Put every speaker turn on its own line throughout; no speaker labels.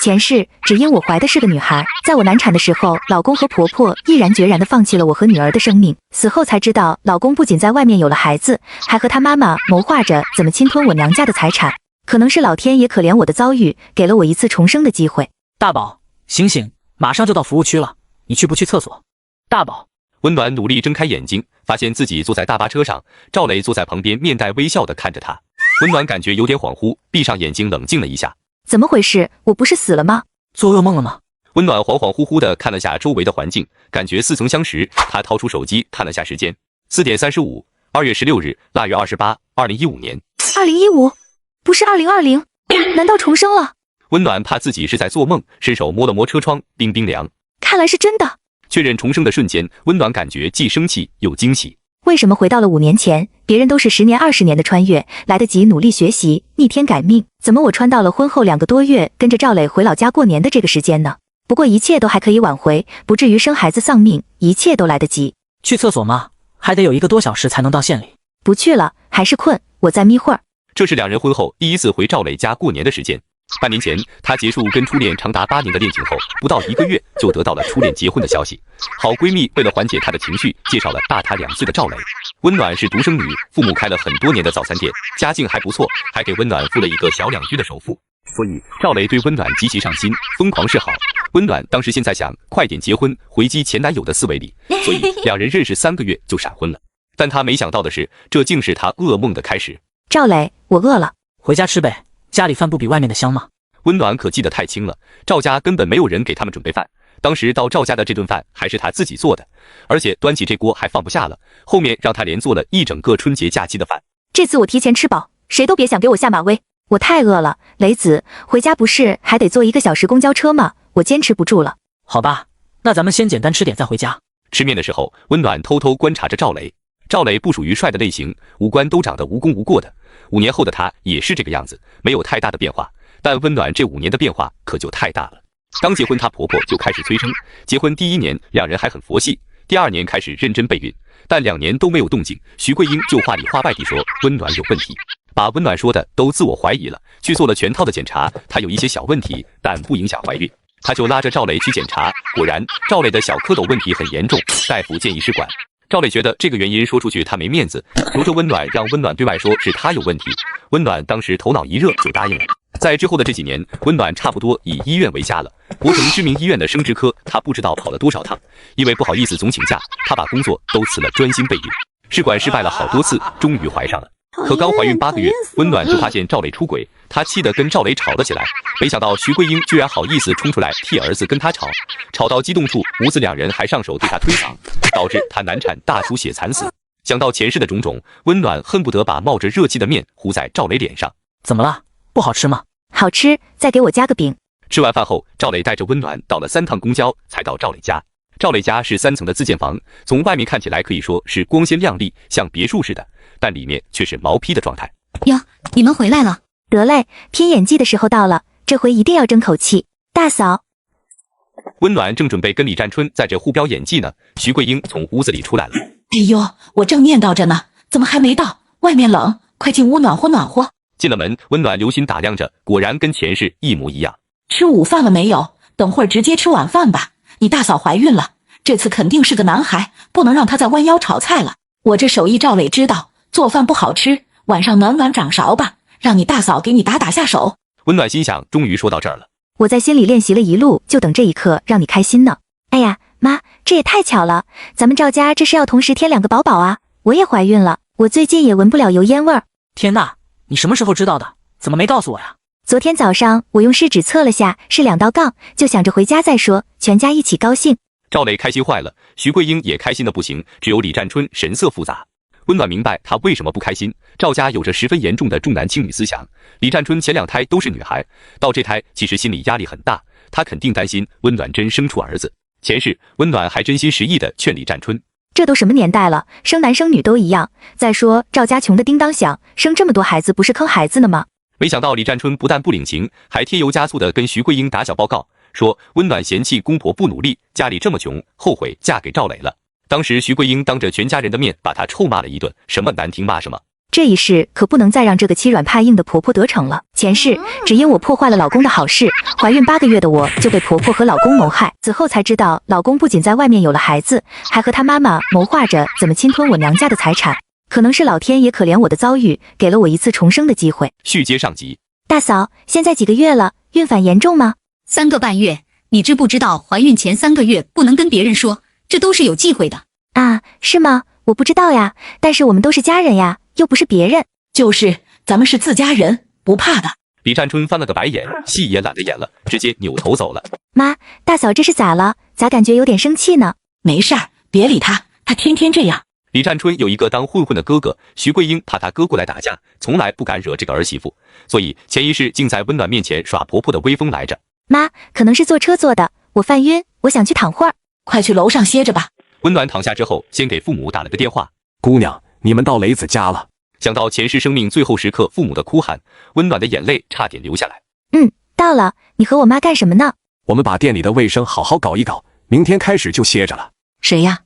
前世只因我怀的是个女孩，在我难产的时候，老公和婆婆毅然决然地放弃了我和女儿的生命。死后才知道，老公不仅在外面有了孩子，还和他妈妈谋划着怎么侵吞我娘家的财产。可能是老天也可怜我的遭遇，给了我一次重生的机会。
大宝，醒醒，马上就到服务区了，你去不去厕所？大宝。
温暖努力睁开眼睛，发现自己坐在大巴车上，赵磊坐在旁边面带微笑地看着他。温暖感觉有点恍惚，闭上眼睛冷静了一下。
怎么回事？我不是死了吗？
做噩梦了吗？
温暖恍恍惚惚地看了下周围的环境，感觉似曾相识。他掏出手机看了下时间，4点35，2月16日，腊月28， 2015年。
2015？不是2020？难道重生了？
温暖怕自己是在做梦，伸手摸了摸车窗，冰冰凉。
看来是真的。
确认重生的瞬间，温暖感觉既生气又惊喜。
为什么回到了5年前？别人都是10年、20年的穿越，来得及努力学习，逆天改命，怎么我穿到了婚后2个多月跟着赵磊回老家过年的这个时间呢？不过一切都还可以挽回，不至于生孩子丧命，一切都来得及。
去厕所吗？还得有1个多小时才能到县里。
不去了，还是困，我再眯会儿。
这是2人婚后第一次回赵磊家过年的时间。半年前，她结束跟初恋长达8年的恋情后，不到1个月就得到了初恋结婚的消息。好闺蜜为了缓解她的情绪，介绍了大她2岁的赵磊。温暖是独生女，父母开了很多年的早餐店，家境还不错，还给温暖付了一个小2居的首付。所以赵磊对温暖极其上心，疯狂示好。温暖当时现在想快点结婚，回击前男友的思维里，所以2人认识3个月就闪婚了。但她没想到的是，这竟是她噩梦的开始。
赵磊，我饿了，
回家吃呗。家里饭不比外面的香吗？
温暖可记得太清了，赵家根本没有人给他们准备饭。当时到赵家的这顿饭还是他自己做的，而且端起这锅还放不下了，后面让他连做了一整个春节假期的饭。
这次我提前吃饱，谁都别想给我下马威，我太饿了。雷子，回家不是还得坐1个小时公交车吗？我坚持不住了。
好吧，那咱们先简单吃点再回家。
吃面的时候，温暖偷偷观察着赵磊。赵磊不属于帅的类型，五官都长得无功无过的。5年后的他也是这个样子，没有太大的变化。但温暖这5年的变化可就太大了。刚结婚，她婆婆就开始催生。结婚第1年，2人还很佛系，第2年开始认真备孕，但2年都没有动静。徐桂英就话里话外地说温暖有问题，把温暖说的都自我怀疑了。去做了全套的检查，她有一些小问题，但不影响怀孕。她就拉着赵磊去检查，果然赵磊的小蝌蚪问题很严重，大夫建议试管。赵磊觉得这个原因说出去他没面子，求着温暖让温暖对外说是他有问题。温暖当时头脑一热就答应了。在之后的这几年，温暖差不多以医院为家了。博城知名医院的生殖科，他不知道跑了多少趟，因为不好意思总请假，他把工作都辞了，专心备孕。试管失败了好多次，终于怀上了。可刚怀孕8个月，温暖就发现赵磊出轨，她气得跟赵磊吵了起来。没想到徐桂英居然好意思冲出来替儿子跟他吵，吵到激动处，母子2人还上手对他推搡，导致他难产大出血惨死。想到前世的种种，温暖恨不得把冒着热气的面糊在赵磊脸上。
怎么了？不好吃吗？
好吃，再给我加个饼。
吃完饭后，赵磊带着温暖倒了3趟公交才到赵磊家。赵磊家是3层的自建房，从外面看起来可以说是光鲜亮丽，像别墅似的，但里面却是毛坯的状态。
哟，你们回来了。
得嘞，拼演技的时候到了，这回一定要争口气。大嫂，
温暖正准备跟李占春在这互飙演技呢，徐桂英从屋子里出来了。
哎呦，我正念叨着呢，怎么还没到？外面冷，快进屋暖和暖和。
进了门，温暖留心打量着，果然跟前世一模一样。
吃午饭了没有？等会儿直接吃晚饭吧。你大嫂怀孕了，这次肯定是个男孩，不能让他再弯腰炒菜了。我这手艺赵磊知道，做饭不好吃，晚上暖暖掌勺吧，让你大嫂给你打打下手。
温暖心想，终于说到这儿了。
我在心里练习了一路，就等这一刻让你开心呢。哎呀，妈，这也太巧了，咱们赵家这是要同时添2个宝宝啊！我也怀孕了，我最近也闻不了油烟味儿。
天哪，你什么时候知道的？怎么没告诉我呀？
昨天早上我用试纸测了下，是2道杠，就想着回家再说，全家一起高兴。
赵磊开心坏了，徐桂英也开心的不行，只有李占春神色复杂。温暖明白他为什么不开心，赵家有着十分严重的重男轻女思想。李占春前2胎都是女孩，到这胎其实心理压力很大，他肯定担心温暖真生出儿子。前世温暖还真心实意的劝李占春，
这都什么年代了，生男生女都一样。再说赵家穷的叮当响，生这么多孩子不是坑孩子呢吗？
没想到李占春不但不领情，还添油加醋的跟徐桂英打小报告，说温暖嫌弃公婆不努力，家里这么穷，后悔嫁给赵磊了。当时徐桂英当着全家人的面把他臭骂了一顿，什么难听骂什么。
这一世可不能再让这个欺软怕硬的婆婆得逞了。前世只因我破坏了老公的好事，怀孕8个月的我就被婆婆和老公谋害，此后才知道老公不仅在外面有了孩子，还和他妈妈谋划着怎么侵吞我娘家的财产。可能是老天也可怜我的遭遇，给了我一次重生的机会。
续接上集。
大嫂，现在几个月了？孕反严重吗
？3个半月。你知不知道怀孕前3个月不能跟别人说，这都是有忌讳的。
啊，是吗？我不知道呀，但是我们都是家人呀，又不是别人。
就是，咱们是自家人，不怕的。
李占春翻了个白眼，戏也懒得演了，直接扭头走了。
妈，大嫂这是咋了？咋感觉有点生气呢？
没事儿，别理他，他天天这样。
李占春有一个当混混的哥哥，徐桂英怕他哥过来打架，从来不敢惹这个儿媳妇，所以潜意识竟在温暖面前耍婆婆的威风来着。
妈，可能是坐车坐的，我犯晕，我想去躺会儿。
快去楼上歇着吧。
温暖躺下之后，先给父母打了个电话。
姑娘，你们到雷子家了。
想到前世生命最后时刻父母的哭喊，温暖的眼泪差点流下来。
到了。你和我妈干什么呢？
我们把店里的卫生好好搞一搞，明天开始就歇着了。
谁呀？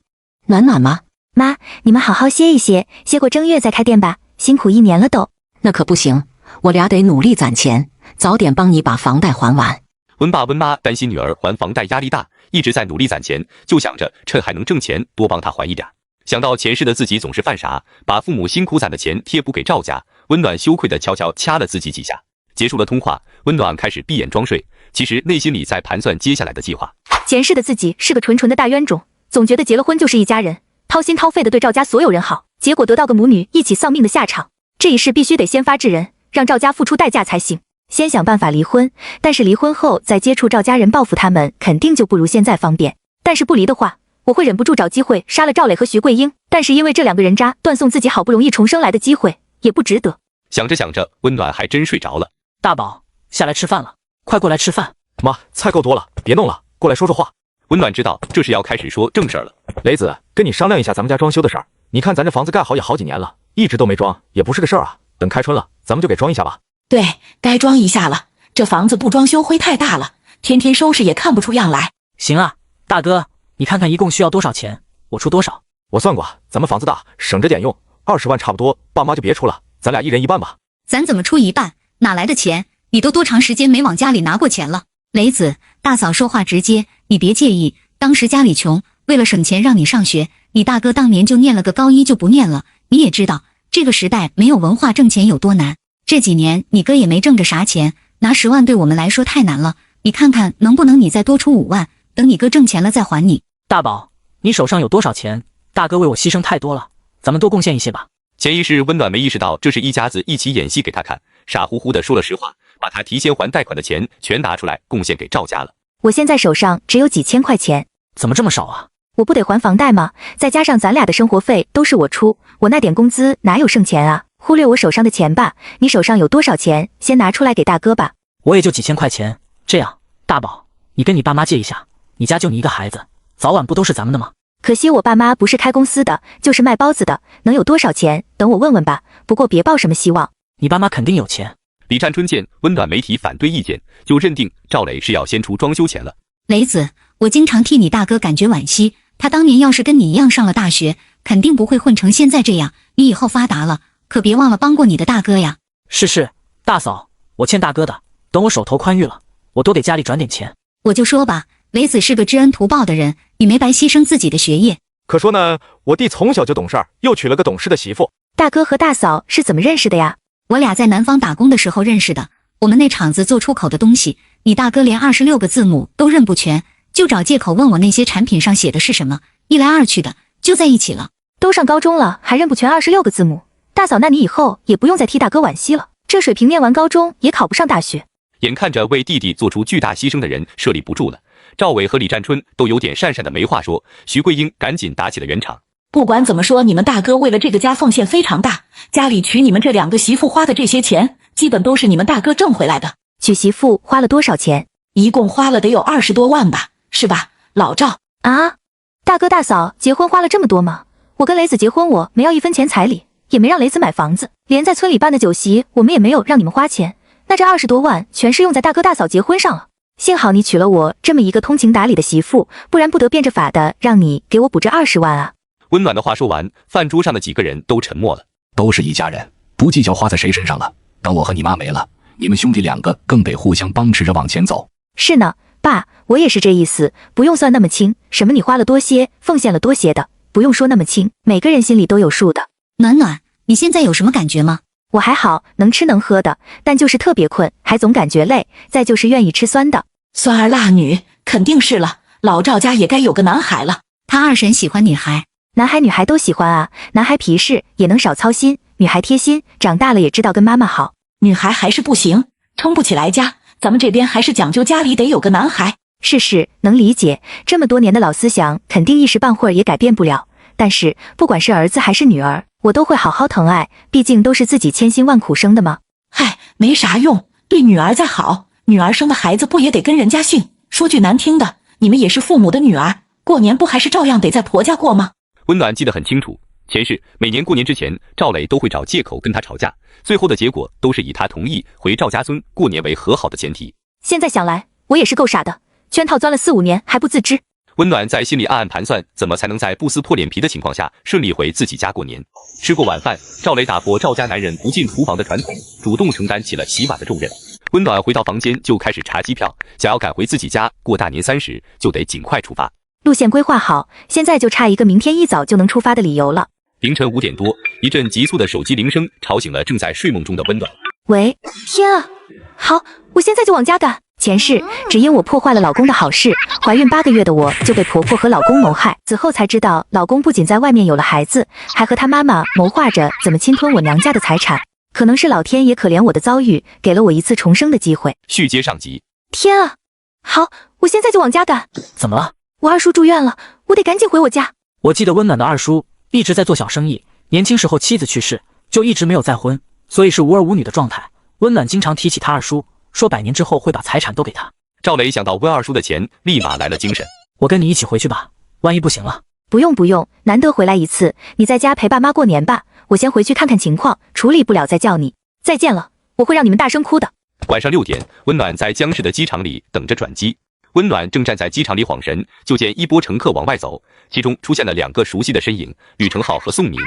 暖暖吗？
妈，你们好好歇一歇，歇过正月再开店吧，辛苦1年了都。
那可不行，我俩得努力攒钱，早点帮你把房贷还完。
温爸温妈担心女儿还房贷压力大，一直在努力攒钱，就想着趁还能挣钱多帮她还一点。想到前世的自己总是犯傻，把父母辛苦攒的钱贴补给赵家，温暖羞愧地悄悄掐了自己几下。结束了通话，温暖开始闭眼装睡，其实内心里在盘算接下来的计划。
前世的自己是个纯纯的大冤种，总觉得结了婚就是一家人，掏心掏肺的对赵家所有人好，结果得到个母女一起丧命的下场。这一世必须得先发制人，让赵家付出代价才行。先想办法离婚，但是离婚后再接触赵家人报复他们，肯定就不如现在方便。但是不离的话，我会忍不住找机会杀了赵磊和徐桂英，但是因为这2个人渣断送自己好不容易重生来的机会，也不值得。
想着想着，温暖还真睡着了。
大宝，下来吃饭了，快过来吃饭。
妈，菜够多了，别弄了，过来说说话。
温暖知道这是要开始说正事儿了。
雷子，跟你商量一下咱们家装修的事儿。你看咱这房子盖好也好几年了，一直都没装，也不是个事儿啊。等开春了，咱们就给装一下吧。
对，该装一下了。这房子不装修灰太大了，天天收拾也看不出样来。
行啊，大哥，你看看一共需要多少钱，我出多少。
我算过，咱们房子大，省着点用，20万差不多，爸妈就别出了，咱俩1人1半吧。
咱怎么出1半？哪来的钱？你都多长时间没往家里拿过钱了？雷子，大嫂说话直接，你别介意。当时家里穷，为了省钱让你上学，你大哥当年就念了个高1就不念了。你也知道，这个时代没有文化挣钱有多难。这几年你哥也没挣着啥钱，拿10万对我们来说太难了。你看看能不能你再多出5万，等你哥挣钱了再还你。
大宝，你手上有多少钱？大哥为我牺牲太多了，咱们多贡献一些吧。
潜意识温暖没意识到这是一家子一起演戏给他看，傻乎乎的说了实话，把他提前还贷款的钱全拿出来贡献给赵家了。
我现在手上只有几千块钱。
怎么这么少啊？
我不得还房贷吗？再加上咱俩的生活费都是我出，我那点工资哪有剩钱啊？忽略我手上的钱吧，你手上有多少钱，先拿出来给大哥吧。
我也就几千块钱，这样，大宝，你跟你爸妈借一下，你家就你一个孩子，早晚不都是咱们的吗？
可惜我爸妈不是开公司的，就是卖包子的，能有多少钱？等我问问吧，不过别抱什么希望。
你爸妈肯定有钱。
李占春见温暖没提反对意见，就认定赵磊是要先出装修钱了。
雷子，我经常替你大哥感觉惋惜，他当年要是跟你一样上了大学，肯定不会混成现在这样。你以后发达了，可别忘了帮过你的大哥呀。
是，大嫂，我欠大哥的，等我手头宽裕了，我多给家里转点钱。
我就说吧，雷子是个知恩图报的人，你没白牺牲自己的学业。
可说呢，我弟从小就懂事儿，又娶了个懂事的媳妇。
大哥和大嫂是怎么认识的呀？
我俩在南方打工的时候认识的，我们那厂子做出口的东西，你大哥连26个字母都认不全，就找借口问我那些产品上写的是什么，一来二去的就在一起了。
都上高中了还认不全26个字母，大嫂，那你以后也不用再替大哥惋惜了，这水平念完高中也考不上大学。
眼看着为弟弟做出巨大牺牲的人设立不住了，赵伟和李占春都有点讪讪的没话说，徐桂英赶紧打起了圆场。
不管怎么说，你们大哥为了这个家奉献非常大，家里娶你们这2个媳妇花的这些钱，基本都是你们大哥挣回来的。
娶媳妇花了多少钱？
一共花了得有20多万吧，是吧，老赵？
啊，大哥大嫂结婚花了这么多吗？我跟雷子结婚，我没要1分钱彩礼，也没让雷子买房子，连在村里办的酒席，我们也没有让你们花钱。那这20多万全是用在大哥大嫂结婚上了。幸好你娶了我这么一个通情达理的媳妇，不然不得变着法的让你给我补这20万啊。
温暖的话说完，饭桌上的几个人都沉默了。
都是一家人，
不计较花在谁身上了。等我和你妈没了，你们兄弟两个更得互相帮持着往前走。
是呢，爸，我也是这意思，不用算那么清，什么你花了多些，奉献了多些的，不用说那么清，每个人心里都有数的。
暖暖，你现在有什么感觉吗？
我还好，能吃能喝的，但就是特别困，还总感觉累，再就是愿意吃酸的。
酸儿辣女肯定是了，老赵家也该有个男孩了。
他二婶喜欢女孩，
男孩女孩都喜欢啊，男孩皮实也能少操心，女孩贴心，长大了也知道跟妈妈好。
女孩还是不行，撑不起来家，咱们这边还是讲究家里得有个男孩。
是，能理解，这么多年的老思想肯定一时半会儿也改变不了，但是不管是儿子还是女儿，我都会好好疼爱，毕竟都是自己千辛万苦生的嘛。
嗨，没啥用，对女儿再好，女儿生的孩子不也得跟人家姓？说句难听的，你们也是父母的女儿，过年不还是照样得在婆家过吗？
温暖记得很清楚，前世每年过年之前，赵磊都会找借口跟他吵架，最后的结果都是以他同意回赵家村过年为和好的前提。
现在想来，我也是够傻的，圈套钻了4、5年还不自知。
温暖在心里暗暗盘算，怎么才能在不撕破脸皮的情况下顺利回自己家过年。吃过晚饭，赵磊打破赵家男人不进厨房的传统，主动承担起了洗碗的重任。温暖回到房间就开始查机票，想要赶回自己家过大年30，就得尽快出发。
路线规划好，现在就差一个明天一早就能出发的理由了。
凌晨5点多，一阵急促的手机铃声吵醒了正在睡梦中的温暖。
喂，天啊！好，我现在就往家赶。前世只因我破坏了老公的好事，怀孕8个月的我就被婆婆和老公谋害，此后才知道老公不仅在外面有了孩子，还和他妈妈谋划着怎么侵吞我娘家的财产。可能是老天也可怜我的遭遇，给了我一次重生的机会。
续接上集。
天啊！好，我现在就往家赶。
怎么了？
我二叔住院了，我得赶紧回我家。
我记得温暖的二叔一直在做小生意，年轻时候妻子去世，就一直没有再婚，所以是无儿无女的状态。温暖经常提起他二叔，说100年之后会把财产都给他。
赵磊想到温二叔的钱，立马来了精神。
我跟你一起回去吧，万一不行了。
不用，难得回来一次，你在家陪爸妈过年吧。我先回去看看情况，处理不了再叫你。再见了，我会让你们大声哭的。
晚上6点，温暖在江市的机场里等着转机。温暖正站在机场里晃神，就见一波乘客往外走，其中出现了2个熟悉的身影，吕成浩和宋敏。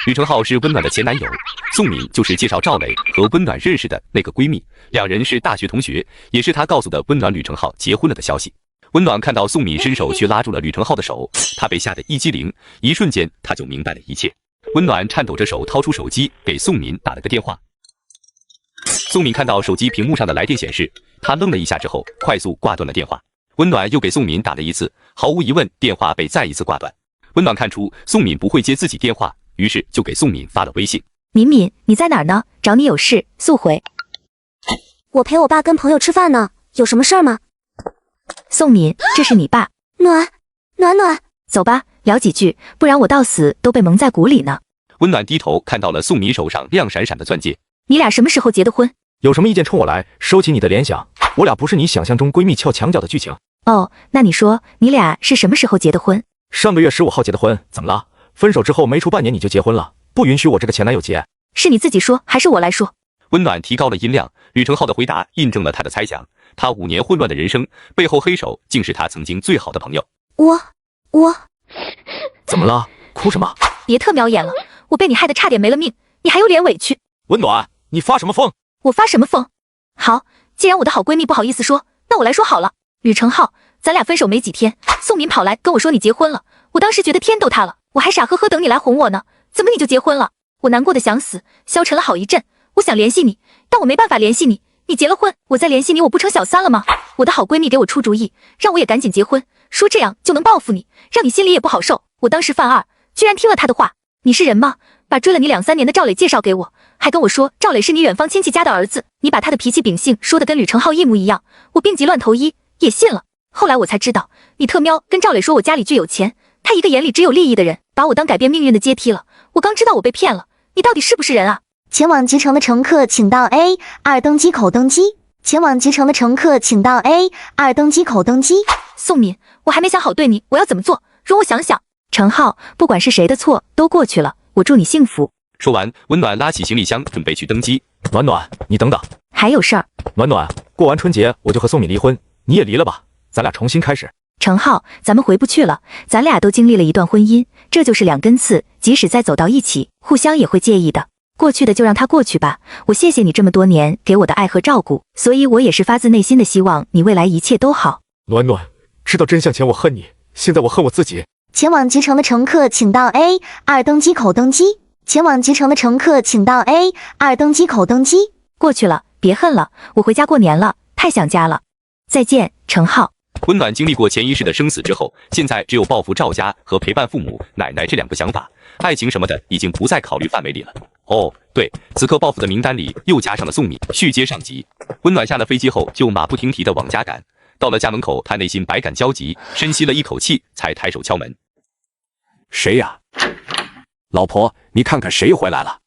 吕成浩是温暖的前男友，宋敏就是介绍赵磊和温暖认识的那个闺蜜，两人是大学同学，也是他告诉的温暖吕成浩结婚了的消息。温暖看到宋敏伸手去拉住了吕成浩的手，他被吓得一激灵，一瞬间他就明白了一切。温暖颤抖着手掏出手机给宋敏打了个电话。宋敏看到手机屏幕上的来电显示，他愣了一下之后快速挂断了电话。温暖又给宋敏打了一次，毫无疑问电话被再一次挂断。温暖看出宋敏不会接自己电话，于是就给宋敏发了微信。
敏，你在哪儿呢？找你有事，速回。
我陪我爸跟朋友吃饭呢，有什么事儿吗？
宋敏，这是你爸。
暖，
走吧，聊几句，不然我到死都被蒙在鼓里呢。
温暖低头看到了宋敏手上亮闪闪的钻戒。
你俩什么时候结的婚？
有什么意见冲我来，收起你的联想，我俩不是你想象中闺蜜撬墙角的剧情。
哦，那你说你俩是什么时候结的婚？
上个月15号结的婚，怎么了？分手之后没出半年你就结婚了，不允许我这个前男友结。
是你自己说还是我来说？
温暖提高了音量，吕成浩的回答印证了他的猜想，他5年混乱的人生背后黑手竟是他曾经最好的朋友。
我
怎么了？哭什么？
别特瞄眼了，我被你害得差点没了命，你还有脸委屈？
温暖，你发什么疯？
我发什么疯？好，既然我的好闺蜜不好意思说，那我来说好了。吕成浩，咱俩分手没几天，宋敏跑来跟我说你结婚了，我当时觉得天都塌了，我还傻呵呵等你来哄我呢，怎么你就结婚了？我难过的想死，消沉了好一阵，我想联系你，但我没办法联系你，你结了婚，我再联系你，我不成小三了吗？我的好闺蜜给我出主意，让我也赶紧结婚，说这样就能报复你，让你心里也不好受。我当时犯二，居然听了她的话。你是人吗？把追了你2、3年的赵磊介绍给我，还跟我说赵磊是你远方亲戚家的儿子，你把他的脾气秉性说的跟吕成浩一模一样，我病急乱投医也信了。后来我才知道，你特喵跟赵磊说我家里巨有钱，他一个眼里只有利益的人，把我当改变命运的阶梯了。我刚知道我被骗了，你到底是不是人啊？
前往集成的乘客请到 A2 登机口登机。前往集成的乘客请到 A2 登机口登机。
宋敏，我还没想好对你我要怎么做，容我想想。成浩，不管是谁的错都过去了，我祝你幸福。
说完，温暖拉起行李箱准备去登机。
暖暖，你等等，
还有事儿。
暖暖，过完春节我就和宋敏离婚，你也离了吧，咱俩重新开始。
成浩，咱们回不去了，咱俩都经历了一段婚姻，这就是2根刺，即使再走到一起，互相也会介意的。过去的就让它过去吧，我谢谢你这么多年给我的爱和照顾，所以我也是发自内心的希望你未来一切都好。
暖暖，知道真相前我恨你，现在我恨我自己。
前往集成的乘客请到 A2 登机口登机。前往集成的乘客请到 A2 登机口登机。
过去了，别恨了，我回家过年了，太想家了。再见，程浩。
温暖经历过前一世的生死之后，现在只有报复赵家和陪伴父母、奶奶这两个想法，爱情什么的已经不在考虑范围里了。哦，对，此刻报复的名单里又加上了宋敏。续接上集，温暖下了飞机后就马不停蹄地往家赶，到了家门口，他内心百感交集，深吸了一口气，才抬手敲门。
谁呀？老婆，你看看谁回来了？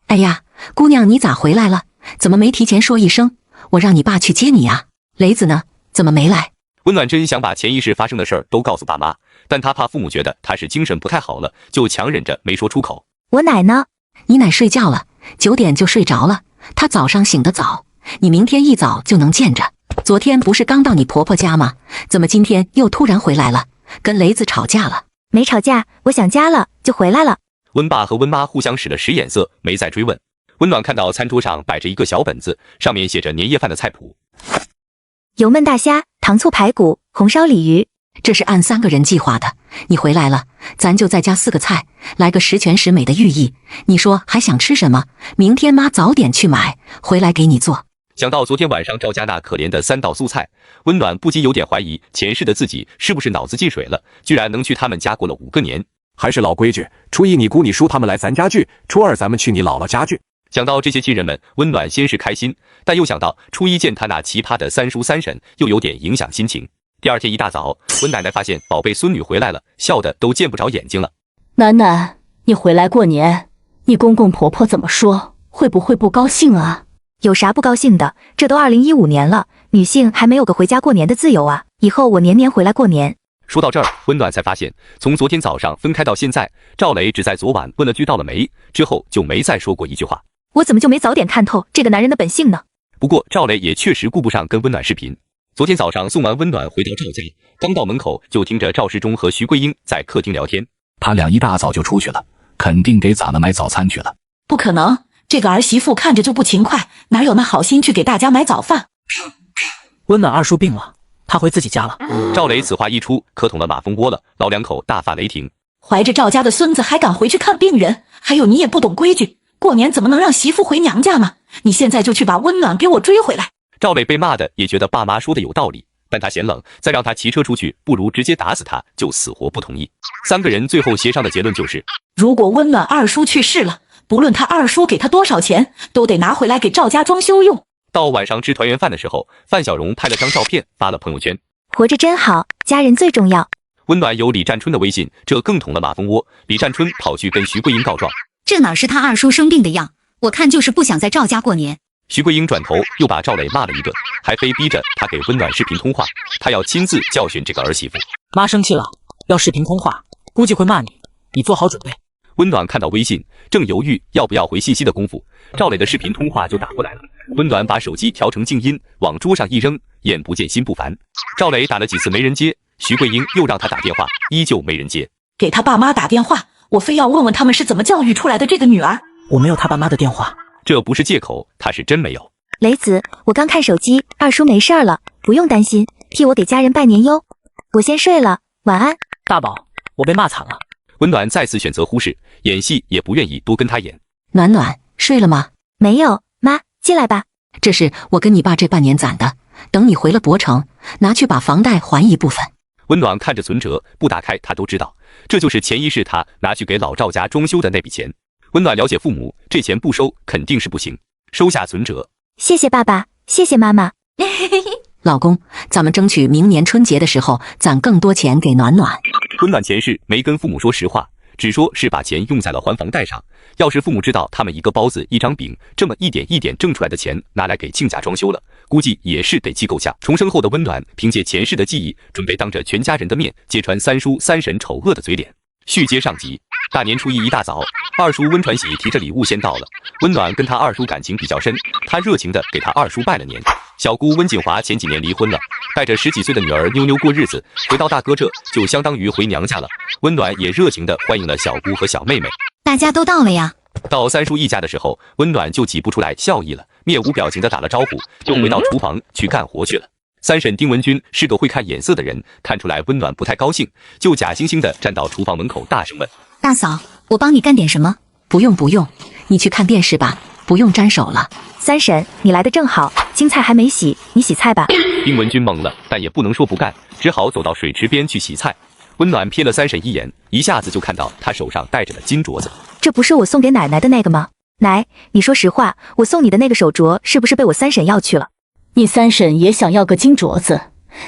哎呀，姑娘你咋回来了？怎么没提前说一声？我让你爸去接你呀。雷子呢？怎么没来？
温暖真想把前一世发生的事儿都告诉爸妈，但他怕父母觉得他是精神不太好了，就强忍着没说出口。
我奶呢？
你奶睡觉了，9点就睡着了。她早上醒得早，你明天一早就能见着。昨天不是刚到你婆婆家吗？怎么今天又突然回来了？跟雷子吵架了？
没吵架，我想家了，就回来了。
温爸和温妈互相使了使眼色，没再追问。温暖看到餐桌上摆着一个小本子，上面写着年夜饭的菜谱：
油焖大虾、糖醋排骨、红烧鲤鱼。
这是按3个人计划的。你回来了，咱就再加4个菜，来个十全十美的寓意。你说还想吃什么？明天妈早点去买，回来给你做。
想到昨天晚上赵家那可怜的3道素菜，温暖不禁有点怀疑前世的自己是不是脑子进水了，居然能去他们家过了5个年。
还是老规矩，初一你姑你叔他们来咱家聚，初2咱们去你姥姥家聚。
想到这些亲人们，温暖先是开心，但又想到初一见他那奇葩的3叔3婶，又有点影响心情。第2天一大早，温奶奶发现宝贝孙女回来了，笑得都见不着眼睛了。
楠楠，你回来过年，你公公婆婆怎么说？会不会不高兴啊？
有啥不高兴的？这都2015年了，女性还没有个回家过年的自由啊！以后我年年回来过年。
说到这儿，温暖才发现，从昨天早上分开到现在，赵雷只在昨晚问了句到了没，之后就没再说过一句话。
我怎么就没早点看透这个男人的本性呢？
不过赵雷也确实顾不上跟温暖视频。昨天早上送完温暖回到赵家，刚到门口就听着赵世忠和徐桂英在客厅聊天。
他俩一大早就出去了，肯定给咱们买早餐去了。
不可能，这个儿媳妇看着就不勤快，哪有那好心去给大家买早饭？
温暖二叔病了，他回自己家了。
赵雷此话一出，可捅了马蜂窝了，老两口大发雷霆。
怀着赵家的孙子还敢回去看病人？还有你也不懂规矩，过年怎么能让媳妇回娘家呢？你现在就去把温暖给我追回来。
赵磊被骂的也觉得爸妈说的有道理，但他嫌冷，再让他骑车出去，不如直接打死他，就死活不同意。3个人最后协商的结论就是，
如果温暖二叔去世了，不论他二叔给他多少钱，都得拿回来给赵家装修用。
到晚上吃团圆饭的时候，范小荣拍了张照片发了朋友圈，
活着真好，家人最重要。
温暖有李占春的微信，这更捅了马蜂窝。李占春跑去跟徐桂英告状，
这哪是他二叔生病的样，我看就是不想在赵家过年。
徐桂英转头又把赵磊骂了一顿，还非逼着他给温暖视频通话，他要亲自教训这个儿媳妇。
妈生气了，要视频通话，估计会骂你，你做好准备。
温暖看到微信，正犹豫要不要回信息的功夫，赵磊的视频通话就打过来了。温暖把手机调成静音，往桌上一扔，眼不见心不烦。赵磊打了几次没人接，徐桂英又让他打电话，依旧没人接。
给他爸妈打电话，我非要问问他们是怎么教育出来的这个女儿。
我没有他爸妈的电话。
这不是借口，他是真没有。
雷子，我刚看手机，二叔没事了，不用担心，替我给家人拜年哟。我先睡了，晚安。
大宝，我被骂惨了。
温暖再次选择忽视，演戏也不愿意多跟他演。
暖暖睡了吗？
没有，妈，进来吧。
这是我跟你爸这半年攒的，等你回了博城，拿去把房贷还一部分。
温暖看着存折，不打开他都知道，这就是前一世他拿去给老赵家装修的那笔钱。温暖了解父母，这钱不收肯定是不行，收下存折。
谢谢爸爸，谢谢妈妈。
老公，咱们争取明年春节的时候攒更多钱给暖暖。
温暖前世没跟父母说实话，只说是把钱用在了还房贷上。要是父母知道他们一个包子一张饼这么一点一点挣出来的钱拿来给亲家装修了，估计也是得气够呛。重生后的温暖凭借前世的记忆，准备当着全家人的面揭穿3叔3婶丑恶的嘴脸。续接上集，大年初一一大早，二叔温传喜提着礼物先到了。温暖跟他二叔感情比较深，他热情的给他二叔拜了年。小姑温锦华前几年离婚了，带着10几岁的女儿妞妞过日子，回到大哥这就相当于回娘家了。温暖也热情的欢迎了小姑和小妹妹。
大家都到了呀，
到三叔一家的时候，温暖就挤不出来笑意了，面无表情的打了招呼，就回到厨房去干活去了。三婶丁文君是个会看眼色的人，看出来温暖不太高兴，就假惺惺的站到厨房门口，大声问：“
大嫂，我帮你干点什么？”“
不用不用，你去看电视吧，不用沾手了。”“
三婶，你来的正好，青菜还没洗，你洗菜吧。”
丁文君懵了，但也不能说不干，只好走到水池边去洗菜。温暖瞥了三婶一眼，一下子就看到她手上戴着的金镯子。
这不是我送给奶奶的那个吗？奶，你说实话，我送你的那个手镯是不是被我三婶要去了？
你三婶也想要个金镯子，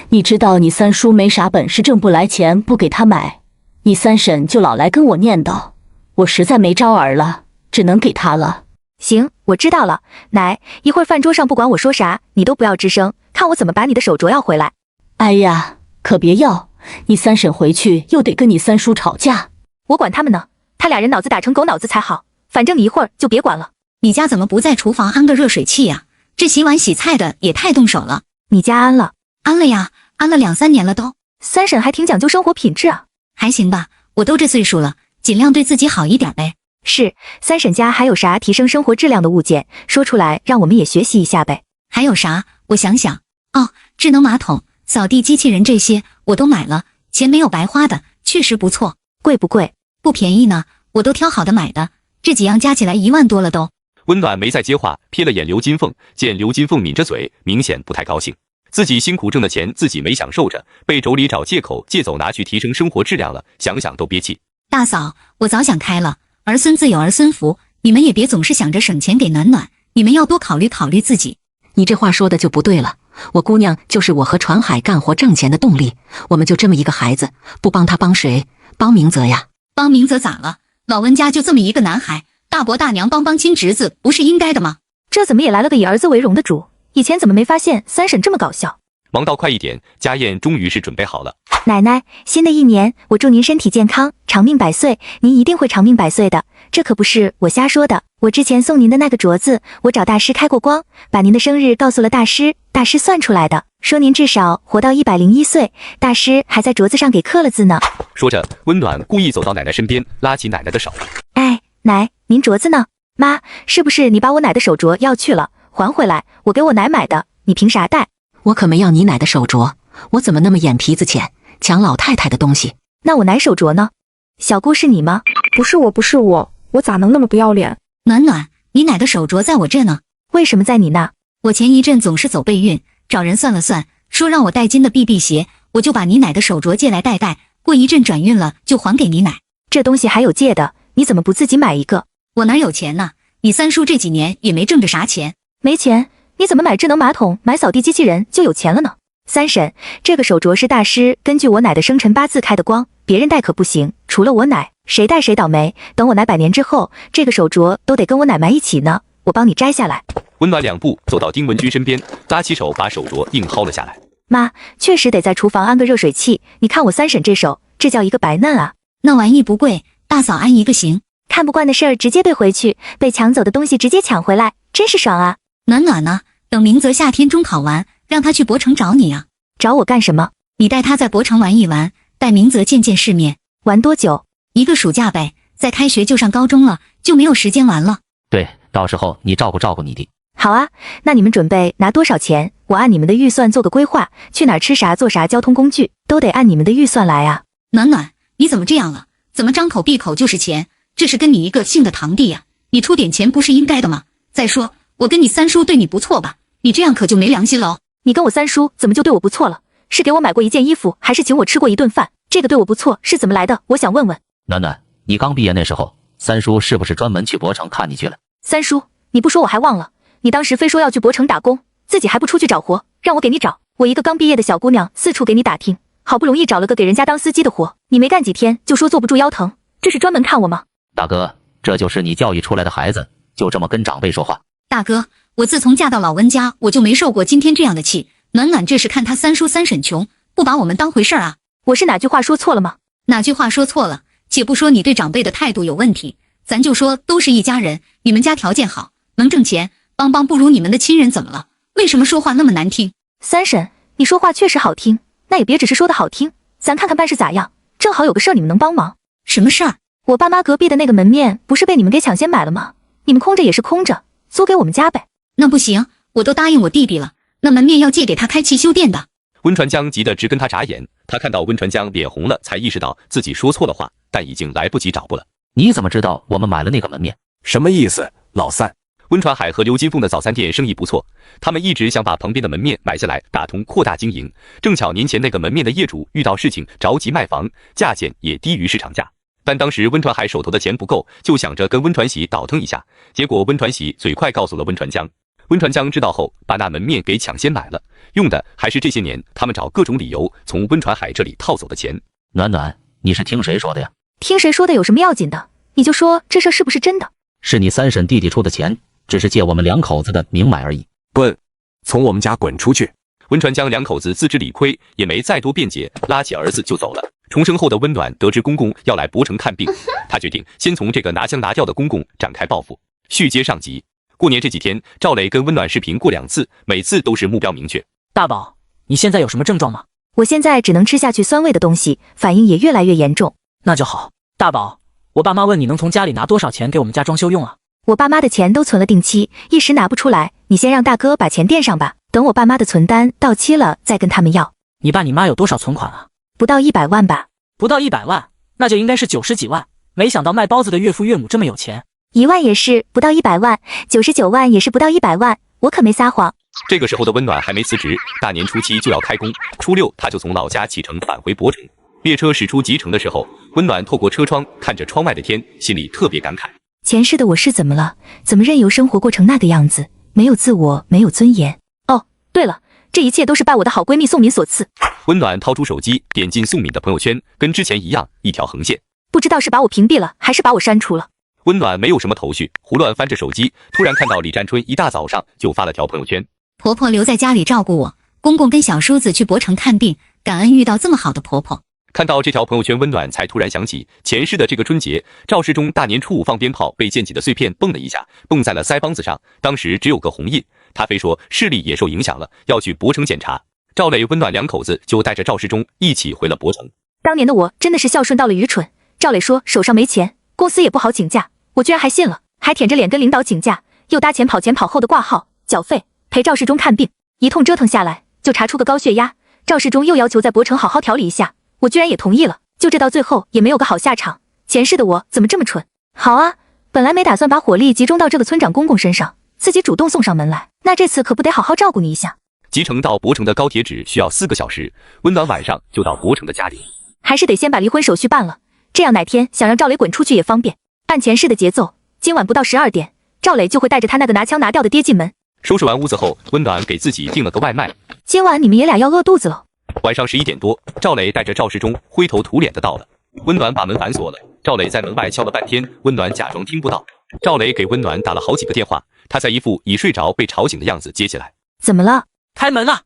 你知道你三叔没啥本事，挣不来钱不给他买，你三婶就老来跟我念叨，我实在没招儿了，只能给他了。
行，我知道了。奶，一会儿饭桌上不管我说啥，你都不要吱声，看我怎么把你的手镯要回来。
哎呀，可别要，你三婶回去又得跟你三叔吵架。
我管他们呢，他俩人脑子打成狗脑子才好，反正你一会儿就别管了。
你家怎么不在厨房安个热水器呀？这洗碗洗菜的也太动手了。
你家安了？
安了呀，安了2、3年了都。
三婶还挺讲究生活品质啊。
还行吧，我都这岁数了，尽量对自己好一点呗。
是，三婶家还有啥提升生活质量的物件，说出来让我们也学习一下呗。
还有啥？我想想。哦，智能马桶、扫地机器人这些我都买了，钱没有白花的，确实不错。
贵不贵？
不便宜呢，我都挑好的买的，这几样加起来1万多了都。
温暖没再接话，瞥了眼刘金凤，见刘金凤抿着嘴，明显不太高兴。自己辛苦挣的钱自己没享受着，被妯娌找借口借走拿去提升生活质量了，想想都憋气。
大嫂，我早想开了，儿孙自有儿孙福，你们也别总是想着省钱给暖暖，你们要多考虑考虑自己。
你这话说的就不对了，我姑娘就是我和传海干活挣钱的动力，我们就这么一个孩子，不帮他帮谁？帮明泽呀。
帮明泽咋了？老温家就这么一个男孩，大伯大娘帮亲侄子不是应该的吗？
这怎么也来了个以儿子为荣的主？以前怎么没发现三婶这么搞笑？
忙到快一点，家宴终于是准备好了。
奶奶，新的一年我祝您身体健康，长命百岁，您一定会长命百岁的，这可不是我瞎说的。我之前送您的那个镯子，我找大师开过光，把您的生日告诉了大师，大师算出来的，说您至少活到101岁，大师还在镯子上给刻了字呢。
说着，温暖故意走到奶奶身边，拉起奶奶的手。
哎，奶，您镯子呢？妈，是不是你把我奶的手镯要去了？还回来，我给我奶买的，你凭啥戴？
我可没要你奶的手镯，我怎么那么眼皮子浅，抢老太太的东西？
那我奶手镯呢？小姑是你吗？
不是我，我咋能那么不要脸？
暖暖，你奶的手镯在我这呢。
为什么在你那？
我前一阵总是走背运，找人算了算，说让我戴金的避避邪，我就把你奶的手镯借来戴，过一阵转运了就还给你奶。
这东西还有借的，你怎么不自己买一个？
我哪有钱呢？你三叔这几年也没挣着啥钱。
没钱？你怎么买智能马桶、买扫地机器人就有钱了呢？三婶，这个手镯是大师根据我奶的生辰八字开的光，别人戴可不行，除了我奶，谁戴谁倒霉。等我奶100年之后，这个手镯都得跟我奶埋一起呢。我帮你摘下来。
温暖2步走到丁文君身边，拉起手把手镯硬薅了下来。
妈，确实得在厨房安个热水器，你看我三婶这手，这叫一个白嫩啊。
那玩意不贵，大嫂安一个行。
看不惯的事儿直接兑回去，被抢走的东西直接抢回来，真是爽啊。
暖暖呢？等明泽夏天中考完，让他去博城找你啊。
找我干什么？
你带他在博城玩一玩，带明泽见见世面。
玩多久？1个暑假呗，在开学就上高中了，就没有时间玩了。
对，到时候你照顾你弟。
好啊，那你们准备拿多少钱？我按你们的预算做个规划，去哪儿吃啥，坐啥交通工具，都得按你们的预算来啊。
暖暖，你怎么这样了？怎么张口闭口就是钱？这是跟你一个姓的堂弟呀，你出点钱不是应该的吗？再说，我跟你三叔对你不错吧？你这样可就没良心了哦。
你跟我三叔怎么就对我不错了？是给我买过一件衣服，还是请我吃过一顿饭？这个对我不错是怎么来的？我想问问。
暖暖，你刚毕业那时候，三叔是不是专门去博城看你去了？
三叔，你不说我还忘了，你当时非说要去博城打工，自己还不出去找活，让我给你找。我一个刚毕业的小姑娘，四处给你打听，好不容易找了个给人家当司机的活，你没干几天就说坐不住腰疼，这是专门看我吗？
大哥，这就是你教育出来的孩子，就这么跟长辈说话？
大哥，我自从嫁到老温家，我就没受过今天这样的气。暖暖这是看他三叔三婶穷，不把我们当回事啊。
我是哪句话说错了吗？
哪句话说错了？且不说你对长辈的态度有问题，咱就说都是一家人，你们家条件好，能挣钱，帮不如你们的亲人怎么了？为什么说话那么难听？
三婶，你说话确实好听，那也别只是说的好听，咱看看办事咋样，正好有个事儿你们能帮忙。
什么事儿？
我爸妈隔壁的那个门面不是被你们给抢先买了吗？你们空着也是空着，租给我们家呗。
那不行，我都答应我弟弟了，那门面要借给他开汽修店的。
温传江急得直跟他眨眼，他看到温传江脸红了，才意识到自己说错了话，但已经来不及找补了。
你怎么知道我们买了那个门面？
什么意思，老三？
温传海和刘金凤的早餐店生意不错，他们一直想把旁边的门面买下来，打通扩大经营。正巧年前那个门面的业主遇到事情着急卖房，价钱也低于市场价。但当时温传海手头的钱不够，就想着跟温传喜倒腾一下，结果温传喜嘴快告诉了温传江。温传江知道后，把那门面给抢先买了，用的还是这些年他们找各种理由从温传海这里套走的钱。
暖暖，你是听谁说的呀？
听谁说的有什么要紧的？你就说这事是不是真的？
是你三婶弟弟出的钱，只是借我们两口子的明买而已。
滚，从我们家滚出去！
温传江两口子自知理亏，也没再多辩解，拉起儿子就走了。重生后的温暖得知公公要来博城看病，他决定先从这个拿腔拿调的公公展开报复。续接上集，过年这几天，赵磊跟温暖视频过2次，每次都是目标明确。
大宝，你现在有什么症状吗？
我现在只能吃下去酸味的东西，反应也越来越严重。
那就好。大宝，我爸妈问你能从家里拿多少钱给我们家装修用啊？
我爸妈的钱都存了定期，一时拿不出来，你先让大哥把钱垫上吧，等我爸妈的存单到期了再跟他们要。
你爸你妈有多少存款啊？
不到100万吧。
不到100万，那就应该是90几万。没想到卖包子的岳父岳母这么有钱。
1万也是不到100万，99万也是不到100万，我可没撒谎。
这个时候的温暖还没辞职，大年初7就要开工，初6他就从老家启程返回博城。列车驶出集成的时候，温暖透过车窗看着窗外的天，心里特别感慨。
前世的我是怎么了？怎么任由生活过成那个样子？没有自我，没有尊严。哦，对了，这一切都是拜我的好闺蜜宋敏所赐。
温暖掏出手机，点进宋敏的朋友圈，跟之前一样，一条横线。
不知道是把我屏蔽了，还是把我删除了。
温暖没有什么头绪，胡乱翻着手机，突然看到李占春一大早上就发了条朋友圈：
婆婆留在家里照顾我，公公跟小叔子去博城看病，感恩遇到这么好的婆婆。
看到这条朋友圈，温暖才突然想起前世的这个春节，赵世忠大年初5放鞭炮，被溅起的碎片蹦了一下，蹦在了腮帮子上，当时只有个红印，他非说视力也受影响了，要去博城检查。赵磊、温暖两口子就带着赵世忠一起回了博城。
当年的我真的是孝顺到了愚蠢。赵磊说手上没钱，公司也不好请假，我居然还信了，还舔着脸跟领导请假，又搭前跑后的挂号、缴费，陪赵世忠看病，一通折腾下来，就查出个高血压。赵世忠又要求在博城好好调理一下，我居然也同意了，就这到最后也没有个好下场。前世的我怎么这么蠢？好啊，本来没打算把火力集中到这个村长公公身上，自己主动送上门来，那这次可不得好好照顾你一下。
集成到博城的高铁只需要4个小时，温暖晚上就到博城的家里。
还是得先把离婚手续办了，这样哪天想让赵磊滚出去也方便。按前世的节奏，今晚不到12点，赵磊就会带着他那个拿腔拿调的爹进门。
收拾完屋子后，温暖给自己订了个外卖。
今晚你们爷俩要饿肚子了。
晚上11点多，赵磊带着赵世忠灰头土脸的到了。温暖把门反锁了，赵磊在门外敲了半天，温暖假装听不到。赵磊给温暖打了好几个电话，他才一副已睡着被吵醒的样子接起来。
怎么了？
开门啊！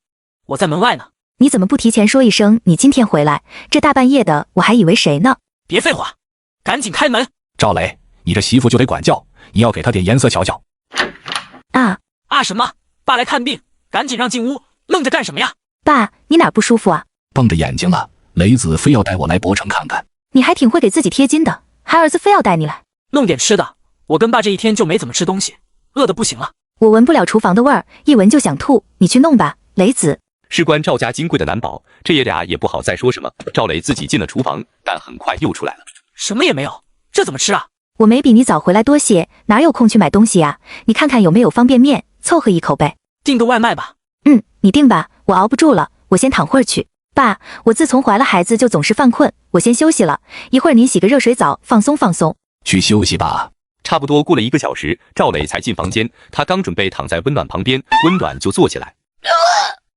我在门外呢。
你怎么不提前说一声你今天回来？这大半夜的，我还以为谁呢？
别废话，赶紧开门！
赵磊，你这媳妇就得管教，你要给她点颜色瞧瞧。
啊什么？爸来看病，赶紧让进屋，愣着干什么呀？
爸，你哪不舒服啊？
蹦着眼睛了，雷子非要带我来博城看看。
你还挺会给自己贴金的，还儿子非要带你来。
弄点吃的，我跟爸这一天就没怎么吃东西，饿得不行了。
我闻不了厨房的味儿，一闻就想吐，你去弄吧，雷子。
事关赵家金贵的难保，这爷俩也不好再说什么。赵磊自己进了厨房，但很快又出来了。
什么也没有，这怎么吃啊？
我没比你早回来多些，哪有空去买东西啊？你看看有没有方便面，凑合一口呗。
订个外卖吧。
你订吧，我熬不住了，我先躺会儿去。爸，我自从怀了孩子就总是犯困，我先休息了，一会儿您洗个热水澡放松放松。
去休息吧。
差不多过了1个小时，赵磊才进房间，他刚准备躺在温暖旁边，温暖就坐起来。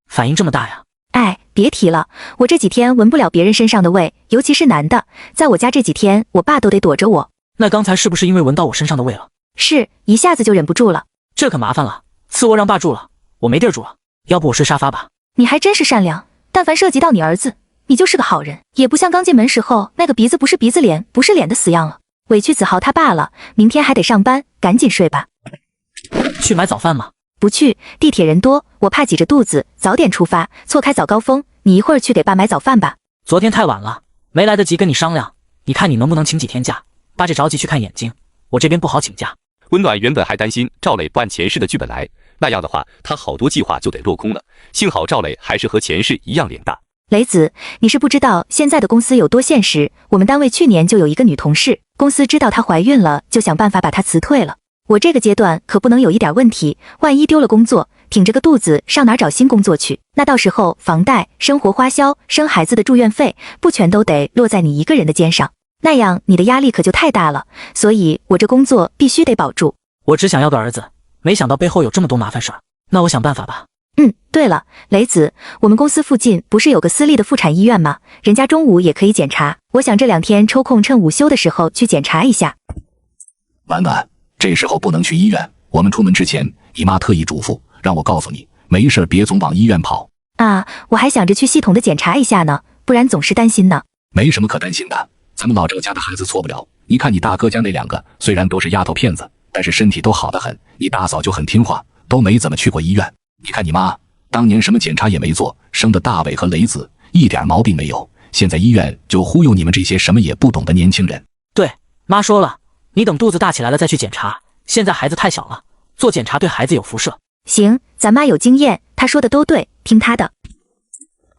反应这么大呀？
哎，别提了，我这几天闻不了别人身上的味，尤其是男的，在我家这几天，我爸都得躲着我。
那刚才是不是因为闻到我身上的味了？
是，一下子就忍不住了。
这可麻烦了，次卧让爸住了，我没地儿住了，要不我睡沙发吧？
你还真是善良，但凡涉及到你儿子，你就是个好人，也不像刚进门时候那个鼻子不是鼻子脸不是脸的死样了。委屈子豪他爸了，明天还得上班，赶紧睡吧。
去买早饭吗？
不去，地铁人多，我怕挤着肚子，早点出发，错开早高峰。你一会儿去给爸买早饭吧。
昨天太晚了，没来得及跟你商量，你看你能不能请几天假，爸这着急去看眼睛，我这边不好请假。
温暖原本还担心赵磊不按前世的剧本来，那样的话他好多计划就得落空了。幸好赵磊还是和前世一样脸大。
雷子，你是不知道现在的公司有多现实。我们单位去年就有一个女同事，公司知道她怀孕了，就想办法把她辞退了。我这个阶段可不能有一点问题，万一丢了工作，挺着个肚子上哪找新工作去？那到时候房贷、生活花销、生孩子的住院费，不全都得落在你一个人的肩上？那样你的压力可就太大了。所以我这工作必须得保住。
我只想要个儿子，没想到背后有这么多麻烦事儿。那我想办法吧。
对了，雷子，我们公司附近不是有个私立的妇产医院吗？人家中午也可以检查。我想这2天抽空趁午休的时候去检查一下。
婉婉，这时候不能去医院。我们出门之前，你妈特意嘱咐让我告诉你，没事别总往医院跑。
啊，我还想着去系统的检查一下呢，不然总是担心呢。
没什么可担心的，咱们老郑家的孩子错不了。你看你大哥家那2个，虽然都是丫头片子，但是身体都好得很。你大嫂就很听话，都没怎么去过医院。你看你妈当年什么检查也没做，生的大伟和雷子一点毛病没有，现在医院就忽悠你们这些什么也不懂的年轻人。
对，妈说了，你等肚子大起来了再去检查，现在孩子太小了，做检查对孩子有辐射。
行，咱妈有经验，她说的都对，听她的。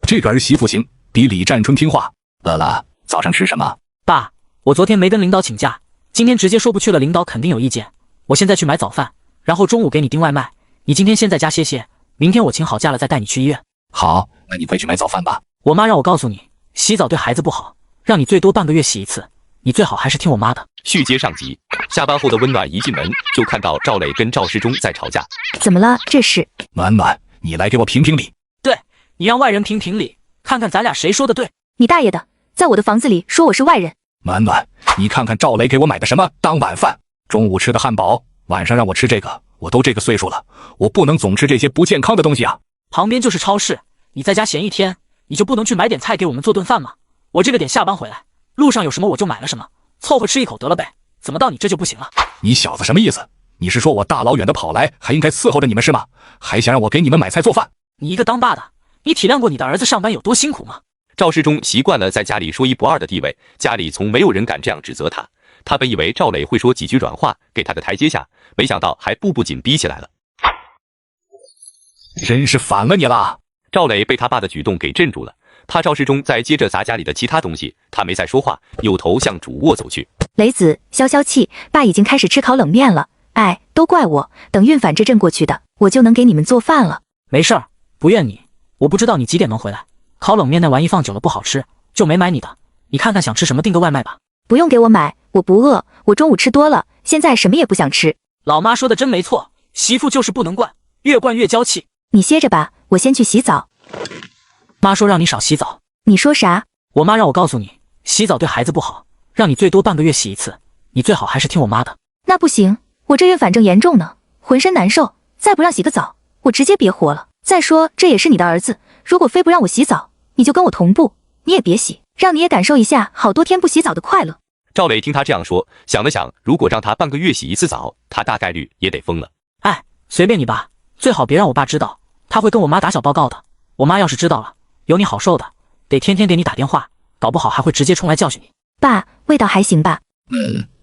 这个儿媳妇行，比李占春听话。乐乐，早上吃什么？
爸，我昨天没跟领导请假，今天直接说不去了，领导肯定有意见。我现在去买早饭，然后中午给你订外卖。你今天先在家歇歇，明天我请好假了再带你去医院。
好，那你快去买早饭吧。
我妈让我告诉你，洗澡对孩子不好，让你最多半个月洗一次，你最好还是听我妈的。
续接上集，下班后的温暖一进门就看到赵磊跟赵世忠在吵架。
怎么了？这是？
暖暖，你来给我评评理。
对，你让外人评评理，看看咱俩谁说的对。
你大爷的，在我的房子里说我是外人。
暖暖，你看看赵磊给我买的什么当晚饭，中午吃的汉堡，晚上让我吃这个。我都这个岁数了，我不能总吃这些不健康的东西啊。
旁边就是超市，你在家闲一天，你就不能去买点菜给我们做顿饭吗？我这个点下班回来，路上有什么我就买了什么，凑合吃一口得了呗。怎么到你这就不行了？
你小子什么意思？你是说我大老远的跑来，还应该伺候着你们是吗？还想让我给你们买菜做饭？
你一个当爸的，你体谅过你的儿子上班有多辛苦吗？
赵世忠习惯了在家里说一不二的地位，家里从没有人敢这样指责他。他本以为赵磊会说几句软话，给他个台阶下，没想到还步步紧逼起来了。
真是反了你了！
赵磊被他爸的举动给镇住了，怕赵世忠再接着砸家里的其他东西，他没再说话，扭头向主卧走去。
雷子，消消气，爸已经开始吃烤冷面了。哎，都怪我，等运反这阵过去的，我就能给你们做饭了。
没事儿，不怨你。我不知道你几点能回来，烤冷面那玩意放久了不好吃，就没买你的。你看看想吃什么订个外卖吧。
不用给我买，我不饿，我中午吃多了，现在什么也不想吃。
老妈说的真没错，媳妇就是不能惯，越惯越娇气。
你歇着吧，我先去洗澡。
妈说让你少洗澡。
你说啥？
我妈让我告诉你，洗澡对孩子不好，让你最多半个月洗一次，你最好还是听我妈的。
那不行，我这孕反正严重呢，浑身难受，再不让洗个澡，我直接别活了。再说这也是你的儿子，如果非不让我洗澡，你就跟我同步，你也别洗，让你也感受一下好多天不洗澡的快乐。
赵磊听他这样说，想了想，如果让他半个月洗一次澡，他大概率也得疯了。
哎，随便你爸，最好别让我爸知道，他会跟我妈打小报告的。我妈要是知道了，有你好受的，得天天给你打电话，搞不好还会直接冲来教训你。
爸，味道还行吧？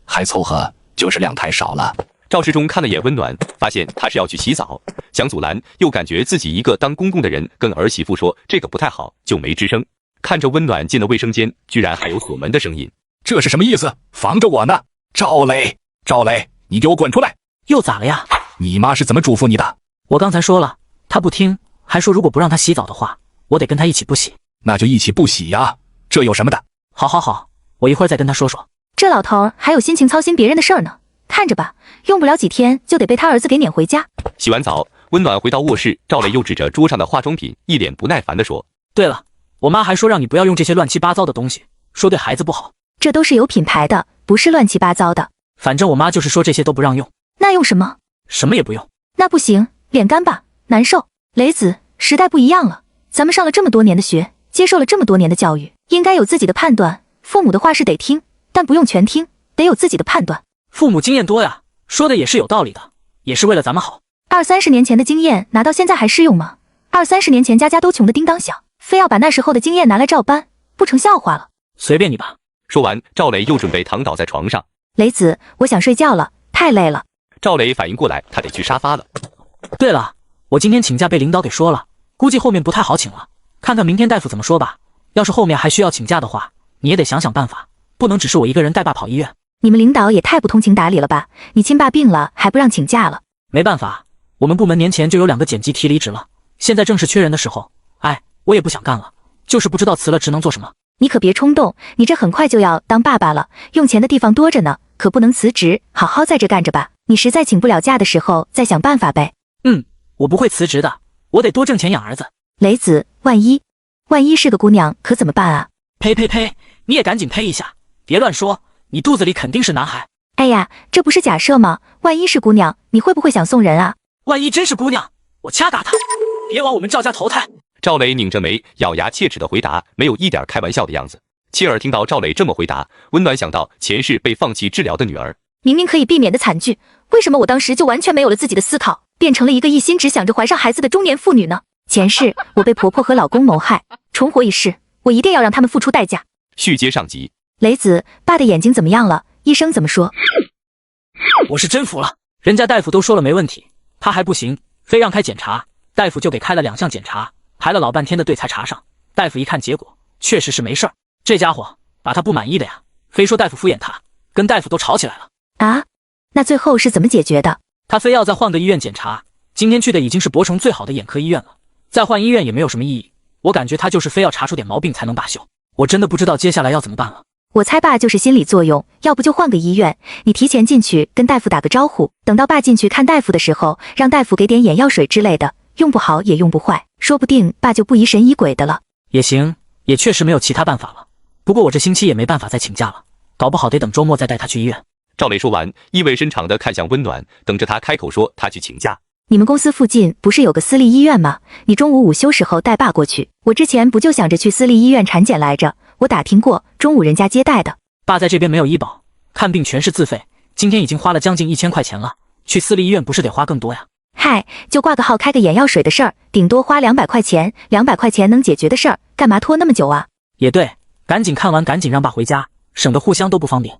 还凑合，就是量太少了。
赵世忠看了眼温暖，发现他是要去洗澡，想阻拦，又感觉自己一个当公公的人跟儿媳妇说这个不太好，就没吱声。看着温暖进了卫生间，居然还有锁门的声音。
这是什么意思？防着我呢？赵磊，赵磊，你给我滚出来！
又咋了呀？
你妈是怎么嘱咐你的？
我刚才说了，她不听，还说如果不让她洗澡的话，我得跟她一起不洗。
那就一起不洗呀，这有什么的？
好，我一会儿再跟她说说。
这老头还有心情操心别人的事儿呢，看着吧，用不了几天就得被他儿子给撵回家。
洗完澡，温暖回到卧室，赵磊又指着桌上的化妆品，一脸不耐烦地说：
对了，我妈还说让你不要用这些乱七八糟的东西，说对孩子不好。
这都是有品牌的，不是乱七八糟的。
反正我妈就是说这些都不让用。
那用什么？
什么也不用。
那不行，脸干巴，难受。雷子，时代不一样了，咱们上了这么多年的学，接受了这么多年的教育，应该有自己的判断。父母的话是得听，但不用全听，得有自己的判断。
父母经验多呀，说的也是有道理的，也是为了咱们好。
20-30年前的经验拿到现在还适用吗？20-30年前家家都穷得叮当响，非要把那时候的经验拿来照搬，不成笑话了。
随便你吧。
说完，赵磊又准备躺倒在床上。
雷子，我想睡觉了，太累了。
赵磊反应过来，他得去沙发了。
对了，我今天请假被领导给说了，估计后面不太好请了，看看明天大夫怎么说吧。要是后面还需要请假的话，你也得想想办法，不能只是我一个人带爸跑医院。
你们领导也太不通情达理了吧？你亲爸病了还不让请假了？
没办法，我们部门年前就有2个检级提离职了，现在正是缺人的时候。哎，我也不想干了，就是不知道辞了职能做什么。
你可别冲动，你这很快就要当爸爸了，用钱的地方多着呢，可不能辞职，好好在这干着吧。你实在请不了假的时候再想办法呗。
我不会辞职的，我得多挣钱养儿子。
雷子，万一是个姑娘可怎么办啊？
呸，你也赶紧呸一下，别乱说，你肚子里肯定是男孩。
哎呀，这不是假设吗？万一是姑娘，你会不会想送人啊？
万一真是姑娘，我掐打她，别往我们赵家投胎。
赵磊拧着眉，咬牙切齿的回答，没有一点开玩笑的样子。切尔听到赵磊这么回答，温暖想到前世被放弃治疗的女儿，
明明可以避免的惨剧，为什么我当时就完全没有了自己的思考，变成了一个一心只想着怀上孩子的中年妇女呢？前世我被婆婆和老公谋害，重活一世，我一定要让他们付出代价。
续接上集。
雷子，爸的眼睛怎么样了？医生怎么说？
我是真服了，人家大夫都说了没问题，他还不行，非让开检查，大夫就给开了2项检查，排了老半天的队才查上。大夫一看结果，确实是没事儿。这家伙把他不满意的呀，非说大夫敷衍他，跟大夫都吵起来了。
啊？那最后是怎么解决的？
他非要再换个医院检查，今天去的已经是博城最好的眼科医院了，再换医院也没有什么意义。我感觉他就是非要查出点毛病才能罢休，我真的不知道接下来要怎么办了。
我猜爸就是心理作用，要不就换个医院，你提前进去跟大夫打个招呼，等到爸进去看大夫的时候，让大夫给点眼药水之类的，用不好也用不坏，说不定爸就不疑神疑鬼的了。
也行，也确实没有其他办法了。不过我这星期也没办法再请假了，搞不好得等周末再带他去医院。
赵磊说完，意味深长地看向温暖，等着他开口说他去请假。
你们公司附近不是有个私立医院吗？你中午午休时候带爸过去。我之前不就想着去私立医院产检来着，我打听过，中午人家接待的。
爸在这边没有医保，看病全是自费，今天已经花了将近1000块钱了，去私立医院不是得花更多呀？
嗨，就挂个号开个眼药水的事儿，顶多花200块钱，200块钱能解决的事儿，干嘛拖那么久啊？
也对，赶紧看完赶紧让爸回家，省得互相都不方便。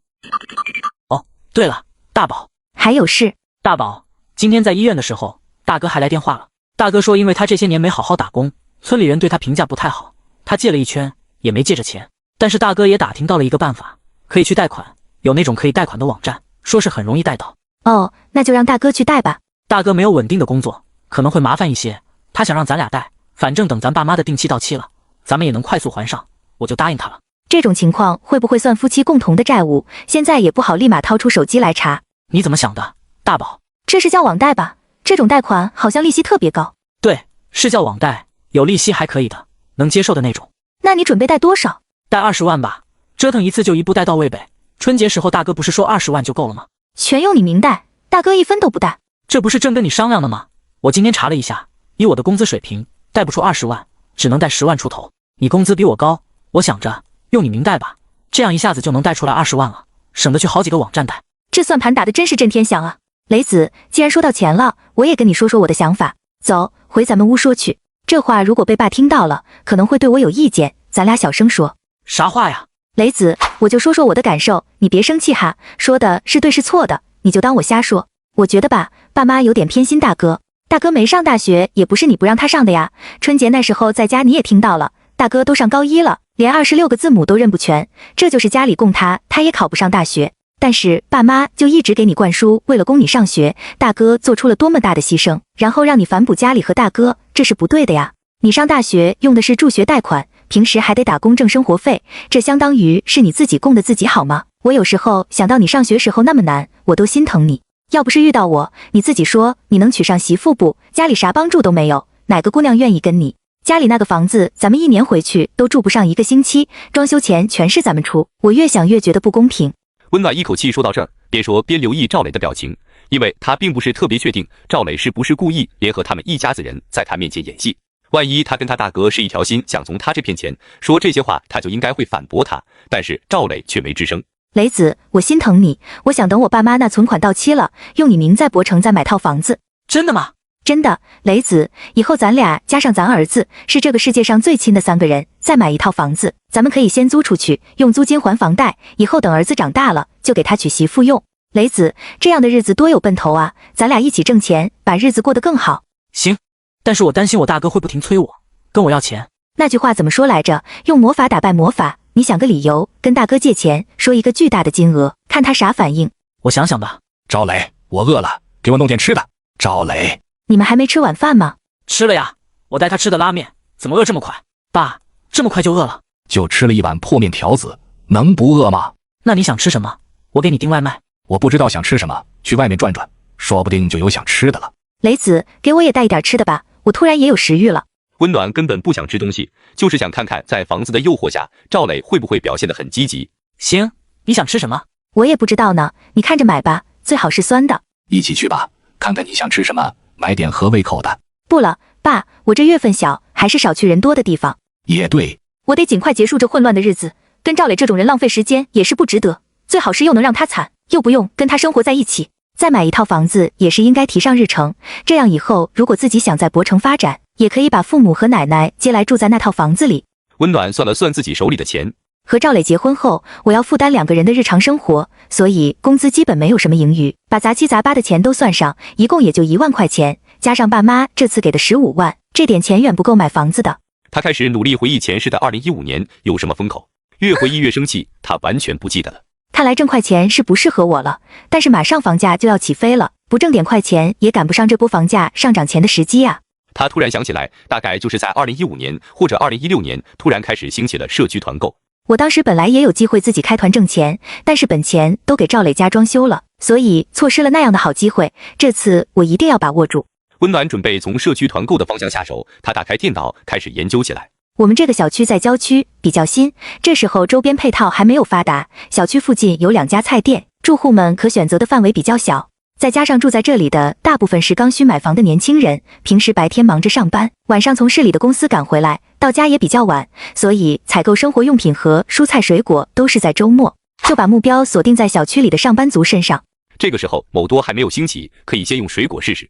哦，对了，大宝。
还有事？
大宝，今天在医院的时候，大哥还来电话了。大哥说因为他这些年没好好打工，村里人对他评价不太好，他借了一圈也没借着钱。但是大哥也打听到了一个办法，可以去贷款，有那种可以贷款的网站，说是很容易贷到。
哦，那就让大哥去贷吧。
大哥没有稳定的工作，可能会麻烦一些，他想让咱俩贷，反正等咱爸妈的定期到期了，咱们也能快速还上，我就答应他了。
这种情况会不会算夫妻共同的债务？现在也不好立马掏出手机来查。
你怎么想的，大宝？
这是叫网贷吧？这种贷款好像利息特别高。
对，是叫网贷，有利息还可以的，能接受的那种。
那你准备贷多少？
贷20万吧，折腾一次就一步贷到位呗。春节时候大哥不是说20万就够了吗？
全用你明贷，大哥一分都不贷。
这不是正跟你商量的吗？我今天查了一下，以我的工资水平，贷不出20万，只能贷10万出头。你工资比我高，我想着用你明贷吧，这样一下子就能贷出来20万了，省得去好几个网站贷。
这算盘打得真是震天响啊！雷子，既然说到钱了，我也跟你说说我的想法。走，回咱们屋说去。这话如果被爸听到了，可能会对我有意见，咱俩小声说。
啥话呀？
雷子，我就说说我的感受，你别生气哈，说的是对是错的，你就当我瞎说。我觉得吧，爸妈有点偏心大哥。大哥没上大学，也不是你不让他上的呀。春节那时候在家你也听到了，大哥都上高1了，连26个字母都认不全，这就是家里供他，他也考不上大学。但是爸妈就一直给你灌输，为了供你上学，大哥做出了多么大的牺牲，然后让你反哺家里和大哥，这是不对的呀。你上大学用的是助学贷款，平时还得打工挣生活费，这相当于是你自己供的自己好吗？我有时候想到你上学时候那么难，我都心疼你。要不是遇到我，你自己说你能娶上媳妇不？家里啥帮助都没有，哪个姑娘愿意跟你？家里那个房子，咱们1年回去都住不上1个星期，装修钱全是咱们出，我越想越觉得不公平。
温暖一口气说到这儿，边说边留意赵磊的表情，因为他并不是特别确定赵磊是不是故意联合他们一家子人在他面前演戏。万一他跟他大哥是一条心，想从他这片钱说这些话，他就应该会反驳他，但是赵磊却没吱声。
雷子，我心疼你，我想等我爸妈那存款到期了，用你名在博城再买套房子。
真的吗？
真的，雷子，以后咱俩加上咱儿子，是这个世界上最亲的3个人，再买一套房子，咱们可以先租出去，用租金还房贷，以后等儿子长大了，就给他娶媳妇用。雷子，这样的日子多有奔头啊，咱俩一起挣钱，把日子过得更好。
行，但是我担心我大哥会不停催我，跟我要钱。
那句话怎么说来着？用魔法打败魔法，你想个理由，跟大哥借钱，说一个巨大的金额，看他啥反应。
我想想吧。
赵磊，我饿了，给我弄点吃的。赵磊，
你们还没吃晚饭吗？
吃了呀，我带他吃的拉面，怎么饿这么快？爸，这么快就饿了？
就吃了一碗破面条子，能不饿吗？
那你想吃什么？我给你订外卖。
我不知道想吃什么，去外面转转，说不定就有想吃的了。
雷子，给我也带一点吃的吧，我突然也有食欲了。
温暖根本不想吃东西，就是想看看在房子的诱惑下，赵磊会不会表现得很积极。
行，你想吃什么？
我也不知道呢，你看着买吧，最好是酸的。
一起去吧，看看你想吃什么，买点合胃口的。
不了，爸，我这月份小，还是少去人多的地方。
也对，
我得尽快结束这混乱的日子，跟赵磊这种人浪费时间也是不值得，最好是又能让他惨，又不用跟他生活在一起。再买一套房子也是应该提上日程，这样以后如果自己想在博城发展，也可以把父母和奶奶接来住在那套房子里。
温暖算了算自己手里的钱，
和赵磊结婚后，我要负担2个人的日常生活，所以工资基本没有什么盈余，把杂七杂八的钱都算上，一共也就1万块钱，加上爸妈这次给的15万，这点钱远不够买房子的。
他开始努力回忆前世的2015年有什么风口，越回忆越生气，他完全不记得了。
看来挣快钱是不适合我了，但是马上房价就要起飞了，不挣点快钱也赶不上这波房价上涨前的时机啊。
他突然想起来，大概就是在2015年或者2016年，突然开始兴起了社区团购。
我当时本来也有机会自己开团挣钱，但是本钱都给赵磊家装修了，所以错失了那样的好机会，这次我一定要把握住。
温暖准备从社区团购的方向下手，他打开电脑开始研究起来。
我们这个小区在郊区，比较新，这时候周边配套还没有发达，小区附近有2家菜店，住户们可选择的范围比较小，再加上住在这里的大部分是刚需买房的年轻人，平时白天忙着上班，晚上从市里的公司赶回来，到家也比较晚，所以采购生活用品和蔬菜水果都是在周末，就把目标锁定在小区里的上班族身上。
这个时候某多还没有兴起，可以先用水果试试。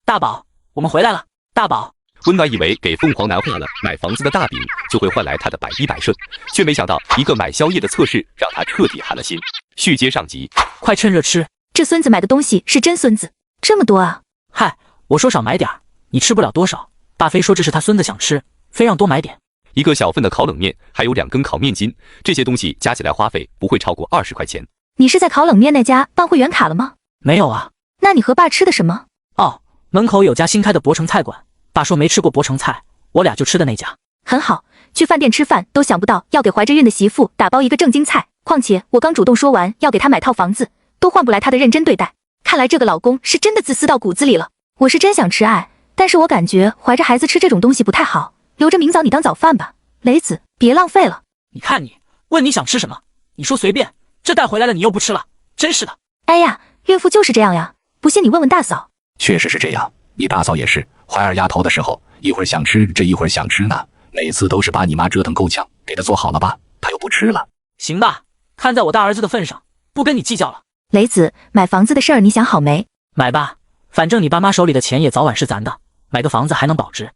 大宝，我们回来了。大宝，
温暖以为给凤凰男画了买房子的大饼就会换来他的百依百顺，却没想到一个买宵夜的测试让他彻底寒了心。续接上集，
快趁热吃。
这孙子买的东西是真孙子，这么多啊！
嗨，我说少买点，你吃不了多少，爸非说这是他孙子想吃，非让多买点。
一个小份的烤冷面，还有2根烤面筋，这些东西加起来花费不会超过20块钱。
你是在烤冷面那家办会员卡了吗？
没有啊。
那你和爸吃的什么？
哦，门口有家新开的博城菜馆，爸说没吃过博城菜，我俩就吃的那家。
很好，去饭店吃饭都想不到要给怀着孕的媳妇打包一个正经菜，况且我刚主动说完要给她买套房子，都换不来她的认真对待。看来这个老公是真的自私到骨子里了。我是真想吃爱，但是我感觉怀着孩子吃这种东西不太好，留着明早你当早饭吧。雷子，别浪费了。
你看你，问你想吃什么，你说随便，这带回来了你又不吃了，真是的。
哎呀，孕妇就是这样呀，不信你问问大嫂。
确实是这样，你大嫂也是，怀二丫头的时候，一会儿想吃这，一会儿想吃那，每次都是把你妈折腾够呛，给她做好了吧，她又不吃了。
行吧，看在我大儿子的份上，不跟你计较了。
雷子，买房子的事儿你想好没？
买吧，反正你爸妈手里的钱也早晚是咱的，买个房子还能保值。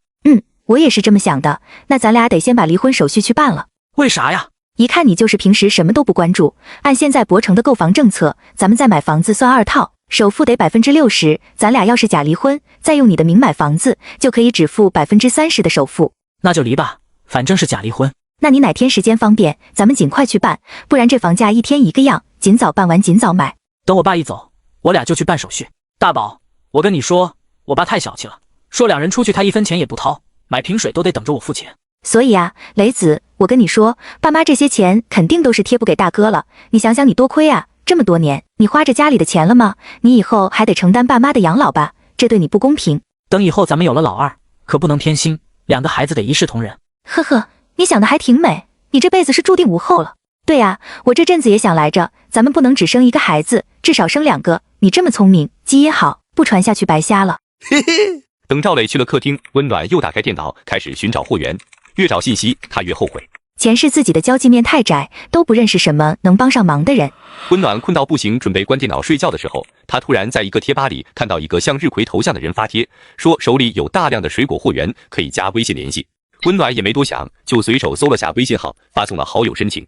我也是这么想的，那咱俩得先把离婚手续去办了。
为啥呀？
一看你就是平时什么都不关注。按现在博城的购房政策，咱们再买房子算2套，首付得60%，咱俩要是假离婚，再用你的名买房子，就可以只付30%的首付。
那就离吧，反正是假离婚。
那你哪天时间方便，咱们尽快去办，不然这房价一天一个样，尽早办完尽早买。
等我爸一走，我俩就去办手续。大宝，我跟你说，我爸太小气了，说2人出去他1分钱也不掏，买瓶水都得等着我付钱。
所以啊，雷子，我跟你说，爸妈这些钱肯定都是贴补给大哥了，你想想你多亏啊，这么多年你花着家里的钱了吗？你以后还得承担爸妈的养老吧，这对你不公平。
等以后咱们有了老二，可不能偏心，2个孩子得一视同仁。
呵呵，你想的还挺美，你这辈子是注定无后了。对啊，我这阵子也想来着，咱们不能只生一个孩子，至少生2个。你这么聪明，基因好，不传下去白瞎了。
嘿嘿。等赵磊去了客厅，温暖又打开电脑，开始寻找货源。越找信息，他越后悔。
前世自己的交际面太窄，都不认识什么能帮上忙的人。
温暖困到不行，准备关电脑睡觉的时候，他突然在一个贴吧里看到一个像日葵头像的人发帖，说手里有大量的水果货源，可以加微信联系。温暖也没多想，就随手搜了下微信号，发送了好友申请。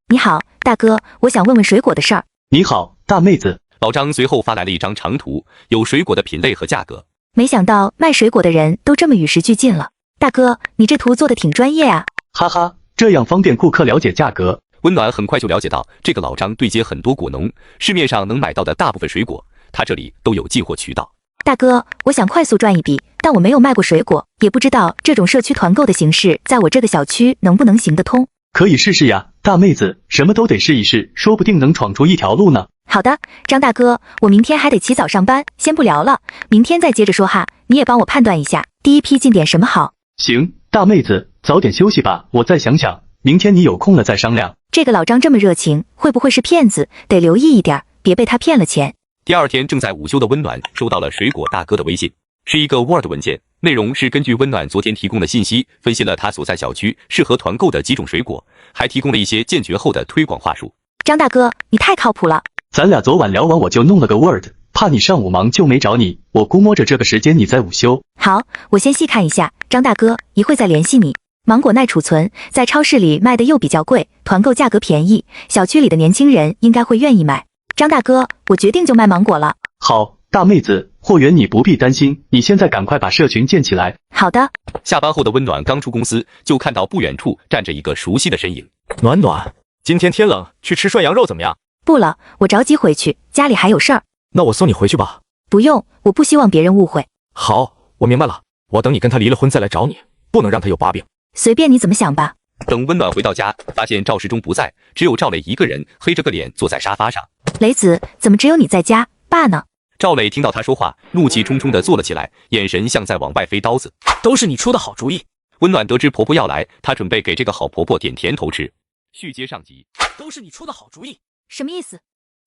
你好，大哥，我想问问水果的事儿。
你好，大妹子。
老张随后发来了一张长图，有水果的品类和价格。
没想到卖水果的人都这么与时俱进了。大哥，你这图做的挺专业啊。
哈哈，这样方便顾客了解价格。
温暖很快就了解到，这个老张对接很多果农，市面上能买到的大部分水果，他这里都有进货渠道。
大哥，我想快速赚一笔，但我没有卖过水果，也不知道这种社区团购的形式在我这个小区能不能行得通。
可以试试呀，大妹子，什么都得试一试，说不定能闯出一条路呢。
好的，张大哥，我明天还得起早上班，先不聊了，明天再接着说哈。你也帮我判断一下，第一批进点什么好？
行，大妹子，早点休息吧，我再想想，明天你有空了再商量。
这个老张这么热情，会不会是骗子？得留意一点，别被他骗了钱。
第二天正在午休的温暖收到了水果大哥的微信，是一个 Word 文件，内容是根据温暖昨天提供的信息，分析了他所在小区适合团购的几种水果，还提供了一些健全后的推广话术。
张大哥，你太靠谱了。
咱俩昨晚聊完我就弄了个 Word， 怕你上午忙就没找你，我估摸着这个时间你在午休。
好，我先细看一下，张大哥，一会再联系你。芒果耐储存，在超市里卖的又比较贵，团购价格便宜，小区里的年轻人应该会愿意买。张大哥，我决定就卖芒果了。
好，大妹子，货源你不必担心，你现在赶快把社群建起来。
好的。
下班后的温暖刚出公司，就看到不远处站着一个熟悉的身影。
暖暖，今天天冷，去吃涮羊肉怎么样？
不了，我着急回去，家里还有事儿。
那我送你回去吧。
不用，我不希望别人误会。
好，我明白了，我等你跟他离了婚再来找你，不能让他有把柄。
随便你怎么想吧。
等温暖回到家，发现赵时中不在，只有赵磊一个人黑着个脸坐在沙发上。
磊子，怎么只有你在家？爸呢？
赵磊听到他说话，怒气冲冲地坐了起来，眼神像在往外飞刀子。
都是你出的好主意。
温暖得知婆婆要来，她准备给这个好婆婆点甜头吃。续接上集。
都是你出的好主意。
什么意思？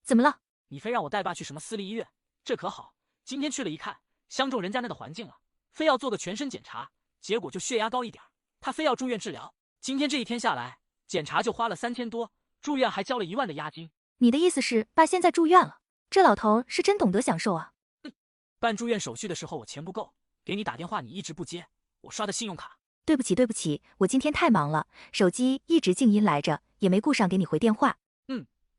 怎么了？
你非让我带爸去什么私立医院，这可好，今天去了一看，相中人家那的环境了，非要做个全身检查，结果就血压高一点，他非要住院治疗。今天这一天下来，检查就花了3000多，住院还交了1万的押金。
你的意思是爸现在住院了？这老头是真懂得享受啊。
办住院手续的时候我钱不够，给你打电话你一直不接，我刷的信用卡。
对不起对不起，我今天太忙了，手机一直静音来着，也没顾上给你回电话。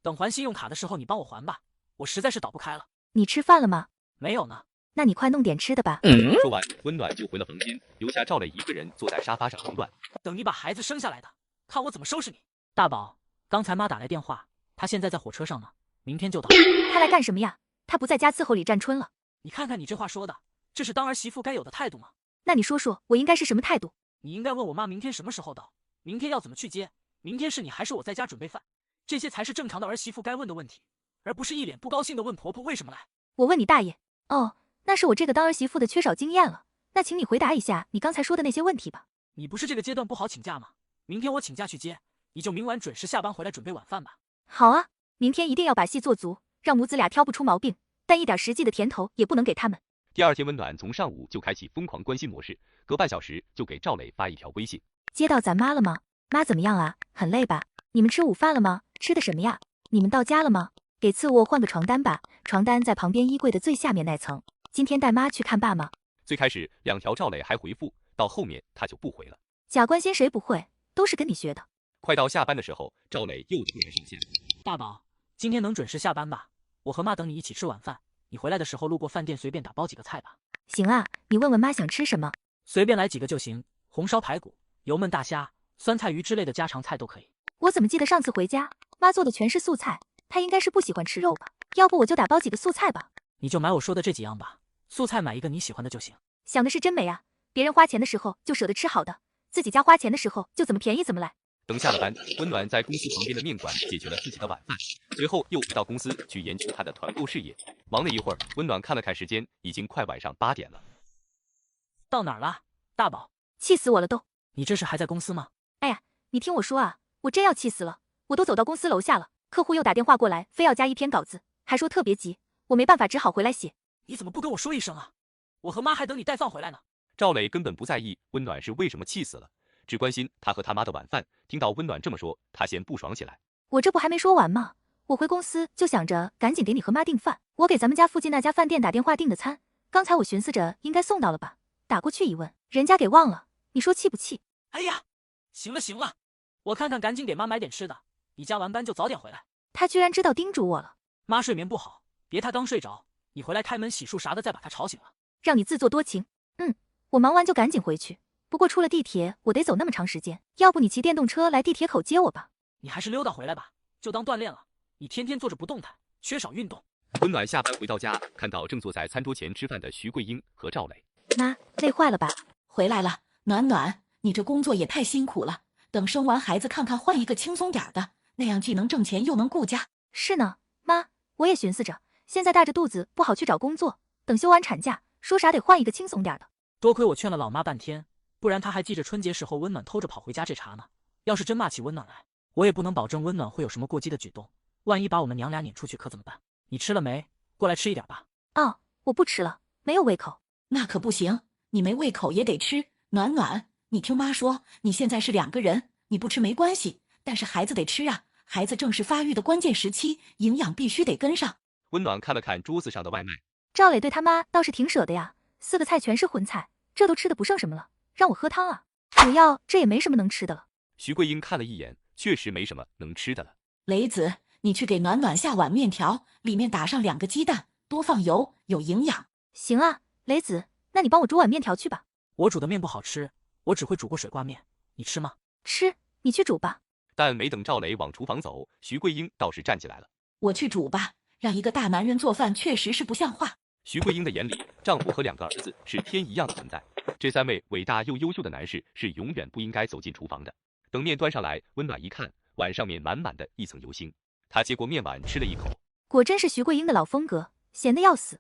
等还信用卡的时候你帮我还吧，我实在是倒不开了。
你吃饭了吗？
没有呢。
那你快弄点吃的吧。
说完，温暖就回了房间，留下赵磊一个人坐在沙发上凌乱。
等你把孩子生下来的，看我怎么收拾你。大宝，刚才妈打来电话，她现在在火车上呢，明天就到。
他来干什么呀？他不在家伺候李占春了？
你看看你这话说的，这是当儿媳妇该有的态度吗？
那你说说，我应该是什么态度？
你应该问我妈明天什么时候到，明天要怎么去接，明天是你还是我在家准备饭，这些才是正常的儿媳妇该问的问题，而不是一脸不高兴的问婆婆为什么来。
我问你大爷。哦，那是我这个当儿媳妇的缺少经验了。那请你回答一下你刚才说的那些问题吧。
你不是这个阶段不好请假吗？明天我请假去接，你就明晚准时下班回来准备晚饭吧。
好啊，明天一定要把戏做足，让母子俩挑不出毛病，但一点实际的甜头也不能给他们。
第二天温暖从上午就开启疯狂关心模式，隔半小时就给赵磊发一条微信。
接到咱妈了吗？妈怎么样啊？很累吧？你们吃午饭了吗？吃的什么呀？你们到家了吗？给次卧换个床单吧，床单在旁边衣柜的最下面那层。今天带妈去看爸吗？
最开始2条赵磊还回复，到后面他就不回了。
假关心谁不会？都是跟你学的。
快到下班的时候，赵磊又突然上线。
大宝，今天能准时下班吧？我和妈等你一起吃晚饭，你回来的时候路过饭店随便打包几个菜吧。
行啊，你问问妈想吃什么，
随便来几个就行，红烧排骨、油焖大虾、酸菜鱼之类的家常菜都可以。
我怎么记得上次回家妈做的全是素菜，她应该是不喜欢吃肉吧？要不我就打包几个素菜吧。
你就买我说的这几样吧，素菜买一个你喜欢的就行。
想的是真美啊，别人花钱的时候就舍得吃好的，自己家花钱的时候就怎么便宜怎么来。
等下了班，温暖在公司旁边的面馆解决了自己的晚饭，随后又回到公司去研究他的团购事业。忙了一会儿，温暖看了看时间，已经快晚上8点了。
到哪儿了，大宝？
气死我了都！
你这是还在公司吗？
哎呀，你听我说啊，我真要气死了！我都走到公司楼下了，客户又打电话过来，非要加一篇稿子，还说特别急，我没办法，只好回来写。
你怎么不跟我说一声啊？我和妈还等你带饭回来呢。
赵磊根本不在意温暖是为什么气死了，只关心他和他妈的晚饭。听到温暖这么说，他先不爽起来。
我这不还没说完吗？我回公司就想着赶紧给你和妈订饭，我给咱们家附近那家饭店打电话订的餐，刚才我寻思着应该送到了吧，打过去一问，人家给忘了，你说气不气？
哎呀，行了行了，我看看赶紧给妈买点吃的，你加完班就早点回来。
他居然知道叮嘱我了。
妈睡眠不好，别他刚睡着，你回来开门洗漱啥的再把他吵醒了。
让你自作多情。我忙完就赶紧回去，不过出了地铁我得走那么长时间，要不你骑电动车来地铁口接我吧。
你还是溜达回来吧，就当锻炼了，你天天坐着不动弹，缺少运动。
温暖下班回到家，看到正坐在餐桌前吃饭的徐桂英和赵磊。
妈，累坏了吧？
回来了，暖暖，你这工作也太辛苦了，等生完孩子看看换一个轻松点的，那样既能挣钱又能顾家。
是呢，妈，我也寻思着，现在大着肚子不好去找工作，等休完产假，说啥得换一个轻松点的。
多亏我劝了老妈半天，不然她还记着春节时候温暖偷着跑回家这茬呢。要是真骂起温暖来，我也不能保证温暖会有什么过激的举动，万一把我们娘俩撵出去可怎么办？你吃了没？过来吃一点吧。
哦，我不吃了，没有胃口。
那可不行，你没胃口也得吃。暖暖，你听妈说，你现在是2个人，你不吃没关系，但是孩子得吃啊，孩子正是发育的关键时期，营养必须得跟上。
温暖看了看桌子上的外卖，
赵磊对他妈倒是挺舍的呀，4个菜全是荤菜，这都吃的不剩什么了，让我喝汤啊。主要这也没什么能吃的了。
徐桂英看了一眼，确实没什么能吃的了。
雷子，你去给暖暖下碗面条，里面打上2个鸡蛋，多放油，有营养。
行啊，雷子，那你帮我煮碗面条去吧。
我煮的面不好吃，我只会煮过水挂面，你吃吗？
吃，你去煮吧。
但没等赵磊往厨房走，徐桂英倒是站起来了。
我去煮吧，让一个大男人做饭确实是不像话。
徐桂英的眼里，丈夫和2个儿子是天一样的存在，这3位伟大又优秀的男士是永远不应该走进厨房的。等面端上来，温暖一看，碗上面满满的一层油星，她接过面碗吃了一口，
果真是徐桂英的老风格，咸得要死。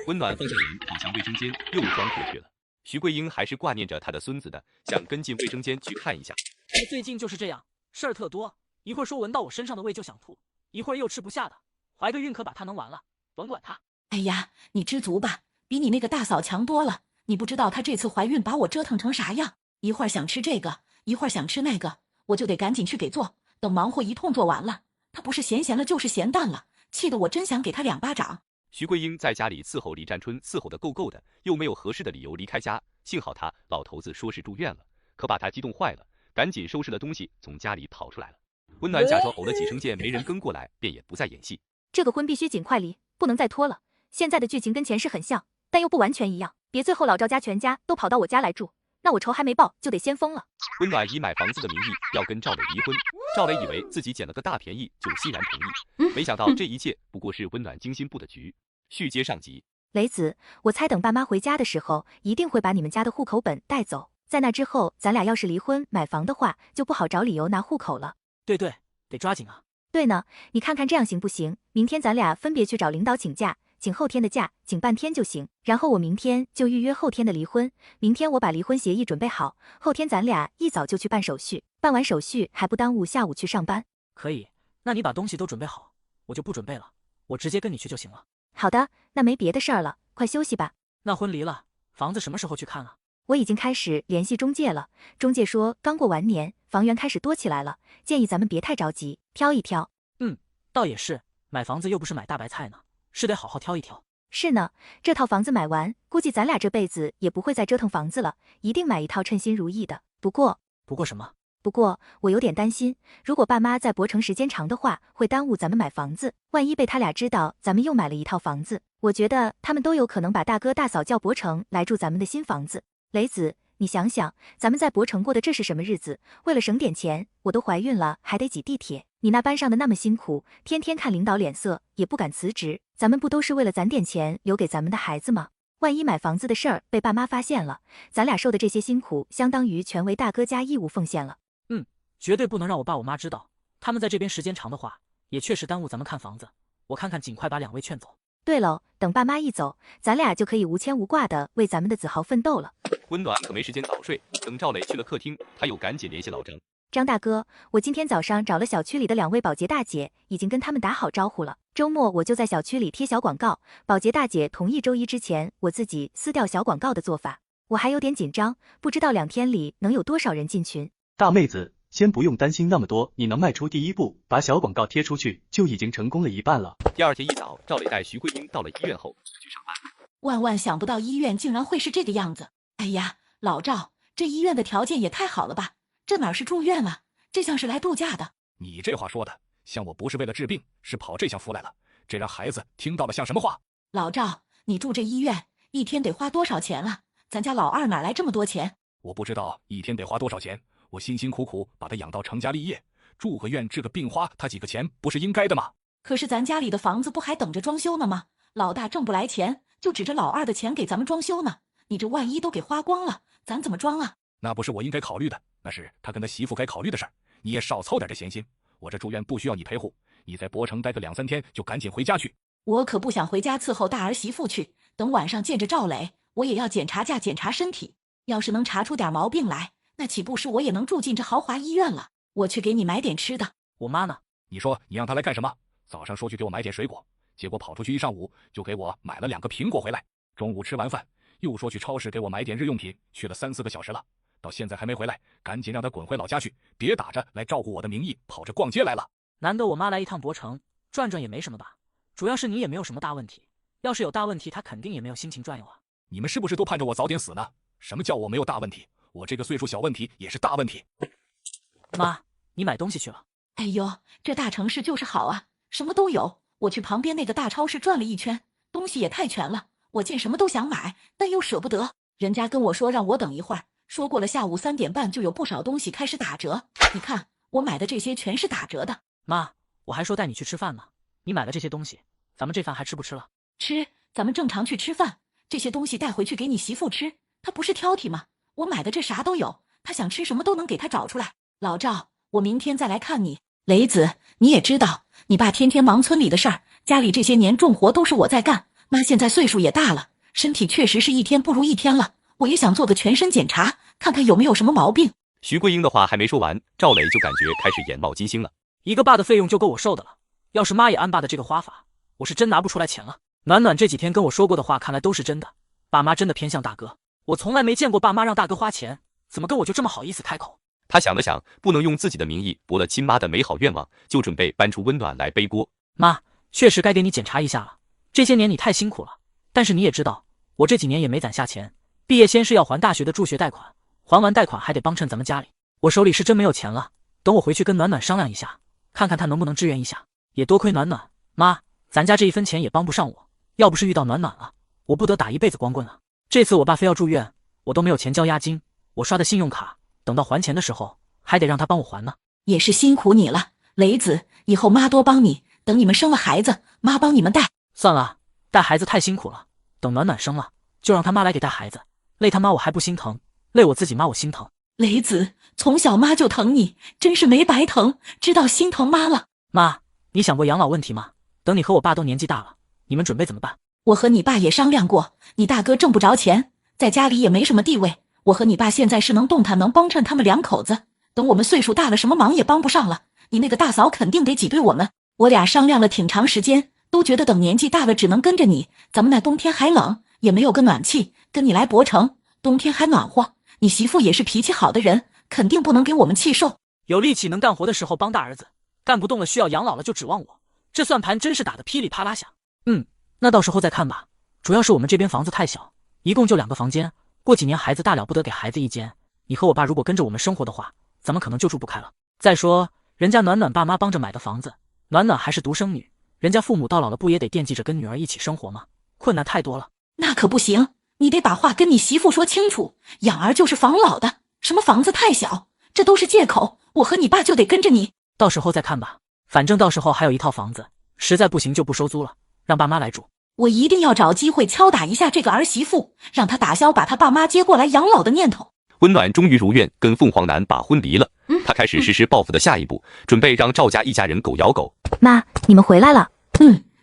温暖放下碗，跑向卫生间，又装过去了。徐桂英还是挂念着她的孙子的，想跟进卫生间去看一下。
我最近就是这样，事儿特多，一会儿说闻到我身上的味就想吐，一会儿又吃不下的，怀个孕可把他能完了，甭管他。
哎呀，你知足吧，比你那个大嫂强多了。你不知道她这次怀孕把我折腾成啥样，一会儿想吃这个，一会儿想吃那个，我就得赶紧去给做。等忙活一通做完了，她不是咸了就是咸淡了，气得我真想给她2巴掌。
徐桂英在家里伺候李占春，伺候得够够的，又没有合适的理由离开家。幸好他老头子说是住院了，可把他激动坏了，赶紧收拾了东西从家里跑出来了。温暖假装呕了几声，见没人跟过来，便也不再演戏。
这个婚必须尽快离，不能再拖了。现在的剧情跟前世很像，但又不完全一样，别最后老赵家全家都跑到我家来住，那我仇还没报就得先疯了。
温暖以买房子的名义要跟赵磊离婚，赵磊以为自己捡了个大便宜，就欣然同意，没想到这一切不过是温暖精心布的局。续接上集。
雷子，我猜等爸妈回家的时候，一定会把你们家的户口本带走，在那之后，咱俩要是离婚买房的话，就不好找理由拿户口了。
对，得抓紧啊。
对呢，你看看这样行不行？明天咱俩分别去找领导请假，请后天的假，请半天就行。然后我明天就预约后天的离婚，明天我把离婚协议准备好，后天咱俩一早就去办手续，办完手续还不耽误下午去上班。
可以，那你把东西都准备好，我就不准备了，我直接跟你去就行了。
好的，那没别的事儿了，快休息吧。
那婚离了，房子什么时候去看啊？
我已经开始联系中介了，中介说刚过完年，房源开始多起来了，建议咱们别太着急，挑一挑。
倒也是，买房子又不是买大白菜呢，是得好好挑一挑。
是呢，这套房子买完，估计咱俩这辈子也不会再折腾房子了，一定买一套称心如意的。不过
什么？
不过我有点担心，如果爸妈在博城时间长的话，会耽误咱们买房子，万一被他俩知道咱们又买了一套房子，我觉得他们都有可能把大哥大嫂叫博城来住咱们的新房子。雷子，你想想，咱们在博城过的这是什么日子？为了省点钱，我都怀孕了还得挤地铁，你那班上的那么辛苦，天天看领导脸色也不敢辞职，咱们不都是为了攒点钱留给咱们的孩子吗？万一买房子的事儿被爸妈发现了，咱俩受的这些辛苦相当于全为大哥家义务奉献了。
绝对不能让我爸我妈知道，他们在这边时间长的话，也确实耽误咱们看房子。我看看尽快把2位劝走。
对喽，等爸妈一走，咱俩就可以无牵无挂的为咱们的子豪奋斗了。
温暖可没时间早睡，等赵磊去了客厅，他又赶紧联系老张。
张大哥，我今天早上找了小区里的2位保洁大姐，已经跟他们打好招呼了。周末我就在小区里贴小广告，保洁大姐同意周1之前我自己撕掉小广告的做法。我还有点紧张，不知道2天里能有多少人进群。
大妹子，先不用担心那么多，你能迈出第一步，把小广告贴出去，就已经成功了一半了。
第二天一早，赵磊带徐桂英到了医院后去上班。
万万想不到医院竟然会是这个样子。哎呀，老赵，这医院的条件也太好了吧？这哪是住院啊，这像是来度假的。
你这话说的，像我不是为了治病，是跑这项服来了，这让孩子听到了像什么话？
老赵，你住这医院一天得花多少钱啊？咱家老二哪来这么多钱？
我不知道一天得花多少钱，我辛辛苦苦把他养到成家立业，住个院治个病花他几个钱不是应该的吗？
可是咱家里的房子不还等着装修呢吗？老大挣不来钱，就指着老二的钱给咱们装修呢。你这万一都给花光了，咱怎么装啊？
那不是我应该考虑的，那是他跟他媳妇该考虑的事儿。你也少操点这闲心，我这住院不需要你陪护，你在博城待个2、3天就赶紧回家去。
我可不想回家伺候大儿媳妇去，等晚上见着赵磊，我也要检查检查身体。要是能查出点毛病来，那岂不是我也能住进这豪华医院了？我去给你买点吃的。
我妈呢？
你说你让她来干什么？早上说去给我买点水果，结果跑出去一上午就给我买了2个苹果回来。中午吃完饭又说去超市给我买点日用品，去了3、4个小时了，到现在还没回来，赶紧让她滚回老家去，别打着来照顾我的名义跑着逛街来了。
难得我妈来一趟博城转转也没什么吧？主要是你也没有什么大问题，要是有大问题她肯定也没有心情转悠啊。
你们是不是都盼着我早点死呢？什么叫我没有大问题？我这个岁数小问题也是大问题。
妈，你买东西去了？
哎呦，这大城市就是好啊，什么都有。我去旁边那个大超市转了一圈，东西也太全了，我见什么都想买，但又舍不得。人家跟我说让我等一会儿，说过了下午3点半就有不少东西开始打折。你看我买的这些全是打折的。
妈，我还说带你去吃饭呢，你买了这些东西，咱们这饭还吃不吃了？
吃，咱们正常去吃饭，这些东西带回去给你媳妇吃，她不是挑剔吗？我买的这啥都有，她想吃什么都能给她找出来。老赵，我明天再来看你。雷子，你也知道，你爸天天忙村里的事儿，家里这些年重活都是我在干。妈现在岁数也大了，身体确实是一天不如一天了，我也想做个全身检查，看看有没有什么毛病。
徐桂英的话还没说完，赵磊就感觉开始眼冒金星了。
一个爸的费用就够我受的了，要是妈也按爸的这个花法，我是真拿不出来钱了。暖暖这几天跟我说过的话看来都是真的，爸妈真的偏向大哥，我从来没见过爸妈让大哥花钱，怎么跟我就这么好意思开口？
他想了想，不能用自己的名义驳了亲妈的美好愿望，就准备搬出温暖来背锅。
妈，确实该给你检查一下了，这些年你太辛苦了，但是你也知道，我这几年也没攒下钱，毕业先是要还大学的助学贷款，还完贷款还得帮衬咱们家里，我手里是真没有钱了。等我回去跟暖暖商量一下，看看他能不能支援一下。也多亏暖暖，妈，咱家这一分钱也帮不上我，要不是遇到暖暖了，我不得打一辈子光棍了。这次我爸非要住院，我都没有钱交押金，我刷的信用卡，等到还钱的时候还得让他帮我还呢。
也是辛苦你了，雷子，以后妈多帮你，等你们生了孩子，妈帮你们带。
算了，带孩子太辛苦了，等暖暖生了，就让他妈来给带孩子，累他妈我还不心疼，累我自己妈我心疼。
雷子，从小妈就疼你，真是没白疼，知道心疼妈了。
妈，你想过养老问题吗？等你和我爸都年纪大了，你们准备怎么办？
我和你爸也商量过，你大哥挣不着钱，在家里也没什么地位，我和你爸现在是能动弹，能帮衬他们2口子。等我们岁数大了，什么忙也帮不上了，你那个大嫂肯定得挤兑我们。我俩商量了挺长时间，都觉得等年纪大了只能跟着你，咱们那冬天还冷，也没有个暖气，跟你来博城，冬天还暖和。你媳妇也是脾气好的人，肯定不能给我们气受。
有力气能干活的时候帮大儿子，干不动了需要养老了就指望我，这算盘真是打得噼里啪啦响。那到时候再看吧，主要是我们这边房子太小，一共就2个房间，过几年孩子大了不得给孩子1间，你和我爸如果跟着我们生活的话，咱们可能就住不开了。再说人家暖暖爸妈帮着买的房子，暖暖还是独生女，人家父母到老了不也得惦记着跟女儿一起生活吗？困难太多了。
那可不行，你得把话跟你媳妇说清楚，养儿就是防老的，什么房子太小，这都是借口，我和你爸就得跟着你。
到时候再看吧，反正到时候还有一套房子，实在不行就不收租了，让爸妈来住。
我一定要找机会敲打一下这个儿媳妇，让她打消把她爸妈接过来养老的念头。
温暖终于如愿跟凤凰男把婚离了，他开始实施报复的下一步，准备让赵家一家人狗咬狗。
妈，你们回来了。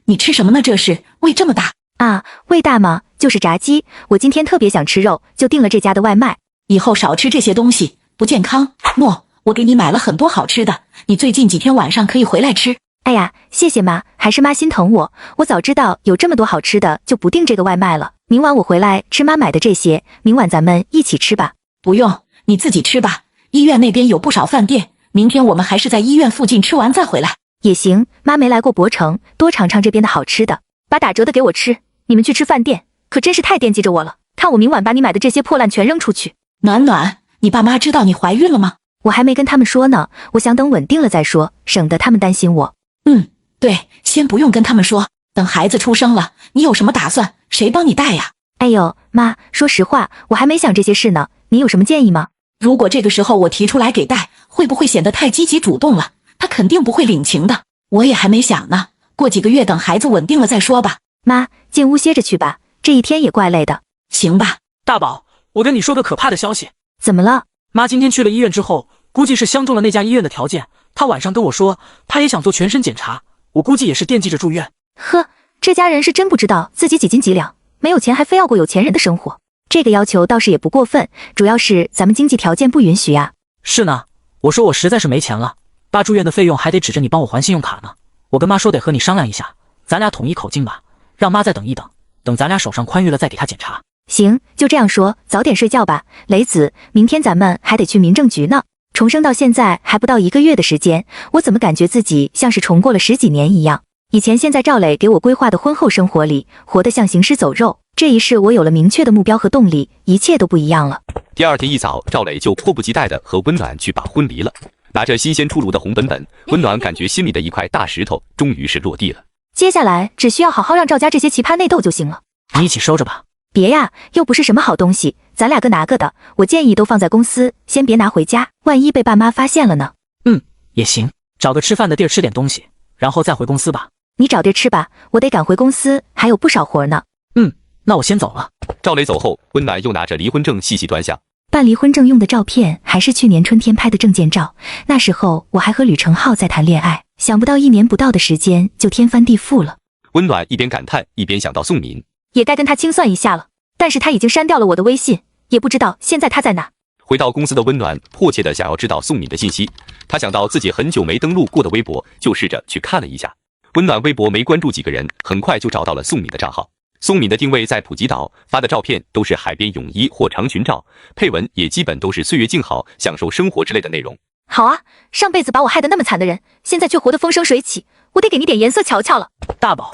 你吃什么呢？这是胃这么大
啊？胃大吗？就是炸鸡，我今天特别想吃肉，就订了这家的外卖。
以后少吃这些东西，不健康。诺，我给你买了很多好吃的，你最近几天晚上可以回来吃。
哎呀，谢谢妈，还是妈心疼我，我早知道有这么多好吃的就不订这个外卖了。明晚我回来吃妈买的这些，明晚咱们一起吃吧。
不用，你自己吃吧。医院那边有不少饭店，明天我们还是在医院附近吃完再回来。
也行，妈没来过博城，多尝尝这边的好吃的，把打折的给我吃。你们去吃饭店，可真是太惦记着我了。看我明晚把你买的这些破烂全扔出去。
暖暖，你爸妈知道你怀孕了吗？
我还没跟他们说呢，我想等稳定了再说，省得他们担心我。
对，先不用跟他们说，等孩子出生了，你有什么打算？谁帮你带呀？
哎呦，妈，说实话，我还没想这些事呢，你有什么建议吗？
如果这个时候我提出来给带，会不会显得太积极主动了？他肯定不会领情的。我也还没想呢，过几个月等孩子稳定了再说吧。
妈，进屋歇着去吧，这一天也怪累的。
行吧。
大宝，我跟你说个可怕的消息。
怎么了？
妈今天去了医院之后，估计是相中了那家医院的条件。她晚上跟我说，她也想做全身检查，我估计也是惦记着住院。
呵，这家人是真不知道自己几斤几两，没有钱还非要过有钱人的生活。这个要求倒是也不过分，主要是咱们经济条件不允许啊。
是呢，我说我实在是没钱了，爸住院的费用还得指着你帮我还信用卡呢。我跟妈说得和你商量一下，咱俩统一口径吧，让妈再等一等，等咱俩手上宽裕了再给她检查。
行，就这样说，早点睡觉吧。雷子，明天咱们还得去民政局呢。重生到现在还不到1个月的时间，我怎么感觉自己像是重过了10几年一样？以前现在赵磊给我规划的婚后生活里，活得像行尸走肉。这一世我有了明确的目标和动力，一切都不一样了。
第二天一早，赵磊就迫不及待地和温暖去把婚离了。拿着新鲜出炉的红本本，温暖感觉心里的一块大石头终于是落地了。
接下来只需要好好让赵家这些奇葩内斗就行了。
你一起收着吧。
别呀，又不是什么好东西，咱俩各拿个的。我建议都放在公司，先别拿回家，万一被爸妈发现了呢。
也行，找个吃饭的地儿吃点东西，然后再回公司吧。
你找地儿吃吧，我得赶回公司，还有不少活呢。
那我先走了。
赵磊走后，温暖又拿着离婚证细细端详。
办离婚证用的照片还是去年春天拍的证件照，那时候我还和吕成浩在谈恋爱，想不到1年不到的时间就天翻地覆了。
温暖一边感叹，一边想到宋敏，
也该跟他清算一下了，但是他已经删掉了我的微信，也不知道现在他在哪。
回到公司的温暖迫切地想要知道宋敏的信息，他想到自己很久没登录过的微博，就试着去看了一下。温暖微博没关注几个人，很快就找到了宋敏的账号。宋敏的定位在普吉岛，发的照片都是海边泳衣或长裙照，配文也基本都是岁月静好、享受生活之类的内容。
好啊，上辈子把我害得那么惨的人，现在却活得风生水起，我得给你点颜色瞧瞧了。
大宝，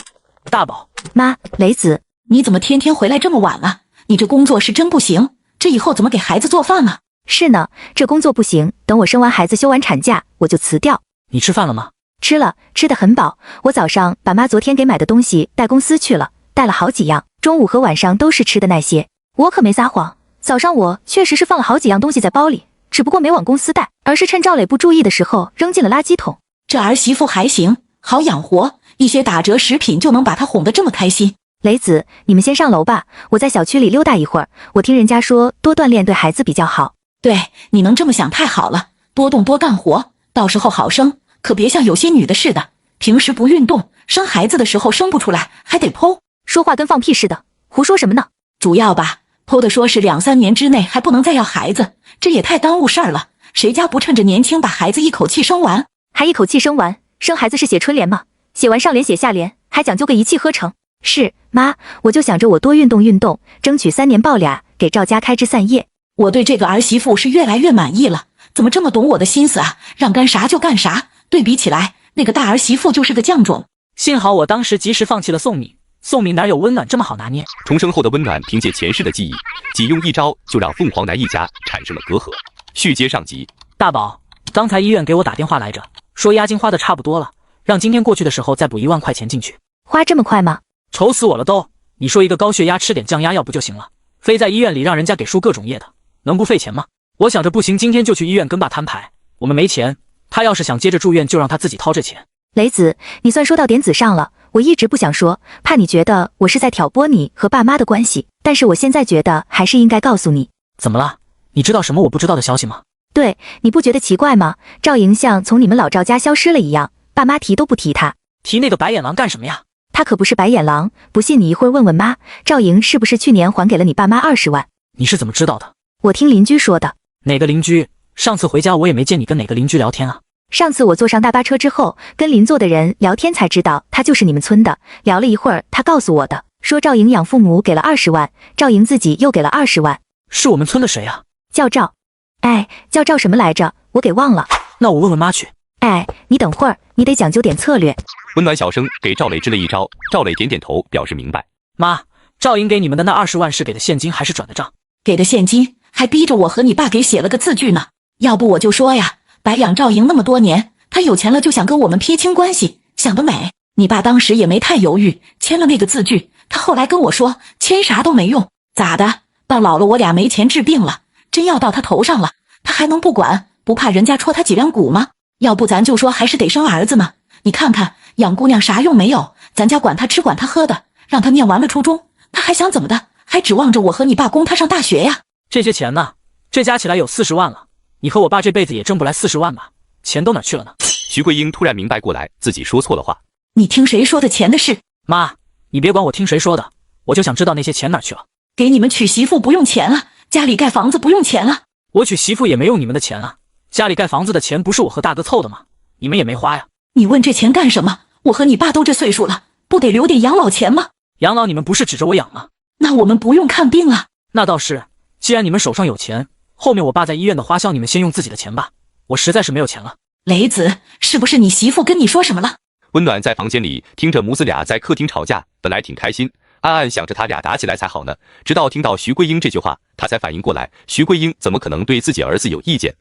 妈，雷子，
你怎么天天回来这么晚了？你这工作是真不行，这以后怎么给孩子做饭啊？
是呢，这工作不行，等我生完孩子休完产假，我就辞掉。
你吃饭了吗？
吃了，吃得很饱。我早上把妈昨天给买的东西带公司去了，带了好几样，中午和晚上都是吃的那些。我可没撒谎，早上我确实是放了好几样东西在包里，只不过没往公司带，而是趁赵磊不注意的时候扔进了垃圾桶。
这儿媳妇还行，好养活，一些打折食品就能把她哄得这么开心。
雷子，你们先上楼吧，我在小区里溜达一会儿。我听人家说多锻炼对孩子比较好。
对，你能这么想太好了，多动多干活，到时候好生。可别像有些女的似的，平时不运动，生孩子的时候生不出来，还得剖。
说话跟放屁似的，胡说什么呢？
主要吧，剖的说是2、3年之内还不能再要孩子，这也太耽误事儿了。谁家不趁着年轻把孩子一口气生完？
还一口气生完？生孩子是写春联吗？写完上联写下联，还讲究个一气呵成。是，妈，我就想着我多运动运动，争取3年抱俩，给赵家开枝散叶。
我对这个儿媳妇是越来越满意了，怎么这么懂我的心思啊？让干啥就干啥。对比起来，那个大儿媳妇就是个犟种。
幸好我当时及时放弃了宋敏，宋敏哪有温暖这么好拿捏？
重生后的温暖凭借前世的记忆，仅用一招就让凤凰男一家产生了隔阂。续接上集。
大宝，刚才医院给我打电话来着，说押金花的差不多了，让今天过去的时候再补1万块钱进去。
花这么快吗？
愁死我了都！你说一个高血压吃点降压药不就行了？非在医院里让人家给输各种液的，能不费钱吗？我想着不行，今天就去医院跟爸摊牌，我们没钱。他要是想接着住院，就让他自己掏这钱。
雷子，你算说到点子上了，我一直不想说，怕你觉得我是在挑拨你和爸妈的关系，但是我现在觉得还是应该告诉你。
怎么了？你知道什么我不知道的消息吗？
对，你不觉得奇怪吗？赵莹像从你们老赵家消失了一样，爸妈提都不提他。
提那个白眼狼干什么呀？
他可不是白眼狼，不信你一会儿问问妈，赵莹是不是去年还给了你爸妈20万？
你是怎么知道的？
我听邻居说的。
哪个邻居？上次回家我也没见你跟哪个邻居聊天啊。
上次我坐上大巴车之后，跟邻座的人聊天才知道他就是你们村的，聊了一会儿他告诉我的。说赵莹养父母给了20万，赵莹自己又给了20万。
是我们村的谁啊？
叫赵。哎，叫赵什么来着？我给忘了。
那我问问妈去。
哎，你等会儿，你得讲究点策略。
温暖小声给赵磊支了一招，赵磊点点头表示明白。
妈，赵莹给你们的那20万是给的现金还是转的账？
给的现金，还逼着我和你爸给写了个字据呢。要不我就说呀，白养赵莹那么多年，他有钱了就想跟我们撇清关系，想得美。你爸当时也没太犹豫，签了那个字据。他后来跟我说，签啥都没用，咋的？到老了我俩没钱治病了，真要到他头上了，他还能不管，不怕人家戳他几两骨吗？要不咱就说还是得生儿子嘛。你看看养姑娘啥用没有，咱家管他吃管他喝的，让他念完了初中，他还想怎么的？还指望着我和你爸供他上大学呀？
这些钱呢？这加起来有40万了，你和我爸这辈子也挣不来40万吧？钱都哪去了呢？
徐桂英突然明白过来，自己说错了话。
你听谁说的钱的事？
妈，你别管我听谁说的，我就想知道那些钱哪去了。
给你们娶媳妇不用钱了，家里盖房子不用钱了。
我娶媳妇也没用你们的钱啊，家里盖房子的钱不是我和大哥凑的吗？你们也没花呀。
你问这钱干什么？我和你爸都这岁数了，不得留点养老钱吗？
养老你们不是指着我养吗？
那我们不用看病了。
那倒是，既然你们手上有钱，后面我爸在医院的花销你们先用自己的钱吧，我实在是没有钱了。
雷子，是不是你媳妇跟你说什么了？
温暖在房间里听着母子俩在客厅吵架，本来挺开心，暗暗想着他俩打起来才好呢。直到听到徐桂英这句话，他才反应过来，徐桂英怎么可能对自己儿子有意见？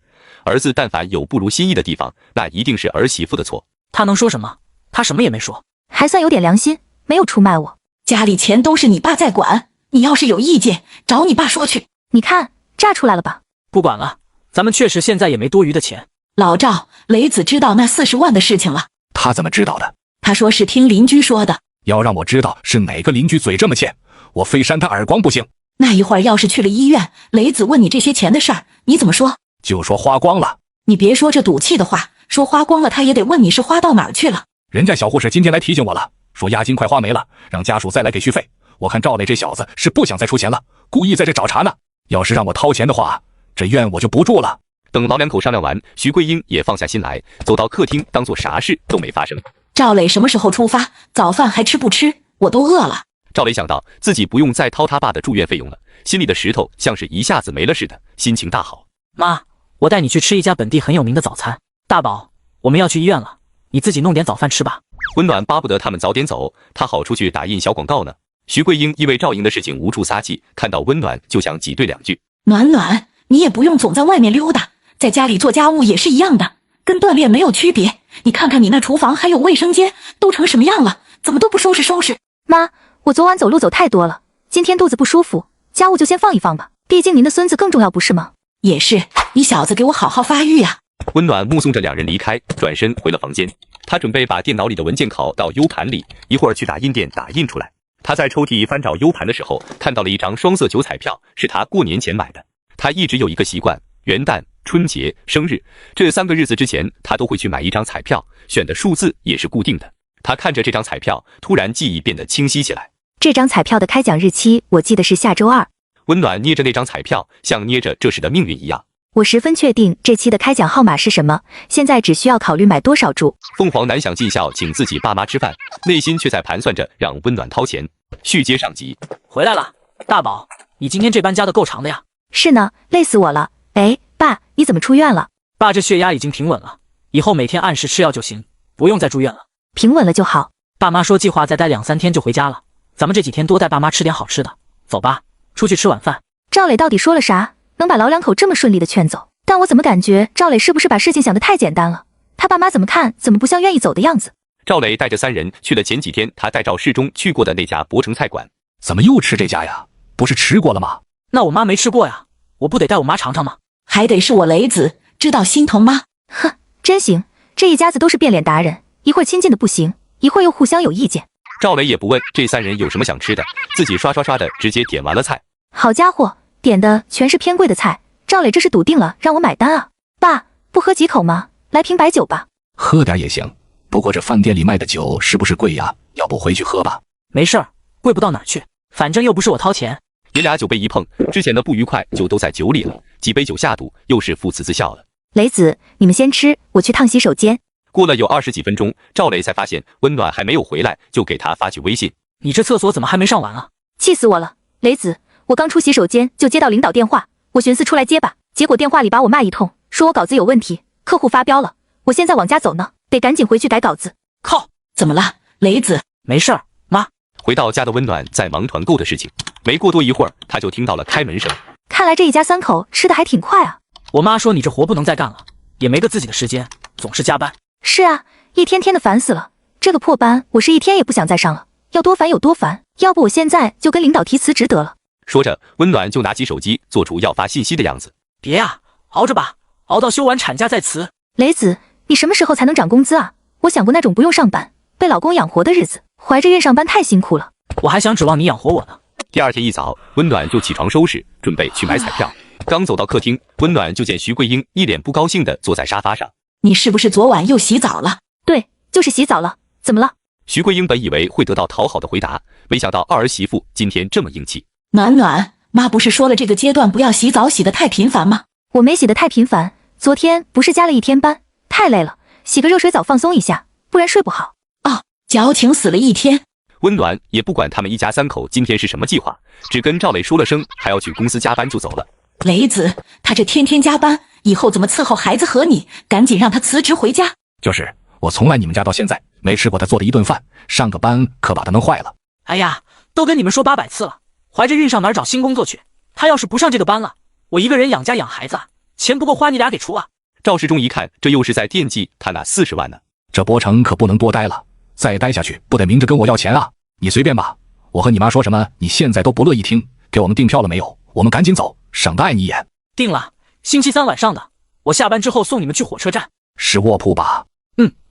儿子但凡有不如心意的地方，那一定是儿媳妇的错。
他能说什么？他什么也没说，
还算有点良心，没有出卖我。
家里钱都是你爸在管，你要是有意见，找你爸说去。
你看，炸出来了吧？
不管了，咱们确实现在也没多余的钱。
老赵，雷子知道那40万的事情了。
他怎么知道的？
他说是听邻居说的。
要让我知道是哪个邻居嘴这么欠，我非扇他耳光不行。
那一会儿要是去了医院，雷子问你这些钱的事儿，你怎么说？
就说花光了。
你别说这赌气的话，说花光了他也得问你是花到哪儿去了。
人家小护士今天来提醒我了，说押金快花没了，让家属再来给续费。我看赵磊这小子是不想再出钱了，故意在这找茬呢。要是让我掏钱的话，这院我就不住了。
等老两口商量完，徐桂英也放下心来，走到客厅当作啥事都没发生。
赵磊什么时候出发？早饭还吃不吃？我都饿了。
赵磊想到自己不用再掏他爸的住院费用了，心里的石头像是一下子没了似的，心情大好。
妈，我带你去吃一家本地很有名的早餐。大宝，我们要去医院了，你自己弄点早饭吃吧。
温暖巴不得他们早点走，他好出去打印小广告呢。徐桂英因为赵莹的事情无处撒气，看到温暖就想挤兑2句。
暖暖，你也不用总在外面溜达，在家里做家务也是一样的，跟锻炼没有区别。你看看你那厨房还有卫生间都成什么样了，怎么都不收拾收拾？
妈，我昨晚走路走太多了，今天肚子不舒服，家务就先放一放吧，毕竟您的孙子更重要不是吗？
也是，你小子给我好好发育呀。
温暖目送着2人离开，转身回了房间。他准备把电脑里的文件拷到 U 盘里，一会儿去打印店打印出来。他在抽屉翻找 U 盘的时候，看到了一张双色球彩票，是他过年前买的。他一直有一个习惯，元旦、春节、生日这3个日子之前，他都会去买一张彩票，选的数字也是固定的。他看着这张彩票，突然记忆变得清晰起来。
这张彩票的开奖日期，我记得是下周2。
温暖捏着那张彩票，像捏着这时的命运一样。
我十分确定这期的开奖号码是什么，现在只需要考虑买多少注。
凤凰南想尽孝请自己爸妈吃饭，内心却在盘算着让温暖掏钱。续接上集。
回来了，大宝，你今天这班加的够长的呀。
是呢，累死我了。哎，爸，你怎么出院了？
爸这血压已经平稳了，以后每天按时吃药就行，不用再住院了。
平稳了就好。
爸妈说计划再待2-3天就回家了，咱们这几天多带爸妈吃点好吃的。走吧，出去吃晚饭。
赵磊到底说了啥，能把老两口这么顺利的劝走？但我怎么感觉赵磊是不是把事情想得太简单了？他爸妈怎么看，怎么不像愿意走的样子？
赵磊带着3人去了前几天他带赵世忠去过的那家博城菜馆。
怎么又吃这家呀？不是吃过了吗？
那我妈没吃过呀，我不得带我妈尝尝吗？
还得是我雷子，知道心疼吗？
哼，真行，这一家子都是变脸达人，一会儿亲近的不行，一会儿又互相有意见。
赵磊也不问这3人有什么想吃的，自己刷刷刷的直接点完了菜。
好家伙，点的全是偏贵的菜，赵磊这是笃定了让我买单啊！爸，不喝几口吗？来瓶白酒吧。
喝点也行，不过这饭店里卖的酒是不是贵呀？要不回去喝吧。
没事儿，贵不到哪儿去，反正又不是我掏钱。
爷俩酒杯一碰，之前的不愉快就都在酒里了，几杯酒下肚，又是父慈子孝了。
雷子，你们先吃，我去趟洗手间。
过了有20几分钟，赵磊才发现温暖还没有回来，就给他发去微信。
你这厕所怎么还没上完啊？
气死我了！雷子，我刚出洗手间就接到领导电话，我寻思出来接吧，结果电话里把我骂一通，说我稿子有问题，客户发飙了，我现在往家走呢，得赶紧回去改稿子。
靠！
怎么了，雷子？
没事儿，妈。
回到家的温暖在忙团购的事情，没过多一会儿，他就听到了开门声。
看来这一家3口吃的还挺快啊。
我妈说你这活不能再干了，也没个自己的时间，总是加班。
是啊，一天天的烦死了，这个破班我是一天也不想再上了，要多烦有多烦，要不我现在就跟领导提辞职得了。
说着，温暖就拿起手机，做出要发信息的样子。
别呀，熬着吧，熬到休完产假再辞。
雷子，你什么时候才能涨工资啊？我想过那种不用上班，被老公养活的日子，怀着孕上班太辛苦了。
我还想指望你养活我呢。
第二天一早，温暖就起床收拾，准备去买彩票。刚走到客厅，温暖就见徐桂英一脸不高兴地坐在沙发上。
你是不是昨晚又洗澡了？
对，就是洗澡了，怎么了？
徐桂英本以为会得到讨好的回答，没想到二儿媳妇今天这么硬气。
暖暖，妈不是说了这个阶段不要洗澡洗得太频繁吗？
我没洗得太频繁，昨天不是加了1天班，太累了，洗个热水澡放松一下，不然睡不好。
哦，矫情死了1天。
温暖也不管他们一家3口今天是什么计划，只跟赵磊说了声还要去公司加班就走了。
雷子，他这天天加班，以后怎么伺候孩子和你？赶紧让他辞职回家。
就是我从来你们家到现在没吃过他做的一顿饭，上个班可把他弄坏了。
哎呀，都跟你们说800次了，怀着孕上哪儿找新工作去？他要是不上这个班了，我一个人养家养孩子，钱不够花你俩给出啊。
赵世忠一看，这又是在惦记他那40万呢。
这博成可不能多待了，再待下去不得明着跟我要钱啊！你随便吧，我和你妈说什么你现在都不乐意听。给我们订票了没有？我们赶紧走，省得碍你眼。
定了，星期3晚上的，我下班之后送你们去火车站。
是卧铺吧？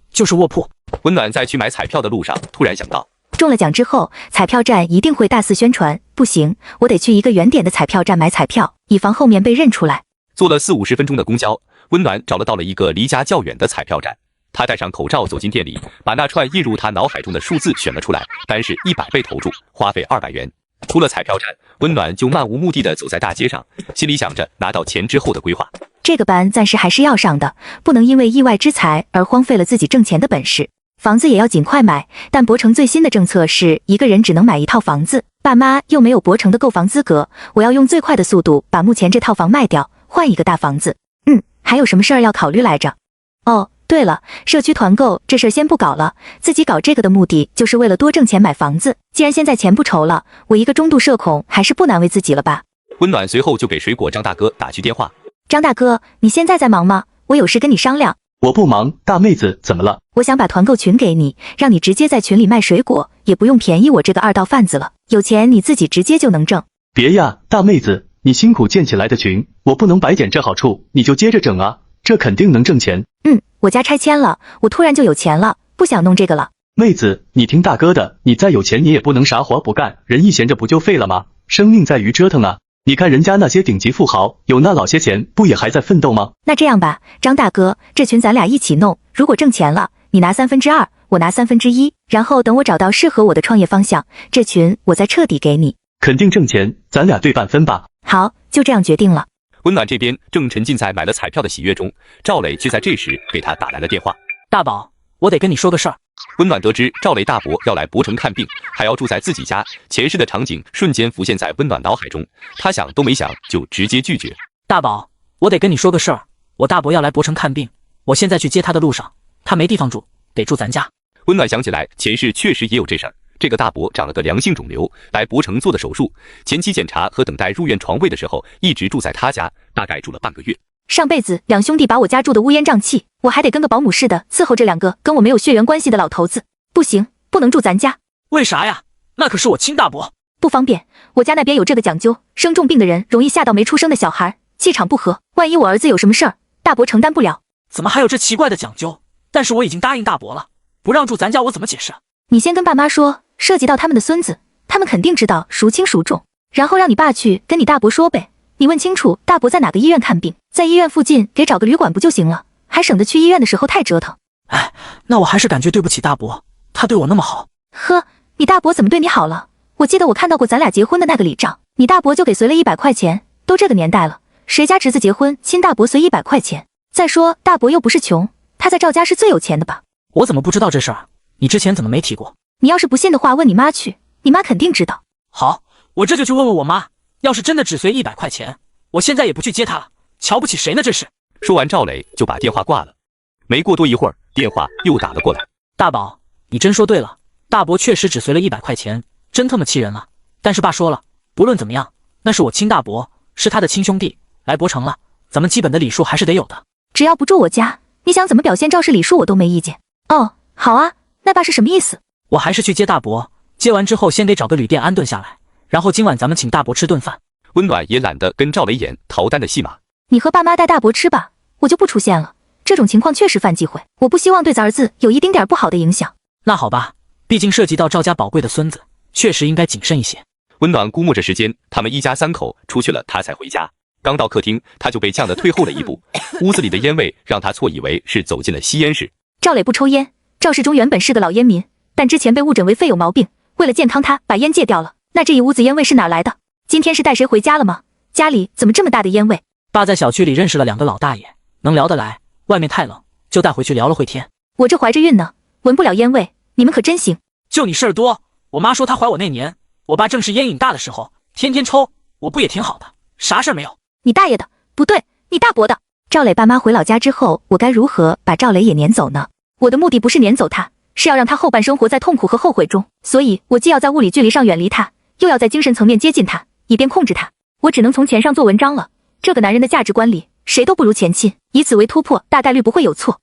就是卧铺。
温暖在去买彩票的路上突然想到，
中了奖之后，彩票站一定会大肆宣传，不行，我得去一个远点的彩票站买彩票，以防后面被认出来。
坐了40-50分钟的公交，温暖找到了一个离家较远的彩票站。他戴上口罩走进店里，把那串印入他脑海中的数字选了出来，单是100倍投注，花费200元。出了彩票站，温暖就漫无目的地走在大街上，心里想着拿到钱之后的规划。
这个班暂时还是要上的，不能因为意外之财而荒废了自己挣钱的本事。房子也要尽快买，但博成最新的政策是一个人只能买1套房子，爸妈又没有博成的购房资格，我要用最快的速度把目前这套房卖掉，换一个大房子。还有什么事儿要考虑来着？哦，对了，社区团购这事儿先不搞了，自己搞这个的目的就是为了多挣钱买房子。既然现在钱不愁了，我一个中度社恐还是不难为自己了吧。
温暖随后就给水果张大哥打去电话。
张大哥，你现在在忙吗？我有事跟你商量。
我不忙，大妹子怎么了？
我想把团购群给你，让你直接在群里卖水果，也不用便宜我这个2道贩子了，有钱你自己直接就能挣。
别呀，大妹子，你辛苦建起来的群，我不能白捡这好处，你就接着整啊，这肯定能挣钱。
我家拆迁了，我突然就有钱了，不想弄这个了。
妹子，你听大哥的，你再有钱你也不能啥活不干，人一闲着不就废了吗？生命在于折腾啊。你看人家那些顶级富豪，有那老些钱，不也还在奋斗吗？
那这样吧，张大哥，这群咱俩一起弄，如果挣钱了，你拿2/3，我拿1/3，然后等我找到适合我的创业方向，这群我再彻底给你。
肯定挣钱，咱俩对半分吧。
好，就这样决定了。
温暖这边正沉浸在买了彩票的喜悦中，赵磊却在这时给他打来了电话。
大宝，我得跟你说个事儿。
温暖得知赵磊大伯要来博城看病，还要住在自己家，前世的场景瞬间浮现在温暖脑海中，他想都没想就直接拒绝。
大宝，我得跟你说个事儿，我大伯要来博城看病，我现在去接他的路上，他没地方住，得住咱家。
温暖想起来前世确实也有这事儿，这个大伯长了个良性肿瘤，来博城做的手术，前期检查和等待入院床位的时候一直住在他家，大概住了半个月。
上辈子2兄弟把我家住得乌烟瘴气，我还得跟个保姆似的伺候这2个跟我没有血缘关系的老头子，不行，不能住咱家。
为啥呀？那可是我亲大伯。
不方便，我家那边有这个讲究，生重病的人容易吓到没出生的小孩，气场不合，万一我儿子有什么事儿，大伯承担不了。
怎么还有这奇怪的讲究？但是我已经答应大伯了，不让住咱家我怎么解释？
你先跟爸妈说，涉及到他们的孙子，他们肯定知道孰轻孰重，然后让你爸去跟你大伯说呗。你问清楚大伯在哪个医院看病，在医院附近给找个旅馆不就行了，还省得去医院的时候太折腾。
哎，那我还是感觉对不起大伯，他对我那么好。
呵，你大伯怎么对你好了？我记得我看到过咱俩结婚的那个礼账，你大伯就给随了100块钱，都这个年代了，谁家侄子结婚亲大伯随100块钱？再说大伯又不是穷，他在赵家是最有钱的吧？
我怎么不知道这事儿？你之前怎么没提过？
你要是不信的话问你妈去，你妈肯定知道。
好，我这就去问问我妈，要是真的只随100块钱，我现在也不去接她了。瞧不起谁呢这是？
说完，赵磊就把电话挂了。没过多一会儿，电话又打了过来。
大宝，你真说对了，大伯确实只随了100块钱，真他妈气人了。但是爸说了，不论怎么样，那是我亲大伯，是他的亲兄弟，来博城了，咱们基本的礼数还是得有的。
只要不住我家，你想怎么表现赵氏礼数我都没意见。哦，好啊，那爸是什么意思？
我还是去接大伯，接完之后先得找个旅店安顿下来，然后今晚咱们请大伯吃顿饭。
温暖也懒得跟赵磊演逃单的戏码。
你和爸妈带大伯吃吧，我就不出现了。这种情况确实犯忌讳，我不希望对咱儿子有一丁点不好的影响。
那好吧，毕竟涉及到赵家宝贵的孙子，确实应该谨慎一些。
温暖估摸着时间，他们一家3口出去了，他才回家。刚到客厅，他就被呛得退后了一步。屋子里的烟味让他错以为是走进了吸烟室。
赵磊不抽烟，赵世忠原本是个老烟民，但之前被误诊为肺有毛病，为了健康他把烟戒掉了。那这一屋子烟味是哪来的？今天是带谁回家了吗？家里怎么这么大的烟味？
爸在小区里认识了2个老大爷，能聊得来，外面太冷，就带回去聊了会天。
我这怀着孕呢，闻不了烟味，你们可真行。
就你事儿多，我妈说她怀我那年，我爸正是烟瘾大的时候，天天抽，我不也挺好的，啥事儿没有。
你大爷的，不对，你大伯的。赵磊爸妈回老家之后，我该如何把赵磊也撵走呢？我的目的不是撵走他，是要让他后半生活在痛苦和后悔中，所以我既要在物理距离上远离他，又要在精神层面接近他，以便控制他。我只能从钱上做文章了。这个男人的价值观里，谁都不如前妻，以此为突破，大概率不会有错。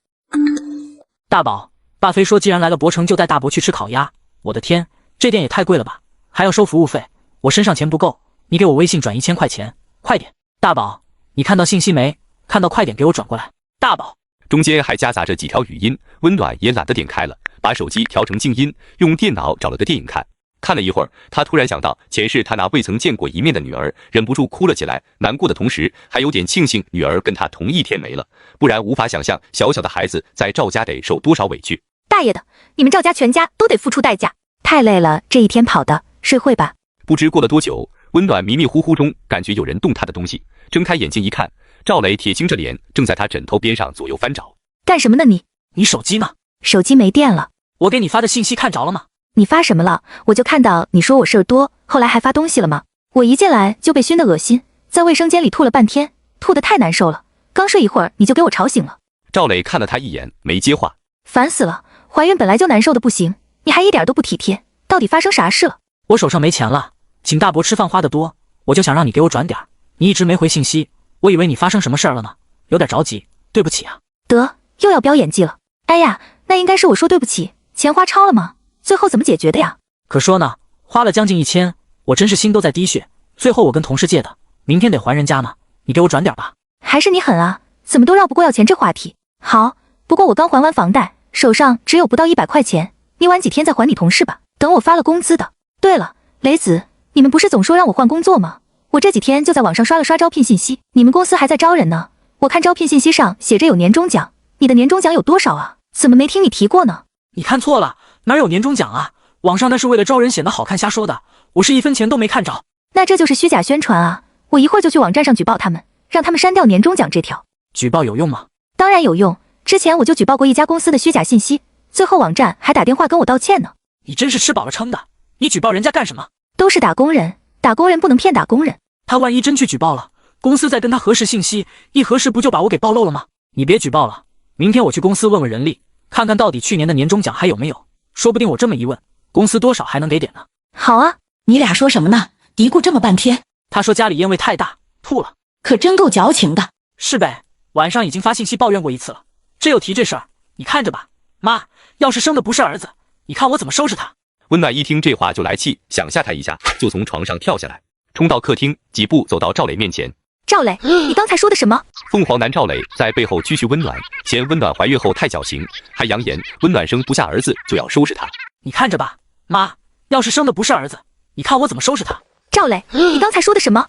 大宝，爸非说既然来了博城就带大伯去吃烤鸭。我的天，这店也太贵了吧，还要收服务费，我身上钱不够，你给我微信转1000块钱，快点。大宝，你看到信息没？看到快点给我转过来。大宝，
中间还夹杂着几条语音，温暖也懒得点开了，把手机调成静音，用电脑找了个电影看。看了一会儿，他突然想到前世他那未曾见过一面的女儿，忍不住哭了起来，难过的同时还有点庆幸女儿跟他同一天没了，不然无法想象小小的孩子在赵家得受多少委屈。
大爷的，你们赵家全家都得付出代价，太累了，这一天跑的，睡会吧。
不知过了多久，温暖迷迷糊糊中感觉有人动他的东西，睁开眼睛一看，赵磊铁青着脸正在他枕头边上左右翻找。
干什么呢你？
你手机呢？
手机没电了。
我给你发的信息看着了吗？
你发什么了？我就看到你说我事儿多，后来还发东西了吗？我一进来就被熏得恶心，在卫生间里吐了半天，吐得太难受了。刚睡一会儿你就给我吵醒了。
赵磊看了他一眼，没接话。
烦死了，怀孕本来就难受的不行，你还一点都不体贴，到底发生啥事了？
我手上没钱了，请大伯吃饭花得多，我就想让你给我转点，你一直没回信息，我以为你发生什么事儿了呢，有点着急，对不起啊。
得，又要飙演技了。哎呀，那应该是我说对不起，钱花超了吗？最后怎么解决的呀？
可说呢，花了将近1000，我真是心都在滴血。最后我跟同事借的，明天得还人家呢，你给我转点吧。
还是你狠啊，怎么都绕不过要钱这话题。好，不过我刚还完房贷，手上只有不到100块钱，你晚几天再还你同事吧，等我发了工资的。对了，雷子，你们不是总说让我换工作吗？我这几天就在网上刷了刷招聘信息，你们公司还在招人呢。我看招聘信息上写着有年终奖，你的年终奖有多少啊？怎么没听你提过呢？
你看错了，哪有年终奖啊？网上那是为了招人显得好看瞎说的，我是1分钱都没看着。
那这就是虚假宣传啊！我一会儿就去网站上举报他们，让他们删掉年终奖这条。
举报有用吗？
当然有用，之前我就举报过一家公司的虚假信息，最后网站还打电话跟我道歉呢。
你真是吃饱了撑的，你举报人家干什么？
都是打工人，打工人不能骗打工人。
他万一真去举报了，公司再跟他核实信息，一核实不就把我给暴露了吗？你别举报了，明天我去公司问问人力，看看到底去年的年终奖还有没有，说不定我这么一问，公司多少还能给点呢。
好啊，
你俩说什么呢？嘀咕这么半天。
他说家里烟味太大，吐了。
可真够矫情的。
是呗，晚上已经发信息抱怨过一次了，这又提这事儿，你看着吧。妈，要是生的不是儿子，你看我怎么收拾他。
温暖一听这话就来气，想吓他一下，就从床上跳下来，冲到客厅，几步走到赵磊面前。
赵磊，你刚才说的什么？
凤凰男赵磊在背后继续温暖，嫌温暖怀孕后太矫情，还扬言温暖生不下儿子就要收拾他。
你看着吧，妈，要是生的不是儿子，你看我怎么收拾他。
赵磊，你刚才说的什么？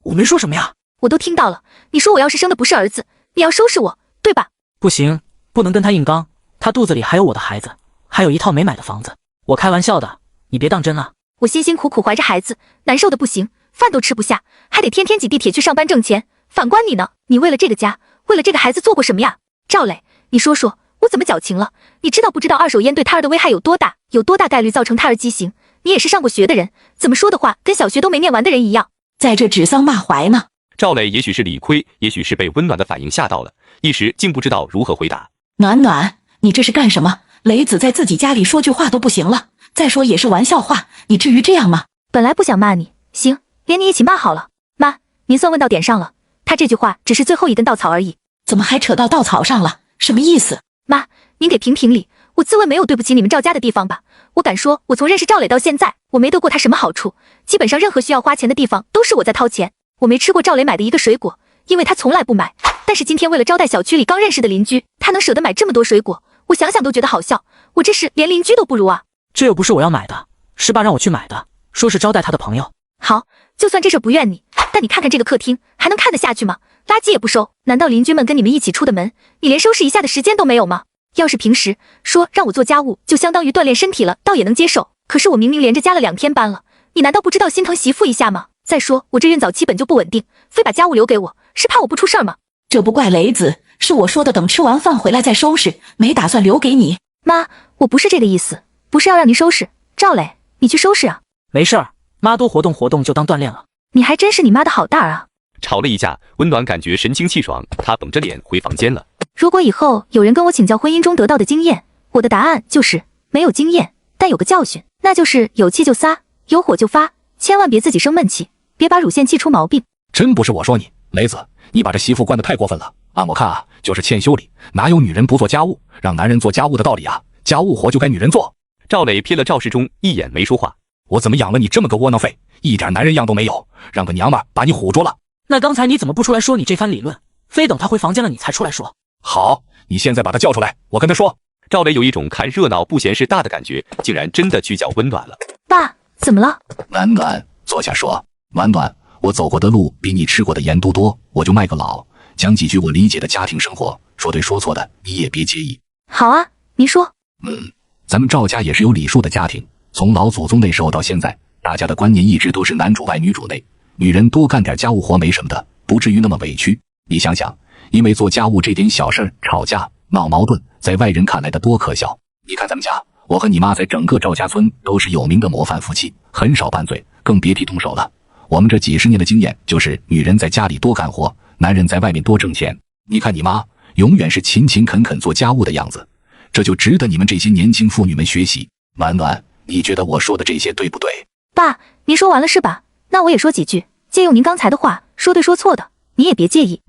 我没说什么呀。
我都听到了，你说我要是生的不是儿子，你要收拾我，对吧？
不行，不能跟他硬刚，他肚子里还有我的孩子，还有一套没买的房子。我开玩笑的，你别当真啊。
我辛辛苦苦怀着孩子，难受的不行，饭都吃不下，还得天天挤地铁去上班挣钱，反观你呢，你为了这个家，为了这个孩子做过什么呀？赵磊，你说说我怎么矫情了？你知道不知道二手烟对胎儿的危害有多大？有多大概率造成胎儿畸形？你也是上过学的人，怎么说的话跟小学都没念完的人一样，
在这指桑骂槐呢。
赵磊也许是理亏，也许是被温暖的反应吓到了，一时竟不知道如何回答。
暖暖，你这是干什么？雷子在自己家里说句话都不行了，再说也是玩笑话，你至于这样吗？
本来不想骂你，行，连你一起骂好了。妈，您算问到点上了，他这句话只是最后一根稻草而已。
怎么还扯到稻草上了？什么意思？
妈，您给评评理，我自问没有对不起你们赵家的地方吧？我敢说，我从认识赵磊到现在，我没得过他什么好处，基本上任何需要花钱的地方都是我在掏钱。我没吃过赵磊买的一个水果，因为他从来不买。但是今天为了招待小区里刚认识的邻居，他能舍得买这么多水果，我想想都觉得好笑。我这是连邻居都不如啊！
这又不是我要买的，是爸让我去买的，说是招待他的朋友。
好，就算这事不怨你，但你看看这个客厅，还能看得下去吗？垃圾也不收，难道邻居们跟你们一起出的门，你连收拾一下的时间都没有吗？要是平时说让我做家务，就相当于锻炼身体了，倒也能接受。可是我明明连着加了2天班了，你难道不知道心疼媳妇一下吗？再说我这孕早期本就不稳定，非把家务留给我，是怕我不出事儿吗？
这不怪雷子，是我说的等吃完饭回来再收拾，没打算留给你。
妈，我不是这个意思，不是要让您收拾。赵磊，你去收拾啊。
没事儿，妈多活动活动就当锻炼了。
你还真是你妈的好大儿啊。
吵了一架，温暖感觉神清气爽，她绷着脸回房间了。
如果以后有人跟我请教婚姻中得到的经验，我的答案就是没有经验，但有个教训，那就是有气就撒，有火就发，千万别自己生闷气，别把乳腺气出毛病。
真不是我说你，雷子，你把这媳妇惯得太过分了。按我看啊，就是欠修理，哪有女人不做家务，让男人做家务的道理啊？家务活就该女人做。
赵磊瞥了赵世忠一眼，没说话。
我怎么养了你这么个窝囊废，一点男人样都没有，让个娘们把你唬住了。
那刚才你怎么不出来说你这番理论，非等他回房间了你才出来说？
好，你现在把他叫出来，我跟他说。
赵磊有一种看热闹不嫌事大的感觉，竟然真的去叫温暖了。
爸，怎么了？
暖暖，坐下说。暖暖，我走过的路比你吃过的盐都多，我就卖个老，讲几句我理解的家庭生活，说对说错的你也别介意。
好啊，您说。
咱们赵家也是有礼数的家庭，从老祖宗那时候到现在，大家的观念一直都是男主外女主内，女人多干点家务活没什么的，不至于那么委屈。你想想，因为做家务这点小事吵架闹矛盾，在外人看来的多可笑。你看咱们家，我和你妈在整个赵家村都是有名的模范夫妻，很少拌嘴，更别提动手了。我们这几十年的经验就是女人在家里多干活，男人在外面多挣钱。你看你妈永远是勤勤恳恳做家务的样子，这就值得你们这些年轻妇女们学习。暖暖，你觉得我说的这些对不对？
爸，您说完了是吧？那我也说几句，借用您刚才的话，说对说错的，你也别介意。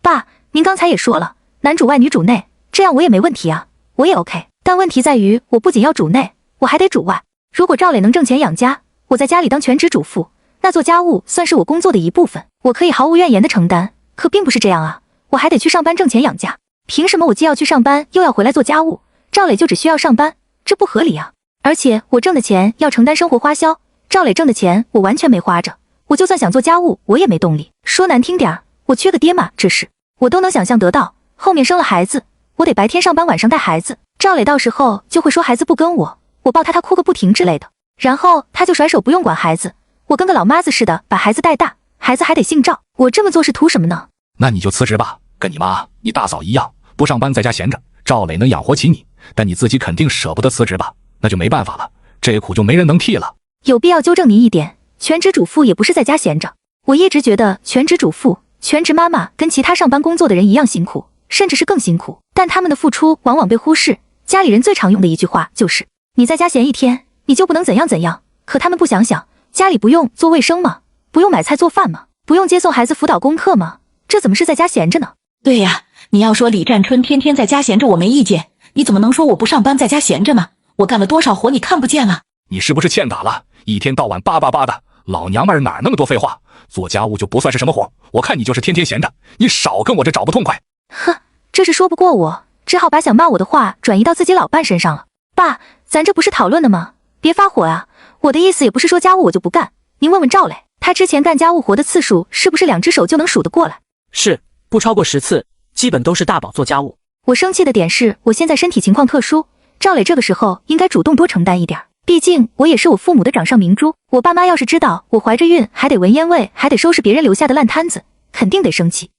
爸，您刚才也说了，男主外女主内，这样我也没问题啊，我也 OK。但问题在于，我不仅要主内，我还得主外。如果赵磊能挣钱养家，我在家里当全职主妇，那做家务算是我工作的一部分，我可以毫无怨言的承担。可并不是这样啊，我还得去上班挣钱养家。凭什么我既要去上班，又要回来做家务？赵磊就只需要上班，这不合理啊！而且我挣的钱要承担生活花销，赵磊挣的钱我完全没花着。我就算想做家务，我也没动力。说难听点，我缺个爹嘛，这是我都能想象得到。后面生了孩子，我得白天上班，晚上带孩子。赵磊到时候就会说孩子不跟我，我抱他哭个不停之类的，然后他就甩手不用管孩子，我跟个老妈子似的把孩子带大，孩子还得姓赵。我这么做是图什么呢？
那你就辞职吧，跟你妈、你大嫂一样，不上班在家闲着。赵磊能养活起你，但你自己肯定舍不得辞职吧？那就没办法了，这苦就没人能替了。
有必要纠正您一点，全职主妇也不是在家闲着。我一直觉得全职主妇、全职妈妈跟其他上班工作的人一样辛苦，甚至是更辛苦，但他们的付出往往被忽视。家里人最常用的一句话就是你在家闲一天，你就不能怎样怎样。可他们不想想，家里不用做卫生吗？不用买菜做饭吗？不用接送孩子辅导功课吗？这怎么是在家闲着呢？
对呀，你要说李占春天天在家闲着我没意见，你怎么能说我不上班在家闲着呢？我干了多少活你看不见了？
你是不是欠打了？一天到晚叭叭叭的，老娘们哪那么多废话？做家务就不算是什么活，我看你就是天天闲着，你少跟我这找不痛快。
呵，这是说不过我，只好把想骂我的话转移到自己老伴身上了。爸，咱这不是讨论的吗？别发火啊！我的意思也不是说家务我就不干，您问问赵磊，他之前干家务活的次数是不是2只手就能数得过来？
是，不超过10次，基本都是大宝做家务。
我生气的点是我现在身体情况特殊，赵磊这个时候应该主动多承担一点，毕竟我也是我父母的掌上明珠。我爸妈要是知道我怀着孕还得闻烟味，还得收拾别人留下的烂摊子，肯定得生气。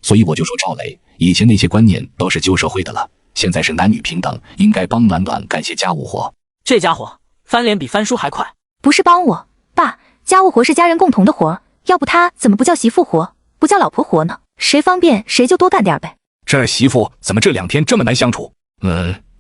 所以我就说赵磊，以前那些观念都是旧社会的了，现在是男女平等，应该帮暖暖干些家务活。
这家伙翻脸比翻书还快。
不是帮我，爸，家务活是家人共同的活，要不他怎么不叫媳妇活，不叫老婆活呢？谁方便谁就多干点呗。
这媳妇怎么这2天这么难相处？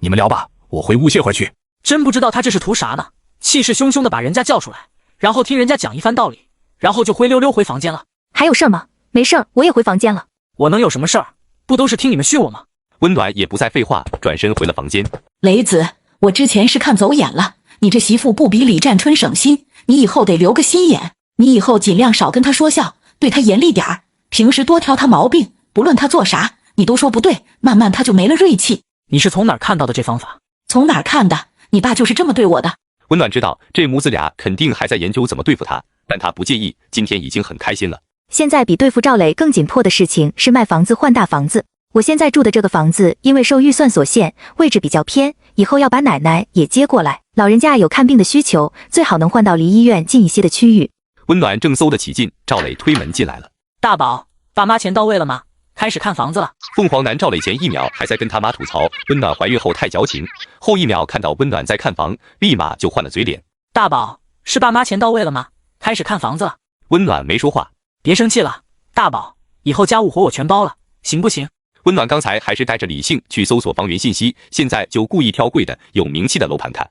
你们聊吧，我回屋歇会儿去。
真不知道他这是图啥呢？气势汹汹的把人家叫出来，然后听人家讲一番道理，然后就灰溜溜回房间了。
还有事儿吗？没事儿，我也回房间了。
我能有什么事儿？不都是听你们训我吗？
温暖也不再废话，转身回了房间。
雷子，我之前是看走眼了，你这媳妇不比李占春省心，你以后得留个心眼。你以后尽量少跟他说笑，对他严厉点儿，平时多挑他毛病，不论他做啥，你都说不对，慢慢他就没了锐气。
你是从哪儿看到的这方法？
从哪儿看的？你爸就是这么对我的。
温暖知道这母子俩肯定还在研究怎么对付他，但他不介意，今天已经很开心了。
现在比对付赵磊更紧迫的事情是卖房子换大房子。我现在住的这个房子，因为受预算所限，位置比较偏，以后要把奶奶也接过来，老人家有看病的需求，最好能换到离医院近一些的区域。
温暖正搜得起劲，赵磊推门进来了。
大宝，爸妈钱到位了吗？开始看房子了。
凤凰男赵磊前1秒还在跟他妈吐槽温暖怀孕后太矫情，后1秒看到温暖在看房，立马就换了嘴脸。
大宝，是爸妈钱到位了吗？开始看房子了。
温暖没说话。
别生气了，大宝，以后家务活我全包了，行不行？
温暖刚才还是带着理性去搜索房源信息，现在就故意挑贵的有名气的楼盘看。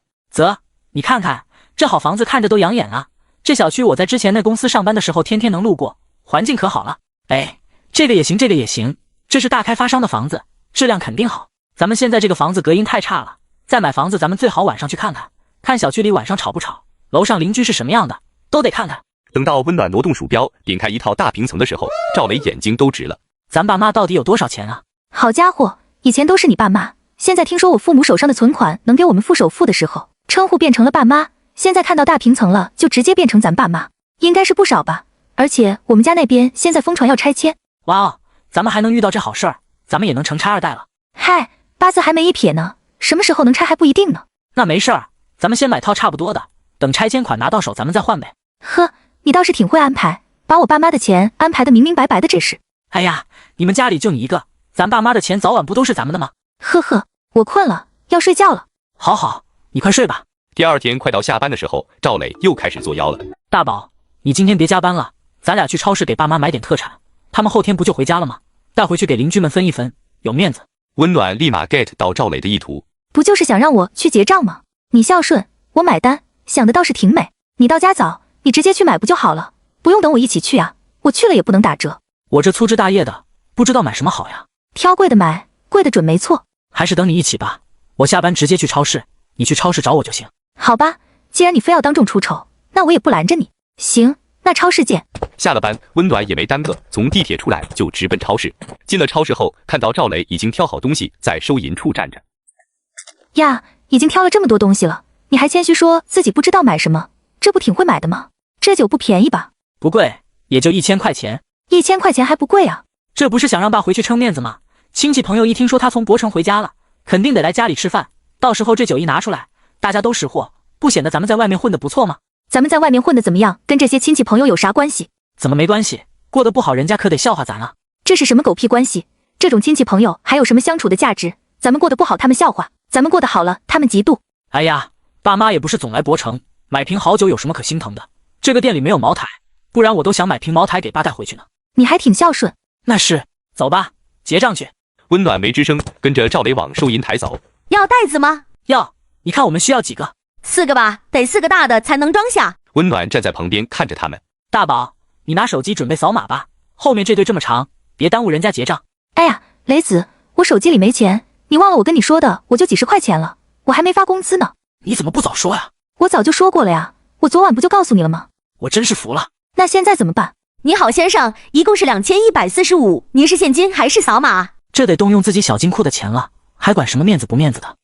你看看这好房子，看着都养眼啊。这小区我在之前那公司上班的时候天天能路过，环境可好了。哎，这个也行，这个也行，这是大开发商的房子，质量肯定好。咱们现在这个房子隔音太差了，再买房子咱们最好晚上去看看，看小区里晚上吵不吵，楼上邻居是什么样的，都得看看。
等到温暖挪动鼠标点开一套大平层的时候，赵磊眼睛都直了。
咱爸妈到底有多少钱啊？
好家伙，以前都是你爸妈，现在听说我父母手上的存款能给我们付首付的时候，称呼变成了爸妈，现在看到大平层了就直接变成咱爸妈，应该是不少吧。而且我们家那边现在疯传要拆迁。
哇哦，咱们还能遇到这好事儿，咱们也能成拆2代了。
嗨，八字还没一撇呢，什么时候能拆还不一定呢。
那没事儿，咱们先买套差不多的，等拆迁款拿到手咱们再换呗。
呵，你倒是挺会安排，把我爸妈的钱安排得明明白白的，这是。
哎呀，你们家里就你一个，咱爸妈的钱早晚不都是咱们的吗？
呵呵，我困了，要睡觉了。
好，你快睡吧。
第2天快到下班的时候，赵磊又开始作妖了。
大宝，你今天别加班了，咱俩去超市给爸妈买点特产，他们后天不就回家了吗？带回去给邻居们分一分，有面子。
温暖立马 get 到赵磊的意图，
不就是想让我去结账吗？你孝顺，我买单，想的倒是挺美。你到家早，你直接去买不就好了，不用等我一起去啊，我去了也不能打折。
我这粗枝大叶的，不知道买什么好呀。
挑贵的买，贵的准没错。
还是等你一起吧，我下班直接去超市，你去超市找我就行。
好吧，既然你非要当众出丑，那我也不拦着你。行，那超市见。
下了班，温暖也没耽搁，从地铁出来就直奔超市。进了超市后，看到赵磊已经挑好东西在收银处站着。
呀，已经挑了这么多东西了，你还谦虚说自己不知道买什么，这不挺会买的吗？这酒不便宜吧？
不贵，也就1000块钱。
1000块钱还不贵啊？
这不是想让爸回去撑面子吗？亲戚朋友一听说他从博城回家了，肯定得来家里吃饭，到时候这酒一拿出来，大家都识货，不显得咱们在外面混得不错吗？
咱们在外面混得怎么样，跟这些亲戚朋友有啥关系？
怎么没关系？过得不好，人家可得笑话咱啊！
这是什么狗屁关系？这种亲戚朋友还有什么相处的价值？咱们过得不好，他们笑话；咱们过得好了，他们嫉妒。
哎呀，爸妈也不是总来博城，买瓶好酒有什么可心疼的？这个店里没有茅台，不然我都想买瓶茅台给爸带回去呢。
你还挺孝顺。
那是，走吧，结账去。
温暖没吱声，跟着赵磊往收银台走。
要袋子吗？
要。你看我们需要几个
？4个吧，得4个大的才能装下。
温暖站在旁边看着他们。
大宝，你拿手机准备扫码吧，后面这队这么长，别耽误人家结账。
哎呀，雷子，我手机里没钱，你忘了我跟你说的，我就几10块钱了，我还没发工资呢。
你怎么不早说呀？
我早就说过了呀，我昨晚不就告诉你了吗？
我真是服了。
那现在怎么办？
你好先生，一共是2145，您是现金还是扫码？
这得动用自己小金库的钱了，还管什么面子不面子的。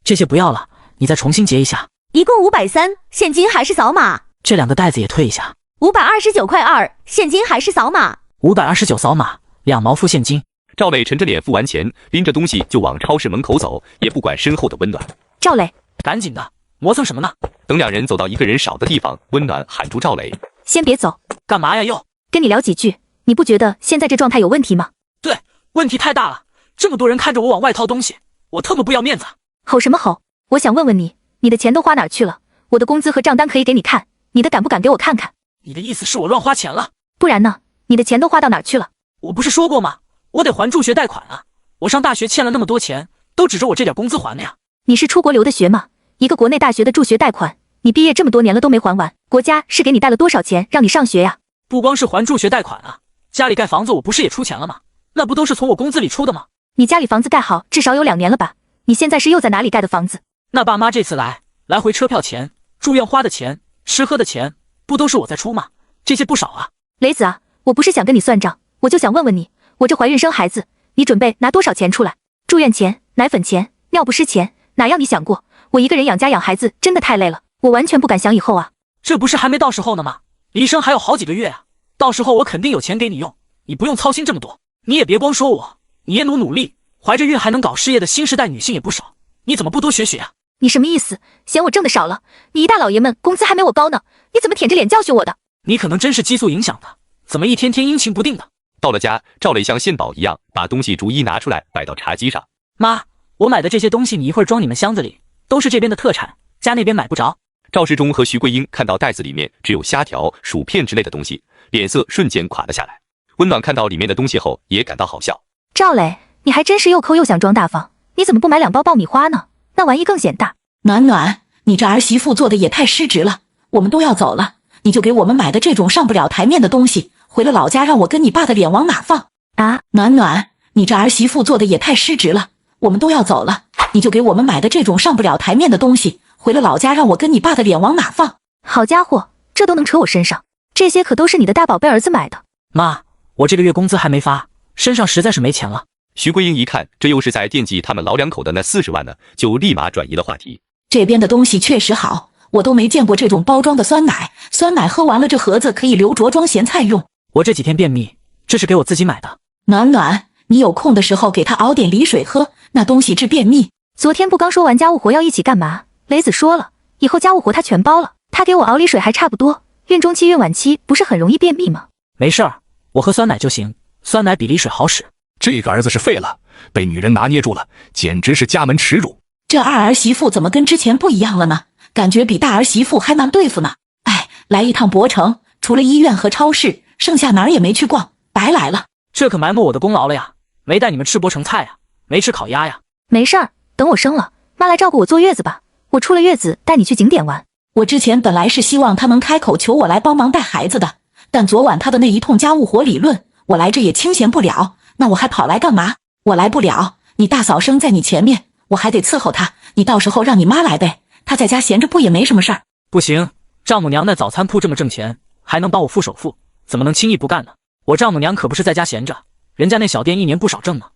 这些不要了，你再重新结一下。
一共530，现金还是扫码？
这2个袋子也退一下。
529块2，现金还是扫码
？529扫码，2毛付现金。
赵磊沉着脸付完钱，拎着东西就往超市门口走，也不管身后的温暖。
赵磊，
赶紧的，磨蹭什么呢？
等2人走到一个人少的地方，温暖喊住赵磊：“
先别走。”
干嘛呀又？
跟你聊几句，你不觉得现在这状态有问题吗？
对，问题太大了，这么多人看着我往外掏东西，我特么不要面子。
吼什么吼？我想问问你，你的钱都花哪儿去了？我的工资和账单可以给你看，你的敢不敢给我看看？
你的意思是我乱花钱了？
不然呢？你的钱都花到哪儿去了？
我不是说过吗？我得还助学贷款啊！我上大学欠了那么多钱，都指着我这点工资还的呀。
你是出国留的学吗？一个国内大学的助学贷款，你毕业这么多年了都没还完，国家是给你贷了多少钱让你上学呀？
不光是还助学贷款啊，家里盖房子我不是也出钱了吗？那不都是从我工资里出的吗？
你家里房子盖好至少有2年了吧？你现在是又在哪里盖的房子？
那爸妈这次来回车票钱、住院花的钱、吃喝的钱，不都是我在出吗？这些不少啊。
雷子啊，我不是想跟你算账，我就想问问你，我这怀孕生孩子，你准备拿多少钱出来？住院钱、奶粉钱、尿不湿钱，哪样你想过？我一个人养家养孩子真的太累了，我完全不敢想以后啊。
这不是还没到时候呢吗？离生还有好几个月啊，到时候我肯定有钱给你用，你不用操心这么多。你也别光说我，你也努力，怀着孕还能搞事业的新时代女性也不少，你怎么不多学学啊？
你什么意思？嫌我挣的少了？你一大老爷们工资还没我高呢，你怎么舔着脸教训我的？
你可能真是激素影响的，怎么一天天阴晴不定的？
到了家，赵磊像献宝一样把东西逐一拿出来摆到茶几上。
妈，我买的这些东西你一会儿装你们箱子里，都是这边的特产，家那边买不着。
赵世忠和徐桂英看到袋子里面只有虾条、薯片之类的东西，脸色瞬间垮了下来。温暖看到里面的东西后也感到好笑。
赵磊，你还真是又抠又想装大方，你怎么不买2包爆米花呢？那玩意更显大。
暖暖，你这儿媳妇做的也太失职了，我们都要走了，你就给我们买的这种上不了台面的东西，回了老家让我跟你爸的脸往哪放
啊？
暖暖，你这儿媳妇做的也太失职了，我们都要走了，你就给我们买的这种上不了台面的东西，回了老家让我跟你爸的脸往哪放？
好家伙，这都能扯我身上，这些可都是你的大宝贝儿子买的。
妈，我这个月工资还没发，身上实在是没钱了。
徐桂英一看这又是在惦记他们老两口的那40万呢，就立马转移了话题。
这边的东西确实好，我都没见过这种包装的酸奶，酸奶喝完了这盒子可以留着装咸菜用。
我这几天便秘，这是给我自己买的。
暖暖，你有空的时候给他熬点梨水喝，那东西治便秘。
昨天不刚说完家务活要一起干嘛？雷子说了，以后家务活他全包了，他给我熬梨水还差不多。孕中期、孕晚期不是很容易便秘吗？
没事儿，我喝酸奶就行，酸奶比梨水好使。
这个儿子是废了，被女人拿捏住了，简直是家门耻辱。
这二儿媳妇怎么跟之前不一样了呢？感觉比大儿媳妇还难对付呢。哎，来一趟博城，除了医院和超市，剩下哪儿也没去逛，白来了。
这可埋没我的功劳了呀，没带你们吃博城菜呀，没吃烤鸭呀。
没事儿，等我生了，妈来照顾我坐月子吧。我出了月子带你去景点玩。
我之前本来是希望他能开口求我来帮忙带孩子的，但昨晚他的那一通家务活理论，我来这也清闲不了，那我还跑来干嘛？我来不了，你大嫂生在你前面，我还得伺候她，你到时候让你妈来呗，她在家闲着不也没什么事儿。
不行，丈母娘那早餐铺这么挣钱，还能帮我付首付，怎么能轻易不干呢？我丈母娘可不是在家闲着，人家那小店1年不少挣呢。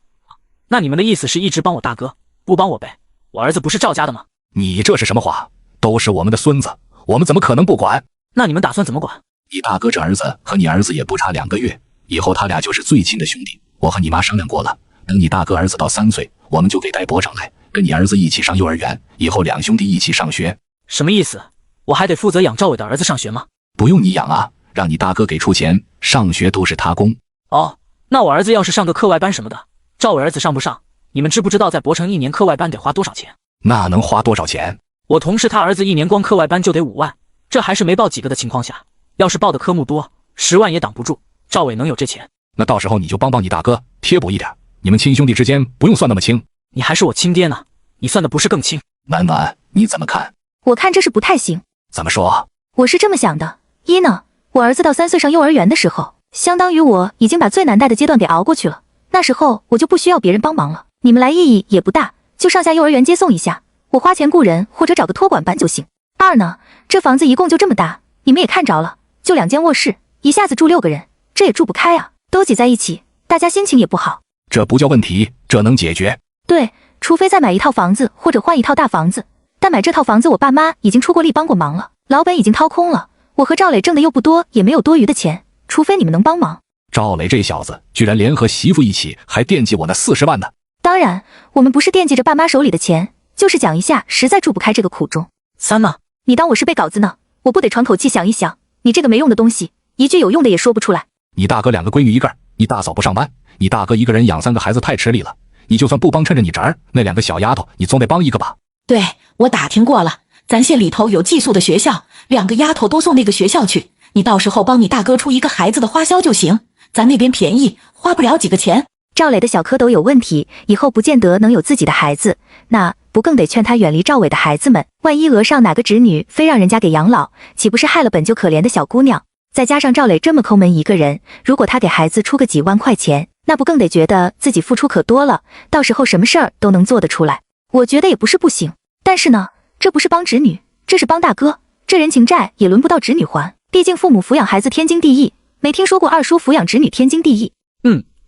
那你们的意思是一直帮我大哥，不帮我呗？我儿子不是赵家的吗？
你这是什么话？都是我们的孙子，我们怎么可能不管？
那你们打算怎么管？
你大哥这儿子和你儿子也不差2个月，以后他俩就是最亲的兄弟。我和你妈商量过了，等你大哥儿子到3岁，我们就给带博上来，跟你儿子一起上幼儿园，以后2兄弟一起上学。
什么意思？我还得负责养赵伟的儿子上学吗？
不用你养啊，让你大哥给出钱，上学都是他供。
哦，那我儿子要是上个课外班什么的，赵伟儿子上不上，你们知不知道在博城1年课外班得花多少钱？
那能花多少钱？
我同事他儿子1年光课外班就得5万，这还是没报几个的情况下，要是报的科目多，10万也挡不住。赵伟能有这钱？
那到时候你就帮你大哥贴补一点，你们亲兄弟之间不用算那么清。
你还是我亲爹呢，你算的不是更清？
暖暖，你怎么看？
我看这是不太行。
怎么说？
我是这么想的，一呢，我儿子到3岁上幼儿园的时候，相当于我已经把最难带的阶段给熬过去了，那时候我就不需要别人帮忙了，你们来意义也不大，就上下幼儿园接送一下，我花钱雇人或者找个托管班就行。二呢，这房子一共就这么大，你们也看着了，就2间卧室，一下子住6个人，这也住不开啊，都挤在一起，大家心情也不好。
这不叫问题，这能解决。
对，除非再买一套房子或者换一套大房子，但买这套房子我爸妈已经出过力帮过忙了，老本已经掏空了，我和赵磊挣的又不多，也没有多余的钱，除非你们能帮忙。
赵磊这小子居然联合媳妇一起，还惦记我那40万呢。
当然，我们不是惦记着爸妈手里的钱，就是讲一下实在住不开这个苦衷。
3呢？
你当我是背稿子呢？我不得喘口气想一想，你这个没用的东西，一句有用的也说不出来。
你大哥2个闺女一个，你大嫂不上班，你大哥一个人养3个孩子太吃力了，你就算不帮衬着你侄儿，那2个小丫头你总得帮一个吧？
对，我打听过了，咱县里头有寄宿的学校，2个丫头都送那个学校去，你到时候帮你大哥出一个孩子的花销就行，咱那边便宜，花不了几个钱。
赵磊的小蝌蚪有问题，以后不见得能有自己的孩子，那不更得劝他远离赵伟的孩子们？万一额上哪个侄女非让人家给养老，岂不是害了本就可怜的小姑娘？再加上赵磊这么抠门一个人，如果他给孩子出个几万块钱，那不更得觉得自己付出可多了，到时候什么事儿都能做得出来。我觉得也不是不行，但是呢，这不是帮侄女，这是帮大哥，这人情债也轮不到侄女还，毕竟父母抚养孩子天经地义，没听说过二叔抚养侄女天经地义。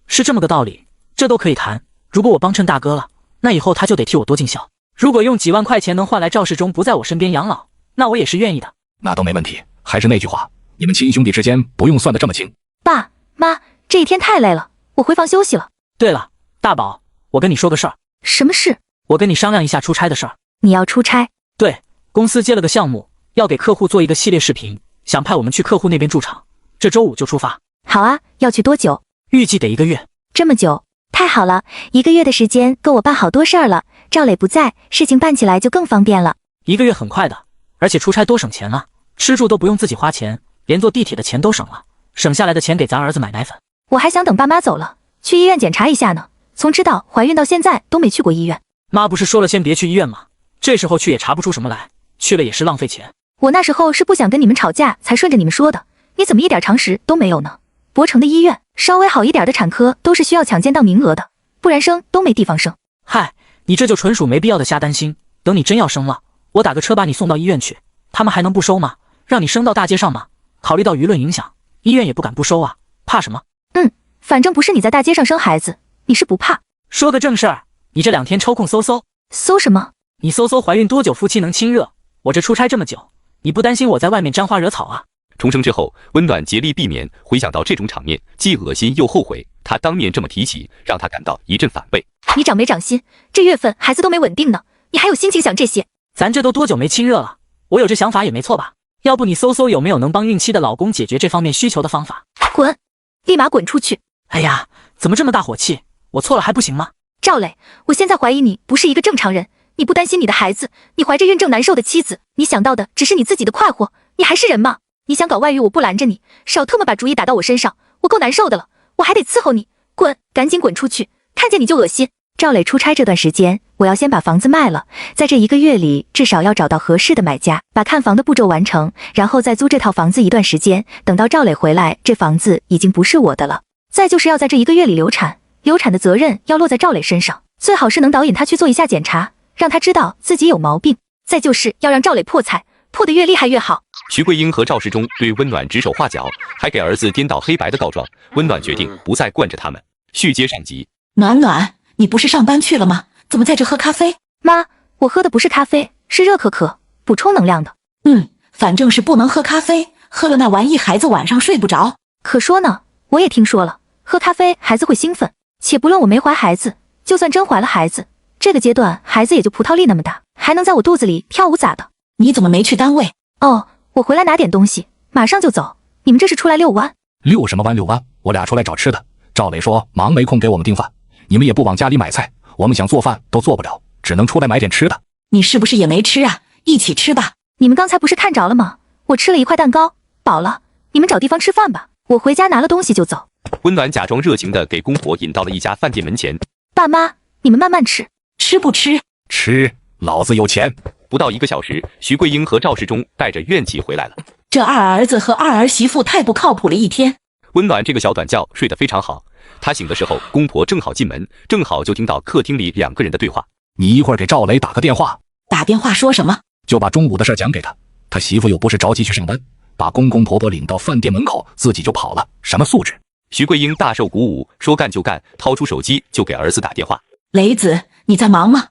是这么个道理，这都可以谈。如果我帮衬大哥了，那以后他就得替我多尽孝。如果用几万块钱能换来赵世忠不在我身边养老，那我也是愿意的。
那都没问题，还是那句话，你们亲兄弟之间不用算得这么清。
爸妈，这一天太累了，我回房休息了。
对了，大宝，我跟你说个事儿。
什么事？
我跟你商量一下出差的事儿。
你要出差？
对，公司接了个项目，要给客户做一个系列视频，想派我们去客户那边驻场，这周5就出发。
好啊，要去多久？
预计得1个月。
这么久？太好了，1个月的时间够我办好多事儿了。赵磊不在，事情办起来就更方便了。
1个月很快的，而且出差多省钱啊，吃住都不用自己花钱，连坐地铁的钱都省了，省下来的钱给咱儿子买奶粉。
我还想等爸妈走了，去医院检查一下呢。从知道怀孕到现在都没去过医院。
妈不是说了先别去医院吗？这时候去也查不出什么来，去了也是浪费钱。
我那时候是不想跟你们吵架，才顺着你们说的。你怎么一点常识都没有呢？博城的医院稍微好一点的产科都是需要抢建档名额的，不然生都没地方生。
嗨，你这就纯属没必要的瞎担心。等你真要生了，我打个车把你送到医院去，他们还能不收吗？让你生到大街上吗？考虑到舆论影响，医院也不敢不收啊，怕什么？
反正不是你在大街上生孩子，你是不怕。
说个正事儿，你这2天抽空搜
什么？
你搜怀孕多久夫妻能亲热？我这出差这么久，你不担心我在外面沾花惹草啊？
重生之后，温暖竭力避免回想到这种场面，既恶心又后悔。他当面这么提起，让他感到一阵反胃。
你长没长心？这月份孩子都没稳定呢，你还有心情想这些？
咱这都多久没亲热了？我有这想法也没错吧？要不你搜有没有能帮孕期的老公解决这方面需求的方法？
滚！立马滚出去！
哎呀，怎么这么大火气？我错了还不行吗？
赵磊，我现在怀疑你不是一个正常人，你不担心你的孩子，你怀着孕症难受的妻子，你想到的只是你自己的快活，你还是人吗？你想搞外遇我不拦着你，少特么把主意打到我身上，我够难受的了，我还得伺候你，滚，赶紧滚出去，看见你就恶心。赵磊出差这段时间，我要先把房子卖了，在这1个月里至少要找到合适的买家，把看房的步骤完成，然后再租这套房子一段时间，等到赵磊回来，这房子已经不是我的了。再就是要在这1个月里流产，流产的责任要落在赵磊身上，最好是能导引他去做一下检查，让他知道自己有毛病。再就是要让赵磊破财，破得越厉害越好。
徐桂英和赵世忠对温暖指手画脚，还给儿子颠倒黑白的告状。温暖决定不再惯着他们。续接上集。
暖暖，你不是上班去了吗？怎么在这喝咖啡？
妈，我喝的不是咖啡，是热可可，补充能量的。
反正是不能喝咖啡，喝了那玩意孩子晚上睡不着。
可说呢，我也听说了，喝咖啡孩子会兴奋。且不论我没怀孩子，就算真怀了孩子，这个阶段孩子也就葡萄粒那么大，还能在我肚子里跳舞咋的？
你怎么没去单位？
哦，我回来拿点东西，马上就走。你们这是出来遛弯？
遛什么弯遛弯？我俩出来找吃的。赵磊说忙没空给我们订饭，你们也不往家里买菜，我们想做饭都做不了，只能出来买点吃的。
你是不是也没吃啊？一起吃吧。
你们刚才不是看着了吗？我吃了1块蛋糕，饱了。你们找地方吃饭吧，我回家拿了东西就走。
温暖假装热情地给公婆引到了一家饭店门前。
爸妈，你们慢慢吃。
吃不吃？
吃，老子有钱。
不到1个小时，徐桂英和赵世忠带着怨气回来了。
这二儿子和二儿媳妇太不靠谱了一天。
温暖这个小短觉睡得非常好，他醒的时候，公婆正好进门，正好就听到客厅里2个人的对话。
你一会儿给赵磊打个电话。
打电话说什么？
就把中午的事讲给他。他媳妇又不是着急去上班，把公公婆婆领到饭店门口，自己就跑了，什么素质？
徐桂英大受鼓舞，说干就干，掏出手机就给儿子打电话。
雷子，你在忙吗？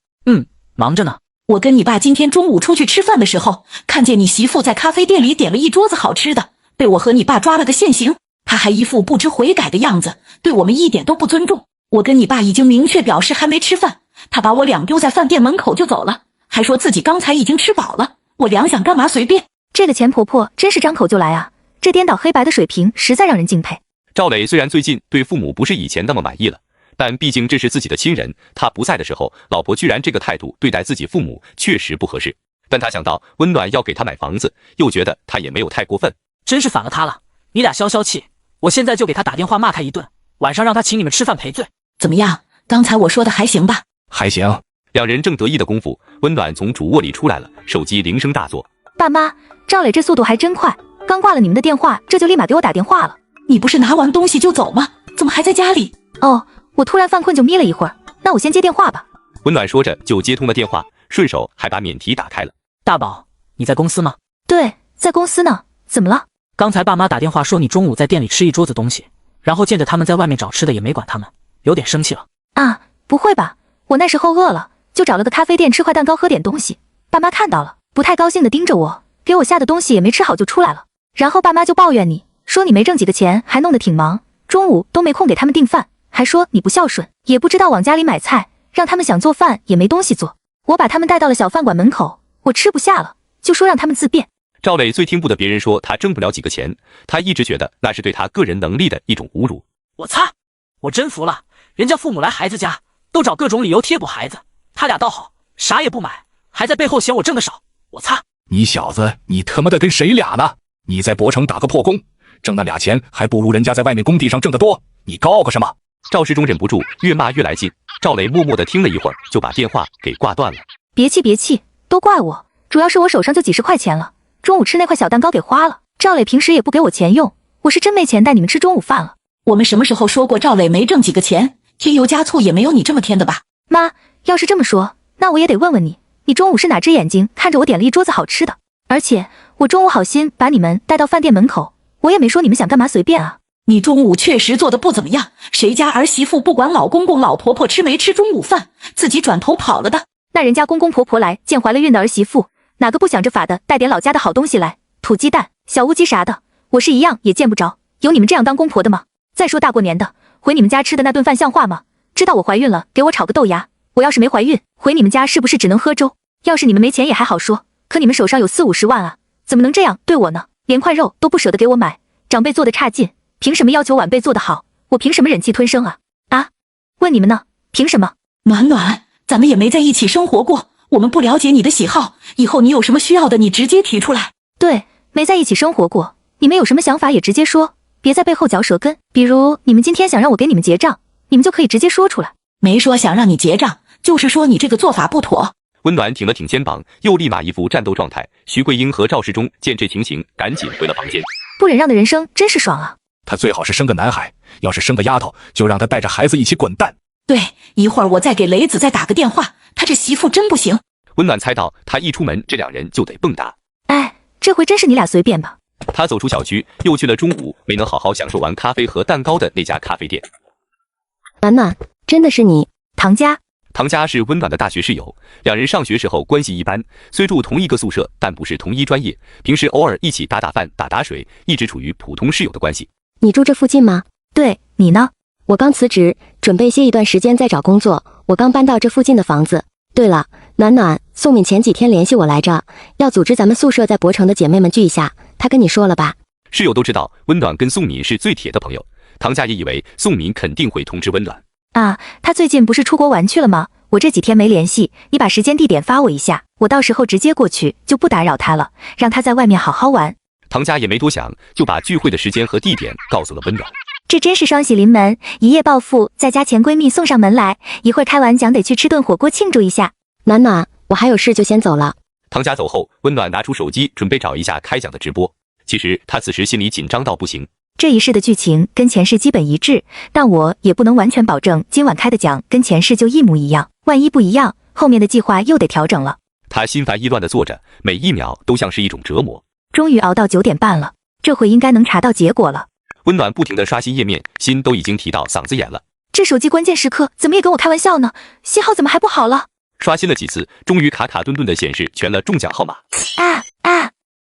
忙着呢。
我跟你爸今天中午出去吃饭的时候，看见你媳妇在咖啡店里点了一桌子好吃的，被我和你爸抓了个现行。他还一副不知悔改的样子，对我们一点都不尊重。我跟你爸已经明确表示还没吃饭，他把我俩丢在饭店门口就走了，还说自己刚才已经吃饱了。我俩想干嘛随便。
这个钱婆婆真是张口就来啊，这颠倒黑白的水平实在让人敬佩。
赵磊虽然最近对父母不是以前那么满意了，但毕竟这是自己的亲人，他不在的时候，老婆居然这个态度对待自己父母，确实不合适。但他想到温暖要给他买房子，又觉得他也没有太过分。
真是反了他了，你俩消消气，我现在就给他打电话骂他一顿，晚上让他请你们吃饭赔罪。
怎么样？刚才我说的还行吧？
还行。
两人正得意的功夫，温暖从主卧里出来了，手机铃声大作。
爸妈，赵磊这速度还真快，刚挂了你们的电话，这就立马给我打电话了。
你不是拿完东西就走吗？怎么还在家里？
哦，我突然犯困就眯了一会儿，那我先接电话吧。
温暖说着就接通了电话，顺手还把免提打开了。
大宝，你在公司吗？
对，在公司呢。怎么了？
刚才爸妈打电话说你中午在店里吃一桌子东西，然后见着他们在外面找吃的也没管他们，有点生气了。
啊，不会吧，我那时候饿了，就找了个咖啡店吃块蛋糕喝点东西，爸妈看到了，不太高兴的盯着我，给我下的东西也没吃好就出来了。然后爸妈就抱怨你，说你没挣几个钱，还弄得挺忙，中午都没空给他们订饭，还说你不孝顺，也不知道往家里买菜，让他们想做饭也没东西做。我把他们带到了小饭馆门口，我吃不下了，就说让他们自便。
赵磊最听不得别人说他挣不了几个钱，他一直觉得那是对他个人能力的一种侮辱。
我擦，我真服了，人家父母来孩子家都找各种理由贴补孩子，他俩倒好，啥也不买，还在背后嫌我挣得少。我擦！
你小子，你他妈的跟谁俩呢？你在博城打个破工，挣那俩钱还不如人家在外面工地上挣得多，你高个什么？
赵世忠忍不住越骂越来劲，赵磊默默地听了一会儿，就把电话给挂断了。
别气别气，都怪我，主要是我手上就几十块钱了，中午吃那块小蛋糕给花了。赵磊平时也不给我钱用，我是真没钱带你们吃中午饭了。
我们什么时候说过赵磊没挣几个钱？添油加醋也没有你这么添的吧？
妈，要是这么说，那我也得问问你，你中午是哪只眼睛看着我点了一桌子好吃的？而且我中午好心把你们带到饭店门口，我也没说你们想干嘛随便啊。
你中午确实做的不怎么样，谁家儿媳妇不管老公公老婆婆吃没吃中午饭，自己转头跑了的？
那人家公公婆婆来见怀了孕的儿媳妇，哪个不想着法的带点老家的好东西来，土鸡蛋、小乌鸡啥的，我是一样也见不着。有你们这样当公婆的吗？再说大过年的，回你们家吃的那顿饭像话吗？知道我怀孕了，给我炒个豆芽。我要是没怀孕，回你们家是不是只能喝粥？要是你们没钱也还好说，可你们手上有40-50万啊，怎么能这样对我呢？连块肉都不舍得给我买，长辈做的差劲，凭什么要求晚辈做得好？我凭什么忍气吞声啊？啊？问你们呢？凭什么？
暖暖，咱们也没在一起生活过，我们不了解你的喜好，以后你有什么需要的，你直接提出来。
对，没在一起生活过，你们有什么想法也直接说，别在背后嚼舌根。比如你们今天想让我给你们结账，你们就可以直接说出来。
没说想让你结账，就是说你这个做法不妥。
温暖挺了挺肩膀，又立马一副战斗状态。徐桂英和赵世忠见这情形，赶紧回了房间。
不忍让的人生真是爽啊！
他最好是生个男孩，要是生个丫头，就让他带着孩子一起滚蛋。
对，一会儿我再给雷子再打个电话，他这媳妇真不行。
温暖猜到他一出门，这两人就得蹦跶。
哎，这回真是你俩随便吧。
他走出小区，又去了中午没能好好享受完咖啡和蛋糕的那家咖啡店。
暖暖，真的是你？
唐家。
唐家是温暖的大学室友，两人上学时候关系一般，虽住同一个宿舍，但不是同一专业，平时偶尔一起打打饭、打打水，一直处于普通室友的关系。
你住这附近吗？
对，你呢？
我刚辞职，准备歇一段时间再找工作，我刚搬到这附近的房子。对了，暖暖，宋敏前几天联系我来着，要组织咱们宿舍在博城的姐妹们聚一下，她跟你说了吧？
室友都知道温暖跟宋敏是最铁的朋友，唐家也以为宋敏肯定会通知温暖。
啊，他最近不是出国玩去了吗？我这几天没联系，你把时间地点发我一下，我到时候直接过去，就不打扰他了，让他在外面好好玩。
唐家也没多想，就把聚会的时间和地点告诉了温暖。
这真是双喜临门，一夜暴富，再加前闺蜜送上门来，一会儿开完奖得去吃顿火锅庆祝一下。
暖暖，我还有事就先走了。
唐家走后，温暖拿出手机准备找一下开奖的直播，其实他此时心里紧张到不行。
这一世的剧情跟前世基本一致，但我也不能完全保证今晚开的奖跟前世就一模一样，万一不一样，后面的计划又得调整了。
他心烦意乱地坐着，每一秒都像是一种折磨。
终于熬到9点半了，这回应该能查到结果了。
温暖不停地刷新页面，心都已经提到嗓子眼了。
这手机关键时刻怎么也跟我开玩笑呢？信号怎么还不好了？
刷新了几次，终于卡卡顿顿地显示全了中奖号码。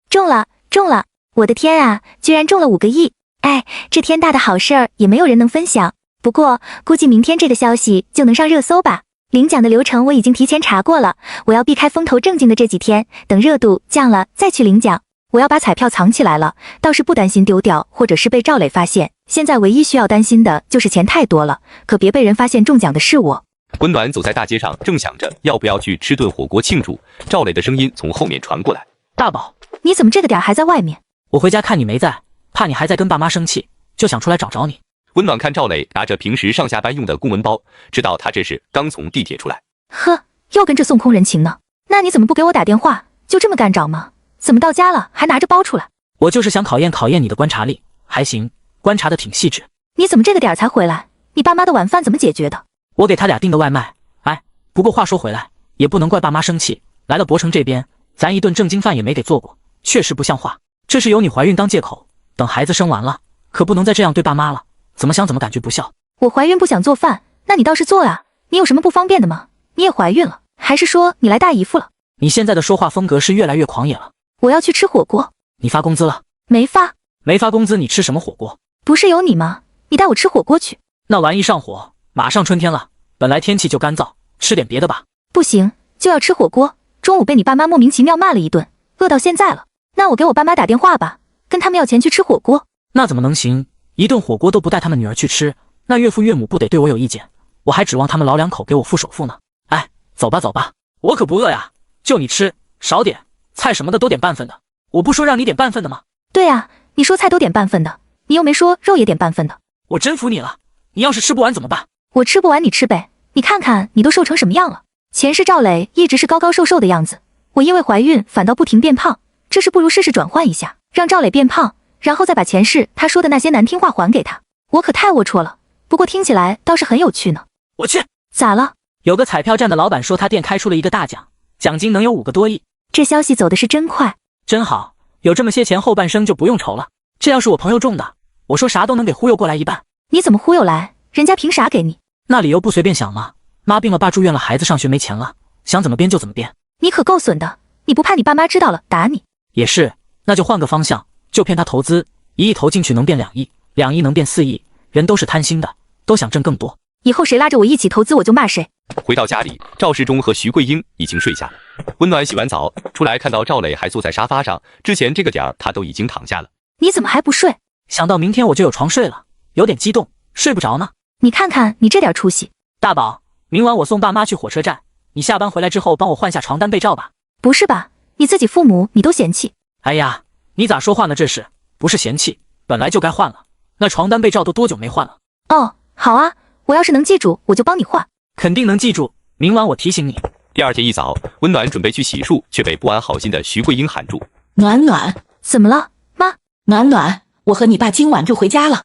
中了！我的天啊，居然中了5个亿！哎，这天大的好事儿也没有人能分享。不过估计明天这个消息就能上热搜吧。领奖的流程我已经提前查过了，我要避开风头正劲的这几天，等热度降了再去领奖。我要把彩票藏起来了，倒是不担心丢掉或者是被赵磊发现。现在唯一需要担心的就是钱太多了，可别被人发现中奖的是我。
温暖走在大街上，正想着要不要去吃顿火锅庆祝，赵磊的声音从后面传过来：“
大宝，
你怎么这个点还在外面？
我回家看你没在，怕你还在跟爸妈生气，就想出来找你。”
温暖看赵磊拿着平时上下班用的公文包，知道他这是刚从地铁出来。
呵，又跟着送空人情呢。那你怎么不给我打电话？就这么干找吗？怎么到家了还拿着包出来？
我就是想考验考验你的观察力，还行，观察的挺细致。
你怎么这个点才回来？你爸妈的晚饭怎么解决的？
我给他俩订的外卖。哎，不过话说回来，也不能怪爸妈生气。来了博城这边，咱一顿正经饭也没给做过，确实不像话。这是有你怀孕当借口，等孩子生完了，可不能再这样对爸妈了。怎么想怎么感觉不孝。
我怀孕不想做饭，那你倒是做啊。你有什么不方便的吗？你也怀孕了，还是说你来大姨夫了？
你现在的说话风格是越来越狂野了。
我要去吃火锅。
你发工资了？
没发。
没发工资你吃什么火锅？
不是有你吗？你带我吃火锅去。
那玩意上火，马上春天了，本来天气就干燥，吃点别的吧。
不行，就要吃火锅。中午被你爸妈莫名其妙骂了一顿，饿到现在了。那我给我爸妈打电话吧，跟他们要钱去吃火锅。
那怎么能行？一顿火锅都不带他们女儿去吃，那岳父岳母不得对我有意见？我还指望他们老两口给我付首付呢。哎，走吧走吧，我可不饿呀，就你吃少点，菜什么的都点半份的。我不说让你点半份的吗？
对啊，你说菜都点半份的，你又没说肉也点半份的。
我真服你了，你要是吃不完怎么办？
我吃不完你吃呗，你看看你都瘦成什么样了。前世赵磊一直是高高瘦瘦的样子，我因为怀孕反倒不停变胖，这是不如试试转换一下，让赵磊变胖，然后再把前世他说的那些难听话还给他。我可太龌龊了，不过听起来倒是很有趣呢。
我去，
咋了？
有个彩票站的老板说他店开出了一个大奖，奖金能有5个多亿。
这消息走的是真快。
真好，有这么些钱后半生就不用愁了。这要是我朋友中的，我说啥都能给忽悠过来一半。
你怎么忽悠来？人家凭啥给你？
那理由不随便想吗？妈病了，爸住院了，孩子上学没钱了，想怎么编就怎么编。
你可够损的，你不怕你爸妈知道了打你？
也是，那就换个方向，就骗他投资，1亿投进去能变2亿，2亿能变4亿。人都是贪心的，都想挣更多。
以后谁拉着我一起投资，我就骂谁。
回到家里，赵世忠和徐桂英已经睡下了。温暖洗完澡出来，看到赵磊还坐在沙发上，之前这个点儿他都已经躺下了。
你怎么还不睡？
想到明天我就有床睡了，有点激动，睡不着呢。
你看看你这点出息。
大宝，明晚我送爸妈去火车站，你下班回来之后帮我换下床单被罩吧。
不是吧，你自己父母你都嫌弃？
哎呀，你咋说话呢？这是不是嫌弃？本来就该换了。那床单被罩都多久没换了？
哦，好啊，我要是能记住我就帮你换。
肯定能记住，明晚我提醒你。
第二天一早，温暖准备去洗漱，却被不安好心的徐桂英喊住。
暖暖，
怎么了，妈？
暖暖，我和你爸今晚就回家了。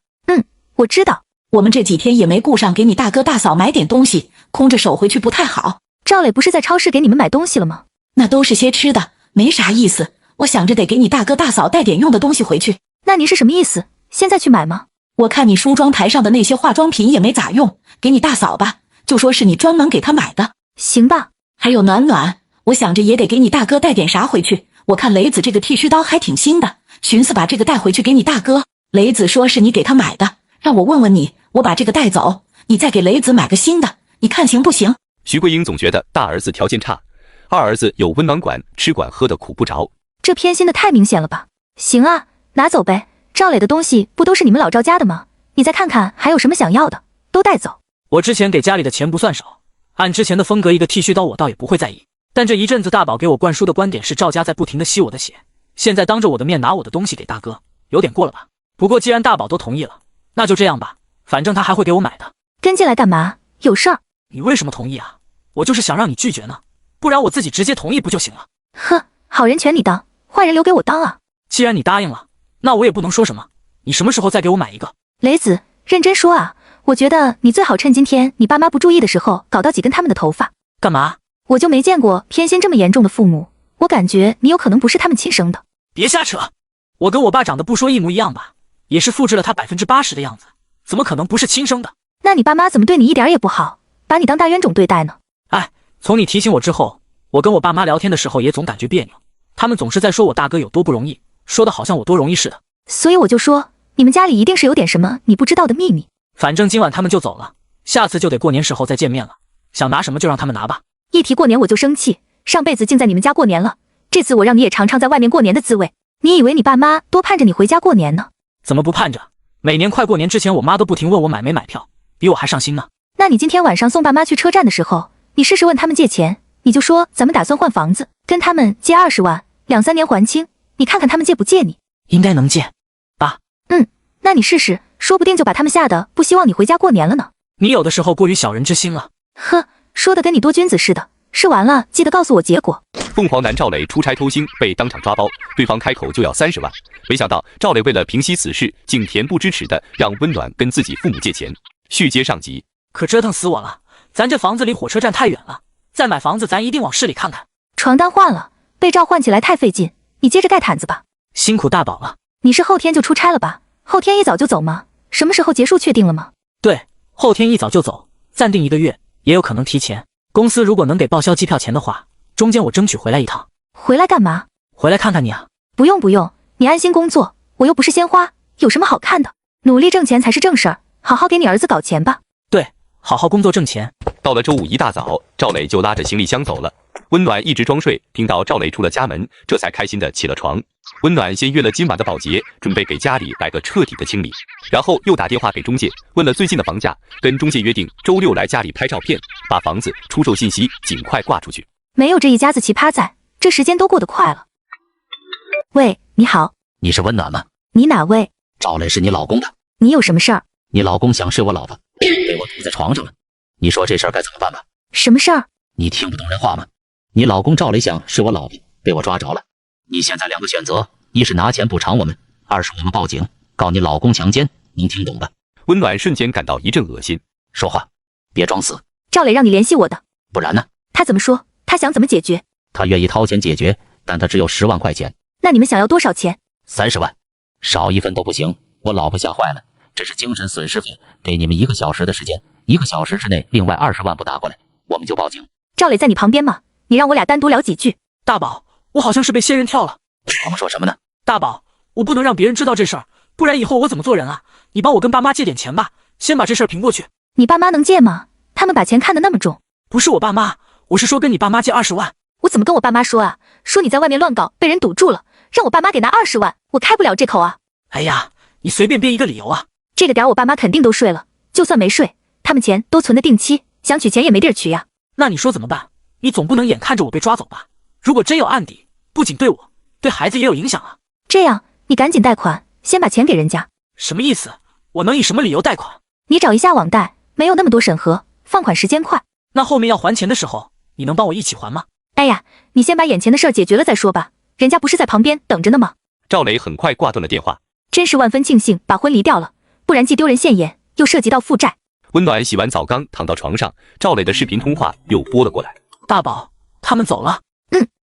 我知道。
我们这几天也没顾上给你大哥大嫂买点东西，空着手回去不太好。
赵磊不是在超市给你们买东西了吗？
那都是些吃的，没啥意思。我想着得给你大哥大嫂带点用的东西回去。
那你是什么意思？现在去买吗？
我看你梳妆台上的那些化妆品也没咋用，给你大嫂吧，就说是你专门给她买的。
行吧。
还有暖暖，我想着也得给你大哥带点啥回去。我看雷子这个剃须刀还挺新的，寻思把这个带回去给你大哥。雷子说是你给他买的，让我问问你，我把这个带走，你再给雷子买个新的，你看行不行？
徐桂英总觉得大儿子条件差，二儿子有温暖管，吃管喝的苦不着。
这偏心的太明显了吧？行啊，拿走呗。赵磊的东西不都是你们老赵家的吗？你再看看还有什么想要的，都带走。
我之前给家里的钱不算少，按之前的风格，一个剃须刀我倒也不会在意。但这一阵子大宝给我灌输的观点是赵家在不停的吸我的血，现在当着我的面拿我的东西给大哥，有点过了吧？不过既然大宝都同意了，那就这样吧，反正他还会给我买的。
跟进来干嘛？有事儿？
你为什么同意啊？我就是想让你拒绝呢，不然我自己直接同意不就行了？
呵，好人权你当，坏人留给我当啊。
既然你答应了，那我也不能说什么。你什么时候再给我买一个？
雷子，认真说啊，我觉得你最好趁今天你爸妈不注意的时候搞到几根他们的头发。
干嘛？
我就没见过偏心这么严重的父母，我感觉你有可能不是他们亲生的。
别瞎扯，我跟我爸长得不说一模一样吧，也是复制了他80%的样子，怎么可能不是亲生的？
那你爸妈怎么对你一点也不好，把你当大冤种对待呢？
哎，从你提醒我之后，我跟我爸妈聊天的时候也总感觉别扭，他们总是在说我大哥有多不容易，说的好像我多容易似的。
所以我就说，你们家里一定是有点什么你不知道的秘密。
反正今晚他们就走了，下次就得过年时候再见面了，想拿什么就让他们拿吧。
一提过年我就生气，上辈子竟在你们家过年了，这次我让你也尝尝在外面过年的滋味。你以为你爸妈多盼着你回家过年呢？
怎么不盼着？每年快过年之前，我妈都不停问我买没买票，比我还上心呢。
那你今天晚上送爸妈去车站的时候，你试试问他们借钱，你就说咱们打算换房子，跟他们借20万，2、3年还清，你看看他们借不借你？
应该能借。爸。
那你试试，说不定就把他们吓得不希望你回家过年了呢。
你有的时候过于小人之心了。
呵，说的跟你多君子似的。试完了记得告诉我结果。
凤凰男赵磊出差偷腥被当场抓包，对方开口就要30万，没想到赵磊为了平息此事，竟恬不知耻的让温暖跟自己父母借钱。续接上集，
可折腾死我了，咱这房子离火车站太远了，再买房子咱一定往市里看看。
床单换了，被罩换起来太费劲，你接着盖毯子吧。
辛苦大宝了。
你是后天就出差了吧？后天一早就走吗？什么时候结束确定了吗？
对，后天一早就走，暂定1个月，也有可能提前。公司如果能给报销机票钱的话，中间我争取回来一趟。
回来干嘛？
回来看看你啊。
不用，你安心工作，我又不是鲜花，有什么好看的？努力挣钱才是正事儿，好好给你儿子搞钱吧。
对，好好工作挣钱。
到了周五一大早，赵磊就拉着行李箱走了。温暖一直装睡，听到赵磊出了家门，这才开心的起了床。温暖先约了今晚的保洁，准备给家里来个彻底的清理，然后又打电话给中介，问了最近的房价，跟中介约定周6来家里拍照片，把房子出售信息尽快挂出去。
没有这一家子奇葩在，这时间都过得快了。喂，你好。
你是温暖吗？
你哪位？
赵磊是你老公的。
你有什么事儿？
你老公想睡我老婆，被我堵在床上了。你说这事儿该怎么办吧？
什么事儿？
你听不懂人话吗？你老公赵磊想睡我老婆，被我抓着了。你现在2个选择，一是拿钱补偿我们，2是我们报警告你老公强奸，能听懂吧？
温暖瞬间感到一阵恶心。
说话，别装死。
赵磊让你联系我的。
不然呢？
他怎么说？他想怎么解决？
他愿意掏钱解决，但他只有10万块钱。
那你们想要多少钱
？30万，少1分都不行。我老婆吓坏了，这是精神损失费，给你们1个小时的时间，1个小时之内另外20万不打过来，我们就报警。
赵磊在你旁边吗？你让我俩单独聊几句。
大宝，我好像是被仙人跳了。
他们说什么呢？
大宝，我不能让别人知道这事儿，不然以后我怎么做人啊？你帮我跟爸妈借点钱吧，先把这事儿平过去。
你爸妈能借吗？他们把钱看得那么重。
不是我爸妈，我是说跟你爸妈借20万。
我怎么跟我爸妈说啊？说你在外面乱搞，被人堵住了，让我爸妈给拿20万，我开不了这口啊。
哎呀，你随便编一个理由啊。
这个点我爸妈肯定都睡了，就算没睡，他们钱都存的定期，想取钱也没地儿取呀。
那你说怎么办？你总不能眼看着我被抓走吧？如果真有案底，不仅对我，对孩子也有影响啊。
这样，你赶紧贷款，先把钱给人家。
什么意思？我能以什么理由贷款？
你找一下网贷，没有那么多审核，放款时间快。
那后面要还钱的时候，你能帮我一起还吗？
哎呀，你先把眼前的事儿解决了再说吧，人家不是在旁边等着呢吗？
赵磊很快挂断了电话。
真是万分庆幸把婚离掉了，不然既丢人现眼，又涉及到负债。
温暖洗完澡刚躺到床上，赵磊的视频通话又拨了过来。
大宝，他们走了。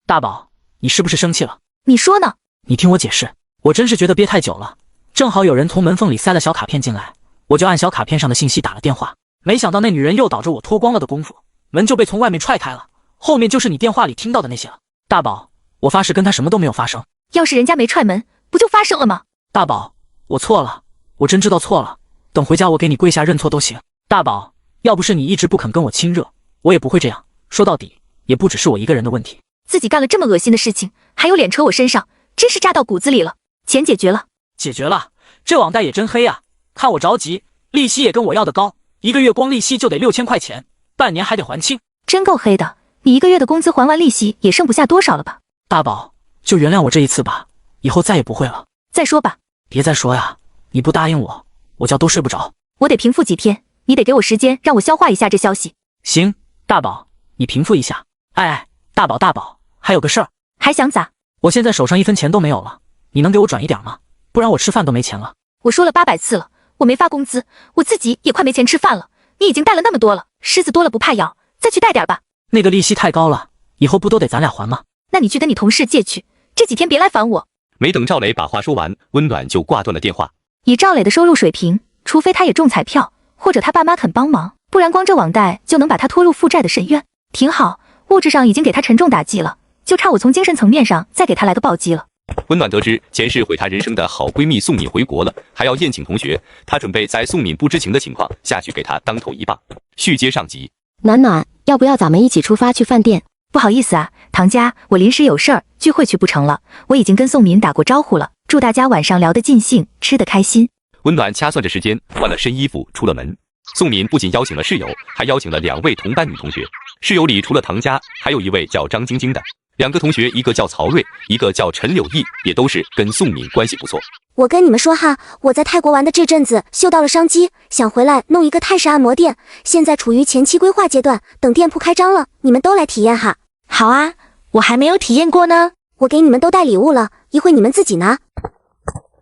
大宝，你是不是生气了？
你说呢？
你听我解释，我真是觉得憋太久了，正好有人从门缝里塞了小卡片进来，我就按小卡片上的信息打了电话，没想到那女人诱导着我脱光了的功夫，门就被从外面踹开了，后面就是你电话里听到的那些了。大宝，我发誓跟他什么都没有发生。
要是人家没踹门，不就发生了吗？
大宝，我错了，我真知道错了，等回家我给你跪下认错都行。大宝，要不是你一直不肯跟我亲热，我也不会这样，说到底也不只是我一个人的问题。
自己干了这么恶心的事情，还有脸扯我身上，真是扎到骨子里了。钱解决了。
解决了。这网贷也真黑啊，看我着急，利息也跟我要的高，1个月光利息就得6000块钱，半年还得还清。
真够黑的，你1个月的工资还完利息也剩不下多少了吧？
大宝，就原谅我这一次吧，以后再也不会了。
再说吧。
别再说呀，你不答应我，我觉都睡不着。
我得平复几天，你得给我时间让我消化一下这消息。
行，大宝，你平复一下。哎，大宝，还有个事儿。
还想咋？
我现在手上1分钱都没有了，你能给我转一点吗？不然我吃饭都没钱了。
我说了800次了，我没发工资，我自己也快没钱吃饭了。你已经贷了那么多了，虱子多了不怕咬，再去贷点吧。
那个利息太高了，以后不都得咱俩还吗？
那你去跟你同事借去，这几天别来烦我。
没等赵磊把话说完，温暖就挂断了电话。
以赵磊的收入水平，除非他也中彩票，或者他爸妈肯帮忙，不然光这网贷就能把他拖入负债的深渊。挺好，物质上已经给他沉重打击了，就差我从精神层面上再给他来个暴击了。
温暖得知前世毁她人生的好闺蜜宋敏回国了，还要宴请同学，她准备在宋敏不知情的情况下去给她当头一棒。续接上集。
暖暖，要不要咱们一起出发去饭店？
不好意思啊，唐家，我临时有事儿，聚会去不成了。我已经跟宋敏打过招呼了，祝大家晚上聊得尽兴，吃得开心。
温暖掐算着时间，换了身衣服出了门。宋敏不仅邀请了室友，还邀请了2位同班女同学。室友里除了唐佳，还有一位叫张晶晶的。2个同学，一个叫曹睿，一个叫陈柳毅，也都是跟宋敏关系不错。
我跟你们说哈，我在泰国玩的这阵子嗅到了商机，想回来弄一个泰式按摩店，现在处于前期规划阶段，等店铺开张了，你们都来体验哈。
好啊，我还没有体验过呢。
我给你们都带礼物了，一会你们自己拿。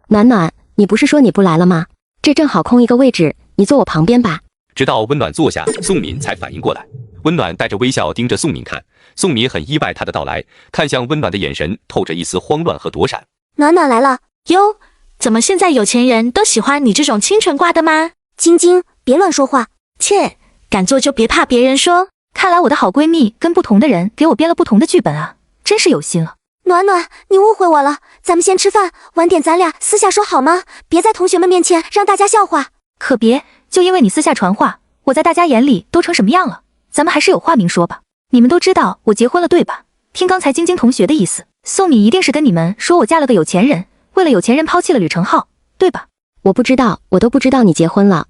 暖暖，你不是说你不来了吗？这正好空一个位置，你坐我旁边吧。
直到温暖坐下，宋敏才反应过来。温暖带着微笑盯着宋敏看，宋敏很意外他的到来，看向温暖的眼神透着一丝慌乱和躲闪。
暖暖来了
哟，怎么现在有钱人都喜欢你这种清纯挂的吗？
晶晶，别乱说话。
切，敢做就别怕别人说。
看来我的好闺蜜跟不同的人给我编了不同的剧本啊，真是有心了。
暖暖，你误会我了，咱们先吃饭，晚点咱俩私下说好吗？别在同学们面前让大家笑话。
可别，就因为你私下传话，我在大家眼里都成什么样了？咱们还是有话明说吧。你们都知道我结婚了对吧？听刚才晶晶同学的意思，宋敏一定是跟你们说我嫁了个有钱人，为了有钱人抛弃了吕承浩，对吧？
我不知道，我都不知道你结婚了。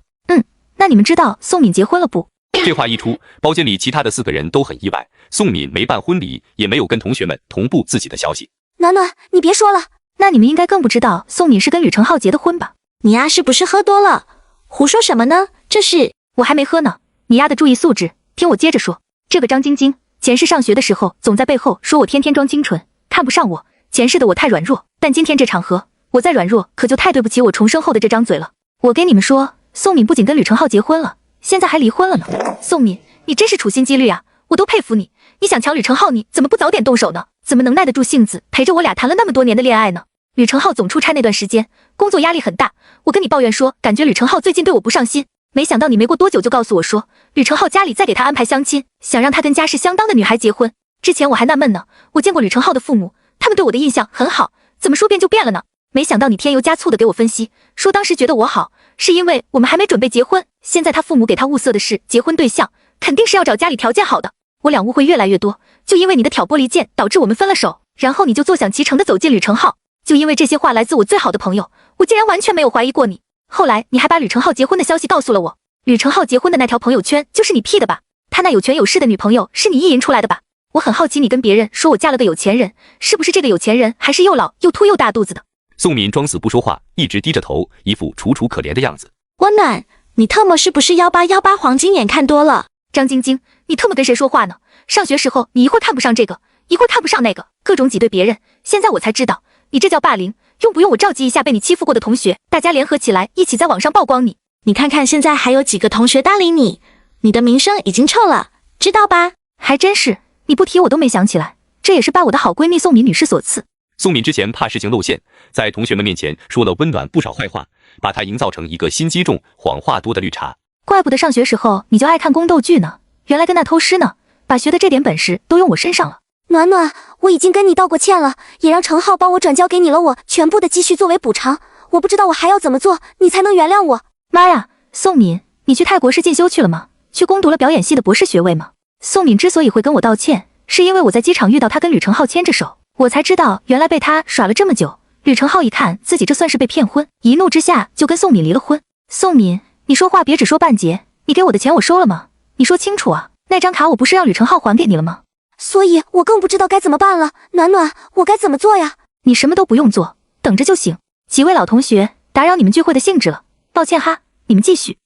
那你们知道宋敏结婚了不？
这话一出，包间里其他的4个人都很意外。宋敏没办婚礼，也没有跟同学们同步自己的消息。
暖暖，你别说了。
那你们应该更不知道宋敏是跟吕承浩结的婚吧？
你丫是不是喝多了？胡说什么呢？这是……
我还没喝呢，你丫的注意素质。听我接着说，这个张晶晶前世上学的时候总在背后说我天天装清纯，看不上我，前世的我太软弱，但今天这场合我再软弱可就太对不起我重生后的这张嘴了。我给你们说，宋敏不仅跟吕承浩结婚了，现在还离婚了呢。宋敏，你真是处心积虑啊，我都佩服你。你想抢吕承浩，你怎么不早点动手呢？怎么能耐得住性子陪着我俩谈了那么多年的恋爱呢？吕承浩总出差那段时间工作压力很大，我跟你抱怨说感觉吕承浩最近对我不上心，没想到你没过多久就告诉我说吕承浩家里再给他安排相亲，想让他跟家世相当的女孩结婚。之前我还纳闷呢，我见过吕承浩的父母，他们对我的印象很好，怎么说变就变了呢？没想到你添油加醋的给我分析，说当时觉得我好是因为我们还没准备结婚，现在他父母给他物色的是结婚对象，肯定是要找家里条件好的。我俩误会越来越多，就因为你的挑拨离间导致我们分了手，然后你就坐享其成的走进吕承浩。就因为这些话来自我最好的朋友，我竟然完全没有怀疑过你。后来你还把吕承浩结婚的消息告诉了我，吕承浩结婚的那条朋友圈就是你 P 的吧？他那有权有势的女朋友是你意淫出来的吧？我很好奇，你跟别人说我嫁了个有钱人，是不是这个有钱人还是又老又秃又大肚子的？
宋敏装死不说话，一直低着头，一副楚楚可怜的样子。
温暖，你特么是不是188黄金眼看多了？
张晶晶，你特么跟谁说话呢？上学时候你一会儿看不上这个，一会儿看不上那个，各种挤兑别人，现在我才知道你这叫霸凌。用不用我召集一下被你欺负过的同学，大家联合起来一起在网上曝光你？
你看看现在还有几个同学搭理你，你的名声已经臭了，知道吧？
还真是，你不提我都没想起来，这也是拜我的好闺蜜宋敏女士所赐。
宋敏之前怕事情露馅，在同学们面前说了温暖不少坏话，把她营造成一个心机重、谎话多的绿茶。
怪不得上学时候你就爱看宫斗剧呢，原来跟那偷师呢，把学的这点本事都用我身上了。
暖暖，我已经跟你道过歉了，也让程浩帮我转交给你了我全部的积蓄作为补偿，我不知道我还要怎么做你才能原谅我。
妈呀，宋敏，你去泰国是进修去了吗？去攻读了表演系的博士学位吗？宋敏之所以会跟我道歉，是因为我在机场遇到他跟吕承浩牵着手，我才知道原来被他耍了这么久。吕承浩一看自己这算是被骗婚，一怒之下就跟宋敏离了婚。宋敏，你说话别只说半截，你给我的钱我收了吗？你说清楚啊，那张卡我不是让吕承浩还给你了吗？
所以我更不知道该怎么办了。暖暖，我该怎么做呀？
你什么都不用做，等着就行。几位老同学，打扰你们聚会的兴致了，抱歉哈，你们继续。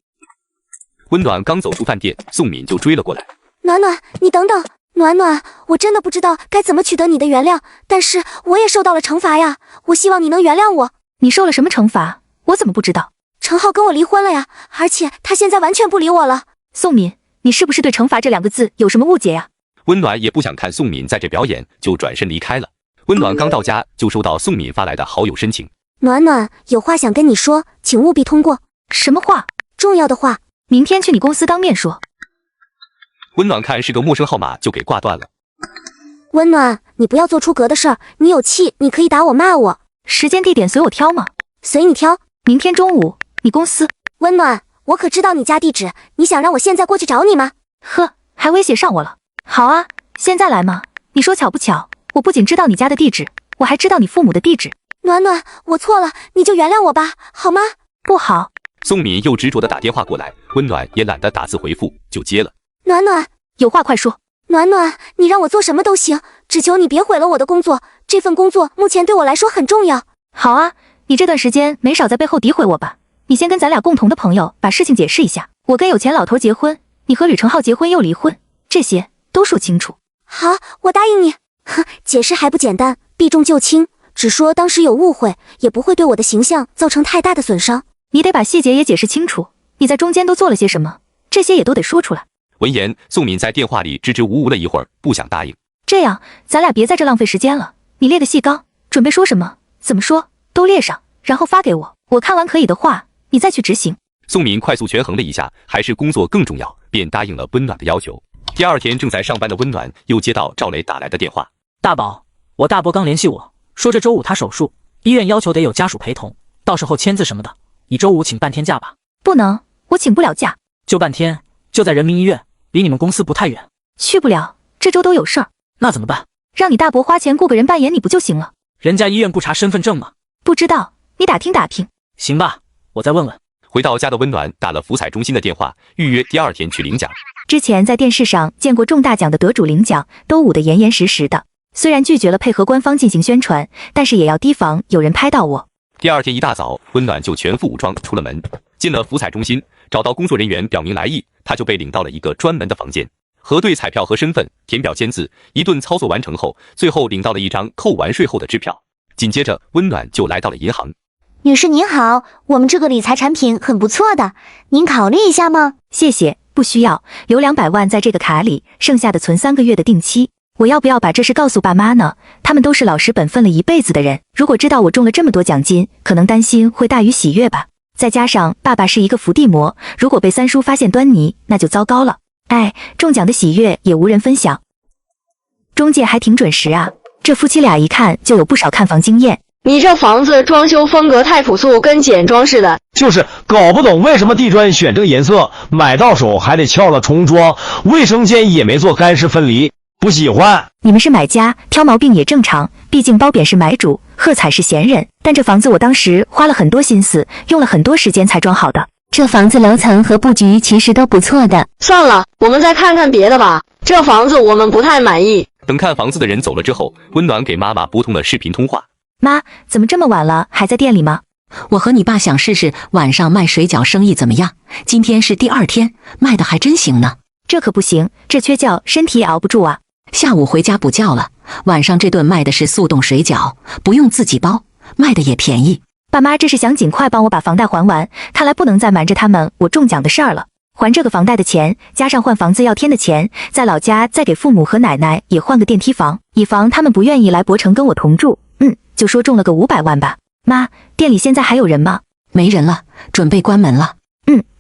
温暖刚走出饭店，宋敏就追了过来。
暖暖，你等等。暖暖，我真的不知道该怎么取得你的原谅，但是我也受到了惩罚呀，我希望你能原谅我。
你受了什么惩罚？我怎么不知道？
程浩跟我离婚了呀，而且他现在完全不理我了。
宋敏，你是不是对惩罚这2个字有什么误解呀？
温暖也不想看宋敏在这表演，就转身离开了。温暖刚到家，就收到宋敏发来的好友申请。
暖暖，有话想跟你说，请务必通过。
什么话？
重要的话。
明天去你公司当面说。
温暖看是个陌生号码，就给挂断了。
温暖，你不要做出格的事儿，你有气你可以打我骂我。
时间地点随我挑吗？
随你挑。
明天中午，你公司。
温暖，我可知道你家地址，你想让我现在过去找你吗？
呵，还威胁上我了。好啊，现在来嘛。你说巧不巧，我不仅知道你家的地址，我还知道你父母的地址。
暖暖，我错了，你就原谅我吧，好吗？
不好，
宋敏又执着地打电话过来，温暖也懒得打字回复，就接了。
暖暖，
有话快说。
暖暖，你让我做什么都行，只求你别毁了我的工作。这份工作目前对我来说很重要。
好啊，你这段时间没少在背后诋毁我吧？你先跟咱俩共同的朋友把事情解释一下。我跟有钱老头结婚，你和吕成浩结婚又离婚，这些都说清楚。
好，我答应你。哼，解释还不简单，避重就轻，只说当时有误会，也不会对我的形象造成太大的损伤。
你得把细节也解释清楚，你在中间都做了些什么，这些也都得说出来。
闻言，宋敏在电话里支支吾吾了一会儿，不想答应。
这样，咱俩别在这浪费时间了。你列个细纲，准备说什么，怎么说，都列上，然后发给我。我看完可以的话，你再去执行。
宋敏快速权衡了一下，还是工作更重要，便答应了温暖的要求。第二天正在上班的温暖又接到赵磊打来的电话。
大宝，我大伯刚联系我说这周5他手术，医院要求得有家属陪同，到时候签字什么的，你周5请半天假吧。
不能，我请不了假。
就半天，就在人民医院，离你们公司不太远。
去不了，这周都有事儿。
那怎么办？
让你大伯花钱雇个人扮演你不就行了？
人家医院不查身份证吗？
不知道，你打听打听。
行吧，我再问问。
回到家的温暖打了福彩中心的电话，预约第二天去领奖。
之前在电视上见过中大奖的得主领奖，都捂得严严实实的。虽然拒绝了配合官方进行宣传，但是也要提防有人拍到我。
第二天一大早，温暖就全副武装出了门，进了福彩中心，找到工作人员表明来意，他就被领到了一个专门的房间，核对彩票和身份，填表签字，一顿操作完成后，最后领到了一张扣完税后的支票。紧接着，温暖就来到了银行。
女士您好，我们这个理财产品很不错的，您考虑一下吗？
谢谢，不需要，留200万在这个卡里，剩下的存3个月的定期。我要不要把这事告诉爸妈呢？他们都是老实本分了一辈子的人，如果知道我中了这么多奖金，可能担心会大于喜悦吧。再加上爸爸是一个伏地魔，如果被三叔发现端倪，那就糟糕了。哎，中奖的喜悦也无人分享。中介还挺准时啊，这夫妻俩一看就有不少看房经验。
你这房子装修风格太朴素，跟简装似的。
就是搞不懂为什么地砖选这个颜色，买到手还得撬了重装，卫生间也没做干湿分离，不喜欢。
你们是买家，挑毛病也正常，毕竟包扁是买主，喝彩是闲人。但这房子我当时花了很多心思，用了很多时间才装好的。
这房子楼层和布局其实都不错的。
算了，我们再看看别的吧，这房子我们不太满意。
等看房子的人走了之后，温暖给妈妈拨通了视频通话。
妈，怎么这么晚了，还在店里吗？
我和你爸想试试晚上卖水饺生意怎么样？今天是第2天，卖的还真行呢。
这可不行，这缺觉，身体也熬不住啊。
下午回家补觉了，晚上这顿卖的是速冻水饺，不用自己包，卖的也便宜。
爸妈这是想尽快帮我把房贷还完，看来不能再瞒着他们我中奖的事儿了。还这个房贷的钱，加上换房子要添的钱，在老家再给父母和奶奶也换个电梯房，以防他们不愿意来博城跟我同住。就说中了个500万吧。妈，店里现在还有人吗？
没人了，准备关门了。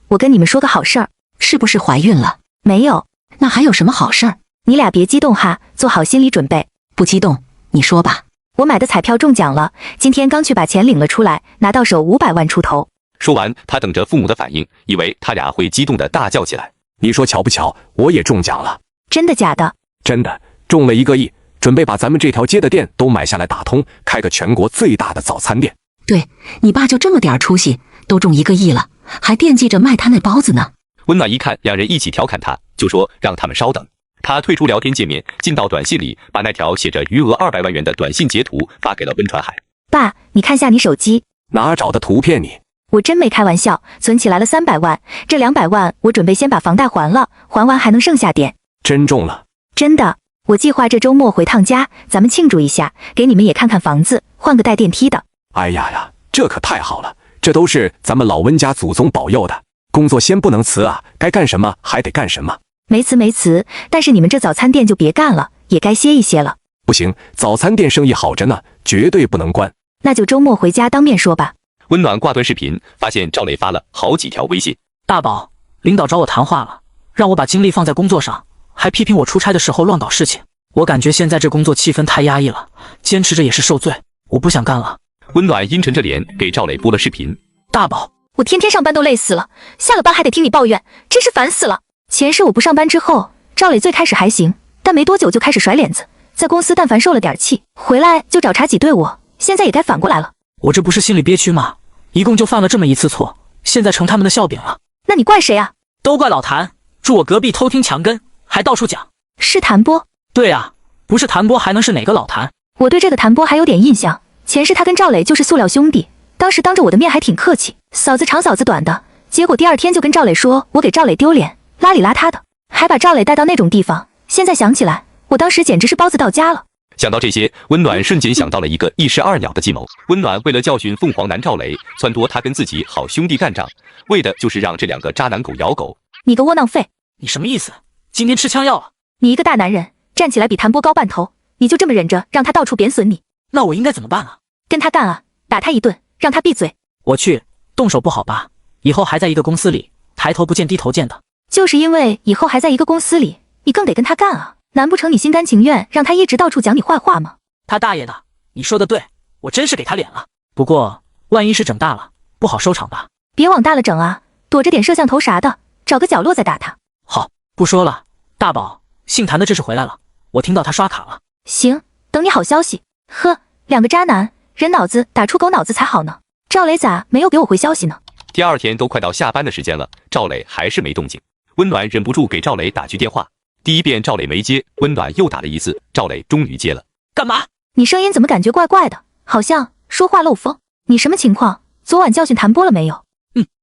我跟你们说个好事儿。
是不是怀孕了？
没有。
那还有什么好事儿？
你俩别激动哈，做好心理准备。
不激动，你说吧。
我买的彩票中奖了，今天刚去把钱领了出来，拿到手500万出头。
说完，他等着父母的反应，以为他俩会激动的大叫起来。
你说巧不巧，我也中奖了。
真的假的？
真的，中了1个亿，准备把咱们这条街的店都买下来打通，开个全国最大的早餐店。
对，你爸就这么点出息，都中1个亿了，还惦记着卖他那包子呢。
温暖一看两人一起调侃他，就说让他们稍等。他退出聊天界面，进到短信里，把那条写着余额200万元的短信截图发给了温传海。
爸，你看下你手机。
哪找的图骗你？
我真没开玩笑，存起来了300万，这200万我准备先把房贷还了，还完还能剩下点。
真中了？
真的，我计划这周末回趟家，咱们庆祝一下，给你们也看看房子，换个带电梯的。
哎呀，这可太好了，这都是咱们老温家祖宗保佑的。工作先不能辞啊，该干什么还得干什么。
没辞，但是你们这早餐店就别干了，也该歇一歇了。
不行，早餐店生意好着呢，绝对不能关。
那就周末回家当面说吧。
温暖挂断视频，发现赵磊发了好几条微信。
大宝，领导找我谈话了，让我把精力放在工作上，还批评我出差的时候乱搞事情。我感觉现在这工作气氛太压抑了，坚持着也是受罪，我不想干了。
温暖阴沉着脸给赵磊拨了视频。
大宝，
我天天上班都累死了，下了班还得听你抱怨，真是烦死了。前世我不上班之后，赵磊最开始还行，但没多久就开始甩脸子，在公司但凡受了点气，回来就找茬挤兑我，现在也该反过来了。
我这不是心里憋屈吗？一共就犯了这么一次错，现在成他们的笑柄了。
那你怪谁啊？
都怪老谭，住我隔壁偷听墙根，还到处讲。
是谭波？
对啊，不是谭波还能是哪个老谭？
我对这个谭波还有点印象，前世他跟赵磊就是塑料兄弟，当时当着我的面还挺客气，嫂子长嫂子短的，结果第二天就跟赵磊说我给赵磊丢脸，邋里邋遢的，还把赵磊带到那种地方。现在想起来，我当时简直是包子到家了。
想到这些，温暖瞬间想到了一个一石二鸟的计谋。温暖为了教训凤凰男赵磊，撺掇他跟自己好兄弟干仗，为的就是让这两个渣男狗咬狗。
你个窝囊废！
你什么意思？今天吃枪药了？
你一个大男人，站起来比谭波高半头，你就这么忍着让他到处贬损你？
那我应该怎么办啊？
跟他干啊，打他一顿，让他闭嘴。
我去，动手不好吧？以后还在一个公司里，抬头不见低头见的。
就是因为以后还在一个公司里，你更得跟他干啊！难不成你心甘情愿让他一直到处讲你坏话吗？
他大爷的！你说的对，我真是给他脸了。不过万一是整大了，不好收场吧？
别往大了整啊，躲着点摄像头啥的，找个角落再打他。
好，不说了。大宝，姓谭的这是回来了，我听到他刷卡了。
行，等你好消息。呵，两个渣男，人脑子打出狗脑子才好呢。赵磊咋没有给我回消息呢？
第二天都快到下班的时间了，赵磊还是没动静。温暖忍不住给赵磊打句电话，第一遍赵磊没接，温暖又打了一次，赵磊终于接了。
干嘛？
你声音怎么感觉怪怪的，好像说话漏风。你什么情况？昨晚教训谭波了没有？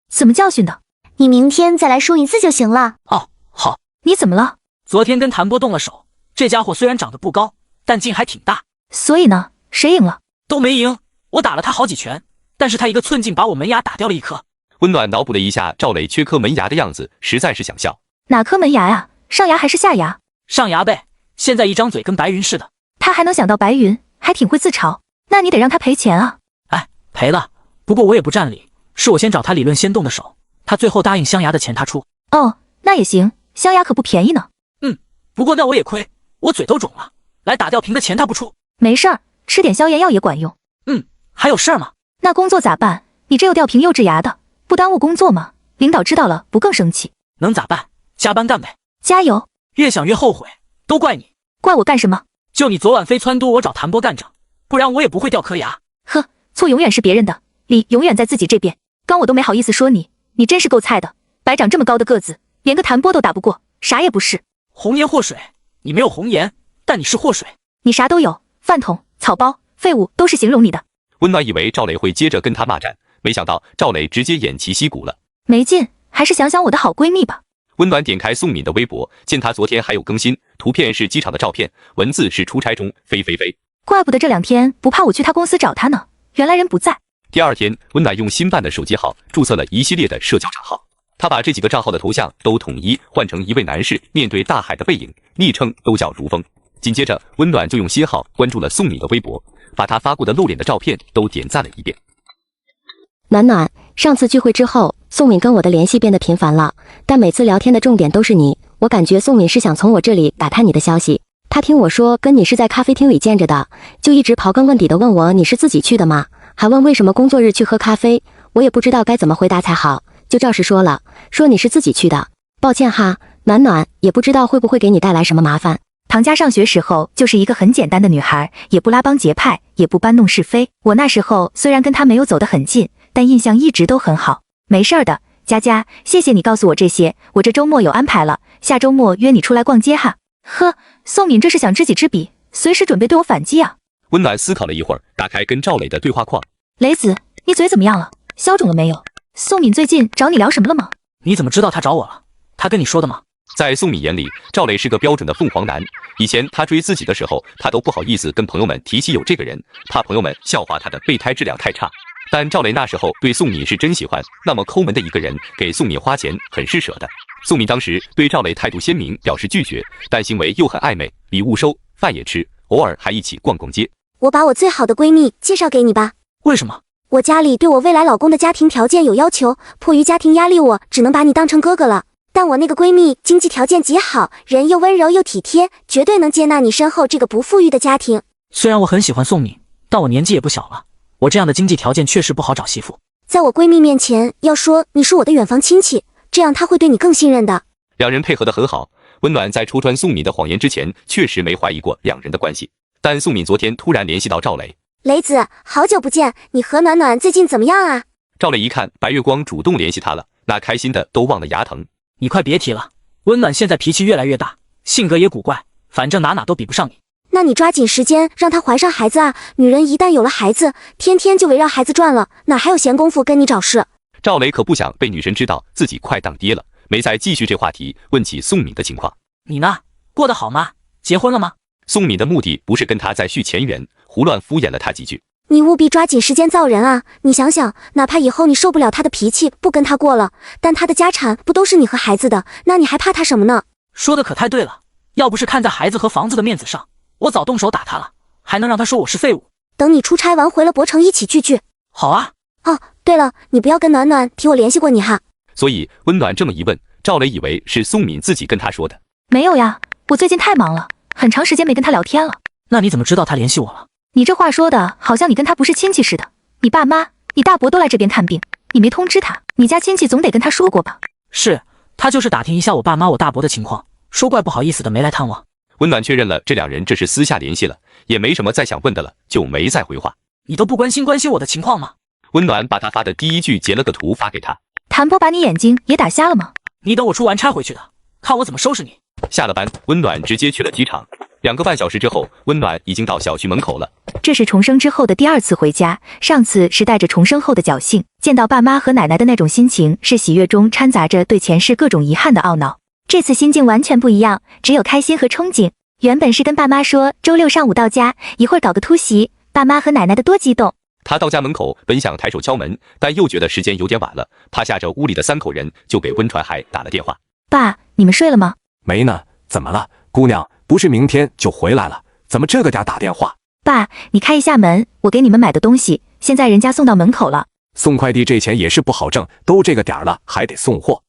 怎么教训的？
你明天再来输一次就行了。
哦，好。
你怎么了？
昨天跟谭波动了手，这家伙虽然长得不高，但劲还挺大。
所以呢，谁赢了？
都没赢，我打了他好几拳，但是他一个寸劲把我门牙打掉了一颗。
温暖脑补了一下赵磊缺颗门牙的样子，实在是想笑。
哪颗门牙呀？上牙还是下牙？
上牙呗，现在一张嘴跟白云似的。
他还能想到白云，还挺会自嘲。那你得让他赔钱啊。
哎，赔了，不过我也不占理，是我先找他理论先动的手，他最后答应镶牙的钱他出。
哦，那也行，镶牙可不便宜呢。
不过那我也亏，我嘴都肿了，来打吊瓶的钱他不出。
没事儿，吃点消炎药也管用。
还有事儿吗？
那工作咋办？你这又吊瓶又治牙的，不耽误工作吗？领导知道了不更生气？
能咋办？加班干呗。
加油！
越想越后悔，都怪你。
怪我干什么？
就你昨晚非撺掇我找谭波干仗，不然我也不会掉颗牙。
呵，错永远是别人的，理永远在自己这边。刚我都没好意思说你，你真是够菜的，白长这么高的个子，连个谭波都打不过，啥也不是。
红颜祸水，你没有红颜，但你是祸水。
你啥都有，饭桶、草包、废物都是形容你的。
温暖以为赵磊会接着跟他骂战，没想到赵磊直接偃旗息鼓了。
没劲，还是想想我的好闺蜜吧。
温暖点开宋敏的微博，见她昨天还有更新，图片是机场的照片，文字是出差中飞。
怪不得这2天不怕我去他公司找他呢，原来人不在。
第二天，温暖用新办的手机号注册了一系列的社交账号，他把这几个账号的头像都统一换成一位男士面对大海的背影，昵称都叫如风。紧接着，温暖就用新号关注了宋敏的微博，把他发过的露脸的照片都点赞了一遍。
暖暖，上次聚会之后，宋敏跟我的联系变得频繁了，但每次聊天的重点都是你，我感觉宋敏是想从我这里打探你的消息。他听我说跟你是在咖啡厅里见着的，就一直刨根问底的问我你是自己去的吗？还问为什么工作日去喝咖啡，我也不知道该怎么回答才好，就照实说了，说你是自己去的。抱歉哈，暖暖，也不知道会不会给你带来什么麻烦。
唐家上学时候就是一个很简单的女孩，也不拉帮结派，也不搬弄是非。我那时候虽然跟她没有走得很近，但印象一直都很好。没事儿的，佳佳，谢谢你告诉我这些，我这周末有安排了，下周末约你出来逛街哈。呵，宋敏这是想知己知彼，随时准备对我反击啊。
温暖思考了一会儿，打开跟赵磊的对话框。
雷子，你嘴怎么样了？消肿了没有？宋敏最近找你聊什么了吗？
你怎么知道他找我了？他跟你说的吗？
在宋敏眼里，赵磊是个标准的凤凰男。以前他追自己的时候，他都不好意思跟朋友们提起有这个人，怕朋友们笑话他的备胎质量太差。但赵磊那时候对宋敏是真喜欢，那么抠门的一个人给宋敏花钱很是舍得。宋敏当时对赵磊态度鲜明，表示拒绝，但行为又很暧昧，礼物收，饭也吃，偶尔还一起逛逛街。
我把我最好的闺蜜介绍给你吧。
为什么？
我家里对我未来老公的家庭条件有要求，迫于家庭压力，我只能把你当成哥哥了。但我那个闺蜜经济条件极好，人又温柔又体贴，绝对能接纳你身后这个不富裕的家庭。
虽然我很喜欢宋敏，但我年纪也不小了，我这样的经济条件确实不好找媳妇。
在我闺蜜面前要说你是我的远房亲戚，这样她会对你更信任的。
两人配合得很好，温暖在戳穿宋敏的谎言之前，确实没怀疑过两人的关系。但宋敏昨天突然联系到赵磊，
雷子，好久不见，你和暖暖最近怎么样啊？
赵磊一看白月光主动联系他了，那开心的都忘了牙疼。
你快别提了，温暖现在脾气越来越大，性格也古怪，反正哪都比不上你。
那你抓紧时间让她怀上孩子啊！女人一旦有了孩子，天天就围绕孩子转了，哪还有闲工夫跟你找事？
赵磊可不想被女神知道自己快当爹了，没再继续这话题，问起宋敏的情况。
你呢？过得好吗？结婚了吗？
宋敏的目的不是跟他再续前缘，胡乱敷衍了他几句。
你务必抓紧时间造人啊！你想想，哪怕以后你受不了他的脾气，不跟他过了，但他的家产不都是你和孩子的？那你还怕他什么呢？
说的可太对了，要不是看在孩子和房子的面子上，我早动手打他了，还能让他说我是废物。
等你出差完回了博城一起聚聚。
好啊。
哦，对了，你不要跟暖暖提我联系过你哈。
所以温暖这么一问，赵磊以为是宋敏自己跟他说的。
没有呀，我最近太忙了，很长时间没跟他聊天了。
那你怎么知道他联系我了？
你这话说的好像你跟他不是亲戚似的。你爸妈、你大伯都来这边看病，你没通知他，你家亲戚总得跟他说过吧？
是，他就是打听一下我爸妈、我大伯的情况，说怪不好意思的没来探望。
温暖确认了这两人这是私下联系了，也没什么再想问的了，就没再回话。
你都不关心我的情况吗？
温暖把他发的第一句截了个图发给他。
谭波把你眼睛也打瞎了吗？
你等我出完差回去的，看我怎么收拾你。
下了班，温暖直接去了机场。2个半小时之后，温暖已经到小区门口了。
这是重生之后的第2次回家，上次是带着重生后的侥幸，见到爸妈和奶奶的那种心情是喜悦中掺杂着对前世各种遗憾的懊恼。这次心境完全不一样，只有开心和憧憬。原本是跟爸妈说周6上午到家，一会儿搞个突袭，爸妈和奶奶的多激动。
他到家门口本想抬手敲门，但又觉得时间有点晚了，怕吓着屋里的3口人，就给温传海打了电话。
爸，你们睡了吗？
没呢，怎么了？姑娘，不是明天就回来了，怎么这个点打电话？
爸，你开一下门，我给你们买的东西，现在人家送到门口了。
送快递这钱也是不好挣，都这个点了还得送货。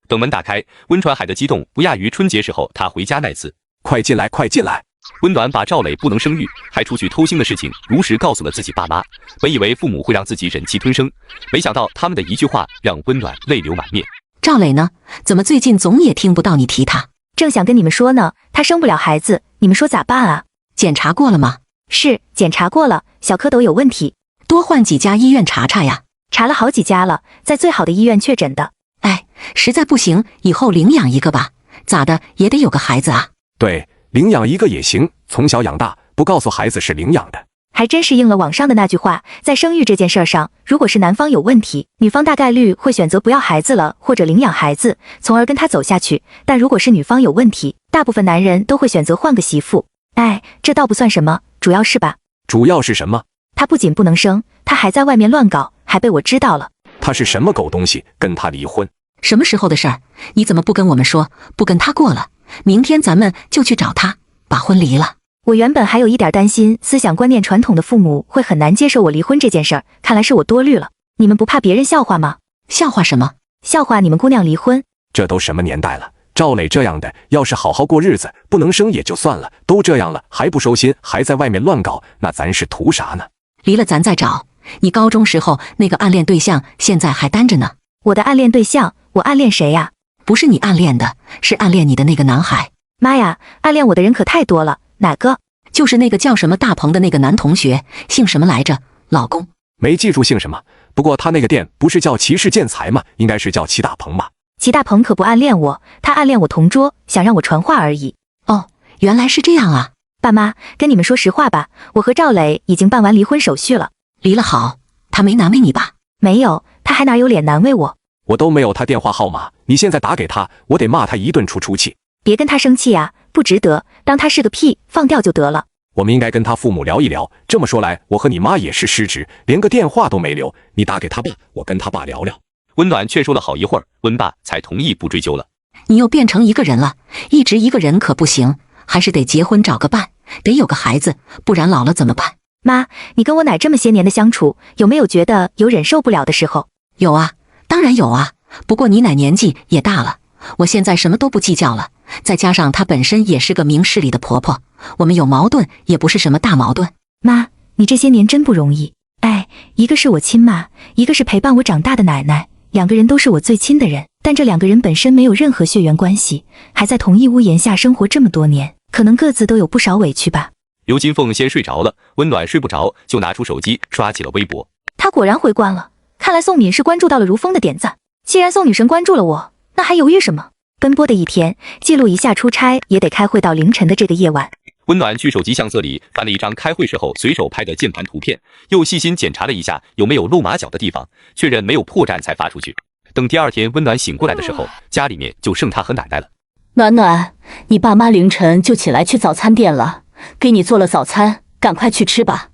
等门打开，温传海的激动不亚于春节时候他回家那次。
快进来，快进来！
温暖把赵磊不能生育还出去偷腥的事情如实告诉了自己爸妈，本以为父母会让自己忍气吞声，没想到他们的一句话让温暖泪流满面。
赵磊呢？怎么最近总也听不到你提他？
正想跟你们说呢，他生不了孩子，你们说咋办啊？
检查过了吗？
是，检查过了，小蝌蚪有问题。
多换几家医院查查呀。
查了好几家了，在最好的医院确诊的。
哎，实在不行，以后领养一个吧，咋的也得有个孩子啊。
对，领养一个也行，从小养大，不告诉孩子是领养的。
还真是应了网上的那句话，在生育这件事上，如果是男方有问题，女方大概率会选择不要孩子了，或者领养孩子，从而跟他走下去。但如果是女方有问题，大部分男人都会选择换个媳妇。哎，这倒不算什么，主要是吧？
主要是什么？
他不仅不能生，他还在外面乱搞，还被我知道了。
他是什么狗东西？跟他离婚？
什么时候的事儿？你怎么不跟我们说？不跟他过了，明天咱们就去找他，把婚离了。
我原本还有一点担心，思想观念传统的父母会很难接受我离婚这件事儿，看来是我多虑了。你们不怕别人笑话吗？
笑话什么？
笑话你们姑娘离婚。
这都什么年代了？赵磊这样的，要是好好过日子，不能生也就算了，都这样了还不收心，还在外面乱搞，那咱是图啥呢？
离了咱再找。你高中时候那个暗恋对象现在还单着呢。
我的暗恋对象？我暗恋谁呀？
不是你暗恋的，是暗恋你的那个男孩。
妈呀，暗恋我的人可太多了。哪个？
就是那个叫什么大鹏的那个男同学，姓什么来着？老公
没记住姓什么，不过他那个店不是叫齐氏建材吗？应该是叫齐大鹏吧。
齐大鹏可不暗恋我，他暗恋我同桌，想让我传话而已。
哦，原来是这样啊。
爸妈，跟你们说实话吧，我和赵磊已经办完离婚手续了。
离了好，他没难为你吧？
没有，他还哪有脸难为我？
我都没有他电话号码，你现在打给他，我得骂他一顿出气。
别跟他生气啊，不值得，当他是个屁，放掉就得了。
我们应该跟他父母聊一聊，这么说来，我和你妈也是失职，连个电话都没留。你打给他爸，我跟他爸聊聊。
温暖劝说了好一会儿，温爸才同意不追究了。
你又变成一个人了，一直一个人可不行，还是得结婚找个伴，得有个孩子，不然老了怎么办？
妈，你跟我奶这么些年的相处，有没有觉得有忍受不了的时候？
有啊，当然有啊。不过你奶年纪也大了，我现在什么都不计较了。再加上她本身也是个明事理的婆婆，我们有矛盾也不是什么大矛盾。
妈，你这些年真不容易。哎，一个是我亲妈，一个是陪伴我长大的奶奶，2个人都是我最亲的人，但这2个人本身没有任何血缘关系，还在同一屋檐下生活这么多年，可能各自都有不少委屈吧。
刘金凤先睡着了，温暖睡不着，就拿出手机刷起了微博。
他果然回关了，看来看来宋敏是关注到了如风的点子。既然宋女神关注了我，那还犹豫什么？奔波的一天，记录一下出差也得开会到凌晨的这个夜晚。
温暖去手机相册里翻了一张开会时候随手拍的键盘图片，又细心检查了一下有没有露马脚的地方，确认没有破绽才发出去。等第二天温暖醒过来的时候，家里面就剩她和奶奶了。
暖暖，你爸妈凌晨就起来去早餐店了，给你做了早餐，赶快去吃吧。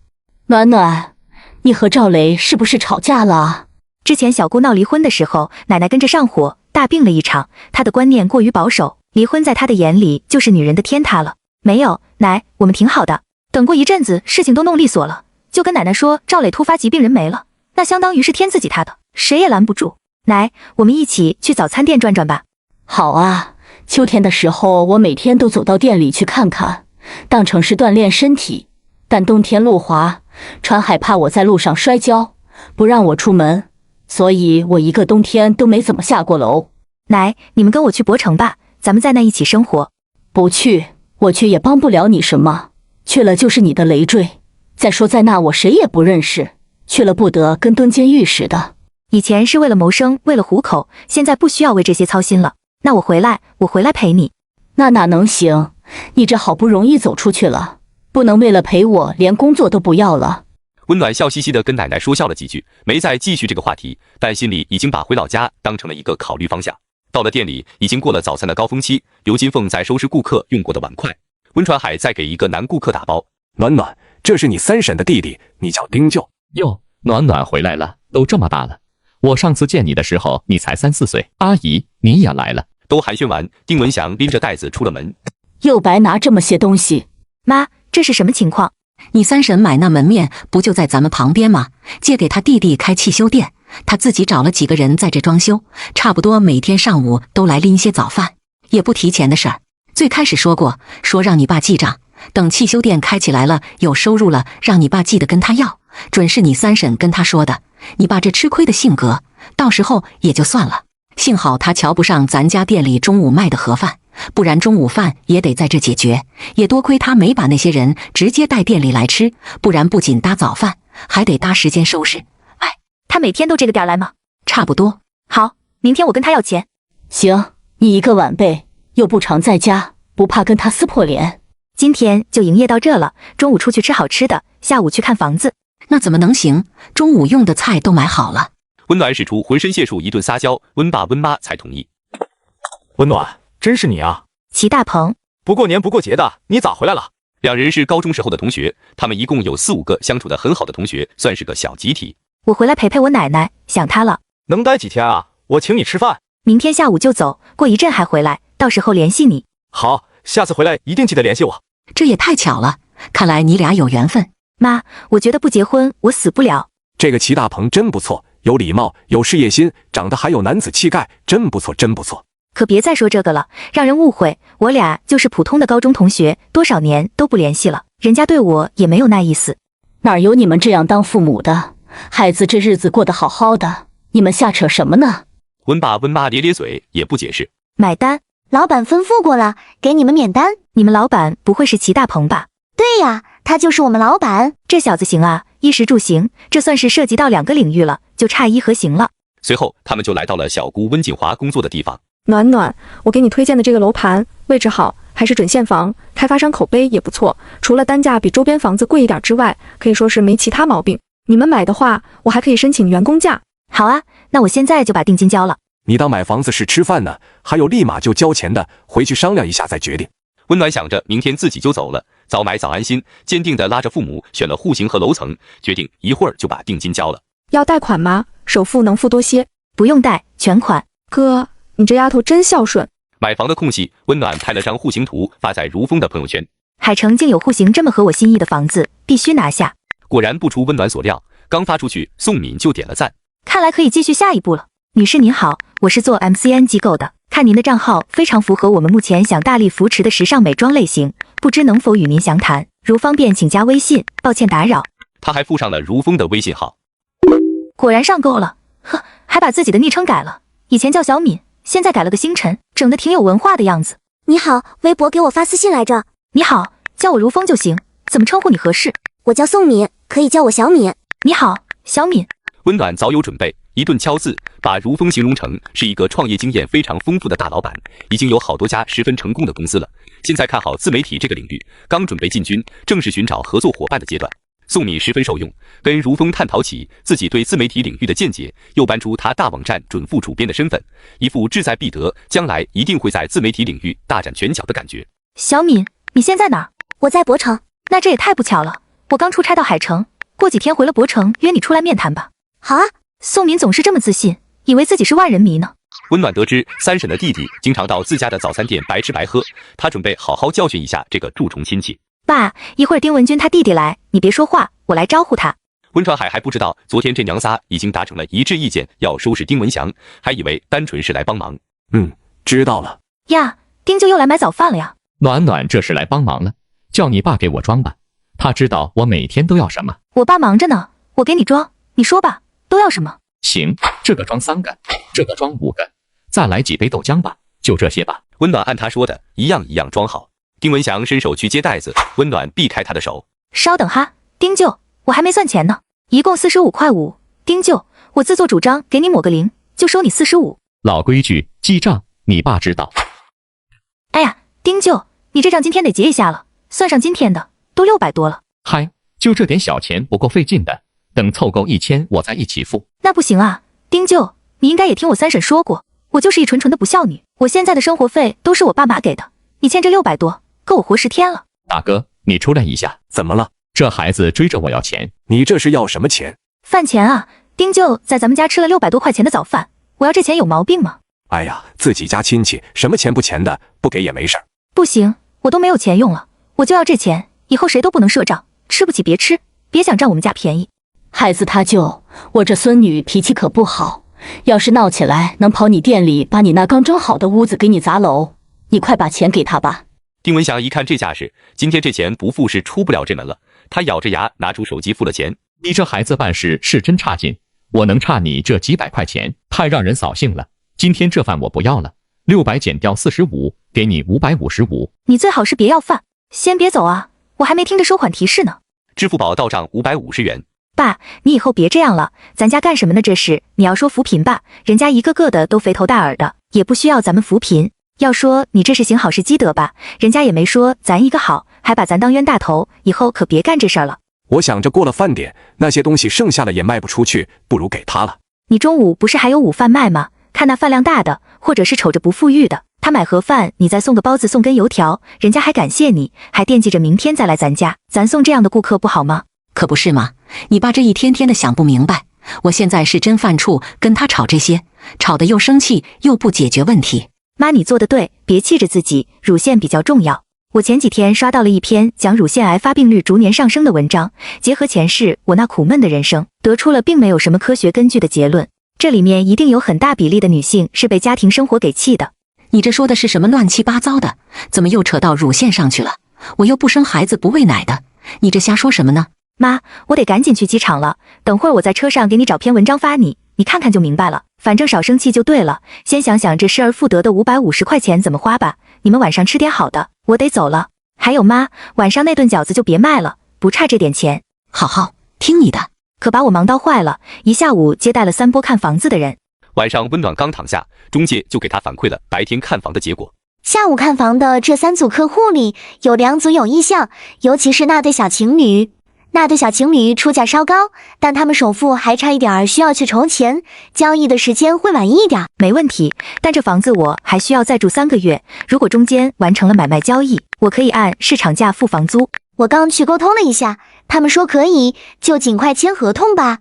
暖暖，你和赵雷是不是吵架了啊？
之前小姑闹离婚的时候，奶奶跟着上火，大病了一场。她的观念过于保守，离婚在她的眼里就是女人的天塌了。没有，奶，我们挺好的。等过一阵子，事情都弄利索了，就跟奶奶说赵磊突发疾病人没了，那相当于是天自己塌的，谁也拦不住。奶，我们一起去早餐店转转吧。
好啊，秋天的时候我每天都走到店里去看看，当成是锻炼身体。但冬天路滑，川害怕我在路上摔跤，不让我出门，所以我一个冬天都没怎么下过楼。
奶，你们跟我去博城吧，咱们在那一起生活。
不去，我去也帮不了你什么，去了就是你的累赘。再说在那我谁也不认识，去了不得跟蹲监狱似的。
以前是为了谋生，为了糊口，现在不需要为这些操心了。那我回来陪你。
那哪能行？你这好不容易走出去了，不能为了陪我连工作都不要了。
温暖笑嘻嘻地跟奶奶说笑了几句，没再继续这个话题，但心里已经把回老家当成了一个考虑方向。到了店里，已经过了早餐的高峰期，刘金凤在收拾顾客用过的碗筷，温传海在给一个男顾客打包。
暖暖，这是你三婶的弟弟，你叫丁舅。
哟，暖暖回来了，都这么大了。我上次见你的时候，你才3、4岁。阿姨，你也来了。
都寒暄完，丁文祥拎着袋子出了门。
又白拿这么些东西。
妈，这是什么情况？
你三婶买那门面不就在咱们旁边吗？借给他弟弟开汽修店，他自己找了几个人在这装修，差不多每天上午都来拎些早饭，也不提钱的事儿。最开始说过，说让你爸记账，等汽修店开起来了，有收入了，让你爸记得跟他要，准是你三婶跟他说的。你爸这吃亏的性格，到时候也就算了。幸好他瞧不上咱家店里中午卖的盒饭，不然中午饭也得在这解决。也多亏他没把那些人直接带店里来吃，不然不仅搭早饭，还得搭时间收拾。
哎，他每天都这个点来吗？
差不多。
好，明天我跟他要钱。
行，你一个晚辈，又不常在家，不怕跟他撕破脸。
今天就营业到这了，中午出去吃好吃的，下午去看房子。
那怎么能行？中午用的菜都买好了。
温暖使出浑身解数一顿撒娇，温爸温妈才同意。
温暖，真是你啊！
齐大鹏，
不过年不过节的，你咋回来了？
两人是高中时候的同学，他们一共有4、5个相处得很好的同学，算是个小集体。
我回来陪陪我奶奶，想她了。
能待几天啊？我请你吃饭。
明天下午就走，过一阵还回来，到时候联系你。
好，下次回来一定记得联系我。
这也太巧了，看来你俩有缘分。
妈，我觉得不结婚我死不了。
这个齐大鹏真不错，有礼貌，有事业心，长得还有男子气概，真不错，真不错。
可别再说这个了，让人误会，我俩就是普通的高中同学，多少年都不联系了，人家对我也没有那意思。
哪有你们这样当父母的？孩子这日子过得好好的，你们瞎扯什么呢？
温爸温妈咧咧嘴，也不解释。
买单，
老板吩咐过了，给你们免单。
你们老板不会是齐大鹏吧？
对呀，他就是我们老板。
这小子行啊，衣食住行，这算是涉及到2个领域了，就差衣和行了。
随后他们就来到了小姑温锦华工作的地方。
暖暖，我给你推荐的这个楼盘位置好，还是准现房，开发商口碑也不错，除了单价比周边房子贵一点之外，可以说是没其他毛病。你们买的话，我还可以申请员工价。
好啊，那我现在就把定金交了。
你当买房子是吃饭呢？还有立马就交钱的，回去商量一下再决定。
温暖想着明天自己就走了，早买早安心，坚定地拉着父母选了户型和楼层，决定一会儿就把定金交了。
要贷款吗？首付能付多些？
不用贷，全款。
哥，你这丫头真孝顺。
买房的空隙，温暖拍了张户型图发在如风的朋友圈。
海城竟有户型这么合我心意的房子，必须拿下。
果然不出温暖所料，刚发出去，宋敏就点了赞。
看来可以继续下一步了。女士您好，我是做 MCN 机构的，看您的账号非常符合我们目前想大力扶持的时尚美妆类型，不知能否与您详谈？如方便请加微信，抱歉打扰。
他还附上了如风的微信号。
果然上钩了，呵，还把自己的昵称改了，以前叫小敏，现在改了个星辰，整得挺有文化的样子。
你好，微博给我发私信来着。
你好，叫我如风就行，怎么称呼你合适？
我叫宋敏，可以叫我小敏。
你好，小敏。
温暖早有准备，一顿敲字，把如风形容成是一个创业经验非常丰富的大老板，已经有好多家十分成功的公司了。现在看好自媒体这个领域，刚准备进军，正是寻找合作伙伴的阶段。宋敏十分受用，跟如风探讨起自己对自媒体领域的见解，又搬出他大网站准副主编的身份，一副志在必得，将来一定会在自媒体领域大展拳脚的感觉。
小敏，你现在哪儿？
我在博城。
那这也太不巧了，我刚出差到海城，过几天回了博城，约你出来面谈吧。
好啊。
宋敏总是这么自信，以为自己是万人迷呢。
温暖得知三婶的弟弟经常到自家的早餐店白吃白喝，他准备好好教训一下这个蛀虫亲戚。
爸，一会儿丁文军他弟弟来，你别说话，我来招呼他。
温传海还不知道，昨天这娘仨已经达成了一致意见，要收拾丁文祥，还以为单纯是来帮忙。
知道了。
呀，丁舅又来买早饭了呀。
暖暖这是来帮忙了，叫你爸给我装吧，他知道我每天都要什么。
我爸忙着呢，我给你装，你说吧，都要什么？
行，这个装3个，这个装5个，再来几杯豆浆吧，就这些吧。
温暖按他说的一样一样装好。丁文祥伸手去接袋子，温暖避开他的手。
稍等哈，丁舅，我还没算钱呢，一共45块5。丁舅，我自作主张给你抹个零，就收你45。
老规矩，记账，你爸知道。
哎呀，丁舅，你这账今天得结一下了，算上今天的，都600多了。
嗨，就这点小钱不够费劲的，等凑够1000我再一起付。
那不行啊，丁舅，你应该也听我三婶说过，我就是一纯纯的不孝女，我现在的生活费都是我爸妈给的，你欠这600多，够我活10天了。
大哥，你出来一下。
怎么了？
这孩子追着我要钱。
你这是要什么钱？
饭钱啊，丁舅在咱们家吃了600多块钱的早饭，我要这钱有毛病吗？
哎呀，自己家亲戚，什么钱不钱的，不给也没事儿。
不行，我都没有钱用了，我就要这钱，以后谁都不能赊账，吃不起别吃，别想占我们家便宜。
孩子他舅，我这孙女脾气可不好，要是闹起来，能跑你店里把你那刚装好的屋子给你砸楼。你快把钱给他吧。
丁文祥一看这架势，今天这钱不付是出不了这门了。他咬着牙拿出手机付了钱。
你这孩子办事是真差劲，我能差你这几百块钱，太让人扫兴了。今天这饭我不要了，600减掉45，给你555。
你最好是别要饭，先别走啊，我还没听着收款提示呢。
支付宝到账550元。
爸，你以后别这样了，咱家干什么呢？这是你要说扶贫吧，人家一个个的都肥头大耳的，也不需要咱们扶贫。要说你这是行好事积德吧，人家也没说咱一个好，还把咱当冤大头，以后可别干这事儿了。
我想着过了饭点，那些东西剩下了也卖不出去，不如给他了。
你中午不是还有午饭卖吗？看那饭量大的，或者是瞅着不富裕的，他买盒饭，你再送个包子，送根油条，人家还感谢你，还惦记着明天再来咱家。咱送这样的顾客不好吗？
可不是嘛，你爸这一天天的想不明白，我现在是真犯怵，跟他吵这些，吵得又生气又不解决问题。
妈，你做得对，别气着自己，乳腺比较重要。我前几天刷到了一篇讲乳腺癌发病率逐年上升的文章，结合前世我那苦闷的人生，得出了并没有什么科学根据的结论。这里面一定有很大比例的女性是被家庭生活给气的。
你这说的是什么乱七八糟的？怎么又扯到乳腺上去了？我又不生孩子不喂奶的，你这瞎说什么呢？
妈，我得赶紧去机场了，等会儿我在车上给你找篇文章发你，你看看就明白了。反正少生气就对了，先想想这失而复得的550块钱怎么花吧。你们晚上吃点好的，我得走了。还有妈，晚上那顿饺子就别卖了，不差这点钱。
好，听你的。
可把我忙到坏了，一下午接待了3波看房子的人。
晚上温暖刚躺下，中介就给他反馈了白天看房的结果。
下午看房的这3组客户里，有2组有意向，尤其是那对小情侣。那对小情侣出价稍高，但他们首付还差一点，需要去筹钱，交易的时间会晚一点。
没问题，但这房子我还需要再住3个月，如果中间完成了买卖交易，我可以按市场价付房租。
我刚去沟通了一下，他们说可以，就尽快签合同吧。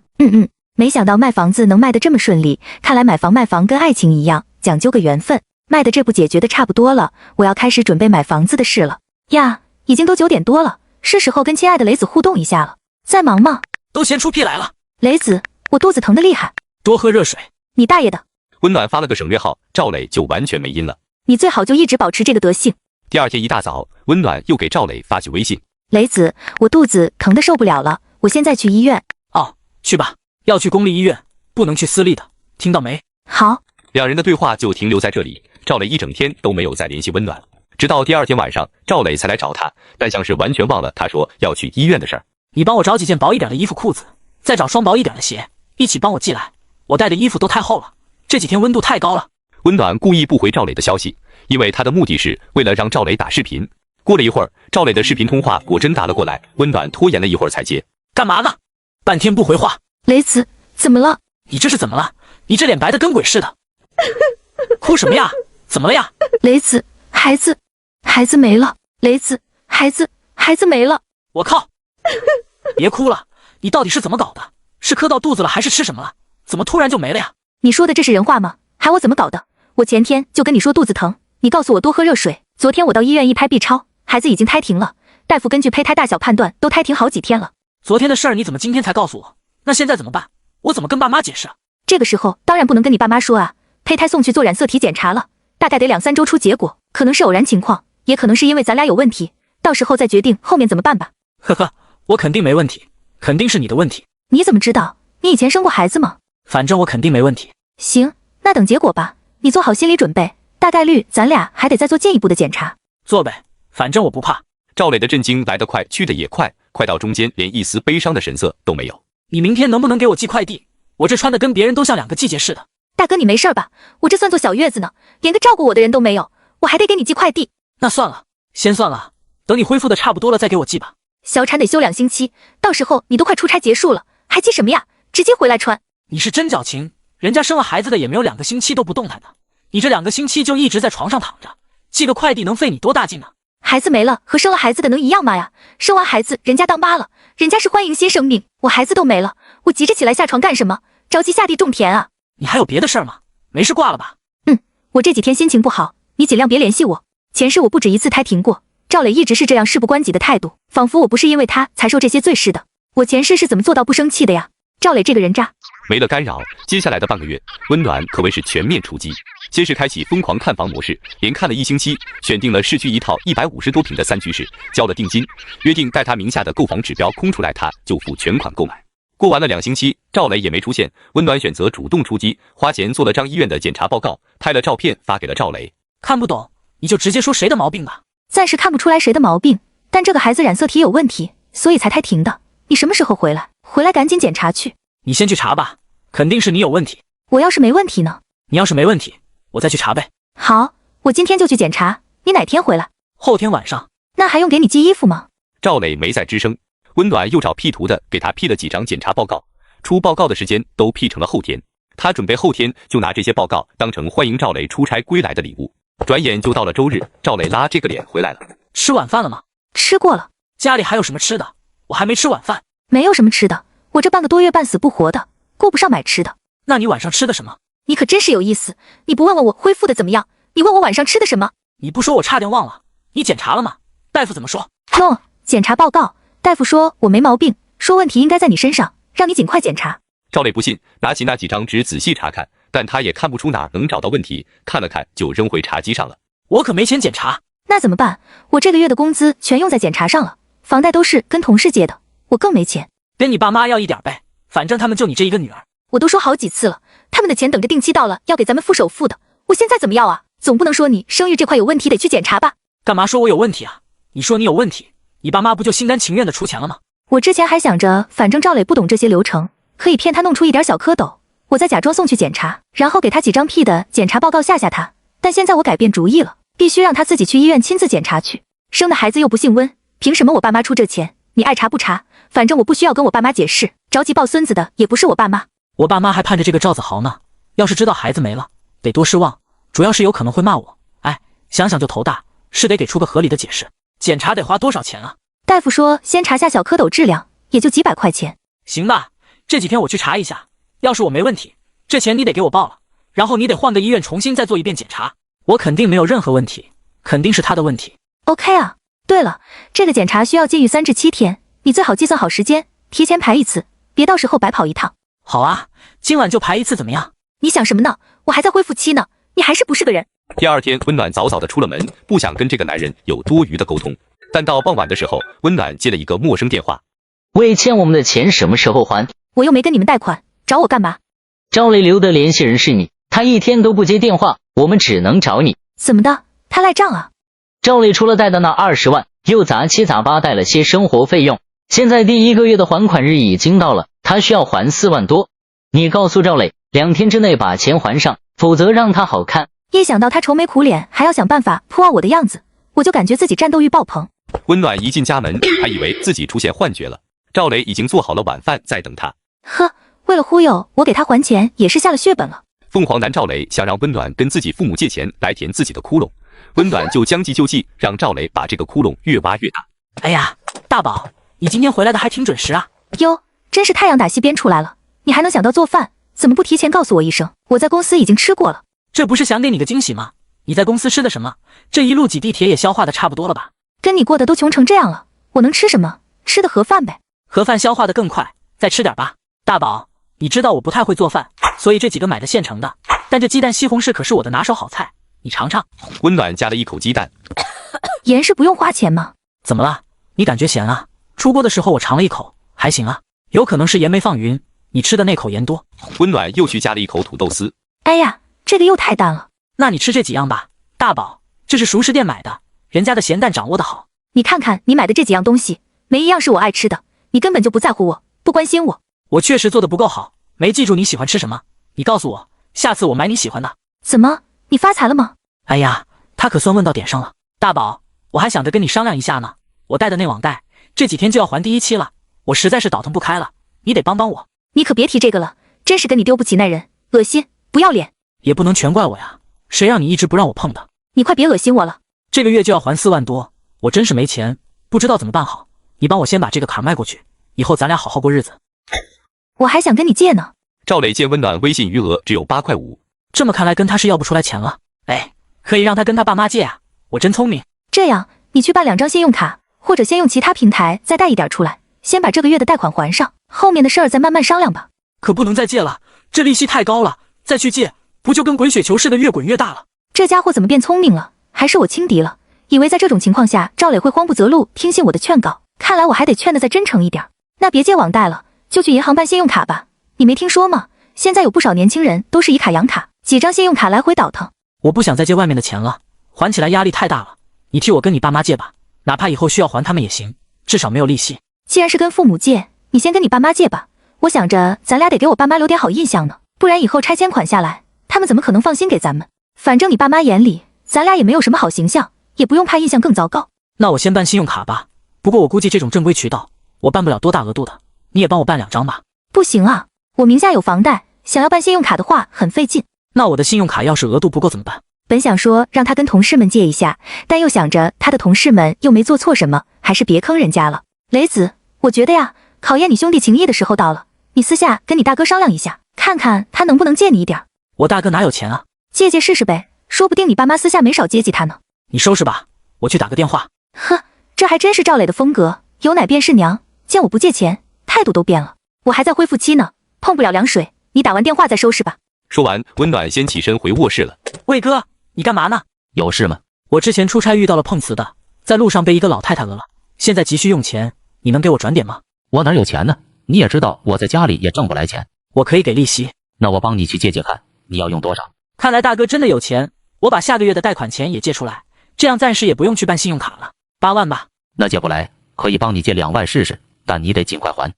没想到卖房子能卖得这么顺利，看来买房卖房跟爱情一样，讲究个缘分。卖的这步解决的差不多了，我要开始准备买房子的事了。呀，已经都9点多了。是时候跟亲爱的雷子互动一下了。在忙吗？
都闲出屁来了。
雷子，我肚子疼得厉害，
多喝热水。
你大爷的！
温暖发了个省略号，赵磊就完全没音了。
你最好就一直保持这个德性。
第二天一大早，温暖又给赵磊发去微信：
雷子，我肚子疼得受不了了，我现在去医院。
哦，去吧，要去公立医院，不能去私立的，听到没？
好。
两人的对话就停留在这里，赵磊一整天都没有再联系温暖。直到第二天晚上，赵磊才来找他，但像是完全忘了他说要去医院的事儿。
你帮我找几件薄一点的衣服裤子，再找双薄一点的鞋，一起帮我寄来。我带的衣服都太厚了，这几天温度太高了。
温暖故意不回赵磊的消息，因为他的目的是为了让赵磊打视频。过了一会儿，赵磊的视频通话果真打了过来，温暖拖延了一会儿才接。
干嘛呢？半天不回话。
雷子，怎么了？
你这是怎么了？你这脸白的跟鬼似的。哭什么呀？怎么了呀？
雷子，孩子没了。雷子，孩子没了。
我靠！别哭了，你到底是怎么搞的？是磕到肚子了还是吃什么了？怎么突然就没了呀？
你说的这是人话吗？还我怎么搞的？我前天就跟你说肚子疼，你告诉我多喝热水。昨天我到医院一拍 B 超，孩子已经胎停了，大夫根据胚胎大小判断都胎停好几天了。
昨天的事儿你怎么今天才告诉我？那现在怎么办？我怎么跟爸妈解释啊？
这个时候当然不能跟你爸妈说啊。胚胎送去做染色体检查了，大概得2-3周出结果，可能是偶然情况，也可能是因为咱俩有问题，到时候再决定后面怎么办吧。
呵呵，我肯定没问题，肯定是你的问题。
你怎么知道？你以前生过孩子吗？
反正我肯定没问题。
行，那等结果吧，你做好心理准备，大概率咱俩还得再做进一步的检查。
做呗，反正我不怕。
赵磊的震惊来得快，去得也快，快到中间连一丝悲伤的神色都没有。
你明天能不能给我寄快递？我这穿的跟别人都像2个季节似的。
大哥你没事吧？我这算做小月子呢，连个照顾我的人都没有，我还得给你寄快递。
那算了，先算了，等你恢复的差不多了再给我寄吧。
小产得休2星期，到时候你都快出差结束了，还急什么呀？直接回来穿。
你是真矫情，人家生了孩子的也没有2个星期都不动弹的，你这2个星期就一直在床上躺着，寄个快递能费你多大劲呢？
孩子没了和生了孩子的能一样吗呀？生完孩子人家当妈了，人家是欢迎新生命，我孩子都没了，我急着起来下床干什么？着急下地种田啊？
你还有别的事儿吗？没事挂了吧？
我这几天心情不好，你尽量别联系我。前世我不止一次胎停过，赵磊一直是这样事不关己的态度，仿佛我不是因为他才受这些罪似的。我前世是怎么做到不生气的呀？赵磊这个人渣。
没了干扰，接下来的半个月，温暖可谓是全面出击。先是开启疯狂看房模式，连看了1星期，选定了市区一套150多平的3居室，交了定金，约定待他名下的购房指标空出来，他就付全款购买。过完了2星期，赵磊也没出现，温暖选择主动出击，花钱做了张医院的检查报告，拍了照片发给了赵磊。
看不懂你就直接说谁的毛病吧。
暂时看不出来谁的毛病，但这个孩子染色体有问题，所以才胎停的。你什么时候回来？回来赶紧检查去。
你先去查吧，肯定是你有问题。
我要是没问题呢？
你要是没问题，我再去查呗。
好，我今天就去检查。你哪天回来？
后天晚上。
那还用给你寄衣服吗？
赵磊没再吱声。温暖又找 P 图的给他 P 了几张检查报告，出报告的时间都 P 成了后天。他准备后天就拿这些报告当成欢迎赵磊出差归来的礼物。转眼就到了周日，赵磊拉这个脸回来了。
吃晚饭了吗？
吃过了。
家里还有什么吃的？我还没吃晚饭。
没有什么吃的，我这半个多月半死不活的，顾不上买吃的。
那你晚上吃的什么？
你可真是有意思，你不问问我恢复的怎么样，你问我晚上吃的什么？
你不说我差点忘了，你检查了吗？大夫怎么说？
检查报告，大夫说我没毛病，说问题应该在你身上，让你尽快检查。
赵磊不信，拿起那几张纸仔细查看，但他也看不出哪能找到问题，看了看就扔回茶几上了。
我可没钱检查。
那怎么办？我这个月的工资全用在检查上了，房贷都是跟同事借的，我更没钱。
跟你爸妈要一点呗，反正他们就你这一个女儿。
我都说好几次了，他们的钱等着定期到了要给咱们付首付的，我现在怎么要啊？总不能说你生育这块有问题得去检查吧？
干嘛说我有问题啊？你说你有问题，你爸妈不就心甘情愿的出钱了吗？
我之前还想着，反正赵磊不懂这些流程，可以骗他弄出一点小蝌蚪，我再假装送去检查，然后给他几张 P 的检查报告吓吓他。但现在我改变主意了，必须让他自己去医院亲自检查去。生的孩子又不姓温，凭什么我爸妈出这钱？你爱查不查，反正我不需要跟我爸妈解释。着急抱孙子的也不是我爸妈，
我爸妈还盼着这个赵子豪呢。要是知道孩子没了，得多失望。主要是有可能会骂我。哎，想想就头大，是得给出个合理的解释。检查得花多少钱啊？
大夫说先查下小蝌蚪质量，也就几百块钱。
行吧，这几天我去查一下，要是我没问题，这钱你得给我报了，然后你得换个医院重新再做一遍检查。我肯定没有任何问题，肯定是他的问题。
OK 啊。对了，这个检查需要禁欲3至7天，你最好计算好时间，提前排一次，别到时候白跑一趟。
好啊，今晚就排一次怎么样？
你想什么呢？我还在恢复期呢，你还是不是个人。
第二天，温暖早早的出了门，不想跟这个男人有多余的沟通。但到傍晚的时候，温暖接了一个陌生电话。
喂，欠我们的钱什么时候还？
我又没跟你们贷款，找我干嘛？
赵磊留的联系人是你，他一天都不接电话，我们只能找你。
怎么的？他赖账啊？
赵磊除了贷的那20万，又杂七杂八贷了些生活费用，现在第1个月的还款日已经到了，他需要还4万多。你告诉赵磊， 2天之内把钱还上，否则让他好看。
一想到他愁眉苦脸，还要想办法扑傲我的样子，我就感觉自己战斗欲爆棚。
温暖一进家门，还以为自己出现幻觉了。赵磊已经做好了晚饭在等他。
呵，为了忽悠我给他还钱，也是下了血本了。
凤凰男赵磊想让温暖跟自己父母借钱来填自己的窟窿，温暖就将计就计，让赵磊把这个窟窿越挖越大。
哎呀，大宝，你今天回来的还挺准时啊。
哟，真是太阳打西边出来了，你还能想到做饭，怎么不提前告诉我一声？我在公司已经吃过了。
这不是想给你个惊喜吗？你在公司吃的什么？这一路挤地铁也消化的差不多了吧？
跟你过得都穷成这样了，我能吃什么？吃的盒饭呗。
盒饭消化的更快，再吃点吧。大宝，你知道我不太会做饭，所以这几个买的现成的。但这鸡蛋西红柿可是我的拿手好菜，你尝尝。
温暖夹了一口鸡蛋。
盐是不用花钱吗？
怎么了？你感觉咸啊？出锅的时候我尝了一口，还行啊。有可能是盐没放匀，你吃的那口盐多。
温暖又去夹了一口土豆丝。
哎呀，这个又太淡了。
那你吃这几样吧。大宝，这是熟食店买的，人家的咸淡掌握的好。
你看看你买的这几样东西，没一样是我爱吃的，你根本就不在乎我，不关心我。
我确实做的不够好，没记住你喜欢吃什么。你告诉我，下次我买你喜欢的。
怎么，你发财了吗？
哎呀，他可算问到点上了。大宝，我还想着跟你商量一下呢，我带的那网贷这几天就要还第1期了，我实在是倒腾不开了，你得帮帮我。
你可别提这个了，真是跟你丢不起那人，恶心，不要脸。
也不能全怪我呀，谁让你一直不让我碰的？
你快别恶心我了。
这个月就要还4万多，我真是没钱，不知道怎么办好。你帮我先把这个坎迈过去，以后咱俩好好过日子。
我还想跟你借呢。
赵磊见温暖微信余额只有8块5，
这么看来跟他是要不出来钱了。哎，可以让他跟他爸妈借啊，我真聪明。
这样，你去办2张信用卡，或者先用其他平台再贷一点出来，先把这个月的贷款还上，后面的事儿再慢慢商量吧。
可不能再借了，这利息太高了，再去借不就跟滚雪球似的越滚越大了？
这家伙怎么变聪明了？还是我轻敌了？以为在这种情况下赵磊会慌不择路，听信我的劝告，看来我还得劝得再真诚一点。那别借网贷了，就去银行办信用卡吧。你没听说吗？现在有不少年轻人都是以卡养卡，几张信用卡来回倒腾。
我不想再借外面的钱了，还起来压力太大了。你替我跟你爸妈借吧，哪怕以后需要还他们也行，至少没有利息。
既然是跟父母借，你先跟你爸妈借吧。我想着咱俩得给我爸妈留点好印象呢，不然以后拆迁款下来，他们怎么可能放心给咱们？反正你爸妈眼里咱俩也没有什么好形象，也不用怕印象更糟糕。
那我先办信用卡吧，不过我估计这种正规渠道我办不了多大额度的，你也帮我办2张吧。
不行啊，我名下有房贷，想要办信用卡的话很费劲。
那我的信用卡要是额度不够怎么办？
本想说让他跟同事们借一下，但又想着他的同事们又没做错什么，还是别坑人家了。雷子，我觉得呀，考验你兄弟情谊的时候到了，你私下跟你大哥商量一下，看看他能不能借你一点。
我大哥哪有钱啊？
借借试试呗，说不定你爸妈私下没少接济他呢。
你收拾吧，我去打个电话。
呵，这还真是赵磊的风格，有奶便是娘，见我不借钱，态度都变了。我还在恢复期呢，碰不了凉水，你打完电话再收拾吧。
说完，温暖先起身回卧室了。
魏哥，你干嘛呢？
有事吗？
我之前出差遇到了碰瓷的，在路上被一个老太太讹了，现在急需用钱，你能给我转点吗？
我哪有钱呢？你也知道我在家里也挣不来钱。
我可以给利息。
那我帮你去借借看，你要用多少？
看来大哥真的有钱，我把下个月的贷款钱也借出来，这样暂时也不用去办信用卡了。8万吧。
那借不来，可以帮你借2万试试，但你得尽快还。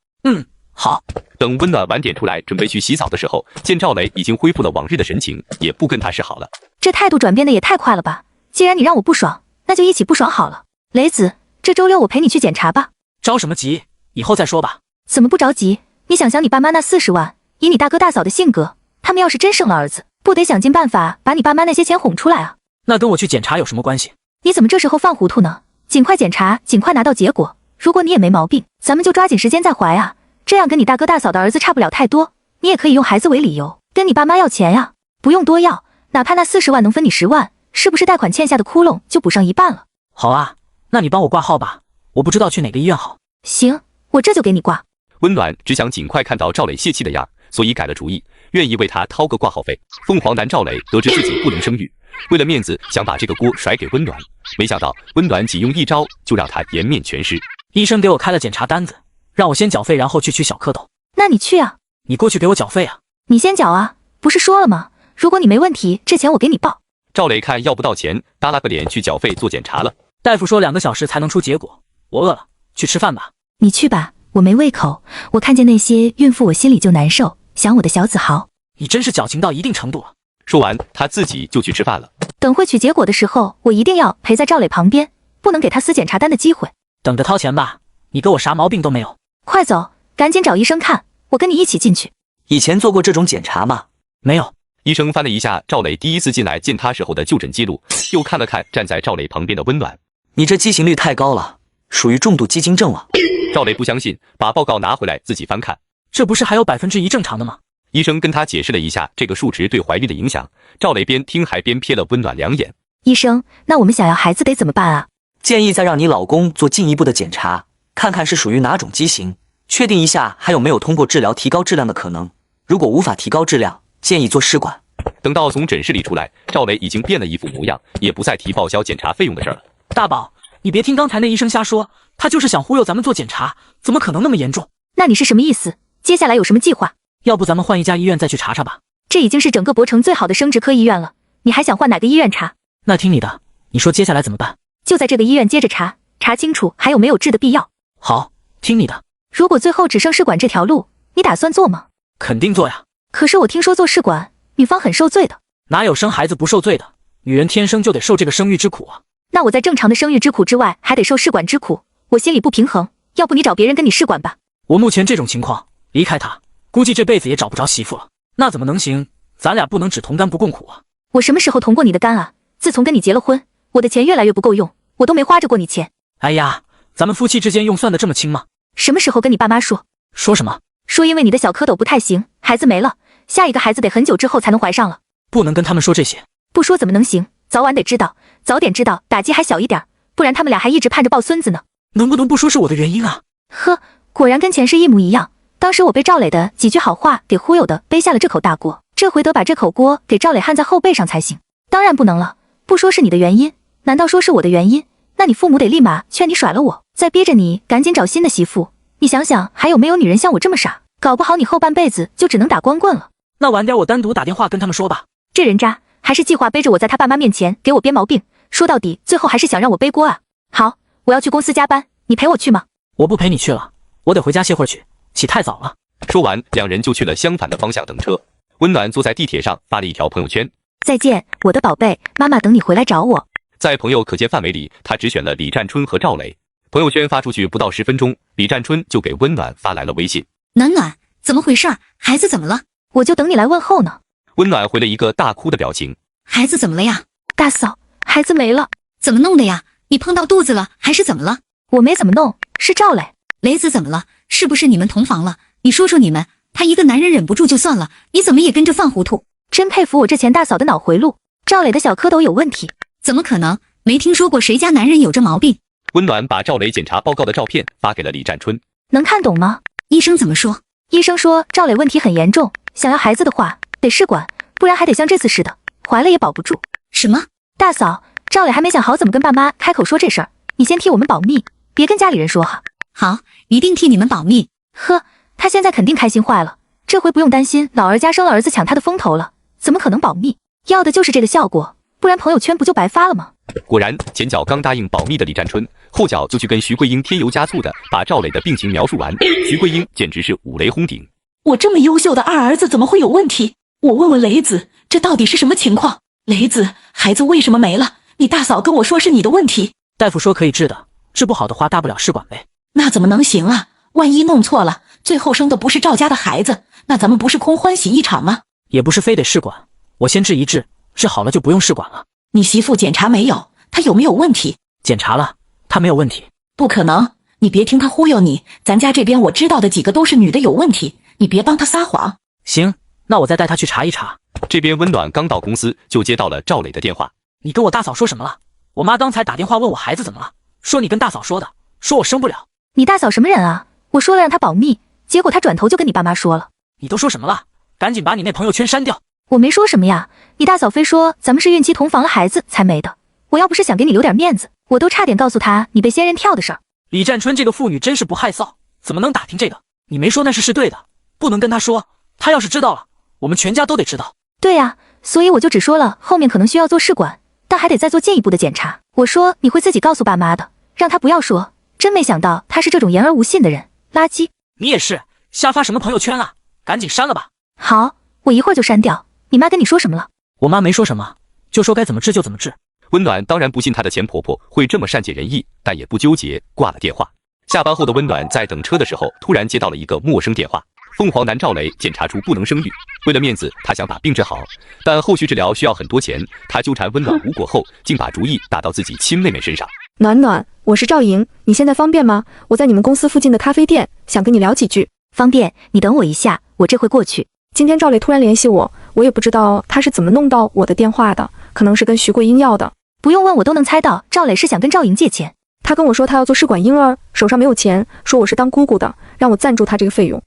好。
等温暖晚点出来准备去洗澡的时候，见赵磊已经恢复了往日的神情，也不跟他示好了。
这态度转变的也太快了吧，既然你让我不爽，那就一起不爽好了。雷子，这周六我陪你去检查吧。
着什么急？以后再说吧。
怎么不着急？你想想你爸妈那40万，以你大哥大嫂的性格，他们要是真生了儿子，不得想尽办法把你爸妈那些钱哄出来啊？
那跟我去检查有什么关系？
你怎么这时候犯糊涂呢？尽快检查，尽快拿到结果。如果你也没毛病，咱们就抓紧时间再怀啊，这样跟你大哥大嫂的儿子差不了太多。你也可以用孩子为理由跟你爸妈要钱呀，不用多要，哪怕那40万能分你10万，是不是贷款欠下的窟窿就补上1半了？
好啊，那你帮我挂号吧，我不知道去哪个医院好。
行，我这就给你挂。
温暖只想尽快看到赵磊泄气的样，所以改了主意，愿意为他掏个挂号费。凤凰男赵磊得知自己不能生育，为了面子想把这个锅甩给温暖，没想到温暖仅用1招就让他颜面全失。
医生给我开了检查单子，让我先缴费，然后去取小蝌蚪。
那你去啊。
你过去给我缴费啊。
你先缴啊，不是说了吗？如果你没问题，这钱我给你报。
赵磊看要不到钱，耷拉个脸去缴费做检查了。
大夫说2个小时才能出结果，我饿了，去吃饭吧。
你去吧，我没胃口。我看见那些孕妇，我心里就难受，想我的小子豪。
你真是矫情到一定程度了。
说完，他自己就去吃饭了。
等会取结果的时候，我一定要陪在赵磊旁边，不能给他撕检查单的机会。
等着掏钱吧，你给我啥毛病都没有。
快走，赶紧找医生看，我跟你一起进去。
以前做过这种检查吗？
没有。
医生翻了一下赵磊第一次进来见他时候的就诊记录，又看了看站在赵磊旁边的温暖。
你这畸形率太高了，属于重度肌筋症了。
赵磊不相信，把报告拿回来自己翻看。
这不是还有1%正常的吗？
医生跟他解释了一下这个数值对怀孕的影响。赵磊边听还边瞥了温暖2眼。
医生，那我们想要孩子得怎么办啊？
建议再让你老公做进一步的检查，看看是属于哪种畸形，确定一下还有没有通过治疗提高质量的可能。如果无法提高质量，建议做试管。
等到从诊室里出来，赵磊已经变了一副模样，也不再提报销检查费用的事了。
大宝，你别听刚才那医生瞎说，他就是想忽悠咱们做检查，怎么可能那么严重？
那你是什么意思？接下来有什么计划？
要不咱们换一家医院再去查查吧。
这已经是整个博城最好的生殖科医院了，你还想换哪个医院查？
那听你的，你说接下来怎么办？
就在这个医院接着查，查清楚还有没有治的必要。
好，听你的。
如果最后只剩试管这条路，你打算做吗？
肯定做呀。
可是我听说做试管，女方很受罪的。
哪有生孩子不受罪的？女人天生就得受这个生育之苦啊。
那我在正常的生育之苦之外，还得受试管之苦，我心里不平衡。要不你找别人跟你试管吧。
我目前这种情况，离开他，估计这辈子也找不着媳妇了。那怎么能行？咱俩不能只同甘不共苦啊。
我什么时候同过你的甘啊？自从跟你结了婚，我的钱越来越不够用，我都没花着过你钱。
哎呀，咱们夫妻之间用算得这么清吗？
什么时候跟你爸妈说？
说什么？
说因为你的小蝌蚪不太行，孩子没了，下一个孩子得很久之后才能怀上了。
不能跟他们说这些。
不说怎么能行？早晚得知道，早点知道打击还小一点，不然他们俩还一直盼着抱孙子呢。
能不能不说是我的原因啊？
呵，果然跟前世一模一样。当时我被赵磊的几句好话给忽悠的，背下了这口大锅，这回得把这口锅给赵磊焊在后背上才行。当然不能了，不说是你的原因，难道说是我的原因？那你父母得立马劝你甩了我，再逼着你赶紧找新的媳妇。你想想，还有没有女人像我这么傻？搞不好你后半辈子就只能打光棍了。
那晚点我单独打电话跟他们说吧。
这人渣还是计划背着我在他爸妈面前给我编毛病，说到底最后还是想让我背锅啊。好，我要去公司加班，你陪我去吗？
我不陪你去了，我得回家歇会儿去，起太早了。
说完，两人就去了相反的方向等车。温暖坐在地铁上发了一条朋友圈：
再见，我的宝贝，妈妈等你回来找我。
在朋友可见范围里，他只选了李占春和赵磊。朋友圈发出去不到10分钟，李占春就给温暖发来了微信：
暖暖，怎么回事？孩子怎么了？
我就等你来问候呢。
温暖回了一个大哭的表情。
孩子怎么了呀？
大嫂，孩子没了。
怎么弄的呀？你碰到肚子了还是怎么了？
我没怎么弄，是赵磊。
雷子怎么了？是不是你们同房了？你说说你们，他一个男人忍不住就算了，你怎么也跟着犯糊涂？
真佩服我这钱大嫂的脑回路。赵磊的小蝌蚪有问题？
怎么可能？没听说过谁家男人有这毛病。
温暖把赵磊检查报告的照片发给了李占春。
能看懂吗？
医生怎么说？
医生说赵磊问题很严重，想要孩子的话得试管，不然还得像这次似的，怀了也保不住。
什么？
大嫂，赵磊还没想好怎么跟爸妈开口说这事儿，你先替我们保密，别跟家里人说哈。
好，一定替你们保密。
呵，他现在肯定开心坏了，这回不用担心老儿家生了儿子抢他的风头了，怎么可能保密？要的就是这个效果，不然朋友圈不就白发了吗？
果然，前脚刚答应保密的李占春，后脚就去跟徐桂英添油加醋的把赵磊的病情描述完。徐桂英简直是五雷轰顶。
我这么优秀的二儿子怎么会有问题？我问问雷子，这到底是什么情况？雷子，孩子为什么没了？你大嫂跟我说是你的问题。
大夫说可以治的，治不好的话大不了试管呗。
那怎么能行啊？万一弄错了，最后生的不是赵家的孩子，那咱们不是空欢喜一场吗？
也不是非得试管，我先治一治，治好了就不用试管了。
你媳妇检查没有？她有没有问题？
检查了，她没有问题。
不可能，你别听她忽悠你，咱家这边我知道的几个都是女的有问题，你别帮她撒谎。
行，那我再带她去查一查。
这边温暖刚到公司就接到了赵磊的电话。
你跟我大嫂说什么了？我妈刚才打电话问我孩子怎么了，说你跟大嫂说的，说我生不了。
你大嫂什么人啊？我说了让她保密，结果她转头就跟你爸妈说了。
你都说什么了？赶紧把你那朋友圈删掉。
我没说什么呀，你大嫂非说咱们是孕期同房了孩子才没的。我要不是想给你留点面子，我都差点告诉她你被仙人跳的事儿。
李占春这个妇女真是不害臊，怎么能打听这个？你没说那是对的，不能跟她说，她要是知道了，我们全家都得知道。
对呀，所以我就只说了后面可能需要做试管，但还得再做进一步的检查。我说你会自己告诉爸妈的，让她不要说。真没想到她是这种言而无信的人，垃圾。
你也是，瞎发什么朋友圈啊？赶紧删了吧。
好，我一会儿就删掉。你妈跟你说什么了？
我妈没说什么，就说该怎么治就怎么治。
温暖当然不信她的前婆婆会这么善解人意，但也不纠结，挂了电话。下班后的温暖在等车的时候，突然接到了一个陌生电话。凤凰男赵磊检查出不能生育，为了面子，他想把病治好，但后续治疗需要很多钱。他纠缠温暖无果后，竟把主意打到自己亲妹妹身上。
暖暖，我是赵莹，你现在方便吗？我在你们公司附近的咖啡店，想跟你聊几句。
方便，你等我一下，我这会过去。
今天赵磊突然联系我，我也不知道他是怎么弄到我的电话的，可能是跟徐桂英要的。
不用问，我都能猜到，赵磊是想跟赵莹借钱。
他跟我说他要做试管婴儿，手上没有钱，说我是当姑姑的，让我赞助他这个费用。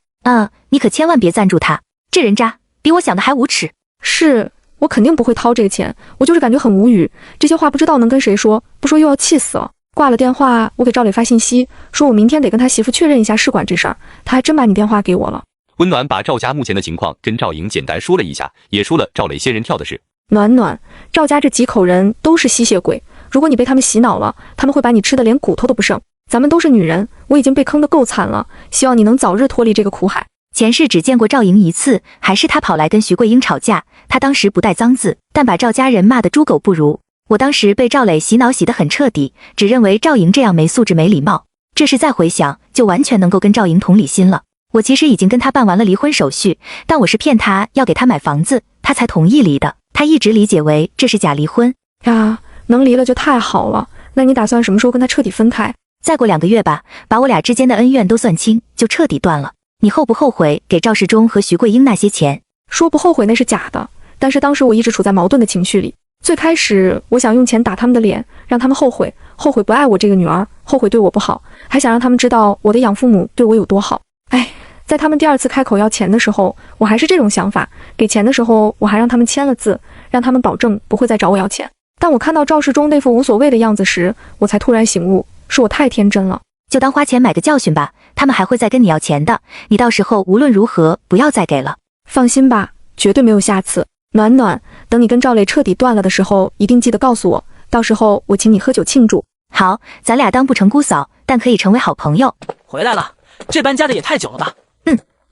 你可千万别赞助他，这人渣，比我想的还无耻。
是，我肯定不会掏这个钱，我就是感觉很无语，这些话不知道能跟谁说，不说又要气死了。挂了电话，我给赵磊发信息，说我明天得跟他媳妇确认一下试管这事儿，他还真把你电话给我了。
温暖把赵家目前的情况跟赵莹简单说了一下，也说了赵磊仙人跳的事。
暖暖，赵家这几口人都是吸血鬼，如果你被他们洗脑了，他们会把你吃的连骨头都不剩。咱们都是女人，我已经被坑得够惨了，希望你能早日脱离这个苦海。
前世只见过赵莹一次，还是他跑来跟徐桂英吵架，他当时不带脏字，但把赵家人骂得猪狗不如。我当时被赵磊洗脑洗得很彻底，只认为赵莹这样没素质没礼貌，这时再回想，就完全能够跟赵莹同理心了。我其实已经跟他办完了离婚手续，但我是骗他要给他买房子，他才同意离的，他一直理解为这是假离婚。
呀，能离了就太好了，那你打算什么时候跟他彻底分开？
再过2个月吧，把我俩之间的恩怨都算清，就彻底断了。你后不后悔给赵世忠和徐桂英那些钱？
说不后悔那是假的，但是当时我一直处在矛盾的情绪里。最开始我想用钱打他们的脸，让他们后悔不爱我这个女儿，后悔对我不好，还想让他们知道我的养父母对我有多好。在他们第2次开口要钱的时候，我还是这种想法，给钱的时候我还让他们签了字，让他们保证不会再找我要钱。但我看到赵世忠那副无所谓的样子时，我才突然醒悟，是我太天真了。
就当花钱买个教训吧，他们还会再跟你要钱的，你到时候无论如何不要再给了。
放心吧，绝对没有下次。暖暖，等你跟赵磊彻底断了的时候，一定记得告诉我，到时候我请你喝酒庆祝。
好，咱俩当不成姑嫂，但可以成为好朋友。
回来了，这搬家的也太久了吧？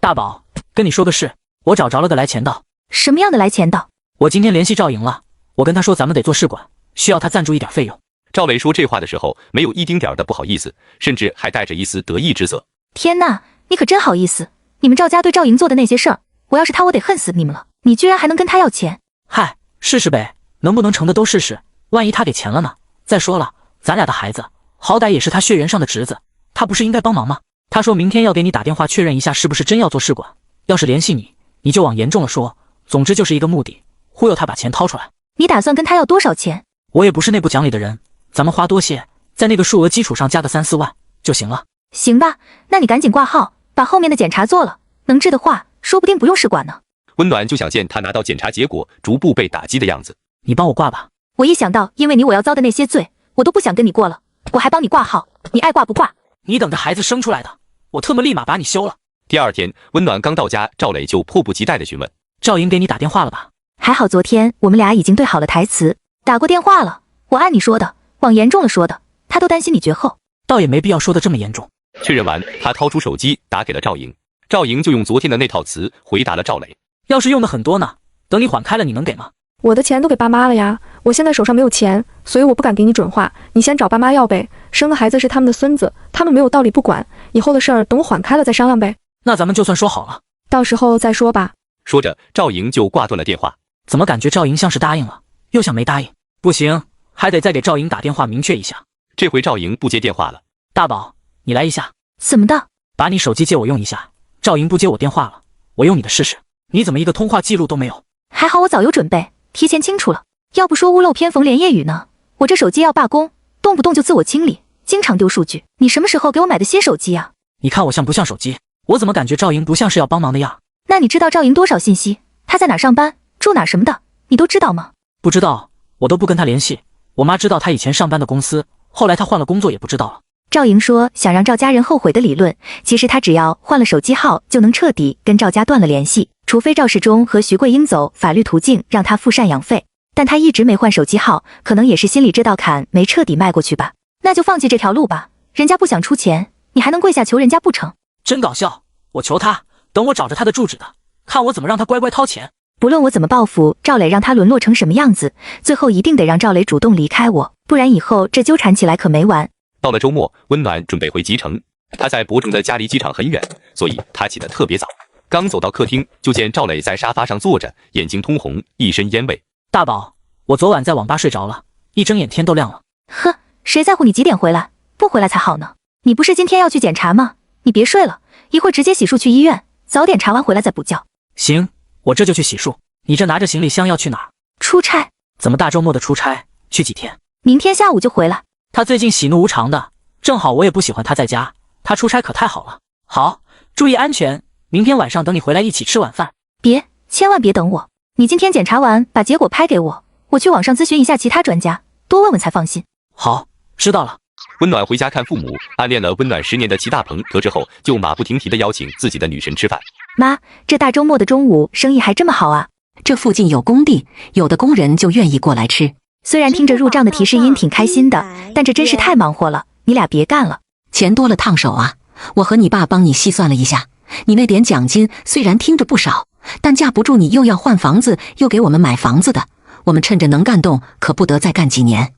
大宝，跟你说个事，我找着了个来钱道。
什么样的来钱道？
我今天联系赵莹了，我跟她说咱们得做试管，需要她赞助一点费用。
赵磊说这话的时候，没有一丁点的不好意思，甚至还带着一丝得意之色。
天哪，你可真好意思！你们赵家对赵莹做的那些事儿，我要是他，我得恨死你们了。你居然还能跟他要钱？
嗨，试试呗，能不能成的都试试，万一他给钱了呢？再说了，咱俩的孩子，好歹也是他血缘上的侄子，他不是应该帮忙吗？他说明天要给你打电话确认一下是不是真要做试管，要是联系你，你就往严重了说，总之就是一个目的，忽悠他把钱掏出来。
你打算跟他要多少钱？
我也不是内部讲理的人，咱们花多些，在那个数额基础上加个3、4万就行了。
行吧，那你赶紧挂号，把后面的检查做了，能治的话，说不定不用试管呢。
温暖就想见他拿到检查结果逐步被打击的样子。
你帮我挂吧。
我一想到因为你我要遭的那些罪，我都不想跟你过了，我还帮你挂号，你爱挂不挂？
你等着孩子生出来的，我特么立马把你休了。
第2天，温暖刚到家，赵磊就迫不及待地询问：
赵莹给你打电话了吧？
还好昨天我们俩已经对好了台词，打过电话了，我按你说的，往严重了说的，他都担心你绝后。
倒也没必要说的这么严重。
确认完，他掏出手机打给了赵莹，赵莹就用昨天的那套词回答了赵磊。
要是用的很多呢，等你缓开了，你能给吗？
我的钱都给爸妈了呀，我现在手上没有钱，所以我不敢给你准话，你先找爸妈要呗。生的孩子是他们的孙子，他们没有道理不管，以后的事儿等我缓开了再商量呗。
那咱们就算说好了，
到时候再说吧。
说着，赵莹就挂断了电话。
怎么感觉赵莹像是答应了，又像没答应？不行，还得再给赵莹打电话明确一下。
这回赵莹不接电话了。
大宝，你来一下。
怎么的？
把你手机借我用一下。赵莹不接我电话了，我用你的试试。你怎么一个通话记录都没有？
还好我早有准备，提前清楚了，要不说屋漏偏逢连夜雨呢。我这手机要罢工，动不动就自我清理，经常丢数据。你什么时候给我买的新手机啊？
你看我像不像手机？我怎么感觉赵莹不像是要帮忙的样？
那你知道赵莹多少信息？她在哪上班，住哪什么的，你都知道吗？
不知道，我都不跟她联系。我妈知道她以前上班的公司，后来她换了工作也不知道了。
赵莹说想让赵家人后悔的理论，其实她只要换了手机号就能彻底跟赵家断了联系，除非赵世忠和徐桂英走法律途径让她付赡养费，但她一直没换手机号，可能也是心里这道坎没彻底迈过去吧。那就放弃这条路吧，人家不想出钱，你还能跪下求人家不成？
真搞笑，我求他，等我找着他的住址的，看我怎么让他乖乖掏钱。
不论我怎么报复赵磊，让他沦落成什么样子，最后一定得让赵磊主动离开我，不然以后这纠缠起来可没完。
到了周末，温暖准备回吉城。他在博城的家离机场很远，所以他起得特别早。刚走到客厅，就见赵磊在沙发上坐着，眼睛通红，一身烟味。
大宝，我昨晚在网吧睡着了，一睁眼天都亮了。
呵，谁在乎你几点回来？不回来才好呢。你不是今天要去检查吗？你别睡了，一会儿直接洗漱去医院，早点查完回来再补觉。
行，我这就去洗漱。你这拿着行李箱要去哪儿？
出差。
怎么大周末的出差？去几天？
明天下午就回来。
他最近喜怒无常的，正好我也不喜欢他在家，他出差可太好了。好，注意安全。明天晚上等你回来一起吃晚饭。
别，千万别等我。你今天检查完把结果拍给我，我去网上咨询一下其他专家，多问问才放心。
好，知道了。
温暖回家看父母，暗恋了温暖10年的齐大鹏得知后，就马不停蹄地邀请自己的女神吃饭。
妈，这大周末的中午生意还这么好啊？
这附近有工地，有的工人就愿意过来吃。
虽然听着入账的提示音挺开心的，但这真是太忙活了，你俩别干了。
钱多了烫手啊！我和你爸帮你细算了一下，你那点奖金虽然听着不少，但架不住你又要换房子，又给我们买房子的。我们趁着能干动，可不得再干几年。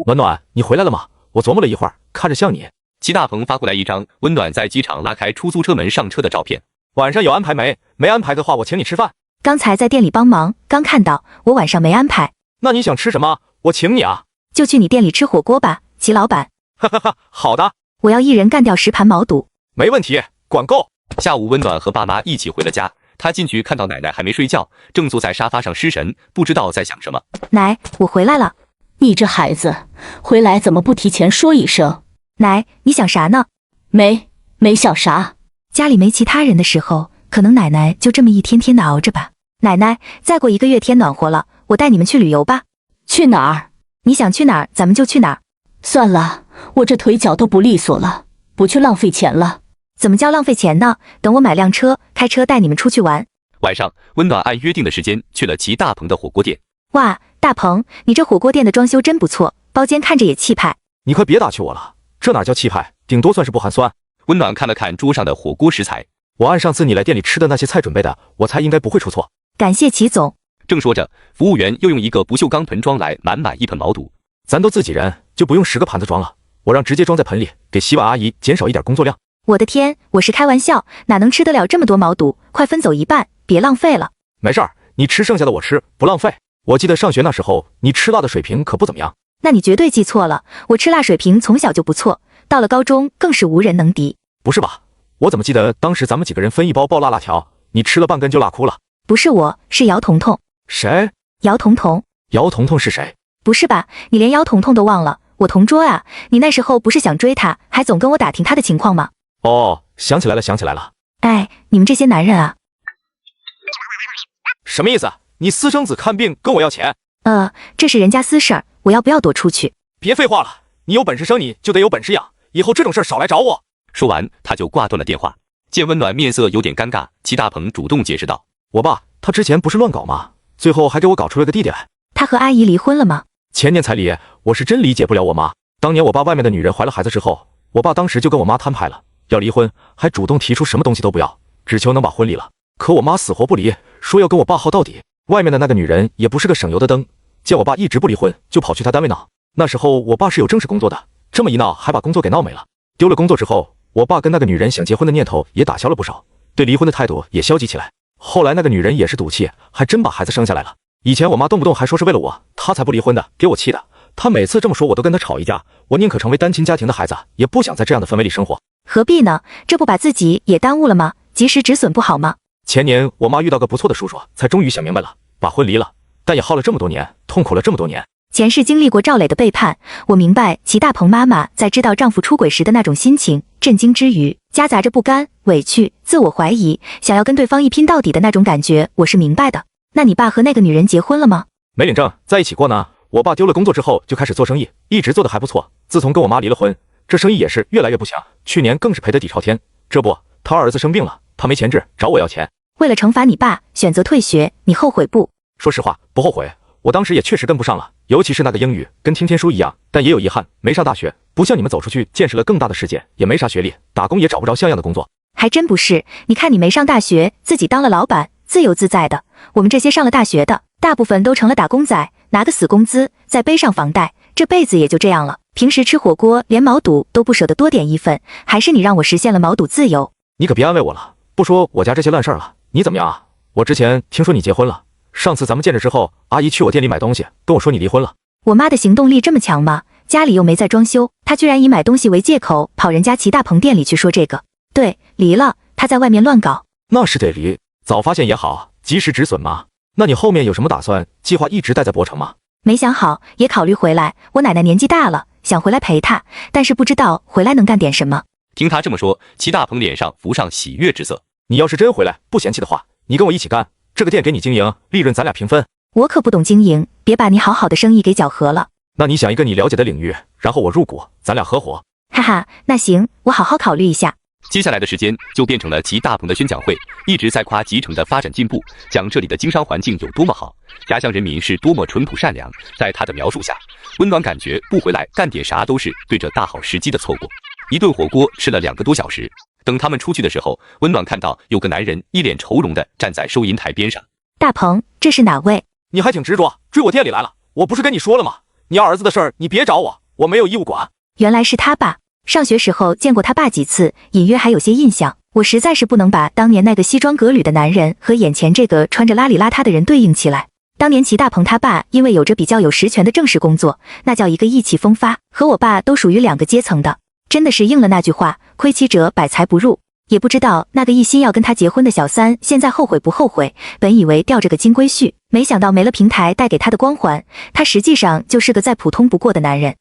暖暖，你回来了吗？我琢磨了一会儿，看着像你。
齐大鹏发过来一张温暖在机场拉开出租车门上车的照片。
晚上有安排没？没安排的话，我请你吃饭。
刚才在店里帮忙，刚看到，我晚上没安排。
那你想吃什么？我请你啊。
就去你店里吃火锅吧，齐老板。
哈哈哈，好的。
我要一人干掉10盘毛肚。
没问题，管够。
下午温暖和爸妈一起回了家，他进去看到奶奶还没睡觉，正坐在沙发上失神，不知道在想什么。
奶，我回来了。
你这孩子，回来怎么不提前说一声？
奶，你想啥呢？
没想啥。
家里没其他人的时候，可能奶奶就这么一天天的熬着吧。奶奶，再过1个月天暖和了，我带你们去旅游吧。
去哪儿？
你想去哪儿，咱们就去哪儿。
算了，我这腿脚都不利索了，不去浪费钱了。
怎么叫浪费钱呢？等我买辆车，开车带你们出去玩。
晚上，温暖按约定的时间去了齐大鹏的火锅店。
哇，大鹏，你这火锅店的装修真不错，包间看着也气派。
你快别打趣我了，这哪叫气派，顶多算是不寒酸。
温暖看了看桌上的火锅食材，
我按上次你来店里吃的那些菜准备的，我猜应该不会出错。
感谢齐总。
正说着，服务员又用一个不锈钢盆装来满满一盆毛肚。
咱都自己人，就不用10个盘子装了，我让直接装在盆里，给洗碗阿姨减少一点工作量。
我的天，我是开玩笑，哪能吃得了这么多毛肚？快分走一半，别浪费了。
没事儿，你吃剩下的我吃，不浪费。我记得上学那时候，你吃辣的水平可不怎么样。
那你绝对记错了，我吃辣水平从小就不错，到了高中更是无人能敌。
不是吧？我怎么记得当时咱们几个人分一包爆辣辣条，你吃了半根就辣哭了。
不是我，是姚彤彤。
谁？
姚彤彤。
姚彤彤是谁？
不是吧？你连姚彤彤都忘了？我同桌啊，你那时候不是想追她，还总跟我打听她的情况吗？
哦，想起来了。
哎，你们这些男人啊。
什么意思？你私生子看病跟我要钱？
这是人家私事儿，我要不要躲出去？
别废话了，你有本事生你就得有本事养，以后这种事儿少来找我。
说完，他就挂断了电话。见温暖面色有点尴尬，齐大鹏主动解释道：“
我爸他之前不是乱搞吗？最后还给我搞出了个弟弟来。
他和阿姨离婚了吗？
前年才离，我是真理解不了我妈。当年我爸外面的女人怀了孩子之后，我爸当时就跟我妈摊牌了，要离婚，还主动提出什么东西都不要，只求能把婚离了。可我妈死活不离，说要跟我爸耗到底。外面的那个女人也不是个省油的灯，见我爸一直不离婚，就跑去他单位闹。那时候我爸是有正式工作的，这么一闹还把工作给闹没了。丢了工作之后，我爸跟那个女人想结婚的念头也打消了不少，对离婚的态度也消极起来。后来那个女人也是赌气，还真把孩子生下来了。以前我妈动不动还说是为了我，她才不离婚的，给我气的。她每次这么说，我都跟她吵一架。我宁可成为单亲家庭的孩子，也不想在这样的氛围里生活。
何必呢？这不把自己也耽误了吗？及时止损不好吗？
前年我妈遇到个不错的叔叔，才终于想明白了，把婚离了。但也耗了这么多年，痛苦了这么多年。
前世经历过赵磊的背叛，我明白齐大鹏妈妈在知道丈夫出轨时的那种心情，震惊之余夹杂着不甘、委屈、自我怀疑，想要跟对方一拼到底的那种感觉，我是明白的。那你爸和那个女人结婚了吗？
没领证，在一起过呢。我爸丢了工作之后就开始做生意，一直做得还不错。自从跟我妈离了婚，这生意也是越来越不行，去年更是赔得底朝天。这不，他儿子生病了，他没钱治，找我要钱。
为了惩罚你爸，选择退学，你后悔不？
说实话，不后悔。我当时也确实跟不上了，尤其是那个英语，跟听天书一样。但也有遗憾，没上大学，不像你们走出去见识了更大的世界，也没啥学历，打工也找不着像样的工作。
还真不是，你看你没上大学，自己当了老板，自由自在的。我们这些上了大学的，大部分都成了打工仔，拿个死工资，再背上房贷，这辈子也就这样了。平时吃火锅连毛肚都不舍得多点一份，还是你让我实现了毛肚自由。
你可别安慰我了，不说我家这些烂事儿了，你怎么样啊？我之前听说你结婚了，上次咱们见着之后，阿姨去我店里买东西，跟我说你离婚了。
我妈的行动力这么强吗？家里又没在装修，她居然以买东西为借口跑人家齐大鹏店里去说这个。对，离了，她在外面乱搞。
那是得离，早发现也好，及时止损嘛。那你后面有什么打算？计划一直待在博城吗？
没想好，也考虑回来。我奶奶年纪大了，想回来陪她，但是不知道回来能干点什么。
听他这么说，齐大鹏脸上浮上喜悦之色。
你要是真回来不嫌弃的话，你跟我一起干，这个店给你经营，利润咱俩平分。
我可不懂经营，别把你好好的生意给搅和了。
那你想一个你了解的领域，然后我入股，咱俩合伙。
哈哈，那行，我好好考虑一下。
接下来的时间就变成了齐大鹏的宣讲会，一直在夸集城的发展进步，讲这里的经商环境有多么好，家乡人民是多么淳朴善良。在他的描述下，温暖感觉不回来干点啥都是对着大好时机的错过。一顿火锅吃了2个多小时，等他们出去的时候，温暖看到有个男人一脸愁容的站在收银台边上。
大鹏，这是哪位？
你还挺执着，追我店里来了。我不是跟你说了吗？你要儿子的事儿你别找我，我没有义务管。
原来是他爸。上学时候见过他爸几次，隐约还有些印象。我实在是不能把当年那个西装革履的男人和眼前这个穿着邋里邋遢的人对应起来。当年齐大鹏他爸因为有着比较有实权的正式工作，那叫一个意气风发，和我爸都属于2个阶层的。真的是应了那句话，亏妻者百财不入。也不知道那个一心要跟他结婚的小三现在后悔不后悔。本以为吊着个金龟婿，没想到没了平台带给他的光环，他实际上就是个再普通不过的男人。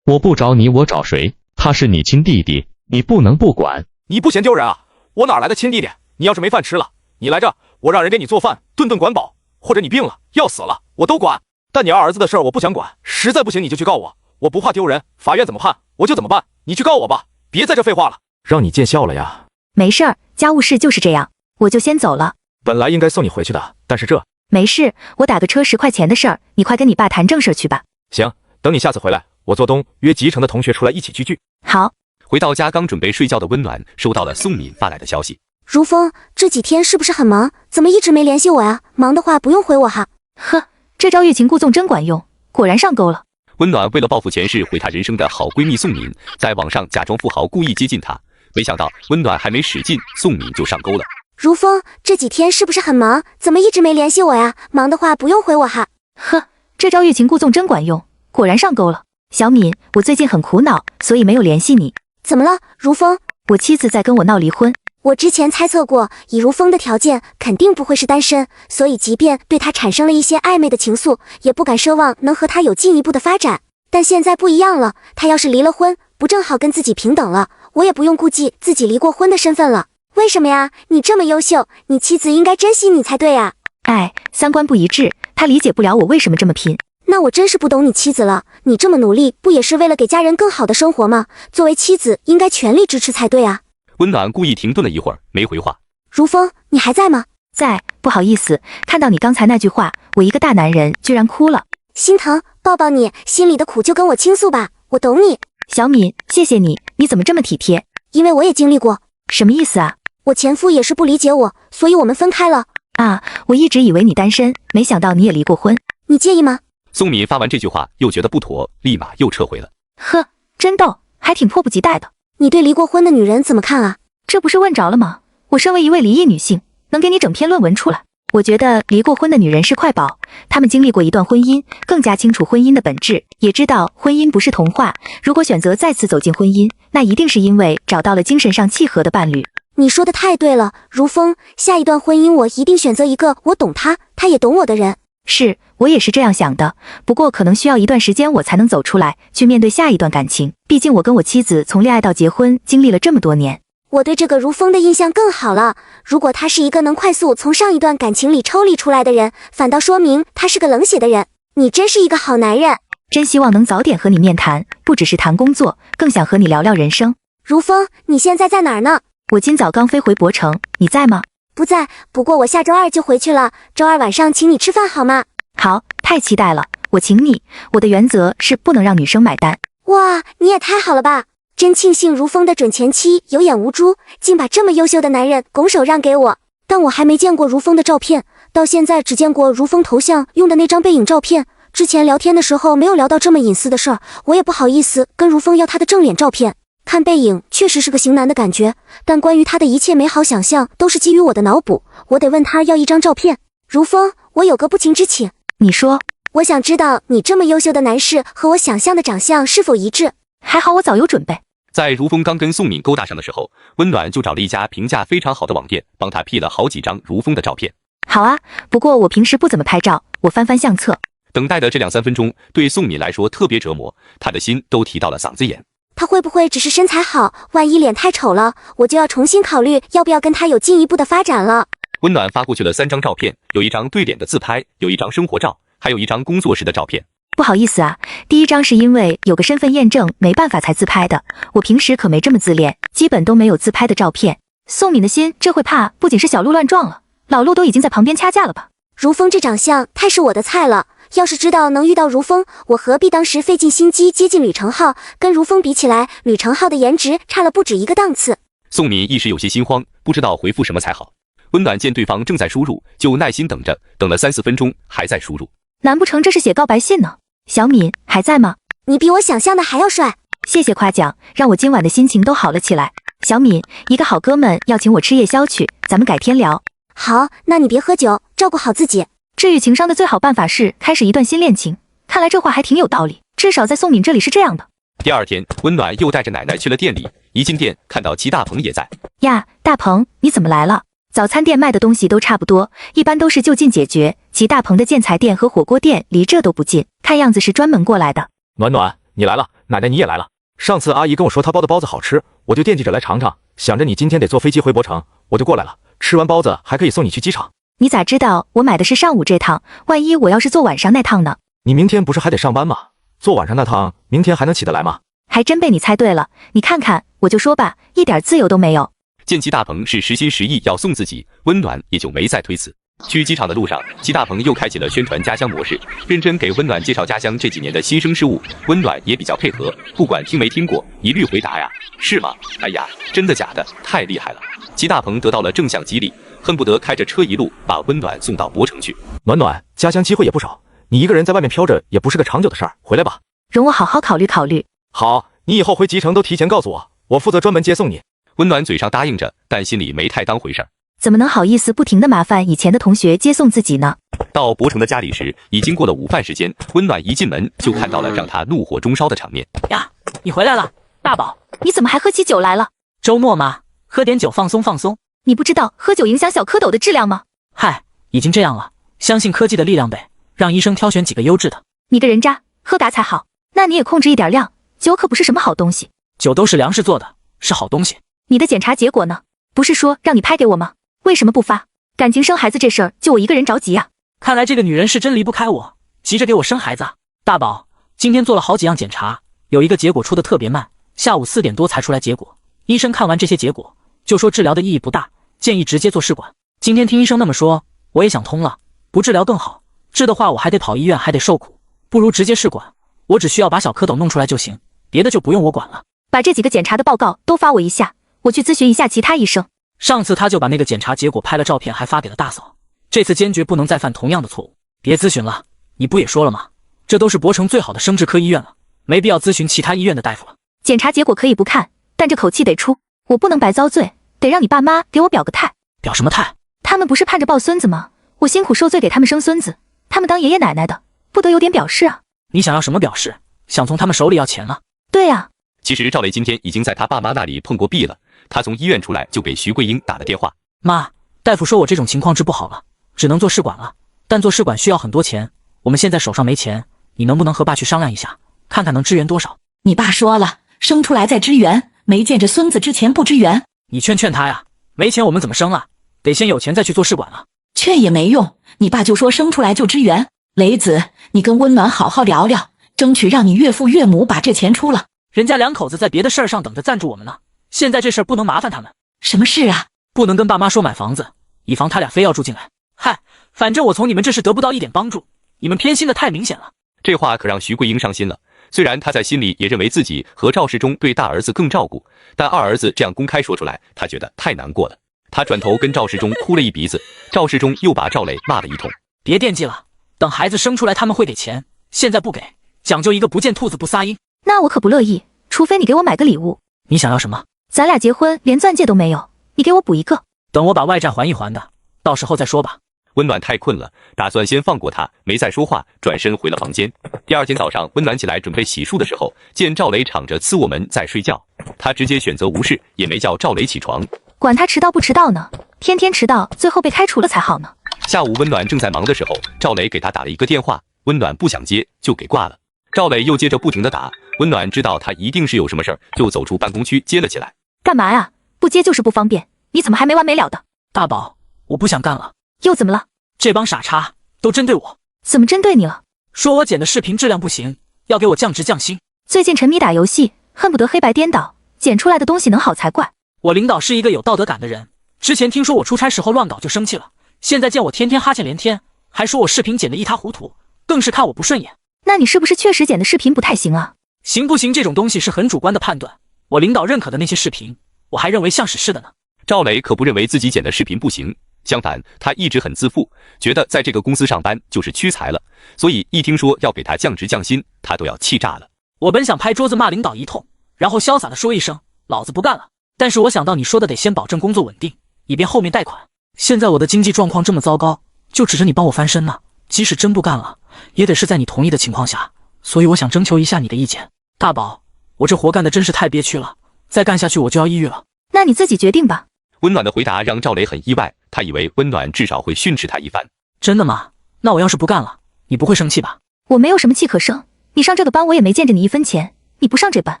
我不找你，我找谁？他是你亲弟弟，你不能不管。
你不嫌丢人啊？我哪来的亲弟弟？你要是没饭吃了，你来这，我让人给你做饭，顿顿管饱。或者你病了要死了，我都管。但你要儿子的事儿我不想管，实在不行你就去告我，我不怕丢人，法院怎么判我就怎么办。你去告我吧，别在这废话了。让你见笑了呀。
没事儿，家务事就是这样，我就先走了。
本来应该送你回去的，但是这
没事，我打个车10块钱的事儿，你快跟你爸谈正事去吧。
行，等你下次回来，我做东约集成的同学出来一起聚聚。
好。
回到家刚准备睡觉的温暖收到了宋敏发来的消息。
如风，这几天是不是很忙？怎么一直没联系我呀？忙的话不用回我哈。
呵，这招欲擒故纵真管用，果然上钩了。
温暖为了报复前世毁她人生的好闺蜜宋敏，在网上假装富豪故意接近她，没想到温暖还没使劲，宋敏就上钩了。
如风，这几天是不是很忙？怎么一直没联系我呀？忙的话不用回我哈。
呵，这招欲擒故纵真管用，果然上钩了。小敏，我最近很苦恼，所以没有联系你。
怎么了，如风？
我妻子在跟我闹离婚。
我之前猜测过，以如风的条件，肯定不会是单身，所以即便对他产生了一些暧昧的情愫，也不敢奢望能和他有进一步的发展。但现在不一样了，他要是离了婚，不正好跟自己平等了，我也不用顾忌自己离过婚的身份了。为什么呀？你这么优秀，你妻子应该珍惜你才对啊。
哎，三观不一致，他理解不了我为什么这么拼。
那我真是不懂你妻子了，你这么努力，不也是为了给家人更好的生活吗？作为妻子，应该全力支持才对啊。
温暖故意停顿了一会儿，没回话。
如风，你还在吗？
在，不好意思，看到你刚才那句话，我一个大男人居然哭了，
心疼，抱抱你，心里的苦就跟我倾诉吧，我懂你。
小敏，谢谢你，你怎么这么体贴？
因为我也经历过。
什么意思啊？
我前夫也是不理解我，所以我们分开了。
啊，我一直以为你单身，没想到你也离过婚。
你介意吗？
宋敏发完这句话又觉得不妥，立马又撤回了。
呵，真逗，还挺迫不及待的。
你对离过婚的女人怎么看啊？
这不是问着了吗？我身为一位离异女性，能给你整篇论文出来。我觉得离过婚的女人是快宝，她们经历过一段婚姻，更加清楚婚姻的本质，也知道婚姻不是童话。如果选择再次走进婚姻，那一定是因为找到了精神上契合的伴侣。
你说的太对了，如风，下一段婚姻我一定选择一个我懂他，他也懂我的人。
是，我也是这样想的，不过可能需要一段时间我才能走出来，去面对下一段感情。毕竟我跟我妻子从恋爱到结婚，经历了这么多年。
我对这个如风的印象更好了，如果他是一个能快速从上一段感情里抽离出来的人，反倒说明他是个冷血的人。你真是一个好男人，
真希望能早点和你面谈，不只是谈工作，更想和你聊聊人生。
如风，你现在在哪儿呢？
我今早刚飞回博城，你在吗？
不在，不过我下周2就回去了，周2晚上请你吃饭好吗？
好，太期待了，我请你。我的原则是不能让女生买单。
哇，你也太好了吧！真庆幸如风的准前妻有眼无珠，竟把这么优秀的男人拱手让给我。但我还没见过如风的照片，到现在只见过如风头像用的那张背影照片。之前聊天的时候没有聊到这么隐私的事儿，我也不好意思跟如风要他的正脸照片。看背影确实是个型男的感觉，但关于他的一切美好想象都是基于我的脑补，我得问他要一张照片。如风，我有个不情之请。
你说。
我想知道你这么优秀的男士和我想象的长相是否一致。
还好我早有准备。
在如风刚跟宋敏勾搭上的时候，温暖就找了一家评价非常好的网店，帮他 P 了好几张如风的照片。
好啊，不过我平时不怎么拍照，我翻翻相册。
等待的这2-3分钟对宋敏来说特别折磨，她的心都提到了嗓子眼。
他会不会只是身材好，万一脸太丑了，我就要重新考虑要不要跟他有进一步的发展了。
温暖发过去了3张照片，有一张对脸的自拍，有一张生活照，还有一张工作时的照片。
不好意思啊，第一张是因为有个身份验证没办法才自拍的，我平时可没这么自恋，基本都没有自拍的照片。宋敏的心这会怕不仅是小鹿乱撞了，老陆都已经在旁边掐架了吧。
如风这长相太是我的菜了，要是知道能遇到如风，我何必当时费尽心机接近吕承浩。跟如风比起来，吕承浩的颜值差了不止一个档次。
宋敏一时有些心慌，不知道回复什么才好。温暖见对方正在输入，就耐心等着，等了3-4分钟还在输入。
难不成这是写告白信呢？小敏还在吗？
你比我想象的还要帅。
谢谢夸奖，让我今晚的心情都好了起来。小敏，一个好哥们要请我吃夜宵去，咱们改天聊。
好，那你别喝酒，照顾好自己。
治愈情伤的最好办法是开始一段新恋情，看来这话还挺有道理，至少在宋敏这里是这样的。
第二天，温暖又带着奶奶去了店里，一进店看到齐大鹏也在。
呀，大鹏，你怎么来了？早餐店卖的东西都差不多，一般都是就近解决。齐大鹏的建材店和火锅店离这都不近，看样子是专门过来的。
暖暖，你来了，奶奶你也来了。上次阿姨跟我说她包的包子好吃，我就惦记着来尝尝，想着你今天得坐飞机回博城，我就过来了。吃完包子还可以送你去机场。
你咋知道我买的是上午这趟？万一我要是坐晚上那趟呢？
你明天不是还得上班吗？坐晚上那趟，明天还能起得来吗？
还真被你猜对了，你看看，我就说吧，一点自由都没有。
见齐大鹏是实心实意要送自己，温暖也就没再推辞。去机场的路上，齐大鹏又开启了宣传家乡模式，认真给温暖介绍家乡这几年的新生事物。温暖也比较配合，不管听没听过，一律回答呀，是吗？哎呀，真的假的？太厉害了！齐大鹏得到了正向激励，恨不得开着车一路把温暖送到博城去。
暖暖，家乡机会也不少，你一个人在外面飘着也不是个长久的事儿，回来吧。
容我好好考虑考虑。
好，你以后回集成都提前告诉我，我负责专门接送你。
温暖嘴上答应着，但心里没太当回事儿。
怎么能好意思不停地麻烦以前的同学接送自己呢？
到博城的家里时，已经过了午饭时间。温暖一进门就看到了让他怒火中烧的场面。
呀，你回来了，大宝，
你怎么还喝起酒来了？
周末嘛，喝点酒放松放松。
你不知道喝酒影响小蝌蚪的质量吗？
嗨，已经这样了，相信科技的力量呗，让医生挑选几个优质的。
你个人渣，喝嘎才好。那你也控制一点量，酒可不是什么好东西。
酒都是粮食做的，是好东西。
你的检查结果呢？不是说让你拍给我吗？为什么不发？感情生孩子这事儿就我一个人着急啊。
看来这个女人是真离不开我，急着给我生孩子啊。大宝，今天做了好几样检查，有一个结果出的特别慢，下午4点多才出来结果。医生看完这些结果，就说治疗的意义不大，建议直接做试管。今天听医生那么说，我也想通了，不治疗更好，治的话我还得跑医院，还得受苦，不如直接试管。我只需要把小蝌蚪弄出来就行，别的就不用我管了。
把这几个检查的报告都发我一下，我去咨询一下其他医生。
上次他就把那个检查结果拍了照片，还发给了大嫂。这次坚决不能再犯同样的错误。别咨询了，你不也说了吗？这都是博城最好的生殖科医院了，没必要咨询其他医院的大夫了。
检查结果可以不看，但这口气得出，我不能白遭罪，得让你爸妈给我表个态。
表什么态？
他们不是盼着抱孙子吗？我辛苦受罪给他们生孙子，他们当爷爷奶奶的，不得有点表示啊？
你想要什么表示？想从他们手里要钱了？
对啊。
其实赵雷今天已经在他爸妈那里碰过壁了，他从医院出来就给徐桂英打了电话。
妈，大夫说我这种情况治不好了，只能做试管了，但做试管需要很多钱，我们现在手上没钱，你能不能和爸去商量一下，看看能支援多少？
你爸说了，生出来再支援，没见着孙子之前不支援。
你劝劝他呀，没钱我们怎么生啊？得先有钱再去做试管啊。
劝也没用，你爸就说生出来就支援。雷子，你跟温暖好好聊聊，争取让你岳父岳母把这钱出了。
人家两口子在别的事儿上等着赞助我们呢，现在这事儿不能麻烦他们。
什么事啊？
不能跟爸妈说买房子，以防他俩非要住进来。嗨，反正我从你们这是得不到一点帮助，你们偏心的太明显了。
这话可让徐桂英伤心了。虽然他在心里也认为自己和赵世忠对大儿子更照顾，但二儿子这样公开说出来，他觉得太难过了。他转头跟赵世忠哭了一鼻子，赵世忠又把赵磊骂了一通。
别惦记了，等孩子生出来他们会给钱，现在不给，讲究一个不见兔子不撒鹰。
那我可不乐意，除非你给我买个礼物。
你想要什么？
咱俩结婚连钻戒都没有，你给我补一个。
等我把外债还一还的，到时候再说吧。
温暖太困了，打算先放过他，没再说话，转身回了房间。第二天早上，温暖起来准备洗漱的时候，见赵磊敞着次卧门在睡觉，他直接选择无视，也没叫赵磊起床。
管他迟到不迟到呢，天天迟到，最后被开除了才好呢。
下午温暖正在忙的时候，赵磊给他打了一个电话，温暖不想接，就给挂了。赵磊又接着不停的打，温暖知道他一定是有什么事儿，就走出办公区接了起来。
干嘛呀？不接就是不方便，你怎么还没完没了的？
大宝，我不想干了。
又怎么了？
这帮傻叉都针对我。
怎么针对你了？
说我剪的视频质量不行，要给我降职降薪。
最近沉迷打游戏，恨不得黑白颠倒，剪出来的东西能好才怪。
我领导是一个有道德感的人，之前听说我出差时候乱搞就生气了，现在见我天天哈欠连天，还说我视频剪得一塌糊涂，更是看我不顺眼。
那你是不是确实剪的视频不太行啊？
行不行这种东西是很主观的判断，我领导认可的那些视频，我还认为像屎似的呢。
赵磊可不认为自己剪的视频不行，相反，他一直很自负，觉得在这个公司上班就是屈才了，所以一听说要给他降职降薪，他都要气炸了。
我本想拍桌子骂领导一通，然后潇洒地说一声老子不干了，但是我想到你说的得先保证工作稳定，以便后面贷款。现在我的经济状况这么糟糕，就指着你帮我翻身呢。即使真不干了，也得是在你同意的情况下，所以我想征求一下你的意见。大宝，我这活干的真是太憋屈了，再干下去我就要抑郁了。
那你自己决定吧。
温暖的回答让赵磊很意外，他以为温暖至少会训斥他一番。
真的吗？那我要是不干了，你不会生气吧？
我没有什么气可生，你上这个班我也没见着你一分钱，你不上这班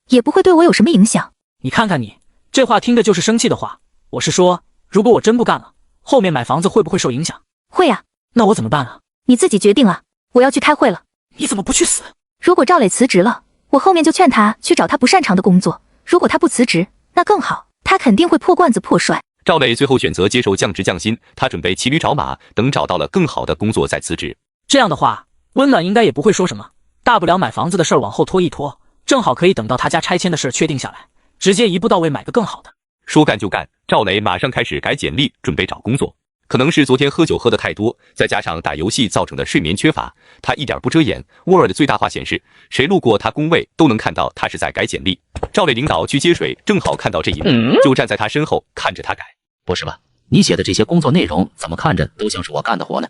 也不会对我有什么影响。
你看看你，这话听着就是生气的话。我是说，如果我真不干了，后面买房子会不会受影响？
会啊。
那我怎么办啊？
你自己决定啊，我要去开会了。
你怎么不去死？
如果赵磊辞职了，我后面就劝他去找他不擅长的工作，如果他不辞职，那更好，他肯定会破罐子破摔。
赵磊最后选择接受降职降薪，他准备骑驴找马，等找到了更好的工作再辞职。
这样的话，温暖应该也不会说什么，大不了买房子的事儿往后拖一拖，正好可以等到他家拆迁的事儿确定下来，直接一步到位买个更好的。
说干就干，赵磊马上开始改简历，准备找工作。可能是昨天喝酒喝得太多，再加上打游戏造成的睡眠缺乏，他一点不遮掩。Word 最大化显示，谁路过他工位都能看到他是在改简历。赵磊领导去接水，正好看到这一幕，就站在他身后看着他改。
不是吧？你写的这些工作内容怎么看着都像是我干的活呢？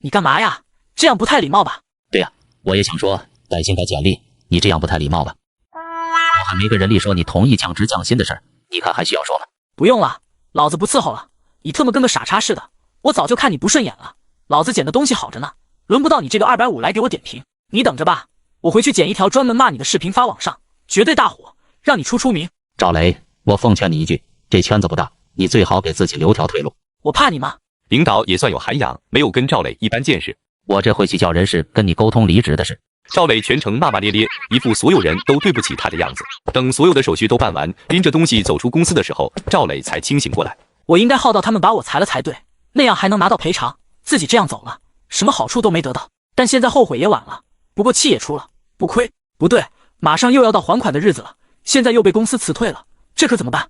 你干嘛呀？这样不太礼貌吧？
对呀，我也想说改新改简历，你这样不太礼貌吧？我还没跟人力说你同意降职降薪的事儿，你看还需要说吗？
不用了，老子不伺候了。你特么跟个傻叉似的，我早就看你不顺眼了。老子剪的东西好着呢，轮不到你这个250来给我点评。你等着吧，我回去剪一条专门骂你的视频发网上，绝对大火，让你出名。
赵雷，我奉劝你一句，这圈子不大，你最好给自己留条退路。
我怕你吗？
领导也算有涵养，没有跟赵磊一般见识。
我这会去叫人事跟你沟通离职的事。
赵磊全程骂骂咧咧，一副所有人都对不起他的样子。等所有的手续都办完，拎着东西走出公司的时候，赵磊才清醒过来。
我应该耗到他们把我裁了才对，那样还能拿到赔偿。自己这样走了，什么好处都没得到。但现在后悔也晚了，不过气也出了，不亏。不对，马上又要到还款的日子了，现在又被公司辞退了，这可怎么办？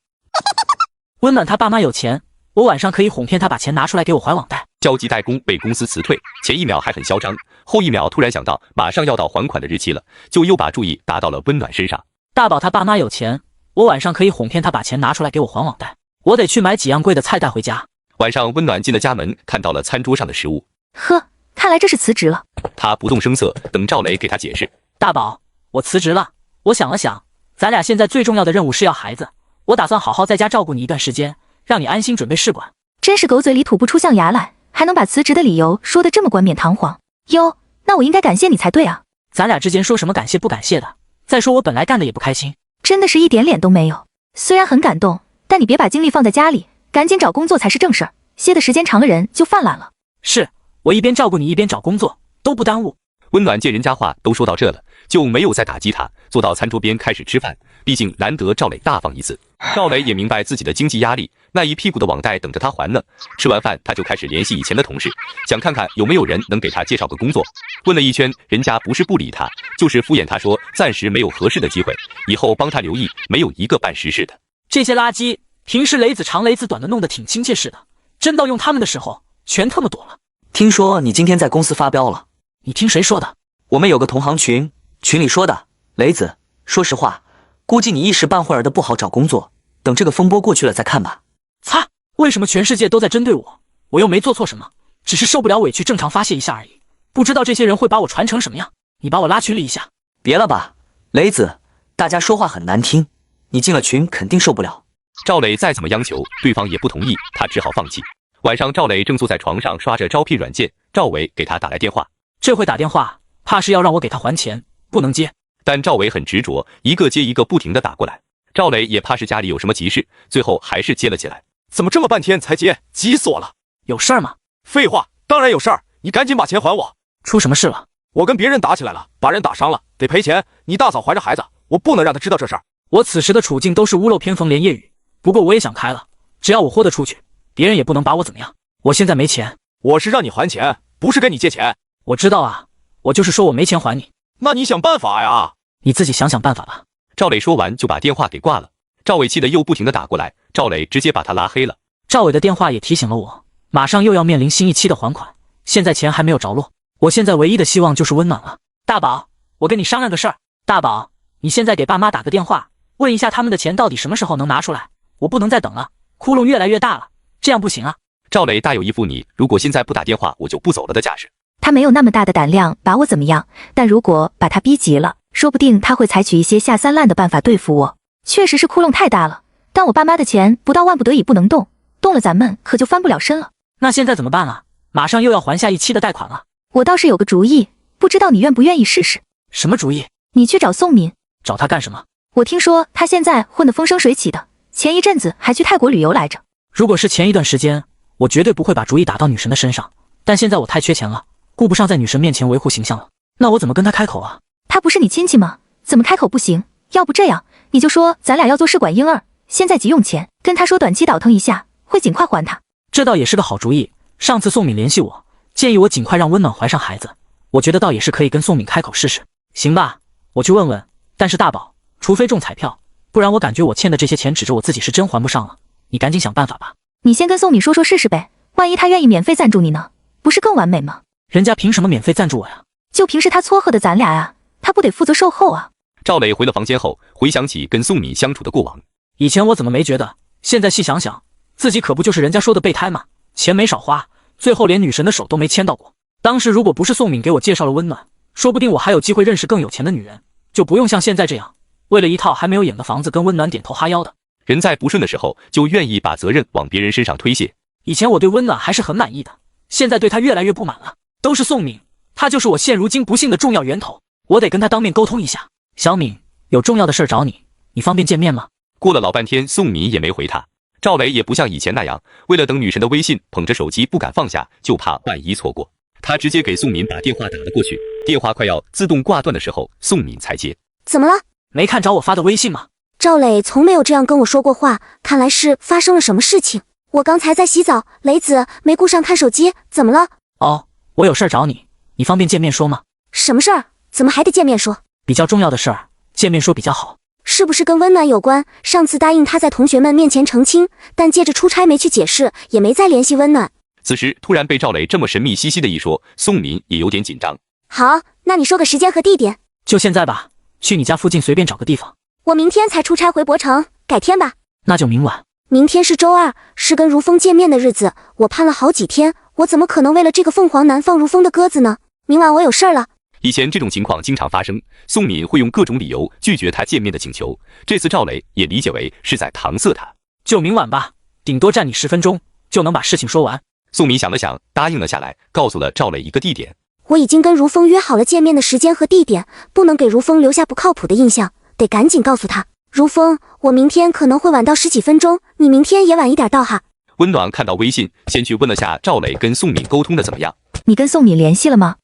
温暖他爸妈有钱，我晚上可以哄骗他把钱拿出来给我还网贷。
交际代工被公司辞退，前一秒还很嚣张，后一秒突然想到马上要到还款的日期了，就又把注意打到了温暖身上。
大宝他爸妈有钱，我晚上可以哄骗他把钱拿出来给我还网贷。我得去买几样贵的菜带回家。
晚上温暖进了家门，看到了餐桌上的食物。
呵，看来这是辞职了。
他不动声色，等赵磊给他解释。
大宝，我辞职了。我想了想，咱俩现在最重要的任务是要孩子，我打算好好在家照顾你一段时间，让你安心准备试管。
真是狗嘴里吐不出象牙来，还能把辞职的理由说得这么冠冕堂皇。哟，那我应该感谢你才对啊。
咱俩之间说什么感谢不感谢的？再说我本来干的也不开心，
真的是一点脸都没有。虽然很感动，但你别把精力放在家里，赶紧找工作才是正事儿。歇的时间长了人就犯懒了。
是，我一边照顾你一边找工作，都不耽误。
温暖见人家话都说到这了，就没有再打击他，坐到餐桌边开始吃饭。毕竟难得赵磊大方一次。赵磊也明白自己的经济压力，那一屁股的网贷等着他还呢。吃完饭，他就开始联系以前的同事，想看看有没有人能给他介绍个工作。问了一圈，人家不是不理他，就是敷衍他说暂时没有合适的机会，以后帮他留意，没有一个办实事的。
这些垃圾，平时雷子长雷子短的弄得挺亲切似的，真到用他们的时候，全他妈躲了。
听说你今天在公司发飙了？
你听谁说的？
我们有个同行群，群里说的。雷子，说实话，估计你一时半会儿的不好找工作，等这个风波过去了再看吧。
擦！为什么全世界都在针对我？我又没做错什么，只是受不了委屈，正常发泄一下而已。不知道这些人会把我传成什么样。你把我拉群里一下。
别了吧，雷子，大家说话很难听，你进了群肯定受不了。
赵磊再怎么央求，对方也不同意，他只好放弃。晚上，赵磊正坐在床上刷着招聘软件，赵伟给他打来电话。
这回打电话，怕是要让我给他还钱，不能接。
但赵伟很执着，一个接一个不停地打过来。赵磊也怕是家里有什么急事，最后还是接了起来。
怎么这么半天才接？急死我了！
有事儿吗？
废话，当然有事儿，你赶紧把钱还我。
出什么事了？
我跟别人打起来了，把人打伤了，得赔钱。你大嫂怀着孩子，我不能让她知道这事儿。
我此时的处境都是屋漏偏逢连夜雨，不过我也想开了，只要我豁得出去，别人也不能把我怎么样。我现在没钱。
我是让你还钱，不是跟你借钱。
我知道啊，我就是说我没钱还你。
那你想办法呀。
你自己想想办法吧。
赵磊说完就把电话给挂了。赵伟气得又不停地打过来，赵磊直接把他拉黑了。
赵伟的电话也提醒了我，马上又要面临新一期的还款，现在钱还没有着落，我现在唯一的希望就是温暖了。大宝，我跟你商量个事儿。大宝，你现在给爸妈打个电话，问一下他们的钱到底什么时候能拿出来，我不能再等了，窟窿越来越大了，这样不行啊。
赵磊大有一副你如果现在不打电话我就不走了的架势。
他没有那么大的胆量把我怎么样，但如果把他逼急了，说不定他会采取一些下三滥的办法对付我。确实是窟窿太大了，但我爸妈的钱不到万不得已不能动，动了咱们可就翻不了身了。
那现在怎么办啊？马上又要还下一期的贷款了。
我倒是有个主意，不知道你愿不愿意试试。
什么主意？
你去找宋敏。
找他干什么？
我听说他现在混得风生水起的，前一阵子还去泰国旅游来着。
如果是前一段时间，我绝对不会把主意打到女神的身上，但现在我太缺钱了，顾不上在女神面前维护形象了，那我怎么跟他开口啊？
他不是你亲戚吗？怎么开口不行？要不这样，你就说咱俩要做试管婴儿，现在急用钱，跟他说短期倒腾一下，会尽快还他。
这倒也是个好主意。上次宋敏联系我，建议我尽快让温暖怀上孩子，我觉得倒也是可以跟宋敏开口试试。行吧，我去问问。但是大宝，除非中彩票，不然我感觉我欠的这些钱指着我自己是真还不上了。你赶紧想办法吧。
你先跟宋敏说说试试呗，万一他愿意免费赞助你呢，不是更完美吗？
人家凭什么免费赞助我呀？
就凭是他撮合的咱俩啊，他不得负责售后啊。
赵磊回了房间后，回想起跟宋敏相处的过往。
以前我怎么没觉得，现在细想想，自己可不就是人家说的备胎吗？钱没少花，最后连女神的手都没牵到过。当时如果不是宋敏给我介绍了温暖，说不定我还有机会认识更有钱的女人，就不用像现在这样，为了一套还没有眼的房子跟温暖点头哈腰的。
人在不顺的时候，就愿意把责任往别人身上推卸。
以前我对温暖还是很满意的，现在对她越来越不满了。都是宋敏，她就是我现如今不幸的重要源头，我得跟她当面沟通一下。小敏，有重要的事找你，你方便见面吗？
过了老半天，宋敏也没回他。赵磊也不像以前那样，为了等女神的微信，捧着手机不敢放下，就怕万一错过。他直接给宋敏把电话打了过去，电话快要自动挂断的时候，宋敏才接。
怎么了？
没看着我发的微信吗？
赵磊从没有这样跟我说过话，看来是发生了什么事情。我刚才在洗澡，雷子没顾上看手机，怎么了？
哦，我有事找你，你方便见面说吗？
什么事儿？怎么还得见面说？
比较重要的事儿，见面说比较好。
是不是跟温暖有关？上次答应他在同学们面前澄清，但借着出差没去解释，也没再联系温暖。
此时突然被赵磊这么神秘兮兮的一说，宋敏也有点紧张。
好，那你说个时间和地点。
就现在吧，去你家附近随便找个地方。
我明天才出差回博城，改天吧。
那就明晚。
明天是周二，是跟如风见面的日子，我盼了好几天，我怎么可能为了这个凤凰男放如风的鸽子呢？明晚我有事儿了。
以前这种情况经常发生，宋敏会用各种理由拒绝他见面的请求，这次赵磊也理解为是在搪塞他。
就明晚吧，顶多占你10分钟，就能把事情说完。
宋敏想了想，答应了下来，告诉了赵磊一个地点。
我已经跟如风约好了见面的时间和地点，不能给如风留下不靠谱的印象，得赶紧告诉他。如风，我明天可能会晚到10几分钟，你明天也晚一点到哈。
温暖看到微信，先去问了下赵磊跟宋敏沟通的怎么样。
你跟宋敏联系了吗？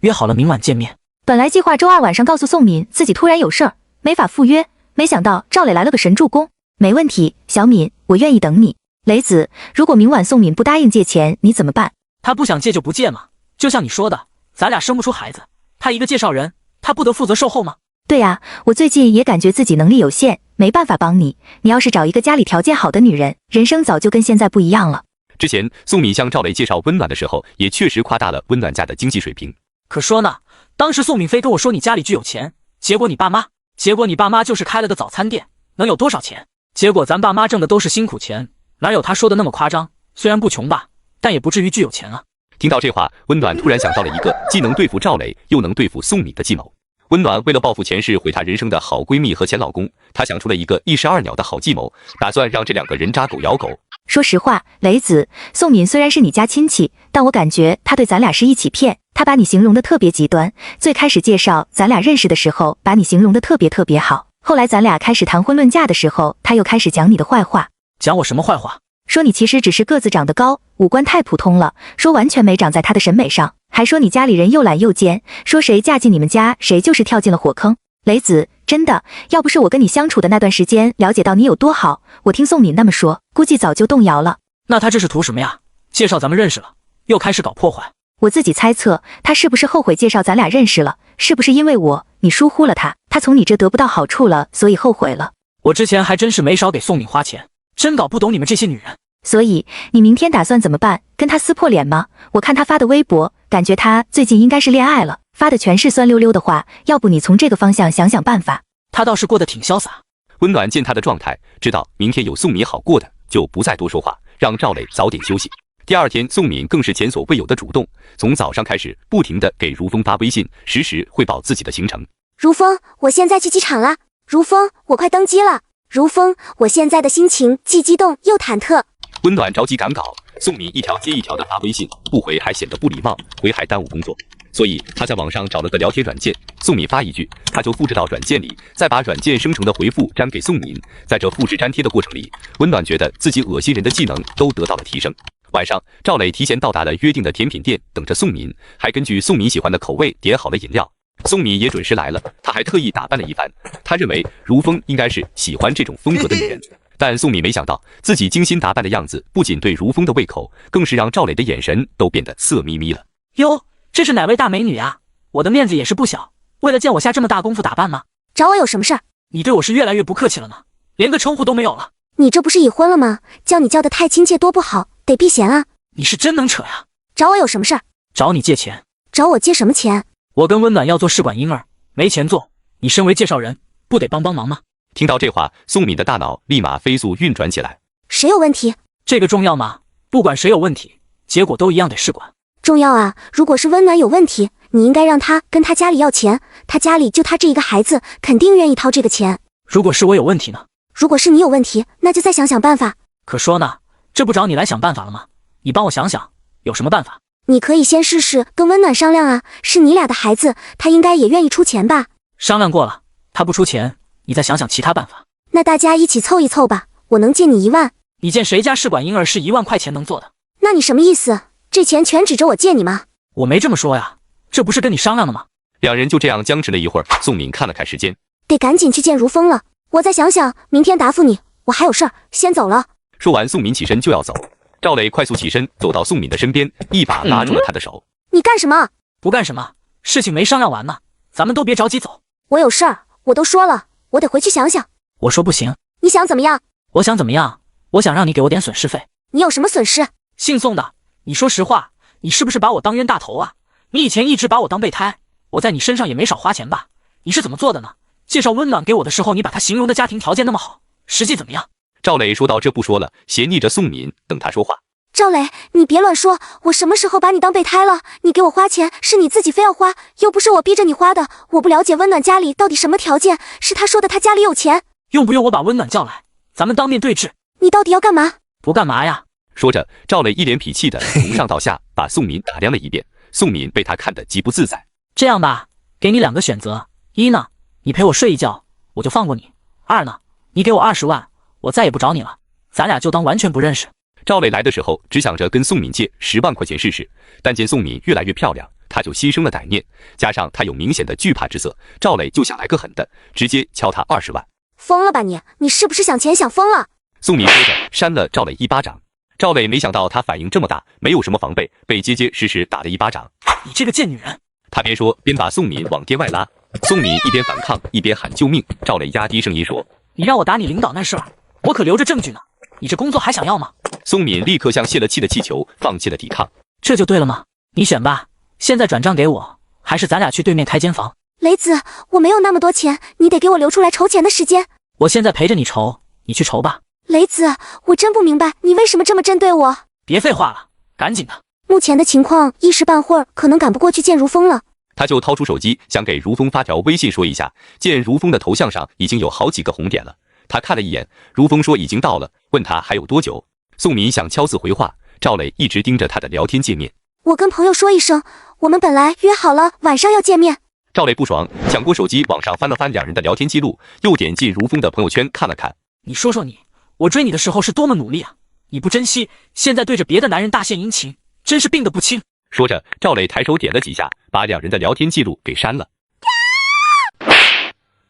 约好了明晚见面。
本来计划周二晚上告诉宋敏自己突然有事儿，没法赴约，没想到赵磊来了个神助攻。没问题，小敏，我愿意等你。雷子，如果明晚宋敏不答应借钱，你怎么办？
他不想借就不借嘛，就像你说的，咱俩生不出孩子，他一个介绍人，他不得负责售后吗？
对呀，我最近也感觉自己能力有限，没办法帮你。你要是找一个家里条件好的女人，人生早就跟现在不一样了。
之前宋敏向赵雷介绍温暖的时候，也确实夸大了温暖家的经济水平。
可说呢，当时宋敏非跟我说你家里巨有钱，结果你爸妈就是开了个早餐店，能有多少钱？结果咱爸妈挣的都是辛苦钱，哪有他说的那么夸张？虽然不穷吧，但也不至于巨有钱啊。
听到这话，温暖突然想到了一个既能对付赵雷，又能对付宋敏的计谋。温暖为了报复前世毁她人生的好闺蜜和前老公，她想出了一个一石二鸟的好计谋，打算让这两个人渣狗咬狗。
说实话，雷子，宋敏虽然是你家亲戚，但我感觉他对咱俩是一起骗。他把你形容的特别极端，最开始介绍咱俩认识的时候，把你形容的特别好。后来咱俩开始谈婚论嫁的时候，他又开始讲你的坏话。
讲我什么坏话？
说你其实只是个子长得高，五官太普通了，说完全没长在他的审美上，还说你家里人又懒又奸，说谁嫁进你们家谁就是跳进了火坑。雷子，真的，要不是我跟你相处的那段时间了解到你有多好，我听宋敏那么说，估计早就动摇了。
那他这是图什么呀？介绍咱们认识了，又开始搞破坏。
我自己猜测，他是不是后悔介绍咱俩认识了？是不是因为你疏忽了他，他从你这得不到好处了，所以后悔了？
我之前还真是没少给宋敏花钱，真搞不懂你们这些女人。
所以你明天打算怎么办？跟他撕破脸吗？我看他发的微博，感觉他最近应该是恋爱了，发的全是酸溜溜的话，要不你从这个方向想想办法。
他倒是过得挺潇洒。
温暖见他的状态，知道明天有宋敏好过的，就不再多说话，让赵磊早点休息。第二天，宋敏更是前所未有的主动，从早上开始不停地给如风发微信，实时汇报自己的行程。
如风，我现在去机场了。如风，我快登机了。如风，我现在的心情既激动又忐忑。
温暖着急赶稿，宋敏一条接一条的发微信，不回还显得不礼貌，回还耽误工作，所以他在网上找了个聊天软件，宋敏发一句，他就复制到软件里，再把软件生成的回复粘给宋敏。在这复制粘贴的过程里，温暖觉得自己恶心人的技能都得到了提升。晚上，赵磊提前到达了约定的甜品店，等着宋敏，还根据宋敏喜欢的口味点好了饮料。宋敏也准时来了，他还特意打扮了一番，他认为如风应该是喜欢这种风格的女人。但宋敏没想到，自己精心打扮的样子不仅对如风的胃口，更是让赵磊的眼神都变得色眯眯了。
哟，这是哪位大美女啊？我的面子也是不小，为了见我下这么大功夫打扮吗？
找我有什么事儿？
你对我是越来越不客气了呢，连个称呼都没有了。
你这不是已婚了吗？叫你叫得太亲切多不好，得避嫌啊。
你是真能扯呀！
找我有什么事儿？
找你借钱。
找我借什么钱？
我跟温暖要做试管婴儿，没钱做，你身为介绍人，不得帮帮忙吗？
听到这话，宋敏的大脑立马飞速运转起来。
谁有问题？
这个重要吗？不管谁有问题，结果都一样得试管。
重要啊！如果是温暖有问题，你应该让他跟他家里要钱，他家里就他这一个孩子，肯定愿意掏这个钱。
如果是我有问题呢？
如果是你有问题，那就再想想办法。
可说呢，这不找你来想办法了吗？你帮我想想，有什么办法？
你可以先试试跟温暖商量啊，是你俩的孩子，他应该也愿意出钱吧？
商量过了，他不出钱，你再想想其他办法。
那大家一起凑一凑吧，我能借你1万。
你见谁家试管婴儿是1万块钱能做的？
那你什么意思？这钱全指着我借你吗？
我没这么说呀，这不是跟你商量的吗？
两人就这样僵持了一会儿，宋敏看了看时间，
得赶紧去见如风了。我再想想，明天答复你。我还有事儿，先走了。
说完，宋敏起身就要走。赵磊快速起身，走到宋敏的身边，一把拉住了她的手。
你干什么？
不干什么，事情没商量完呢，咱们都别着急走。
我有事儿，我都说了，我得回去想想。
我说不行。
你想怎么样？
我想怎么样？我想让你给我点损失费。
你有什么损失？
姓宋的，你说实话，你是不是把我当冤大头啊？你以前一直把我当备胎，我在你身上也没少花钱吧？你是怎么做的呢？介绍温暖给我的时候，你把他形容的家庭条件那么好，实际怎么样？
赵磊说到这不说了，斜睨着宋敏，等他说话。
赵磊，你别乱说，我什么时候把你当备胎了？你给我花钱是你自己非要花，又不是我逼着你花的。我不了解温暖家里到底什么条件，是他说的他家里有钱。
用不用我把温暖叫来，咱们当面对质？
你到底要干嘛？
不干嘛呀？
说着，赵磊一脸痞气的从上到下把宋敏打量了一遍。宋敏被他看得极不自在。
这样吧，给你2个选择：一呢，你陪我睡一觉，我就放过你；二呢，你给我20万，我再也不找你了，咱俩就当完全不认识。
赵磊来的时候只想着跟宋敏借10万块钱试试，但见宋敏越来越漂亮，他就心生了歹念，加上他有明显的惧怕之色，赵磊就想来个狠的，直接敲他20万。
疯了吧你？你是不是想钱想疯了？
宋敏说着扇了赵磊一巴掌。赵磊没想到他反应这么大，没有什么防备，被结结实实打了一巴掌。
你这个贱女人！
他边说边把宋敏往店外拉。宋敏一边反抗一边喊救命。赵磊压低声音说：“
你让我打你领导那事儿，我可留着证据呢。你这工作还想要吗？”
宋敏立刻像泄了气的气球，放弃了抵抗。
这就对了吗？你选吧，现在转账给我，还是咱俩去对面开间房？
雷子，我没有那么多钱，你得给我留出来筹钱的时间。
我现在陪着你筹，你去筹吧。
雷子，我真不明白你为什么这么针对我。
别废话了，赶紧的。
目前的情况一时半会儿可能赶不过去见如风了。
他就掏出手机想给如风发条微信说一下，见如风的头像上已经有好几个红点了。他看了一眼，如风说已经到了，问他还有多久。宋敏想敲字回话，赵磊一直盯着他的聊天界面。
我跟朋友说一声，我们本来约好了晚上要见面。
赵磊不爽，抢过手机往上翻了翻两人的聊天记录，又点进如风的朋友圈看了看。
你说说你，我追你的时候是多么努力啊！你不珍惜，现在对着别的男人大献殷勤，真是病得不轻。
说着，赵磊抬手点了几下，把两人的聊天记录给删了。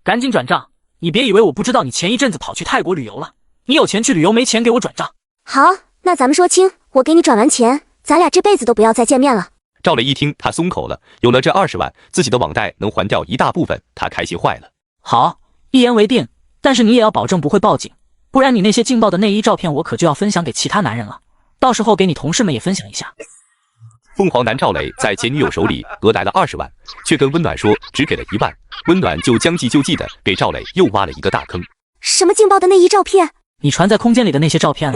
赶紧转账！你别以为我不知道你前一阵子跑去泰国旅游了。你有钱去旅游，没钱给我转账。
好，那咱们说清，我给你转完钱，咱俩这辈子都不要再见面了。
赵磊一听，他松口了，有了这20万，自己的网贷能还掉一大部分，他开心坏了。
好，一言为定，但是你也要保证不会报警，不然你那些劲爆的内衣照片我可就要分享给其他男人了，到时候给你同事们也分享一下。
凤凰男赵磊在前女友手里讹来了20万，却跟温暖说只给了1万，温暖就将计就计的给赵磊又挖了一个大坑。
什么劲爆的内衣照片？
你传在空间里的那些照片，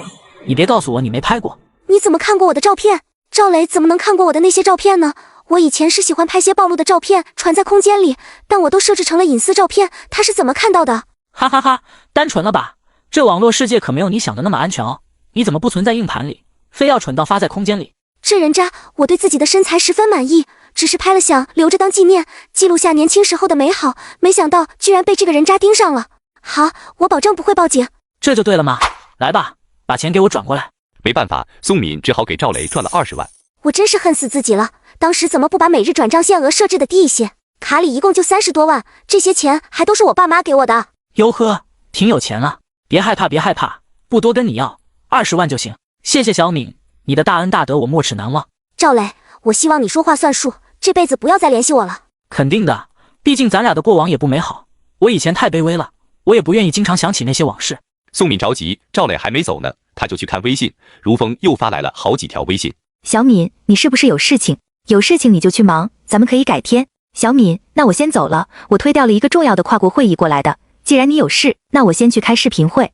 你别告诉我你没拍过。
你怎么看过我的照片？赵磊怎么能看过我的那些照片呢？我以前是喜欢拍些暴露的照片传在空间里，但我都设置成了隐私照片，他是怎么看到的？
哈哈哈，单纯了吧？这网络世界可没有你想的那么安全哦。你怎么不存在硬盘里，非要蠢到发在空间里？
这人渣！我对自己的身材十分满意，只是拍了想留着当纪念，记录下年轻时候的美好，没想到居然被这个人渣盯上了。好，我保证不会报警。
这就对了嘛。来吧，把钱给我转过来。
没办法，宋敏只好给赵磊赚了20万。
我真是恨死自己了，当时怎么不把每日转账限额设置的低一些？卡里一共就30多万，这些钱还都是我爸妈给我的。
哟呵，挺有钱啊！别害怕，别害怕，不多跟你要，20万就行。谢谢小敏，你的大恩大德我没齿难忘。
赵磊，我希望你说话算数，这辈子不要再联系我了。
肯定的，毕竟咱俩的过往也不美好，我以前太卑微了，我也不愿意经常想起那些往事。
宋敏着急，赵磊还没走呢，他就去看微信，如风又发来了好几条微信。
小敏，你是不是有事情？有事情你就去忙，咱们可以改天。小敏，那我先走了，我推掉了一个重要的跨国会议过来的。既然你有事，那我先去开视频会。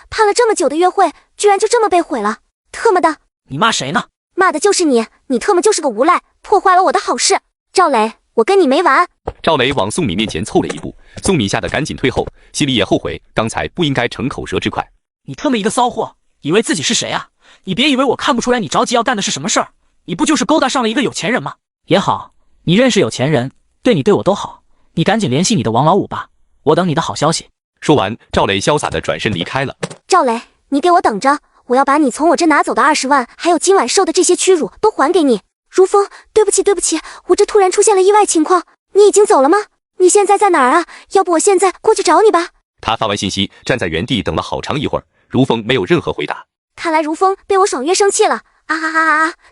盼了这么久的约会，居然就这么被毁了！特么的！
你骂谁呢？
骂的就是你，你特么就是个无赖，破坏了我的好事。赵磊，我跟你没完！
赵磊往宋敏面前凑了一步，宋敏吓得赶紧退后，心里也后悔刚才不应该逞口舌之快。
你特么一个骚货，以为自己是谁啊？你别以为我看不出来你着急要干的是什么事儿，你不就是勾搭上了一个有钱人吗？也好，你认识有钱人，对你对我都好，你赶紧联系你的王老五吧，我等你的好消息。
说完，赵磊潇洒地转身离开了。
赵磊，你给我等着，我要把你从我这拿走的20万，还有今晚受的这些屈辱都还给你。如风，对不起，我这突然出现了意外情况，你已经走了吗？你现在在哪儿啊？要不我现在过去找你吧。
他发完信息，站在原地等了好长一会儿，如风没有任何回答。
看来如风被我爽约生气了，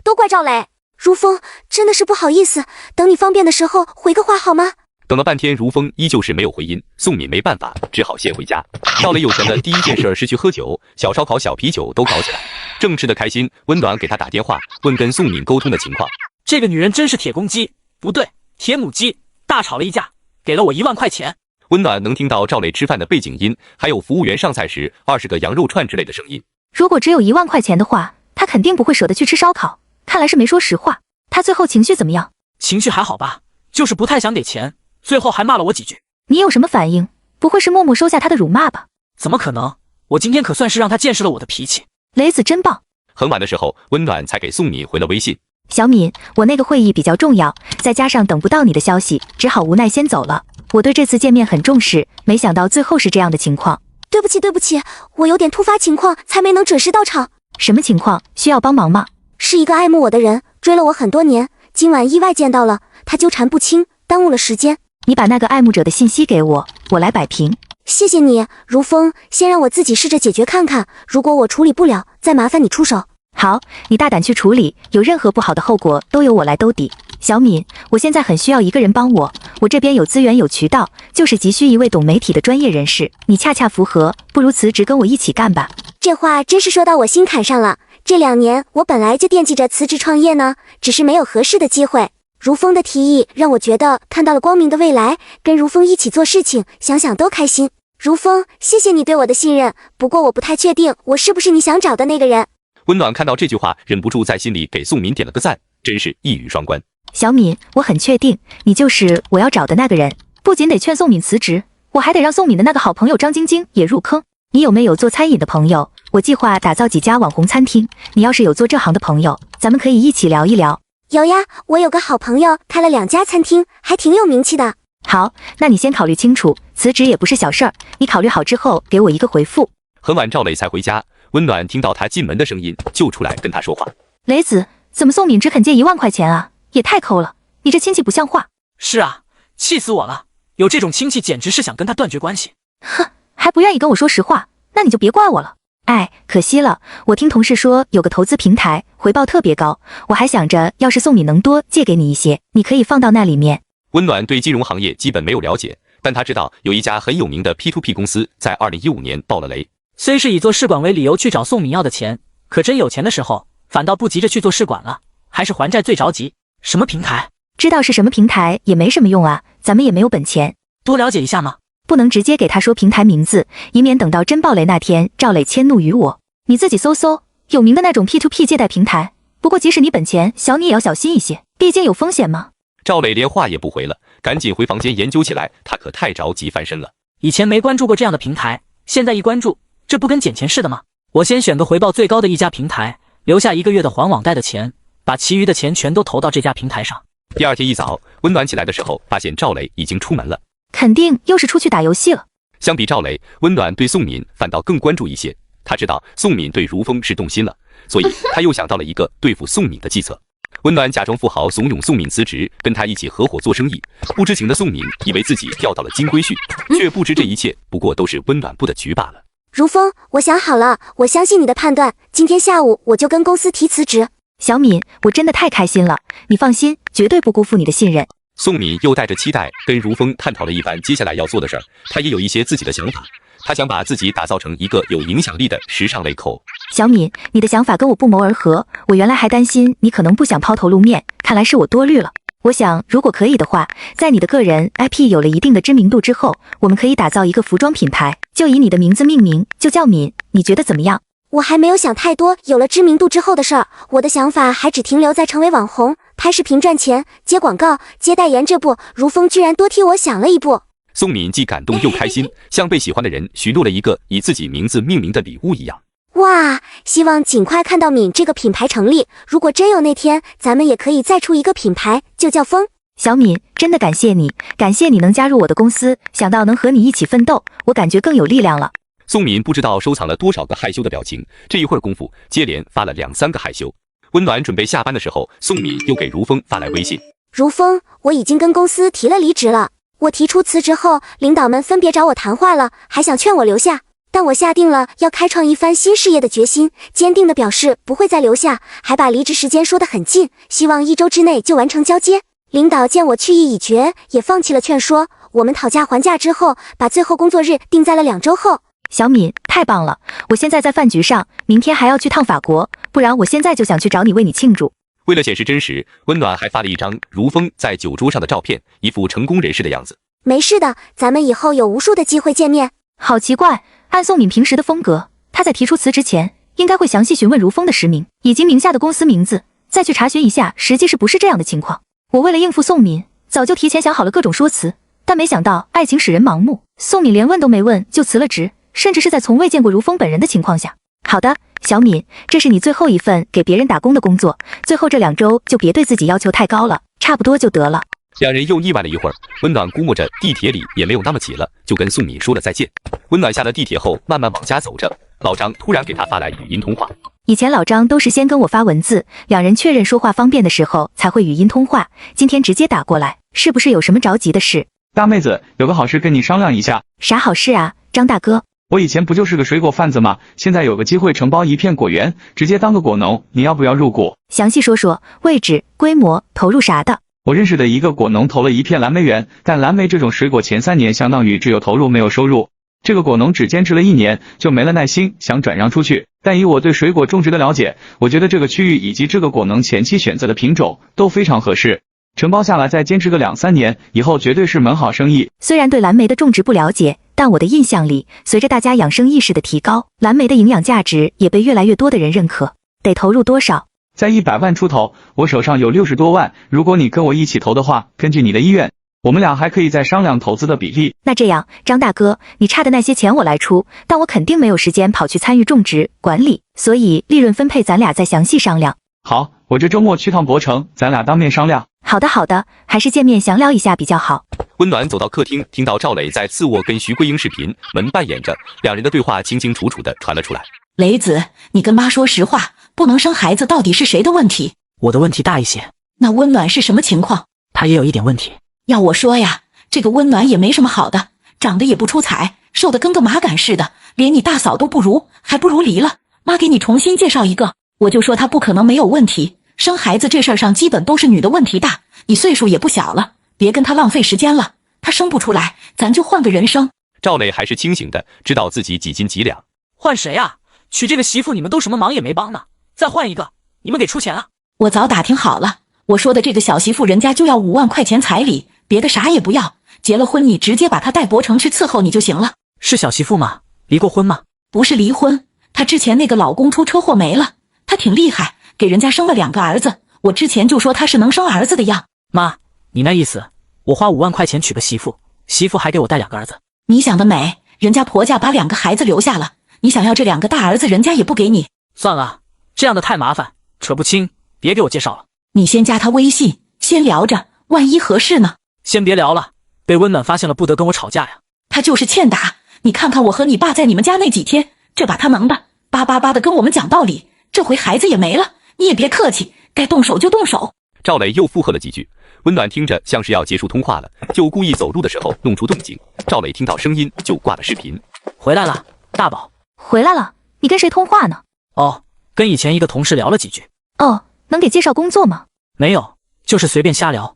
都怪赵磊。如风，真的是不好意思，等你方便的时候回个话好吗？
等了半天，如风依旧是没有回音，宋敏没办法，只好先回家。赵磊有钱的第一件事是去喝酒，小烧烤、小啤酒都搞起来，正吃得开心。温暖给他打电话，问跟宋敏沟通的情况。
这个女人真是铁公鸡，不对，铁母鸡，大吵了一架，给了我1万块钱。
温暖能听到赵磊吃饭的背景音，还有服务员上菜时20个羊肉串之类的声音。
如果只有1万块钱的话，他肯定不会舍得去吃烧烤，看来是没说实话。他最后情绪怎么样？
情绪还好吧，就是不太想给钱，最后还骂了我几句。
你有什么反应？不会是默默收下他的辱骂吧？
怎么可能？我今天可算是让他见识了我的脾气。
雷子真棒。
很晚的时候，温暖才给宋敏回了微信。
小敏，我那个会议比较重要，再加上等不到你的消息，只好无奈先走了。我对这次见面很重视，没想到最后是这样的情况。
对不起，我有点突发情况，才没能准时到场。
什么情况？需要帮忙吗？
是一个爱慕我的人，追了我很多年，今晚意外见到了，他纠缠不清，耽误了时间。
你把那个爱慕者的信息给我，我来摆平。
谢谢你，如风，先让我自己试着解决看看，如果我处理不了，再麻烦你出手。
好，你大胆去处理，有任何不好的后果都由我来兜底。小敏，我现在很需要一个人帮我，我这边有资源有渠道，就是急需一位懂媒体的专业人士，你恰恰符合，不如辞职跟我一起干吧。
这话真是说到我心坎上了，这2年我本来就惦记着辞职创业呢，只是没有合适的机会。如风的提议让我觉得看到了光明的未来，跟如风一起做事情，想想都开心。如风，谢谢你对我的信任，不过我不太确定我是不是你想找的那个人。
温暖看到这句话，忍不住在心里给宋敏点了个赞，真是一语双关。
小敏，我很确定你就是我要找的那个人，不仅得劝宋敏辞职，我还得让宋敏的那个好朋友张晶晶也入坑。你有没有做餐饮的朋友？我计划打造几家网红餐厅，你要是有做这行的朋友，咱们可以一起聊一聊。
有呀，我有个好朋友开了2家餐厅，还挺有名气的。
好，那你先考虑清楚，辞职也不是小事儿，你考虑好之后给我一个回复。
很晚赵磊才回家，温暖听到他进门的声音，就出来跟他说话。
雷子，怎么宋敏只肯借1万块钱啊？也太抠了，你这亲戚不像话。
是啊，气死我了，有这种亲戚简直是想跟他断绝关系。
哼，还不愿意跟我说实话，那你就别怪我了。哎，可惜了，我听同事说有个投资平台回报特别高，我还想着要是宋敏能多借给你一些，你可以放到那里面。
温暖对金融行业基本没有了解，但他知道有一家很有名的 P2P 公司在2015年爆了雷。
虽是以做试管为理由去找宋敏要的钱，可真有钱的时候，反倒不急着去做试管了，还是还债最着急。什么平台？
知道是什么平台也没什么用啊，咱们也没有本钱。
多了解一下吗？
不能直接给他说平台名字，以免等到真爆雷那天，赵磊迁怒于我。你自己搜搜，有名的那种 P2P 借贷平台。不过即使你本钱小，你也要小心一些，毕竟有风险嘛。
赵磊连话也不回了，赶紧回房间研究起来，他可太着急翻身了。
以前没关注过这样的平台，现在一关注，这不跟捡钱似的吗？我先选个回报最高的一家平台，留下1个月的还网贷的钱，把其余的钱全都投到这家平台上。
第二天一早，温暖起来的时候，发现赵磊已经出门了。
肯定又是出去打游戏了。
相比赵磊，温暖对宋敏反倒更关注一些。他知道宋敏对如风是动心了，所以他又想到了一个对付宋敏的计策。温暖假装富豪怂恿宋敏辞职，跟他一起合伙做生意。不知情的宋敏以为自己钓到了金龟婿，却不知这一切不过都是温暖部的局罢了。
如风，我想好了，我相信你的判断，今天下午我就跟公司提辞职。
小敏，我真的太开心了，你放心，绝对不辜负你的信任。
宋敏又带着期待跟如风探讨了一番接下来要做的事儿，他也有一些自己的想法，他想把自己打造成一个有影响力的时尚类口。
小敏，你的想法跟我不谋而合，我原来还担心你可能不想抛头露面，看来是我多虑了。我想如果可以的话，在你的个人 IP 有了一定的知名度之后，我们可以打造一个服装品牌，就以你的名字命名，就叫敏，你觉得怎么样？
我还没有想太多有了知名度之后的事儿，我的想法还只停留在成为网红、拍视频赚钱、接广告、接代言这步，如风居然多替我想了一步。
宋敏既感动又开心，像被喜欢的人许诺了一个以自己名字命名的礼物一样。
哇，希望尽快看到敏这个品牌成立，如果真有那天，咱们也可以再出一个品牌，就叫风。
小敏，真的感谢你，感谢你能加入我的公司，想到能和你一起奋斗，我感觉更有力量了。
宋敏不知道收藏了多少个害羞的表情，这一会儿功夫接连发了2、3个害羞。温暖准备下班的时候，宋敏又给如风发来微信：
如风，我已经跟公司提了离职了。我提出辞职后，领导们分别找我谈话了，还想劝我留下，但我下定了要开创一番新事业的决心，坚定地表示不会再留下，还把离职时间说得很近，希望1周之内就完成交接。领导见我去意已决，也放弃了劝说，我们讨价还价之后，把最后工作日定在了2周后。
小敏，太棒了！我现在在饭局上，明天还要去趟法国，不然我现在就想去找你为你庆祝。
为了显示真实，温暖还发了一张如风在酒桌上的照片，一副成功人士的样子。
没事的，咱们以后有无数的机会见面。
好奇怪，按宋敏平时的风格，她在提出辞职前，应该会详细询问如风的实名以及名下的公司名字，再去查询一下实际是不是这样的情况。我为了应付宋敏，早就提前想好了各种说辞，但没想到爱情使人盲目，宋敏连问都没问就辞了职。甚至是在从未见过如风本人的情况下。好的，小敏，这是你最后一份给别人打工的工作，最后这2周就别对自己要求太高了，差不多就得了。
两人又腻歪了一会儿，温暖估摸着地铁里也没有那么挤了，就跟宋敏说了再见。温暖下了地铁后，慢慢往家走着，老张突然给他发来语音通话。
以前老张都是先跟我发文字，两人确认说话方便的时候才会语音通话，今天直接打过来，是不是有什么着急的事？
大妹子，有个好事跟你商量一下。
啥好事啊，张大哥？
我以前不就是个水果贩子吗？现在有个机会承包一片果园，直接当个果农，你要不要入股？
详细说说位置、规模、投入啥的。
我认识的一个果农投了一片蓝莓园，但蓝莓这种水果前3年相当于只有投入没有收入。这个果农只坚持了1年就没了耐心，想转让出去。但以我对水果种植的了解，我觉得这个区域以及这个果农前期选择的品种都非常合适。承包下来再坚持个2、3年，以后绝对是门好生意。
虽然对蓝莓的种植不了解，但我的印象里，随着大家养生意识的提高，蓝莓的营养价值也被越来越多的人认可。得投入多少？
在100万出头，我手上有60多万，如果你跟我一起投的话，根据你的意愿，我们俩还可以再商量投资的比例。
那这样，张大哥，你差的那些钱我来出，但我肯定没有时间跑去参与种植、管理，所以利润分配咱俩再详细商量。
好，我这周末去趟博城，咱俩当面商量。
好的好的，还是见面详聊一下比较好。
温暖走到客厅，听到赵磊在次卧跟徐桂英视频，门半掩着，两人的对话清清楚楚的传了出来。
雷子，你跟妈说实话，不能生孩子到底是谁的问题？
我的问题大一些。
那温暖是什么情况？
他也有一点问题。
要我说呀，这个温暖也没什么好的，长得也不出彩，瘦得跟个麻杆似的，连你大嫂都不如，还不如离了。妈给你重新介绍一个，我就说他不可能没有问题。生孩子这事儿上基本都是女的问题大，你岁数也不小了，别跟他浪费时间了。他生不出来，咱就换个人生。
赵磊还是清醒的，知道自己几斤几两。
换谁啊？娶这个媳妇你们都什么忙也没帮呢？再换一个，你们给出钱啊？
我早打听好了，我说的这个小媳妇人家就要5万块钱彩礼，别的啥也不要。结了婚你直接把她带博城去伺候你就行了。
是小媳妇吗？离过婚吗？
不是离婚，她之前那个老公出车祸没了，她挺厉害，给人家生了2个儿子。我之前就说她是能生儿子的样。
妈，你那意思，我花5万块钱娶个媳妇，媳妇还给我带2个儿子？
你想得美，人家婆家把2个孩子留下了，你想要这2个大儿子，人家也不给你。
算了，这样的太麻烦，扯不清，别给我介绍了。
你先加他微信，先聊着，万一合适呢？
先别聊了，被温暖发现了不得跟我吵架呀。
他就是欠打，你看看我和你爸在你们家那几天，这把他能的叭叭叭的跟我们讲道理，这回孩子也没了，你也别客气，该动手就动手。
赵磊又附和了几句，温暖听着像是要结束通话了，就故意走路的时候弄出动静。赵磊听到声音就挂了视频。
回来了，大宝。
回来了，你跟谁通话呢？
哦，跟以前一个同事聊了几句。
哦，能给介绍工作吗？
没有，就是随便瞎聊。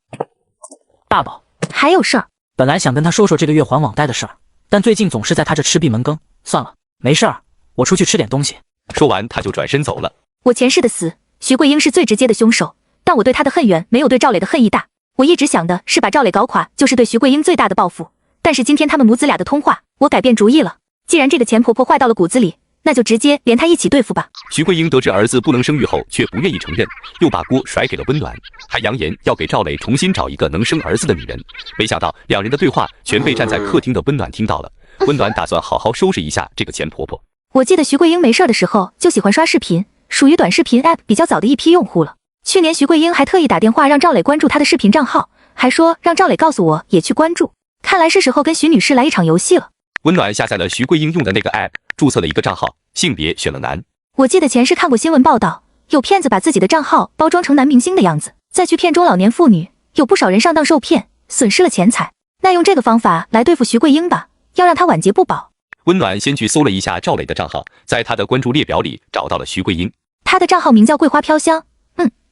大宝，
还有事儿？
本来想跟他说说这个月还网贷的事儿，但最近总是在他这吃闭门羹，算了，没事儿，我出去吃点东西。
说完他就转身走了。
我前世的死，徐桂英是最直接的凶手，但我对她的恨远没有对赵磊的恨意大。我一直想的是把赵磊搞垮，就是对徐桂英最大的报复。但是今天他们母子俩的通话，我改变主意了。既然这个钱婆婆坏到了骨子里，那就直接连她一起对付吧。
徐桂英得知儿子不能生育后，却不愿意承认，又把锅甩给了温暖，还扬言要给赵磊重新找一个能生儿子的女人。没想到两人的对话全被站在客厅的温暖听到了。温暖打算好好收拾一下这个钱婆婆。
我记得徐桂英没事的时候就喜欢刷视频，属于短视频 app 比较早的一批用户了。去年徐桂英还特意打电话让赵磊关注她的视频账号，还说让赵磊告诉我也去关注。看来是时候跟徐女士来一场游戏了。
温暖下载了徐桂英用的那个 app， 注册了一个账号，性别选了男。
我记得前世看过新闻报道，有骗子把自己的账号包装成男明星的样子，再去骗中老年妇女，有不少人上当受骗，损失了钱财。那用这个方法来对付徐桂英吧，要让她晚节不保。
温暖先去搜了一下赵磊的账号，在他的关注列表里找到了徐桂英。
他的账号名叫桂花飘香，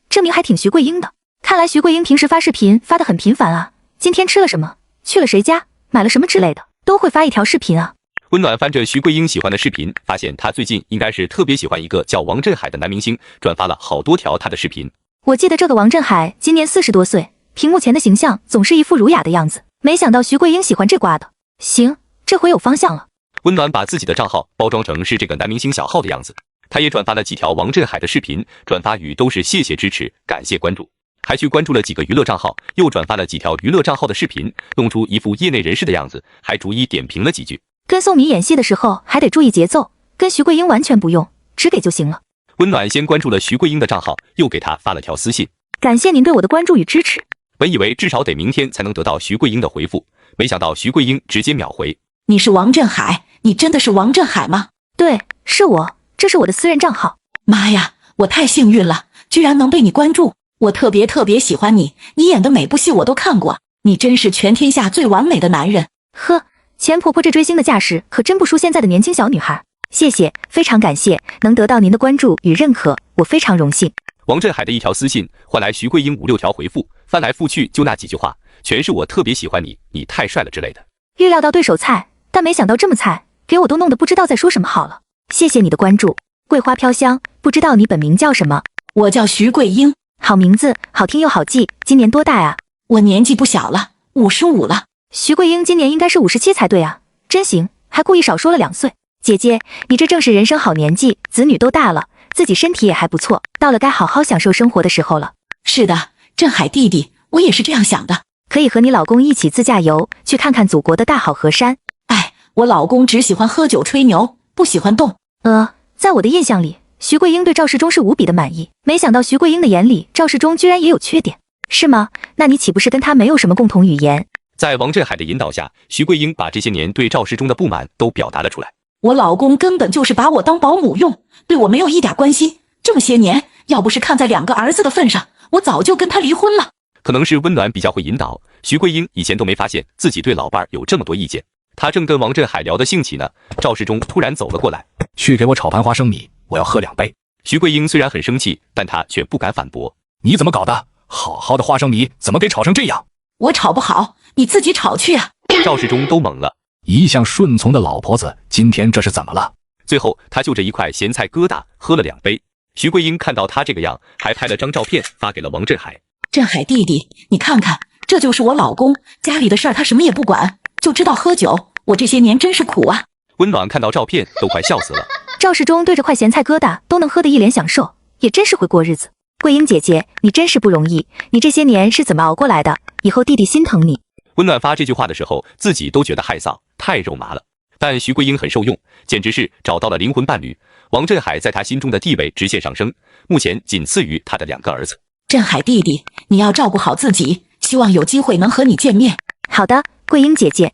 这名还挺徐桂英的。看来徐桂英平时发视频发得很频繁啊，今天吃了什么，去了谁家，买了什么之类的，都会发一条视频啊。
温暖翻着徐桂英喜欢的视频，发现她最近应该是特别喜欢一个叫王振海的男明星，转发了好多条他的视频。
我记得这个王振海今年40多岁，屏幕前的形象总是一副儒雅的样子，没想到徐桂英喜欢这挂的。行，这回有方向了。
温暖把自己的账号包装成是这个男明星小号的样子，他也转发了几条王振海的视频，转发语都是谢谢支持，感谢关注，还去关注了几个娱乐账号，又转发了几条娱乐账号的视频，弄出一副业内人士的样子，还逐一点评了几句。
跟宋敏演戏的时候还得注意节奏，跟徐桂英完全不用，只给就行了。
温暖先关注了徐桂英的账号，又给她发了条私信，
感谢您对我的关注与支持。
本以为至少得明天才能得到徐桂英的回复，没想到徐桂英直接秒回。
你是王振海？你真的是王振海吗？
对，是我，这是我的私人账号。
妈呀，我太幸运了，居然能被你关注。我特别喜欢你，你演的每部戏我都看过。你真是全天下最完美的男人。
呵，钱婆婆这追星的架势可真不输现在的年轻小女孩。谢谢，非常感谢，能得到您的关注与认可，我非常荣幸。
王振海的一条私信换来徐桂英5、6条回复，翻来覆去就那几句话，全是我特别喜欢你，你太帅了之类的。
预料到对手菜，但没想到这么菜，给我都弄得不知道在说什么好了。谢谢你的关注，桂花飘香，不知道你本名叫什么？
我叫徐桂英。
好名字，好听又好记。今年多大啊？
我年纪不小了，55了。
徐桂英今年应该是57才对啊，真行，还故意少说了2岁。姐姐，你这正是人生好年纪，子女都大了，自己身体也还不错，到了该好好享受生活的时候了。
是的，振海弟弟，我也是这样想的。
可以和你老公一起自驾游，去看看祖国的大好河山。
哎，我老公只喜欢喝酒吹牛，不喜欢动。
在我的印象里，徐桂英对赵世忠是无比的满意，没想到徐桂英的眼里，赵世忠居然也有缺点，是吗？那你岂不是跟他没有什么共同语言？
在王振海的引导下，徐桂英把这些年对赵世忠的不满都表达了出来。
我老公根本就是把我当保姆用，对我没有一点关心。这么些年，要不是看在2个儿子的份上，我早就跟他离婚了。
可能是温暖比较会引导，徐桂英以前都没发现自己对老伴有这么多意见。她正跟王振海聊得兴起呢，赵世忠突然走了过来，
去给我炒盘花生米，我要喝2杯。
徐桂英虽然很生气，但她却不敢反驳。
你怎么搞的？好好的花生米怎么给炒成这样？
我炒不好，你自己炒去啊！
赵世忠都懵了。
一向顺从的老婆子，今天这是怎么了？
最后，他就着一块咸菜疙瘩喝了2杯。徐桂英看到他这个样，还拍了张照片发给了王振海。
振海弟弟，你看看，这就是我老公，家里的事儿他什么也不管，就知道喝酒。我这些年真是苦啊！
温暖看到照片都快笑死了。
赵世忠对着块咸菜疙瘩都能喝得一脸享受，也真是会过日子。桂英姐姐，你真是不容易，你这些年是怎么熬过来的？以后弟弟心疼你。
温暖发这句话的时候，自己都觉得害臊，太肉麻了。但徐桂英很受用，简直是找到了灵魂伴侣。王振海在他心中的地位直线上升，目前仅次于他的2个儿子。
振海弟弟，你要照顾好自己，希望有机会能和你见面。
好的，桂英姐姐。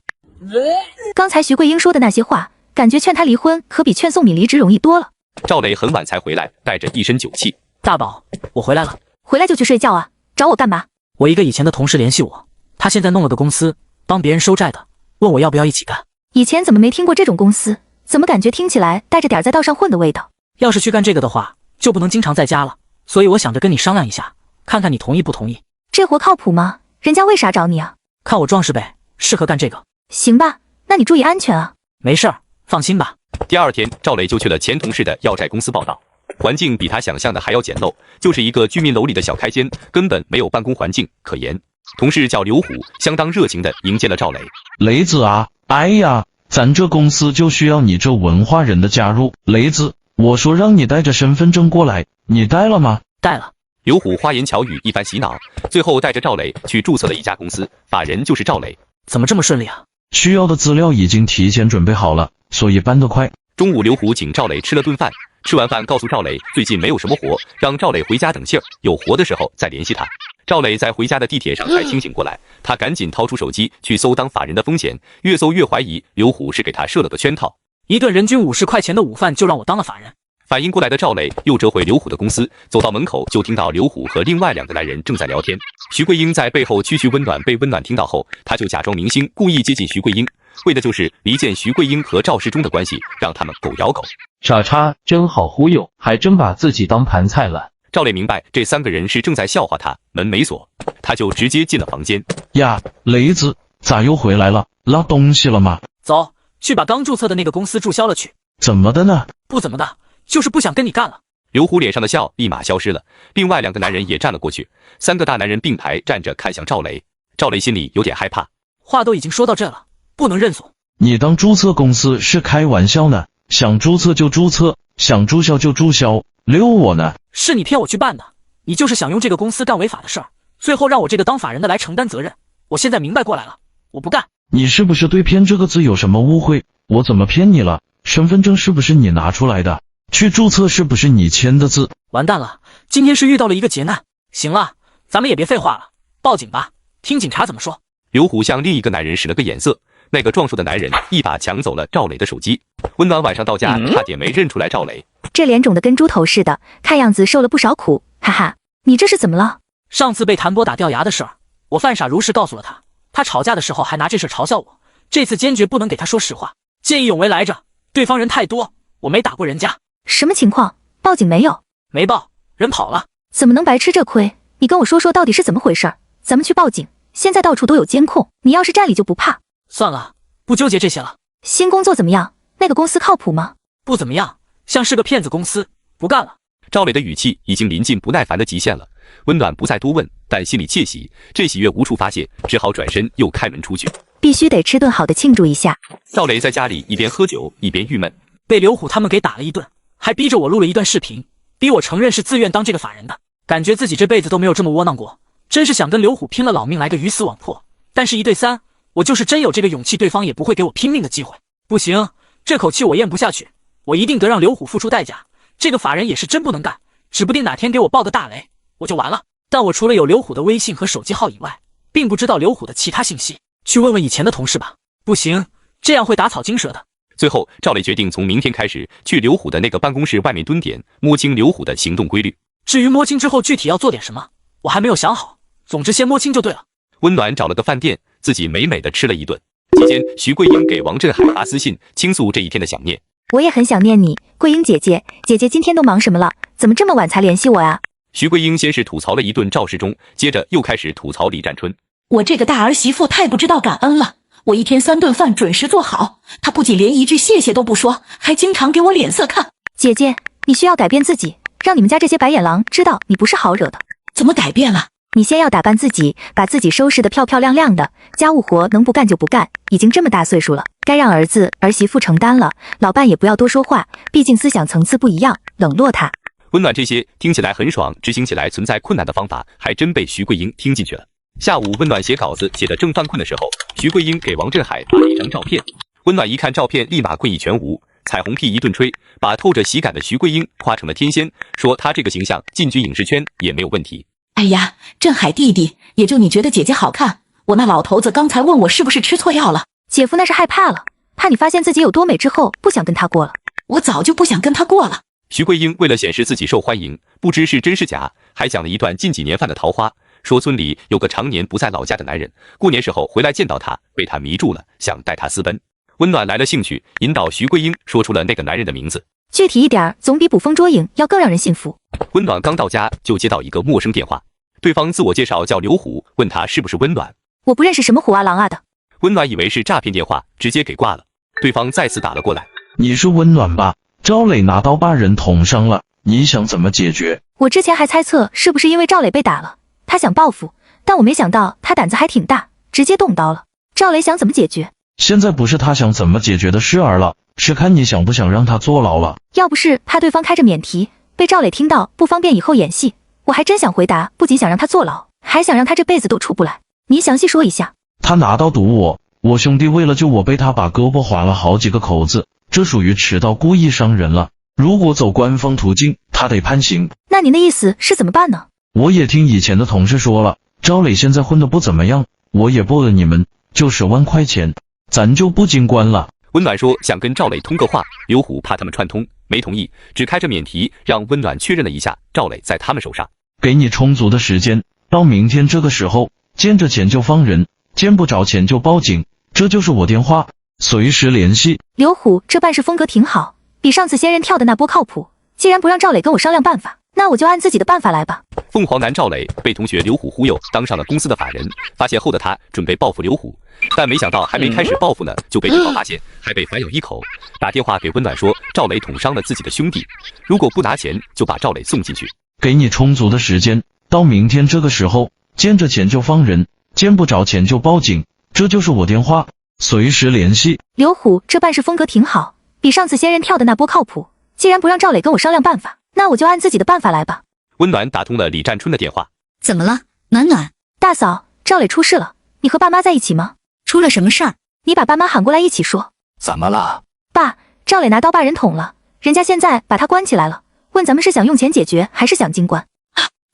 刚才徐桂英说的那些话，感觉劝他离婚可比劝宋敏离职容易多了。
赵磊很晚才回来，带着一身酒气。
大宝，我回来了。
回来就去睡觉啊？找我干嘛？
我一个以前的同事联系我，他现在弄了个公司，帮别人收债的，问我要不要一起干。
以前怎么没听过这种公司？怎么感觉听起来带着点在道上混的味道？
要是去干这个的话，就不能经常在家了，所以我想着跟你商量一下，看看你同意不同意。
这活靠谱吗？人家为啥找你啊？
看我壮实呗，适合干这个。
行吧，那你注意安全啊。
没事儿，放心吧。
第2天，赵磊就去了前同事的要债公司报道。环境比他想象的还要简陋，就是一个居民楼里的小开间，根本没有办公环境可言。同事叫刘虎，相当热情地迎接了赵磊。
雷子啊，哎呀，咱这公司就需要你这文化人的加入。雷子，我说让你带着身份证过来，你带了吗？
带了。
刘虎花言巧语一番洗脑，最后带着赵磊去注册了一家公司，法人就是赵磊。
怎么这么顺利啊？
需要的资料已经提前准备好了，所以办得快。
中午，刘虎请赵磊吃了顿饭，吃完饭告诉赵磊最近没有什么活，让赵磊回家等信儿，有活的时候再联系他。赵磊在回家的地铁上才清醒过来，他赶紧掏出手机去搜当法人的风险，越搜越怀疑刘虎是给他设了个圈套。
一顿人均50块钱的午饭就让我当了法人。
反应过来的赵磊又折回刘虎的公司，走到门口就听到刘虎和另外2个男人正在聊天。徐桂英在背后蛐蛐温暖，被温暖听到后，他就假装明星，故意接近徐桂英，为的就是离间徐桂英和赵世忠的关系，让他们狗咬狗。
傻叉，真好忽悠，还真把自己当盘菜了。
赵磊明白这3个人是正在笑话他，门没锁，他就直接进了房间。
呀，雷子，咋又回来了？拉东西了吗？
走，去把刚注册的那个公司注销了去。
怎么的呢？
不怎么的，就是不想跟你干了。
刘虎脸上的笑立马消失了，另外2个男人也站了过去，3个大男人并排站着看向赵磊。赵磊心里有点害怕，
话都已经说到这了，不能认怂。
你当注册公司是开玩笑呢？想注册就注册，想注销就注销，溜我呢？
是你骗我去办的，你就是想用这个公司干违法的事儿，最后让我这个当法人的来承担责任。我现在明白过来了，我不干。
你是不是对骗这个字有什么误会？我怎么骗你了？身份证是不是你拿出来的？去注册是不是你签的字？
完蛋了，今天是遇到了一个劫难。行了，咱们也别废话了，报警吧，听警察怎么说。
刘虎向另一个男人使了个眼色，那个壮硕的男人一把抢走了赵磊的手机。温暖晚上到家，差点没认出来赵磊。
这脸肿得跟猪头似的，看样子受了不少苦，哈哈。你这是怎么了？
上次被谭博打掉牙的事儿，我犯傻如实告诉了他，他吵架的时候还拿这事嘲笑我，这次坚决不能给他说实话。见义勇为来着，对方人太多，我没打过人家。
什么情况？报警没有？
没报，人跑了。
怎么能白吃这亏？你跟我说说到底是怎么回事，咱们去报警。现在到处都有监控，你要是站里就不怕。
算了，不纠结这些了。
新工作怎么样？那个公司靠谱吗？
不怎么样，像是个骗子公司，不干了。
赵磊的语气已经临近不耐烦的极限了。温暖不再多问，但心里窃喜，这喜悦无处发泄，只好转身又开门出去。
必须得吃顿好的庆祝一下。
赵磊在家里一边喝酒一边郁闷，
被刘虎他们给打了一顿，还逼着我录了一段视频，逼我承认是自愿当这个法人的，感觉自己这辈子都没有这么窝囊过，真是想跟刘虎拼了老命来个鱼死网破。但是1对3，我就是真有这个勇气，对方也不会给我拼命的机会。不行，这口气我咽不下去，我一定得让刘虎付出代价。这个法人也是真不能干，指不定哪天给我爆个大雷，我就完了。但我除了有刘虎的微信和手机号以外，并不知道刘虎的其他信息，去问问以前的同事吧。不行，这样会打草惊蛇的。
最后，赵磊决定从明天开始去刘虎的那个办公室外面蹲点，摸清刘虎的行动规律。
至于摸清之后具体要做点什么，我还没有想好。总之先摸清就对了。
温暖找了个饭店，自己美美的吃了一顿。期间，徐桂英给王振海发私信倾诉这一天的想念。
我也很想念你，桂英姐姐。姐姐今天都忙什么了？怎么这么晚才联系我呀？
徐桂英先是吐槽了一顿赵世忠，接着又开始吐槽李占春。
我这个大儿媳妇太不知道感恩了，我一天3顿饭准时做好，她不仅连一句谢谢都不说，还经常给我脸色看。
姐姐，你需要改变自己，让你们家这些白眼狼知道你不是好惹的。
怎么改变了？
你先要打扮自己，把自己收拾得漂漂亮亮的，家务活能不干就不干，已经这么大岁数了，该让儿子儿媳妇承担了。老伴也不要多说话，毕竟思想层次不一样，冷落他。
温暖这些听起来很爽，执行起来存在困难的方法，还真被徐桂英听进去了。下午，温暖写稿子写得正犯困的时候，徐桂英给王振海发了一张照片。温暖一看照片，立马跪意全无，彩虹屁一顿吹，把透着喜感的徐桂英夸成了天仙，说她这个形象进军影视圈也没有问题。
哎呀，振海弟弟，也就你觉得姐姐好看？我那老头子刚才问我是不是吃错药了。
姐夫那是害怕了，怕你发现自己有多美之后不想跟他过了。
我早就不想跟他过了。
徐桂英为了显示自己受欢迎，不知是真是假，还讲了一段近几年犯的桃花，说村里有个常年不在老家的男人，过年时候回来见到他，被他迷住了，想带他私奔。温暖来了兴趣，引导徐桂英说出了那个男人的名字。
具体一点，总比捕风捉影要更让人信服。
温暖刚到家就接到一个陌生电话，对方自我介绍叫刘虎，问他是不是温暖。
我不认识什么虎啊狼啊的。
温暖以为是诈骗电话，直接给挂了。对方再次打了过来。
你是温暖吧？赵磊拿刀把人捅伤了，你想怎么解决？
我之前还猜测是不是因为赵磊被打了，他想报复，但我没想到他胆子还挺大，直接动刀了。赵磊想怎么解决？
现在不是他想怎么解决的事儿了，是看你想不想让他坐牢了。
要不是怕对方开着免提，被赵磊听到不方便以后演戏，我还真想回答，不仅想让他坐牢，还想让他这辈子都出不来。你详细说一下。
他拿刀堵我兄弟为了救我被他把胳膊划了好几个口子，这属于持刀故意伤人了。如果走官方途径，他得判刑。
那您的意思是怎么办呢？
我也听以前的同事说了，赵磊现在混得不怎么样，我也拨了你们，就10万块钱，咱就不进关了。
温暖说想跟赵磊通个话，刘虎怕他们串通，没同意，只开着免提让温暖确认了一下，赵磊在他们手上。
给你充足的时间，到明天这个时候，见着钱就放人，见不着钱就报警，这就是我电话，随时联系。
刘虎这办事风格挺好，比上次仙人跳的那波靠谱。既然不让赵磊跟我商量办法，那我就按自己的办法来吧。
凤凰男赵磊被同学刘虎忽悠，当上了公司的法人。发现后的他准备报复刘虎，但没想到还没开始报复呢，就被对方发现，还被反咬一口。打电话给温暖说赵磊捅伤了自己的兄弟，如果不拿钱就把赵磊送进去。
给你充足的时间，到明天这个时候，见着钱就放人，见不着钱就报警，这就是我电话，随时联系。
刘虎这办事风格挺好，比上次仙人跳的那波靠谱。既然不让赵磊跟我商量办法，那我就按自己的办法来吧。
温暖打通了李占春的电话。
怎么了，暖暖？
大嫂，赵磊出事了，你和爸妈在一起吗？
出了什么事儿？
你把爸妈喊过来一起说。
怎么了？
爸，赵磊拿刀把人捅了，人家现在把他关起来了，问咱们是想用钱解决还是想进关。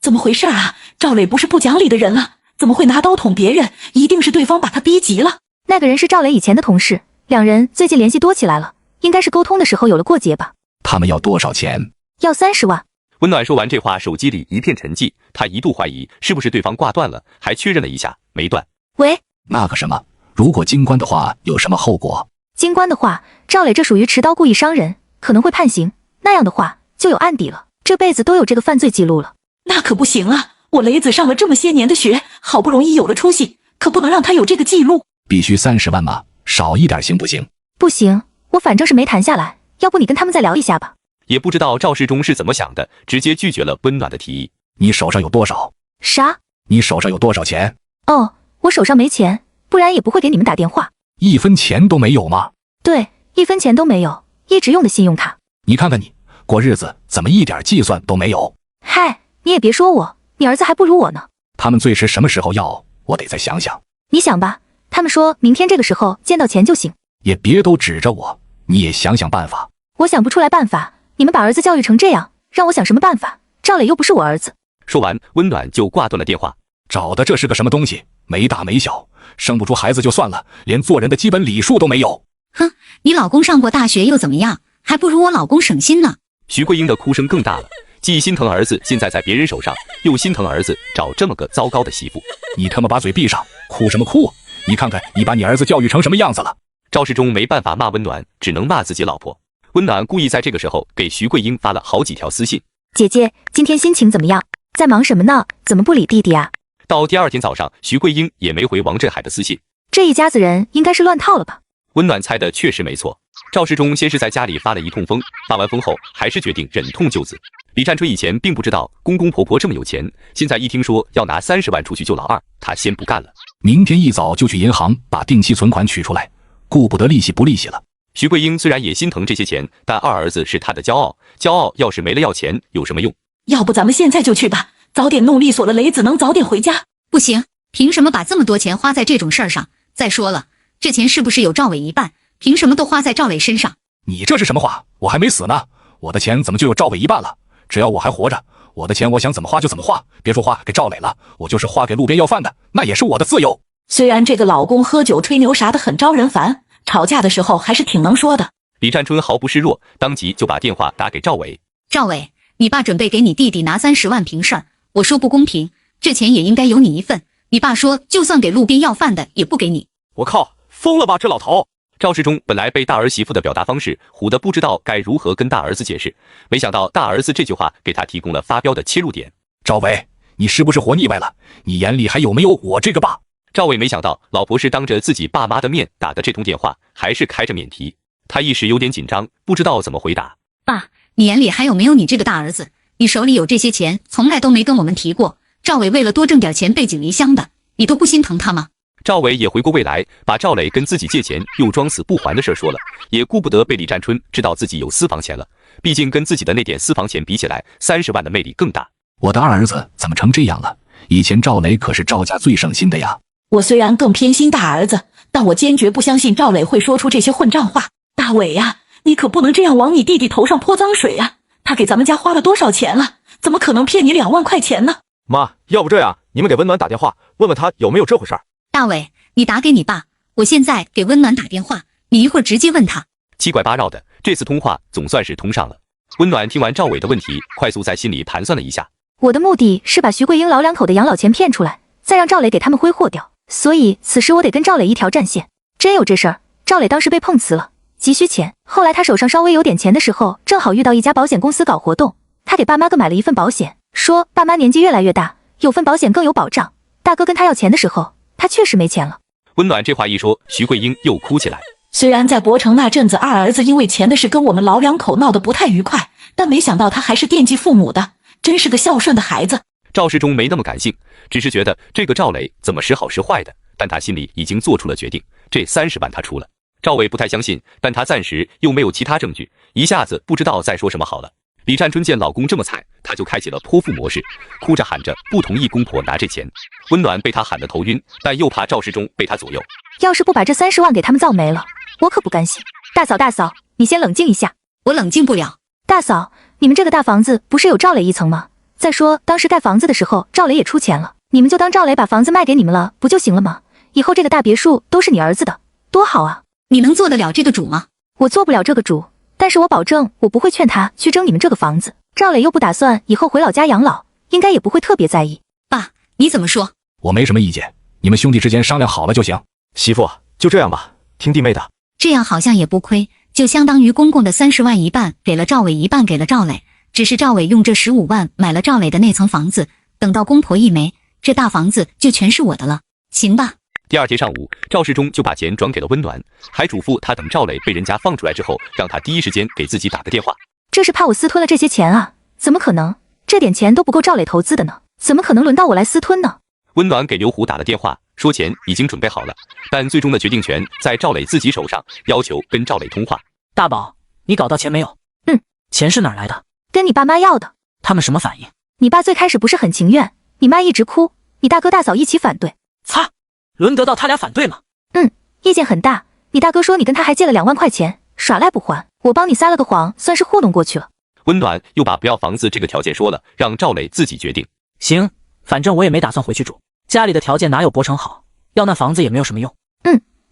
怎么回事啊？赵磊不是不讲理的人啊，怎么会拿刀捅别人？一定是对方把他逼急了。
那个人是赵磊以前的同事，两人最近联系多起来了，应该是沟通的时候有了过节吧。
他们要多少钱？
要30万。
温暖说完这话，手机里一片沉寂，他一度怀疑是不是对方挂断了，还确认了一下没断。
喂，
那个什么，如果经关的话，有什么后果？
经关的话，赵磊这属于持刀故意伤人，可能会判刑。那样的话，就有案底了，这辈子都有这个犯罪记录了。
那可不行啊！我雷子上了这么些年的学，好不容易有了出息，可不能让他有这个记录。
必须30万吗？少一点行不行？
不行，我反正是没谈下来。要不你跟他们再聊一下吧。
也不知道赵世忠是怎么想的，直接拒绝了温暖的提议。
你手上有多少？
啥？
你手上有多少钱？
哦，我手上没钱，不然也不会给你们打电话。
1分钱都没有吗？
对，1分钱都没有，一直用的信用卡。
你看看你，过日子怎么一点计算都没有？
嗨，你也别说我，你儿子还不如我呢。
他们最迟什么时候要？我得再想想。
你想吧，他们说明天这个时候见到钱就行。
也别都指着我，你也想想办法。
我想不出来办法，你们把儿子教育成这样，让我想什么办法？赵磊又不是我儿子。
说完，温暖就挂断了电话。
找的这是个什么东西？没大没小，生不出孩子就算了，连做人的基本礼数都没有。
哼，你老公上过大学又怎么样？还不如我老公省心呢。
徐桂英的哭声更大了，既心疼儿子现在在别人手上，又心疼儿子找这么个糟糕的媳妇。
你他妈把嘴闭上，哭什么哭？你看看你把你儿子教育成什么样子了。
赵世忠没办法骂温暖，只能骂自己老婆。温暖故意在这个时候给徐桂英发了好几条私信。
姐姐，今天心情怎么样？在忙什么呢？怎么不理弟弟啊？
到第二天早上，徐桂英也没回王振海的私信。
这一家子人应该是乱套了吧？
温暖猜的确实没错。赵世忠先是在家里发了一通疯，发完疯后还是决定忍痛救子。李战锤以前并不知道公公婆婆这么有钱，现在一听说要拿30万出去救老二，他先不干了。
明天一早就去银行把定期存款取出来，顾不得利息不利息了。
徐桂英虽然也心疼这些钱，但二儿子是她的骄傲，骄傲要是没了要钱有什么用？
要不咱们现在就去吧，早点弄利索了，雷子能早点回家。
不行，凭什么把这么多钱花在这种事儿上？再说了，这钱是不是有赵伟一半？凭什么都花在赵磊身上？
你这是什么话？我还没死呢，我的钱怎么就有赵伟一半了？只要我还活着，我的钱我想怎么花就怎么花，别说花给赵磊了，我就是花给路边要饭的，那也是我的自由。
虽然这个老公喝酒吹牛啥的很招人烦，吵架的时候还是挺能说的。
李占春毫不示弱，当即就把电话打给赵伟。
赵伟，你爸准备给你弟弟拿30万平事儿，我说不公平，这钱也应该有你一份。你爸说就算给路边要饭的也不给你。
我靠，疯了吧这老头！
赵世忠本来被大儿媳妇的表达方式唬得不知道该如何跟大儿子解释，没想到大儿子这句话给他提供了发飙的切入点。
赵伟，你是不是活腻歪了？你眼里还有没有我这个爸？
赵伟没想到老婆是当着自己爸妈的面打的这通电话，还是开着免提，他一时有点紧张，不知道怎么回答。
爸，你眼里还有没有你这个大儿子？你手里有这些钱，从来都没跟我们提过。赵伟为了多挣点钱背井离乡的，你都不心疼他吗？
赵伟也回过味来，把赵磊跟自己借钱又装死不还的事说了，也顾不得被李占春知道自己有私房钱了。毕竟跟自己的那点私房钱比起来，30万的魅力更大。
我的二儿子怎么成这样了？以前赵磊可是赵家最省心的呀。
我虽然更偏心大儿子，但我坚决不相信赵磊会说出这些混账话。大伟呀，你可不能这样往你弟弟头上泼脏水呀！他给咱们家花了多少钱了？怎么可能骗你2万块钱呢？
妈，要不这样，你们给温暖打电话，问问他有没有这回事儿。
大伟，你打给你爸，我现在给温暖打电话，你一会儿直接问他。
七拐八绕的，这次通话总算是通上了。温暖听完赵伟的问题，快速在心里盘算了一下。
我的目的是把徐桂英老两口的养老钱骗出来，再让赵磊给他们挥霍掉。所以此时我得跟赵磊一条战线。真有这事儿，赵磊当时被碰瓷了，急需钱。后来他手上稍微有点钱的时候，正好遇到一家保险公司搞活动，他给爸妈各买了一份保险，说爸妈年纪越来越大，有份保险更有保障。大哥跟他要钱的时候，他确实没钱了。
温暖这话一说，徐桂英又哭起来。
虽然在博城那阵子，二儿子因为钱的事跟我们老两口闹得不太愉快，但没想到他还是惦记父母的，真是个孝顺的孩子。
赵世忠没那么感性，只是觉得这个赵磊怎么时好时坏的，但他心里已经做出了决定，这30万他出了。赵伟不太相信，但他暂时又没有其他证据，一下子不知道再说什么好了。李占春见老公这么惨，他就开启了泼妇模式，哭着喊着不同意公婆拿这钱。温暖被他喊得头晕，但又怕赵世忠被他左右。
要是不把这30万给他们造没了，我可不甘心。大嫂，你先冷静一下。
我冷静不了。
大嫂，你们这个大房子不是有赵磊一层吗？再说当时盖房子的时候，赵磊也出钱了，你们就当赵磊把房子卖给你们了，不就行了吗？以后这个大别墅都是你儿子的，多好啊！
你能做得了这个主吗？
我做不了这个主，但是我保证我不会劝他去争你们这个房子。赵磊又不打算以后回老家养老，应该也不会特别在意。
爸，你怎么说？
我没什么意见，你们兄弟之间商量好了就行。
媳妇，就这样吧，听弟妹的。
这样好像也不亏，就相当于公公的30万一半给了赵伟，一半给了赵磊。只是赵伟用这15万买了赵磊的那层房子，等到公婆一没，这大房子就全是我的了，行吧？
第二天上午，赵世忠就把钱转给了温暖，还嘱咐他等赵磊被人家放出来之后，让他第一时间给自己打个电话。
这是怕我私吞了这些钱啊？怎么可能？这点钱都不够赵磊投资的呢，怎么可能轮到我来私吞呢？
温暖给刘虎打了电话，说钱已经准备好了，但最终的决定权在赵磊自己手上，要求跟赵磊通话。
大宝，你搞到钱没有？钱是哪儿来的？
跟你爸妈要的。
他们什么反应？
你爸最开始不是很情愿，你妈一直哭，你大哥大嫂一起反对。
擦，轮得到他俩反对吗？
意见很大。你大哥说你跟他还借了2万块钱，耍赖不还，我帮你撒了个谎，算是糊弄过去了。
温暖又把不要房子这个条件说了，让赵磊自己决定。
行，反正我也没打算回去住，家里的条件哪有博成好，要那房子也没有什么用。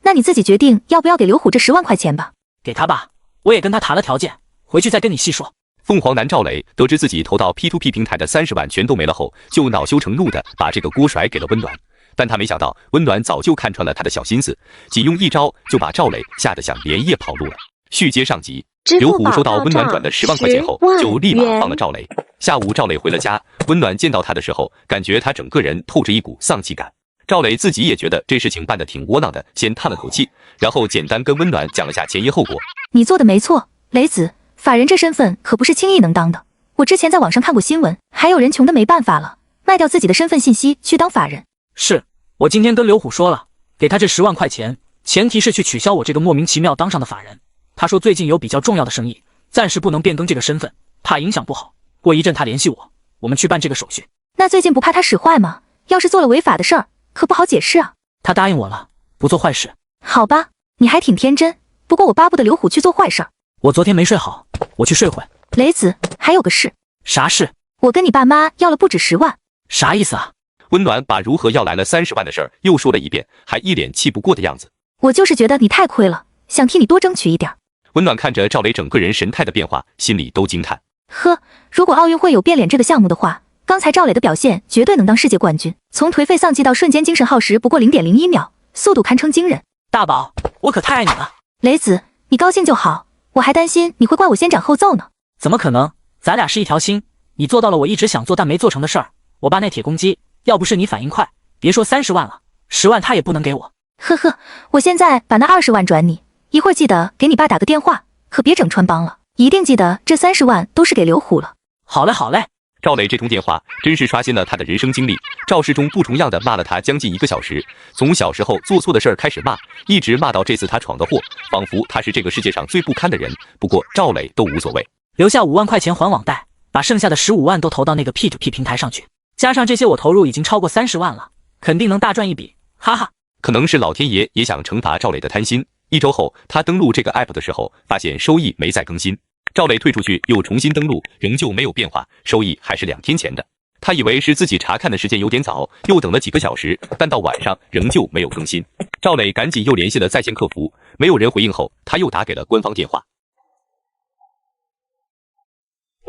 那你自己决定要不要给刘虎这10万块钱吧。
给他吧，我也跟他谈了条件，回去再跟你细说。
凤凰男赵磊得知自己投到 P2P 平台的30万全都没了后，就恼羞成怒的把这个锅甩给了温暖。但他没想到温暖早就看穿了他的小心思，仅用一招就把赵磊吓得想连夜跑路了。续接上集，刘虎收到温暖转的10万块钱后，就立马放了赵磊。下午赵磊回了家，温暖见到他的时候，感觉他整个人透着一股丧气感。赵磊自己也觉得这事情办得挺窝囊的，先叹了口气，然后简单跟温暖讲了下前因后果。
你做的没错，雷子，法人这身份可不是轻易能当的。我之前在网上看过新闻，还有人穷的没办法了，卖掉自己的身份信息去当法人。
是，我今天跟刘虎说了，给他这10万块钱，前提是去取消我这个莫名其妙当上的法人。他说最近有比较重要的生意，暂时不能变更这个身份，怕影响不好。过一阵他联系我，我们去办这个手续。
那最近不怕他使坏吗？要是做了违法的事儿，可不好解释啊。
他答应我了，不做坏事。
好吧，你还挺天真。不过我巴不得刘虎去做坏事儿。
我昨天没睡好，我去睡会。
雷子，还有个事。
啥事？
我跟你爸妈要了不止10万。
啥意思啊？
温暖把如何要来了30万的事儿又说了一遍，还一脸气不过的样子。
我就是觉得你太亏了，想替你多争取一点。
温暖看着赵磊整个人神态的变化，心里都惊叹。
呵，如果奥运会有变脸这个项目的话，刚才赵磊的表现绝对能当世界冠军。从颓废丧气到瞬间精神耗时不过0.01秒，速度堪称惊人。
大宝，我可太爱你了。
雷子，你高兴就好，我还担心你会怪我先斩后奏呢。
怎么可能？咱俩是一条心，你做到了我一直想做但没做成的事儿。我爸那铁公鸡，要不是你反应快，别说30万了，10万他也不能给我。
呵呵，我现在把那20万转你，一会儿记得给你爸打个电话，可别整穿帮了。一定记得这30万都是给刘虎了。
好嘞，好嘞。
赵磊这通电话真是刷新了他的人生经历。赵世忠不重样的骂了他将近1个小时，从小时候做错的事儿开始骂，一直骂到这次他闯的祸，仿佛他是这个世界上最不堪的人。不过赵磊都无所谓，
留下5万块钱还网贷，把剩下的15万都投到那个 P2P 平台上去，加上这些我投入已经超过30万了，肯定能大赚一笔，哈哈。
可能是老天爷也想惩罚赵磊的贪心。1周后，他登录这个 app 的时候，发现收益没再更新。赵磊退出去又重新登录，仍旧没有变化，收益还是2天前的。他以为是自己查看的时间有点早，又等了几个小时，但到晚上仍旧没有更新。赵磊赶紧又联系了在线客服，没有人回应后，他又打给了官方电话。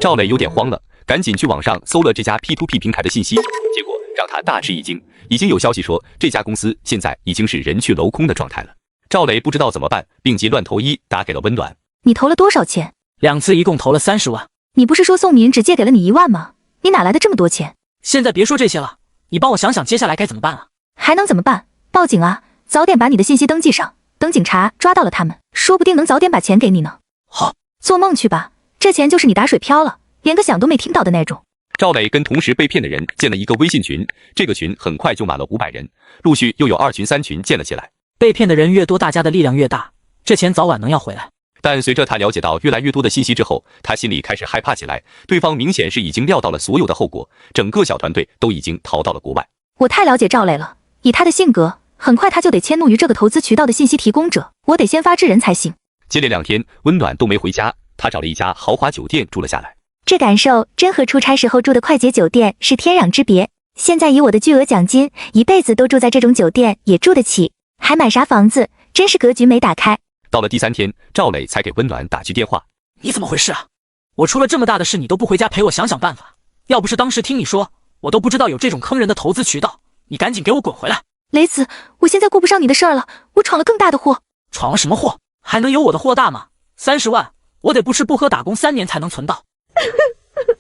赵磊有点慌了，赶紧去网上搜了这家 P2P 平台的信息，结果让他大吃一惊，已经有消息说这家公司现在已经是人去楼空的状态了。赵磊不知道怎么办，病急乱投医，打给了温暖。
你投了多少钱
？2次一共投了30万。
你不是说宋敏只借给了你1万吗？你哪来的这么多钱？
现在别说这些了，你帮我想想接下来该怎么办啊？
还能怎么办？报警啊！早点把你的信息登记上，等警察抓到了他们，说不定能早点把钱给你呢。
好，
做梦去吧，这钱就是你打水漂了，连个响都没听到的那种。
赵磊跟同时被骗的人建了一个微信群，这个群很快就满了500人，陆续又有2群3群建了起来。
被骗的人越多，大家的力量越大，这钱早晚能要回来。
但随着他了解到越来越多的信息之后，他心里开始害怕起来。对方明显是已经料到了所有的后果，整个小团队都已经逃到了国外。
我太了解赵磊了，以他的性格，很快他就得迁怒于这个投资渠道的信息提供者，我得先发制人才行。
接连2天，温暖都没回家，他找了一家豪华酒店住了下来。
这感受真和出差时候住的快捷酒店是天壤之别。现在以我的巨额奖金，一辈子都住在这种酒店也住得起，还买啥房子？真是格局没打开。
到了第3天，赵磊才给温暖打去电话。
你怎么回事啊？我出了这么大的事，你都不回家陪我想想办法。要不是当时听你说，我都不知道有这种坑人的投资渠道。你赶紧给我滚回来！
雷子，我现在顾不上你的事儿了，我闯了更大的祸。
闯了什么祸？还能有我的祸大吗？30万，我得不吃不喝打工3年才能存到。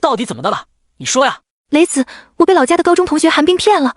到底怎么的了？你说呀。
雷子，我被老家的高中同学韩冰骗了。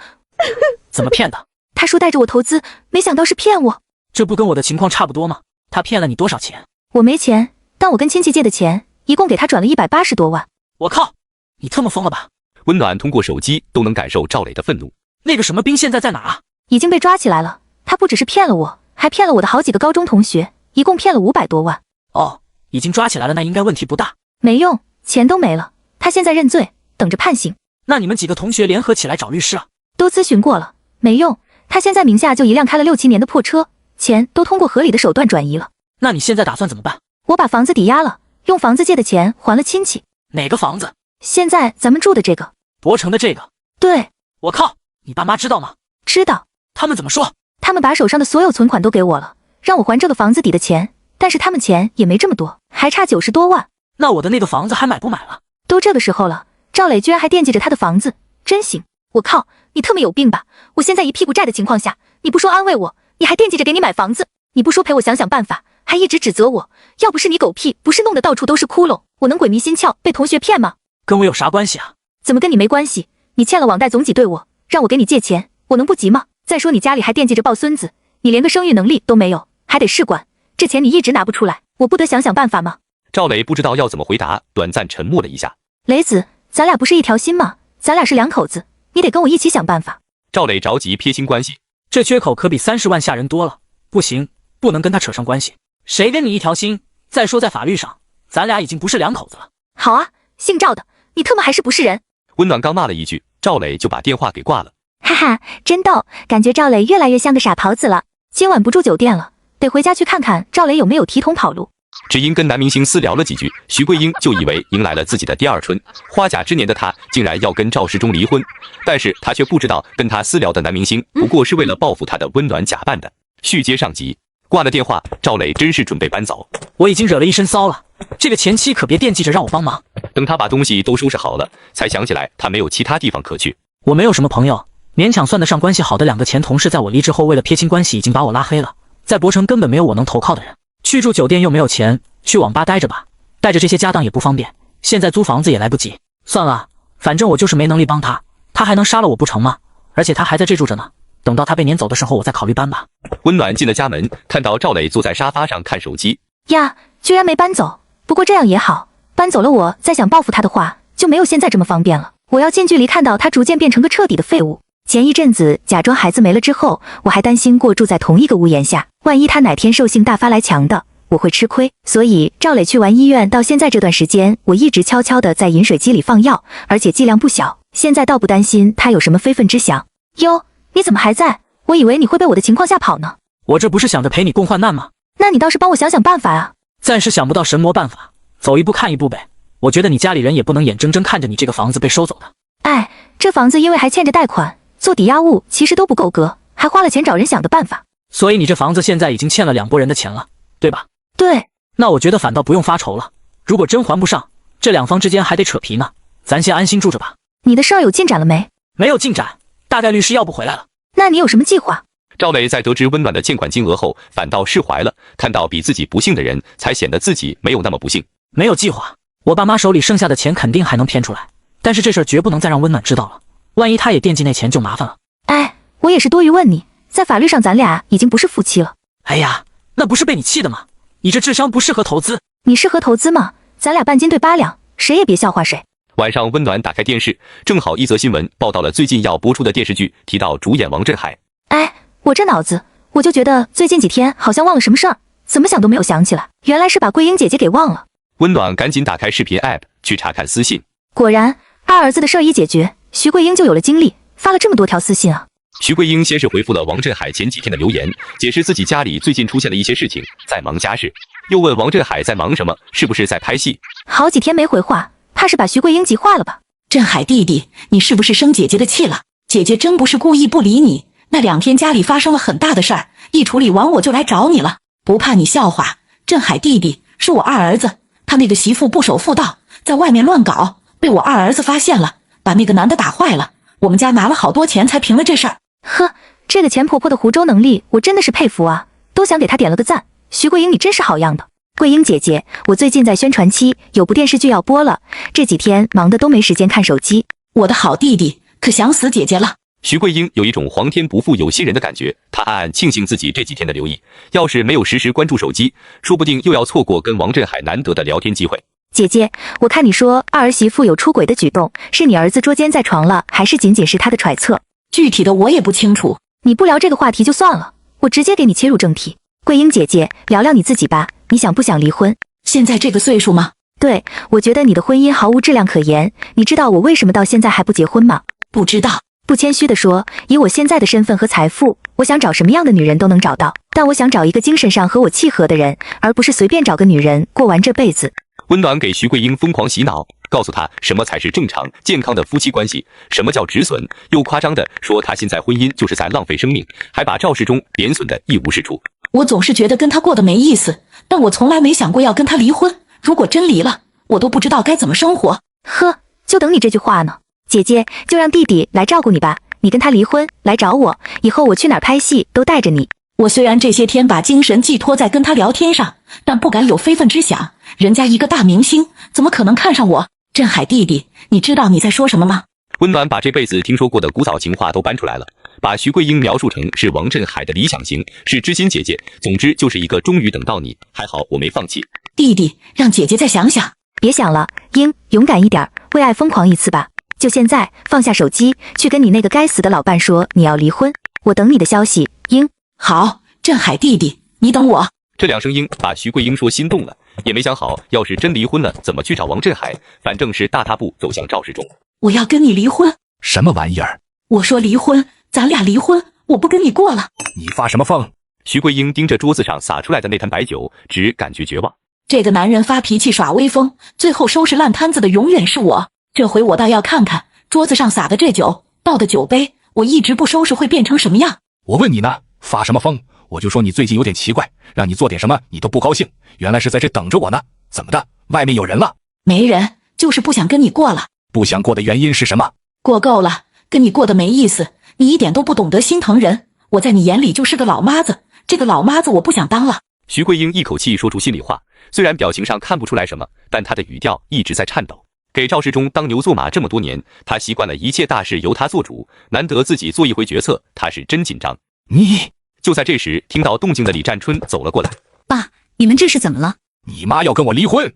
怎么骗的？
他说带着我投资，没想到是骗我。
这不跟我的情况差不多吗？他骗了你多少钱？
我没钱，但我跟亲戚借的钱，一共给他转了180多万。
我靠，你特么疯了吧？
温暖通过手机都能感受赵磊的愤怒。
那个什么冰现在在哪啊？
已经被抓起来了。他不只是骗了我，还骗了我的好几个高中同学，一共骗了500多万。
哦，已经抓起来了，那应该问题不大。
没用，钱都没了。他现在认罪，等着判刑。
那你们几个同学联合起来找律师啊？
都咨询过了，没用。他现在名下就一辆开了6、7年的破车，钱都通过合理的手段转移了。
那你现在打算怎么办？
我把房子抵押了，用房子借的钱还了亲戚。
哪个房子？
现在咱们住的这个。
博城的这个？
对。
我靠，你爸妈知道吗？
知道。
他们怎么说？
他们把手上的所有存款都给我了，让我还这个房子抵的钱，但是他们钱也没这么多，还差90多万。
那我的那个房子还买不买了？
都这个时候了，赵磊居然还惦记着他的房子，真行！我靠，你特么有病吧？我现在一屁股债的情况下，你不说安慰我，你还惦记着给你买房子，你不说陪我想想办法，还一直指责我。要不是你狗屁，不是弄得到处都是窟窿，我能鬼迷心窍被同学骗吗？
跟我有啥关系啊？
怎么跟你没关系？你欠了网贷总挤兑我，让我给你借钱，我能不急吗？再说你家里还惦记着抱孙子，你连个生育能力都没有，还得试管，这钱你一直拿不出来，我不得想想办法吗？
赵磊不知道要怎么回答，短暂沉默了一下。
雷子，咱俩不是一条心吗？咱俩是2口子，你得跟我一起想办法。
赵磊着急撇清关系，
这缺口可比30万吓人多了，不行，不能跟他扯上关系。谁跟你一条心？再说在法律上，咱俩已经不是2口子了。
好啊，姓赵的，你特么还是不是人？
温暖刚骂了一句，赵磊就把电话给挂了。
哈哈，真逗，感觉赵磊越来越像个傻狍子了。今晚不住酒店了，得回家去看看赵磊有没有提桶跑路。
只因跟男明星私聊了几句，徐桂英就以为迎来了自己的第二春。花甲之年的她竟然要跟赵世忠离婚，但是她却不知道跟她私聊的男明星不过是为了报复她的温暖假扮的。续接上集，挂了电话，赵磊真是准备搬走。
我已经惹了一身骚了，这个前妻可别惦记着让我帮忙。
等他把东西都收拾好了，才想起来他没有其他地方可去。
我没有什么朋友，勉强算得上关系好的2个前同事，在我离职后为了撇清关系已经把我拉黑了。在博城根本没有我能投靠的人，去住酒店又没有钱，去网吧待着吧，带着这些家当也不方便，现在租房子也来不及。算了，反正我就是没能力帮他，他还能杀了我不成吗？而且他还在这住着呢，等到他被撵走的时候我再考虑搬吧。
温暖进了家门，看到赵磊坐在沙发上看手机。
呀，居然没搬走，不过这样也好，搬走了我再想报复他的话就没有现在这么方便了。我要近距离看到他逐渐变成个彻底的废物。前一阵子假装孩子没了之后，我还担心过住在同一个屋檐下，万一他哪天兽性大发来强的，我会吃亏。所以赵磊去完医院到现在这段时间，我一直悄悄的在饮水机里放药，而且剂量不小，现在倒不担心他有什么非分之想。哟，你怎么还在？我以为你会被我的情况吓跑呢。
我这不是想着陪你共患难吗？
那你倒是帮我想想办法啊。
暂时想不到神魔办法，走一步看一步呗。我觉得你家里人也不能眼睁睁看着你这个房子被收走的。
哎，这房子因为还欠着贷款，做抵押物其实都不够格，还花了钱找人想的办法。
所以你这房子现在已经欠了2拨人的钱了，对吧？
对。
那我觉得反倒不用发愁了，如果真还不上，这2方之间还得扯皮呢，咱先安心住着吧。
你的事儿有进展了没？
没有进展，大概率是要不回来了。
那你有什么计划？
赵磊在得知温暖的欠款金额后，反倒释怀了。看到比自己不幸的人，才显得自己没有那么不幸。
没有计划，我爸妈手里剩下的钱肯定还能骗出来，但是这事儿绝不能再让温暖知道了，万一他也惦记那钱就麻烦了。
哎，我也是多余问你，在法律上咱俩已经不是夫妻了。
哎呀，那不是被你气的吗？你这智商不适合投资。
你适合投资吗？咱俩半斤对8两，谁也别笑话谁。
晚上温暖打开电视，正好一则新闻报道了最近要播出的电视剧，提到主演王振海。
哎，我这脑子，我就觉得最近几天好像忘了什么事儿，怎么想都没有想起来，原来是把桂英姐姐给忘了。
温暖赶紧打开视频 app 去查看私信，
果然二儿子的事儿一解决，徐桂英就有了精力，发了这么多条私信啊。
徐桂英先是回复了王振海前几天的留言，解释自己家里最近出现了一些事情，在忙家事，又问王振海在忙什么，是不是在拍戏。
好几天没回话，怕是把徐桂英急坏了吧。
振海弟弟，你是不是生姐姐的气了？姐姐真不是故意不理你，那2天家里发生了很大的事儿，一处理完我就来找你了，不怕你笑话。振海弟弟是我二儿子，他那个媳妇不守妇道，在外面乱搞，被我二儿子发现了，把那个男的打坏了，我们家拿了好多钱才平了这事儿。
呵，
这个钱婆婆的湖州能力，我真的是佩服啊，都想给她点了个赞。徐桂英，你真是好样的。桂英姐姐，我最近在宣传期，有部电视剧要播了，这几天忙得都没时间看手机。
我的好弟弟，可想死姐姐了。
徐桂英有一种皇天不负有心人的感觉，她暗暗庆幸自己这几天的留意，要是没有时时关注手机，说不定又要错过跟王振海难得的聊天机会。
姐姐，我看你说二儿媳妇有出轨的举动，是你儿子捉奸在床了，还是仅仅是他的揣测？
具体的我也不清楚。
你不聊这个话题就算了，我直接给你切入正题。桂英姐姐，聊聊你自己吧，你想不想离婚？
现在这个岁数吗？
对，我觉得你的婚姻毫无质量可言。你知道我为什么到现在还不结婚吗？
不知道。
不谦虚地说，以我现在的身份和财富，我想找什么样的女人都能找到，但我想找一个精神上和我契合的人，而不是随便找个女人过完这辈子。
温暖给徐桂英疯狂洗脑，告诉她什么才是正常健康的夫妻关系，什么叫止损，又夸张的说她现在婚姻就是在浪费生命，还把赵世忠贬损的一无是处。
我总是觉得跟他过得没意思，但我从来没想过要跟他离婚。如果真离了，我都不知道该怎么生活。
呵，就等你这句话呢。姐姐，就让弟弟来照顾你吧，你跟他离婚来找我，以后我去哪儿拍戏都带着你。
我虽然这些天把精神寄托在跟他聊天上，但不敢有非分之想，人家一个大明星怎么可能看上我？振海弟弟，你知道你在说什么吗？
温暖把这辈子听说过的古早情话都搬出来了，把徐桂英描述成是王振海的理想型，是知心姐姐，总之就是一个终于等到你，还好我没放弃。
弟弟，让姐姐再想想。
别想了，英，勇敢一点，为爱疯狂一次吧。就现在，放下手机，去跟你那个该死的老伴说你要离婚，我等你的消息。英，
好，振海弟弟，你等我。
这两声音把徐桂英说心动了，也没想好要是真离婚了怎么去找王振海，反正是大踏步走向赵世忠。
我要跟你离婚。
什么玩意儿？
我说离婚，咱俩离婚，我不跟你过了。
你发什么疯？
徐桂英盯着桌子上洒出来的那坛白酒，只感觉绝望。
这个男人发脾气耍威风，最后收拾烂摊子的永远是我。这回我倒要看看桌子上洒的这酒，倒的酒杯，我一直不收拾会变成什么样。
我问你呢，发什么疯？我就说你最近有点奇怪，让你做点什么你都不高兴，原来是在这等着我呢。怎么的？外面有人了？
没人，就是不想跟你过了。
不想过的原因是什么？
过够了，跟你过得没意思，你一点都不懂得心疼人，我在你眼里就是个老妈子，这个老妈子我不想当了。
徐桂英一口气说出心里话，虽然表情上看不出来什么，但她的语调一直在颤抖。给赵世忠当牛做马这么多年，他习惯了一切大事由他做主，难得自己做一回决策，他是真紧张。
你
就在这时，听到动静的李占春走了过来。
爸，你们这是怎么了？
你妈要跟我离婚。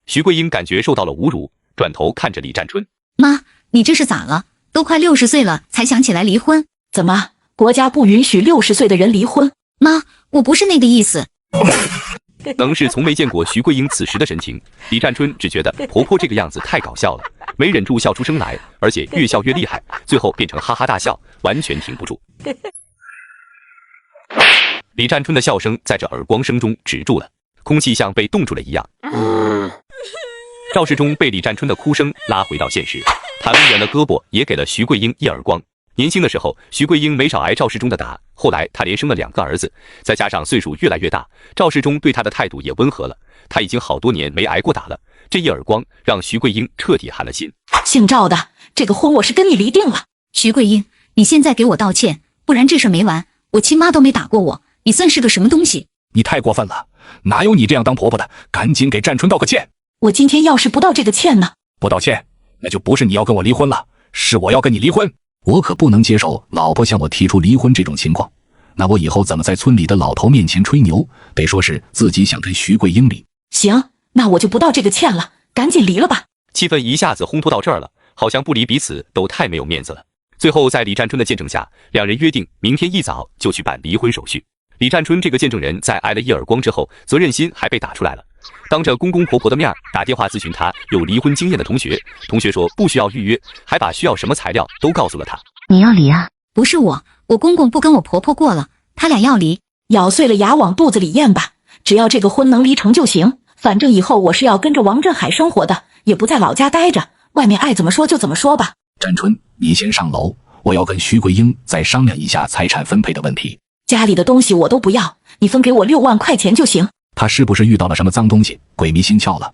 徐桂英感觉受到了侮辱，转头看着李占春。
妈，你这是咋了？都快60岁了才想起来离婚？
怎么，国家不允许60岁的人离婚？
妈，我不是那个意思。
能是从没见过徐桂英此时的神情，李占春只觉得婆婆这个样子太搞笑了，没忍住笑出声来，而且越笑越厉害，最后变成哈哈大笑，完全停不住。李占春的笑声在这耳光声中止住了，空气像被冻住了一样。赵世忠被李占春的哭声拉回到现实，他抡圆了胳膊也给了徐桂英一耳光。年轻的时候，徐桂英没少挨赵世忠的打，后来他连生了2个儿子，再加上岁数越来越大，赵世忠对他的态度也温和了。他已经好多年没挨过打了，这一耳光让徐桂英彻底寒了心。
姓赵的，这个婚我是跟你离定了。
徐桂英，你现在给我道歉，不然这事没完。我亲妈都没打过我，你算是个什么东西？
你太过分了，哪有你这样当婆婆的？赶紧给占春道个歉。
我今天要是不道这个歉呢？
不道歉，那就不是你要跟我离婚了，是我要跟你离婚。我可不能接受老婆向我提出离婚这种情况，那我以后怎么在村里的老头面前吹牛？得说是自己想跟徐桂英离。
行，那我就不道这个歉了，赶紧离了吧。
气氛一下子烘托到这儿了，好像不离彼此都太没有面子了。最后在李占春的见证下，两人约定明天一早就去办离婚手续。李占春这个见证人在挨了一耳光之后，责任心还被打出来了，当着公公婆婆的面打电话咨询他有离婚经验的同学，同学说不需要预约，还把需要什么材料都告诉了他。
你要离啊？
不是我公公不跟我婆婆过了，他俩要离。
咬碎了牙往肚子里咽吧，只要这个婚能离成就行。反正以后我是要跟着王振海生活的，也不在老家待着，外面爱怎么说就怎么说吧。
占春，你先上楼，我要跟徐桂英再商量一下财产分配的问题。
家里的东西我都不要，你分给我6万块钱就行。
他是不是遇到了什么脏东西，鬼迷心窍了？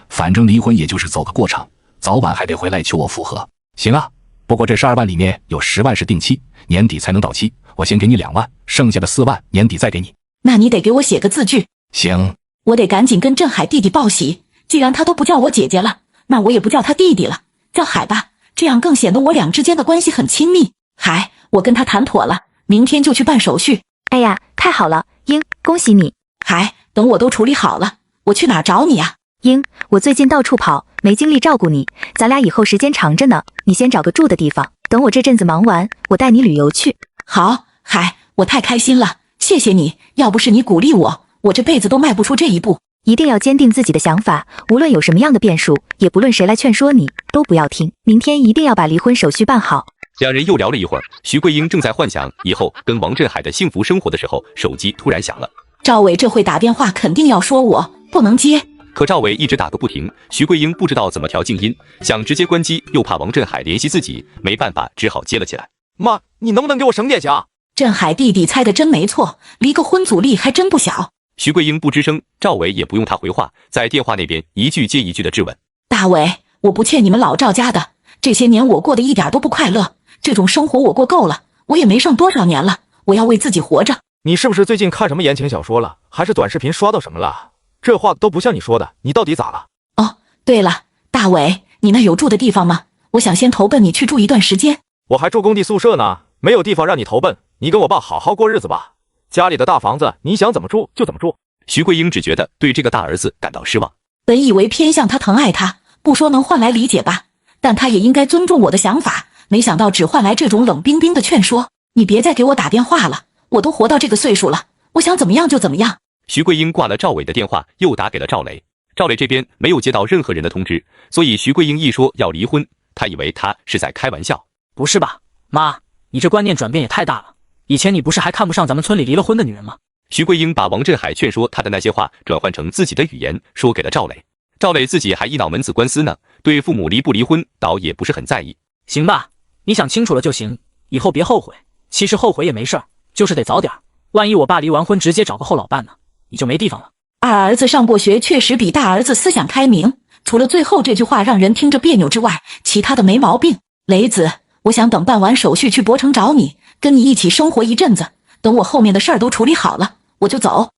反正离婚也就是走个过场，早晚还得回来求我复合。行啊，不过这12万里面有10万是定期，年底才能到期，我先给你2万，剩下的4万年底再给你。
那你得给我写个字据。
行，
我得赶紧跟振海弟弟报喜，既然他都不叫我姐姐了，那我也不叫他弟弟了，叫海吧，这样更显得我俩之间的关系很亲密。海，我跟他谈妥了，明天就去办手续。
哎呀，太好了，英，恭喜你。
海，等我都处理好了，我去哪儿找你啊？
英，我最近到处跑，没精力照顾你，咱俩以后时间长着呢，你先找个住的地方，等我这阵子忙完，我带你旅游去。
好，海，我太开心了，谢谢你，要不是你鼓励我，我这辈子都迈不出这一步。
一定要坚定自己的想法，无论有什么样的变数，也不论谁来劝说你，都不要听。明天一定要把离婚手续办好。
两人又聊了一会儿，徐桂英正在幻想以后跟王振海的幸福生活的时候，手机突然响了。
赵伟这会打电话肯定要说我，不能接。
可赵伟一直打个不停，徐桂英不知道怎么调静音，想直接关机，又怕王振海联系自己，没办法，只好接了起来。
妈，你能不能给我省点钱？
振海弟弟猜的真没错，离个婚阻力还真不小。
徐桂英不吱声，赵伟也不用他回话，在电话那边一句接一句的质问。
大伟，我不欠你们老赵家的，这些年我过得一点都不快乐，这种生活我过够了，我也没剩多少年了，我要为自己活着。
你是不是最近看什么言情小说了，还是短视频刷到什么了？这话都不像你说的，你到底咋了？
哦，对了，大伟，你那有住的地方吗？我想先投奔你去住一段时间。
我还住工地宿舍呢，没有地方让你投奔，你跟我爸好好过日子吧。家里的大房子，你想怎么住就怎么住。
徐桂英只觉得对这个大儿子感到失望。
本以为偏向他疼爱他，不说能换来理解吧，但他也应该尊重我的想法，没想到只换来这种冷冰冰的劝说。你别再给我打电话了，我都活到这个岁数了，我想怎么样就怎么样。
徐桂英挂了赵伟的电话，又打给了赵磊。赵磊这边没有接到任何人的通知，所以徐桂英一说要离婚，他以为他是在开玩笑。
不是吧，妈，你这观念转变也太大了。以前你不是还看不上咱们村里离了婚的女人吗？
徐桂英把王振海劝说他的那些话转换成自己的语言说给了赵磊。赵磊自己还一脑门子官司呢，对父母离不离婚倒也不是很在意。
行吧，你想清楚了就行，以后别后悔。其实后悔也没事儿，就是得早点，万一我爸离完婚直接找个后老伴呢，你就没地方了。
二儿子上过学，确实比大儿子思想开明，除了最后这句话让人听着别扭之外，其他的没毛病。雷子，我想等办完手续去博城找你，跟你一起生活一阵子，等我后面的事儿都处理好了，我就走。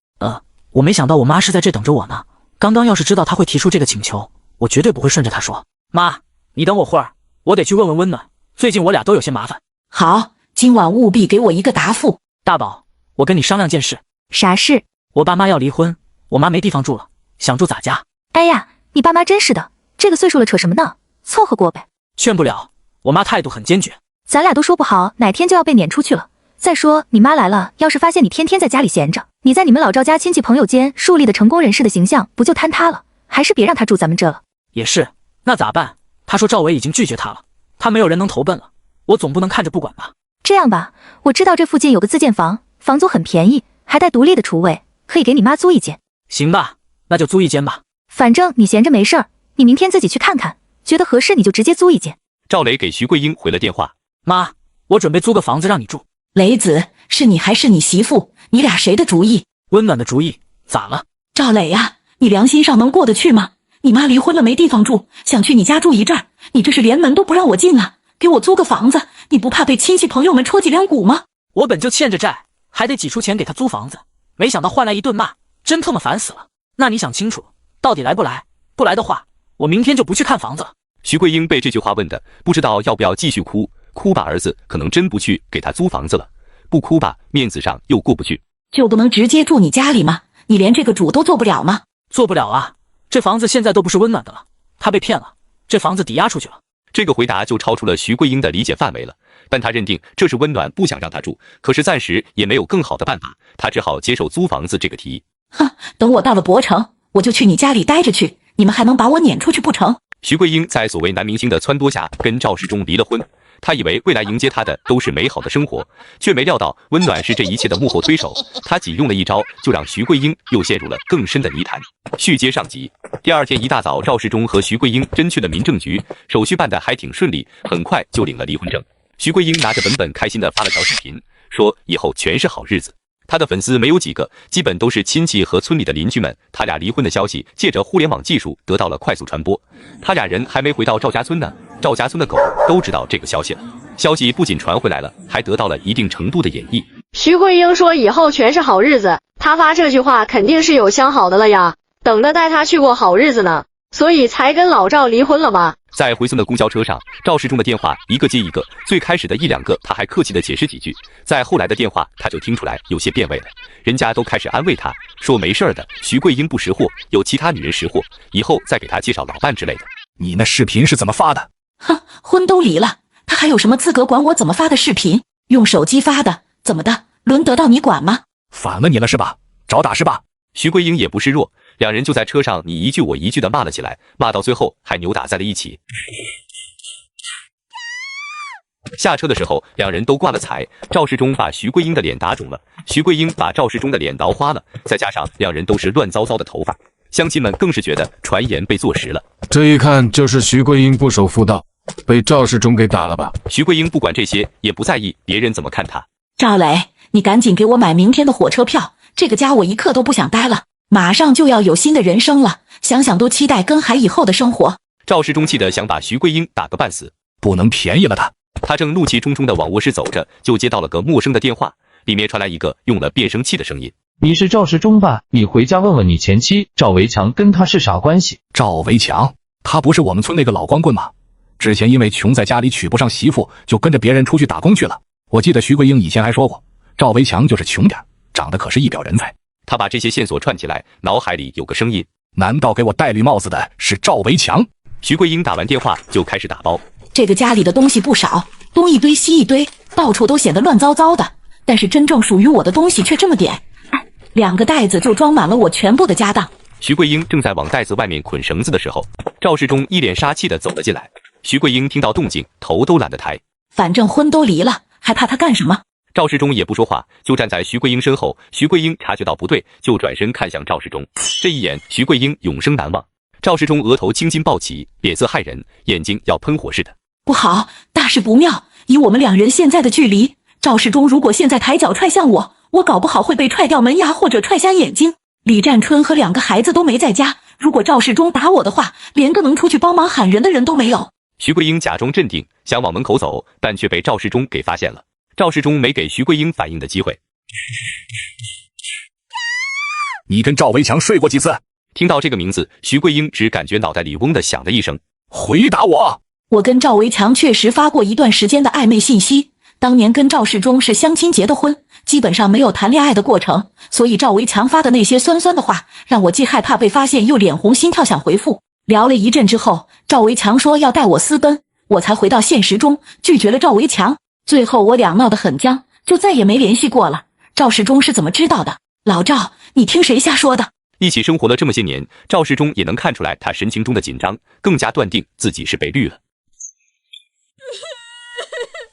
我没想到我妈是在这等着我呢。刚刚要是知道她会提出这个请求，我绝对不会顺着她说。妈，你等我会儿，我得去问问温暖，最近我俩都有些麻烦。
好，今晚务必给我一个答复。
大宝，我跟你商量件事。
啥事？
我爸妈要离婚，我妈没地方住了，想住咱家。
哎呀，你爸妈真是的，这个岁数了扯什么呢？凑合过呗。
劝不了，我妈态度很坚决。
咱俩都说不好哪天就要被撵出去了。再说你妈来了，要是发现你天天在家里闲着，你在你们老赵家亲戚朋友间树立的成功人士的形象不就坍塌了？还是别让她住咱们这了。
也是，那咋办？她说赵伟已经拒绝她了，她没有人能投奔了，我总不能看着不管吧。
这样吧，我知道这附近有个自建房，房租很便宜，还带独立的厨卫，可以给你妈租一间。
行吧，那就租一间吧。
反正你闲着没事儿，你明天自己去看看，觉得合适你就直接租一间。
赵磊给徐桂英回了电话。
妈，我准备租个房子让你住。
雷子，是你还是你媳妇？你俩谁的主意？
温暖的主意。咋了？
赵磊呀，你良心上能过得去吗？你妈离婚了没地方住，想去你家住一阵儿，你这是连门都不让我进了，给我租个房子，你不怕被亲戚朋友们戳脊梁骨吗？
我本就欠着债，还得挤出钱给他租房子，没想到换来一顿骂，真他妈烦死了。那你想清楚，到底来不来？不来的话，我明天就不去看房子了。
徐桂英被这句话问的不知道要不要继续哭，哭吧儿子可能真不去给他租房子了，不哭吧面子上又过不去。
就不能直接住你家里吗？你连这个主都做不了吗？
做不了啊，这房子现在都不是温暖的了，他被骗了，这房子抵押出去了。
这个回答就超出了徐桂英的理解范围了，但他认定这是温暖不想让他住，可是暂时也没有更好的办法，他只好接受租房子这个提议。
哼，等我到了博城，我就去你家里待着去，你们还能把我撵出去不成？
徐桂英在所谓男明星的撺掇下跟赵世忠离了婚，他以为未来迎接他的都是美好的生活，却没料到温暖是这一切的幕后推手，他仅用了一招就让徐桂英又陷入了更深的泥潭。续接上集，第二天一大早，赵世忠和徐桂英真去了民政局，手续办得还挺顺利，很快就领了离婚证。徐桂英拿着本本开心的发了条视频，说以后全是好日子。他的粉丝没有几个，基本都是亲戚和村里的邻居们。他俩离婚的消息借着互联网技术得到了快速传播。他俩人还没回到赵家村呢，赵家村的狗都知道这个消息了。消息不仅传回来了，还得到了一定程度的演绎。
徐桂英说以后全是好日子，他发这句话肯定是有相好的了呀，等着带他去过好日子呢，所以才跟老赵离婚了吧。
在回村的公交车上，赵世忠的电话一个接一个，最开始的一两个他还客气的解释几句，在后来的电话他就听出来有些变味了，人家都开始安慰他说没事的，徐桂英不识货，有其他女人识货，以后再给他介绍老伴之类的。
你那视频是怎么发的？
哼，婚都离了，他还有什么资格管我怎么发的视频？用手机发的，怎么的？轮得到你管吗？
反了你了是吧？找打是吧？
徐桂英也不示弱，两人就在车上你一句我一句的骂了起来，骂到最后还扭打在了一起。下车的时候，两人都挂了彩，赵世忠把徐桂英的脸打肿了，徐桂英把赵世忠的脸挠花了，再加上两人都是乱糟糟的头发，乡亲们更是觉得传言被坐实了。
这一看就是徐桂英不守妇道，被赵世忠给打了吧？
徐桂英不管这些，也不在意别人怎么看他。
赵磊，你赶紧给我买明天的火车票，这个家我一刻都不想待了，马上就要有新的人生了，想想都期待跟孩以后的生活。
赵世忠气得想把徐桂英打个半死，
不能便宜了他。
他正怒气冲冲地往卧室走着，就接到了个陌生的电话，里面传来一个用了变声器的声音。
你是赵世忠吧？你回家问问你前妻赵维强跟他是啥关系？
赵维强，他不是我们村那个老光棍吗？之前因为穷在家里娶不上媳妇，就跟着别人出去打工去了。我记得徐桂英以前还说过，赵维强就是穷点，长得可是一表人才。
他把这些线索串起来，脑海里有个声音：
难道给我戴绿帽子的是赵维强？
徐桂英打完电话就开始打包。
这个家里的东西不少，东一堆西一堆，到处都显得乱糟糟的，但是真正属于我的东西却这么点，2个袋子就装满了我全部的家当。
徐桂英正在往袋子外面捆绳子的时候，赵世忠一脸杀气地走了进来。徐桂英听到动静，头都懒得抬。
反正婚都离了，还怕他干什么？
赵世忠也不说话，就站在徐桂英身后。徐桂英察觉到不对，就转身看向赵世忠。这一眼，徐桂英永生难忘。赵世忠额头青筋暴起，脸色骇人，眼睛要喷火似的。
不好，大事不妙！以我们两人现在的距离，赵世忠如果现在抬脚踹向我，我搞不好会被踹掉门牙或者踹瞎眼睛。李占春和2个孩子都没在家，如果赵世忠打我的话，连个能出去帮忙喊人的人都没有。
徐桂英假装镇定，想往门口走，但却被赵世忠给发现了。赵世忠没给徐桂英反应的机会。
你跟赵维强睡过几次？
听到这个名字，徐桂英只感觉脑袋里嗡的响了一声。
回答我！
我跟赵维强确实发过一段时间的暧昧信息，当年跟赵世忠是相亲结的婚，基本上没有谈恋爱的过程，所以赵维强发的那些酸酸的话，让我既害怕被发现，又脸红心跳想回复。聊了一阵之后，赵维强说要带我私奔，我才回到现实中，拒绝了赵维强。最后我俩闹得很僵，就再也没联系过了。赵世忠是怎么知道的？老赵，你听谁瞎说的？
一起生活了这么些年，赵世忠也能看出来他神情中的紧张，更加断定自己是被绿了。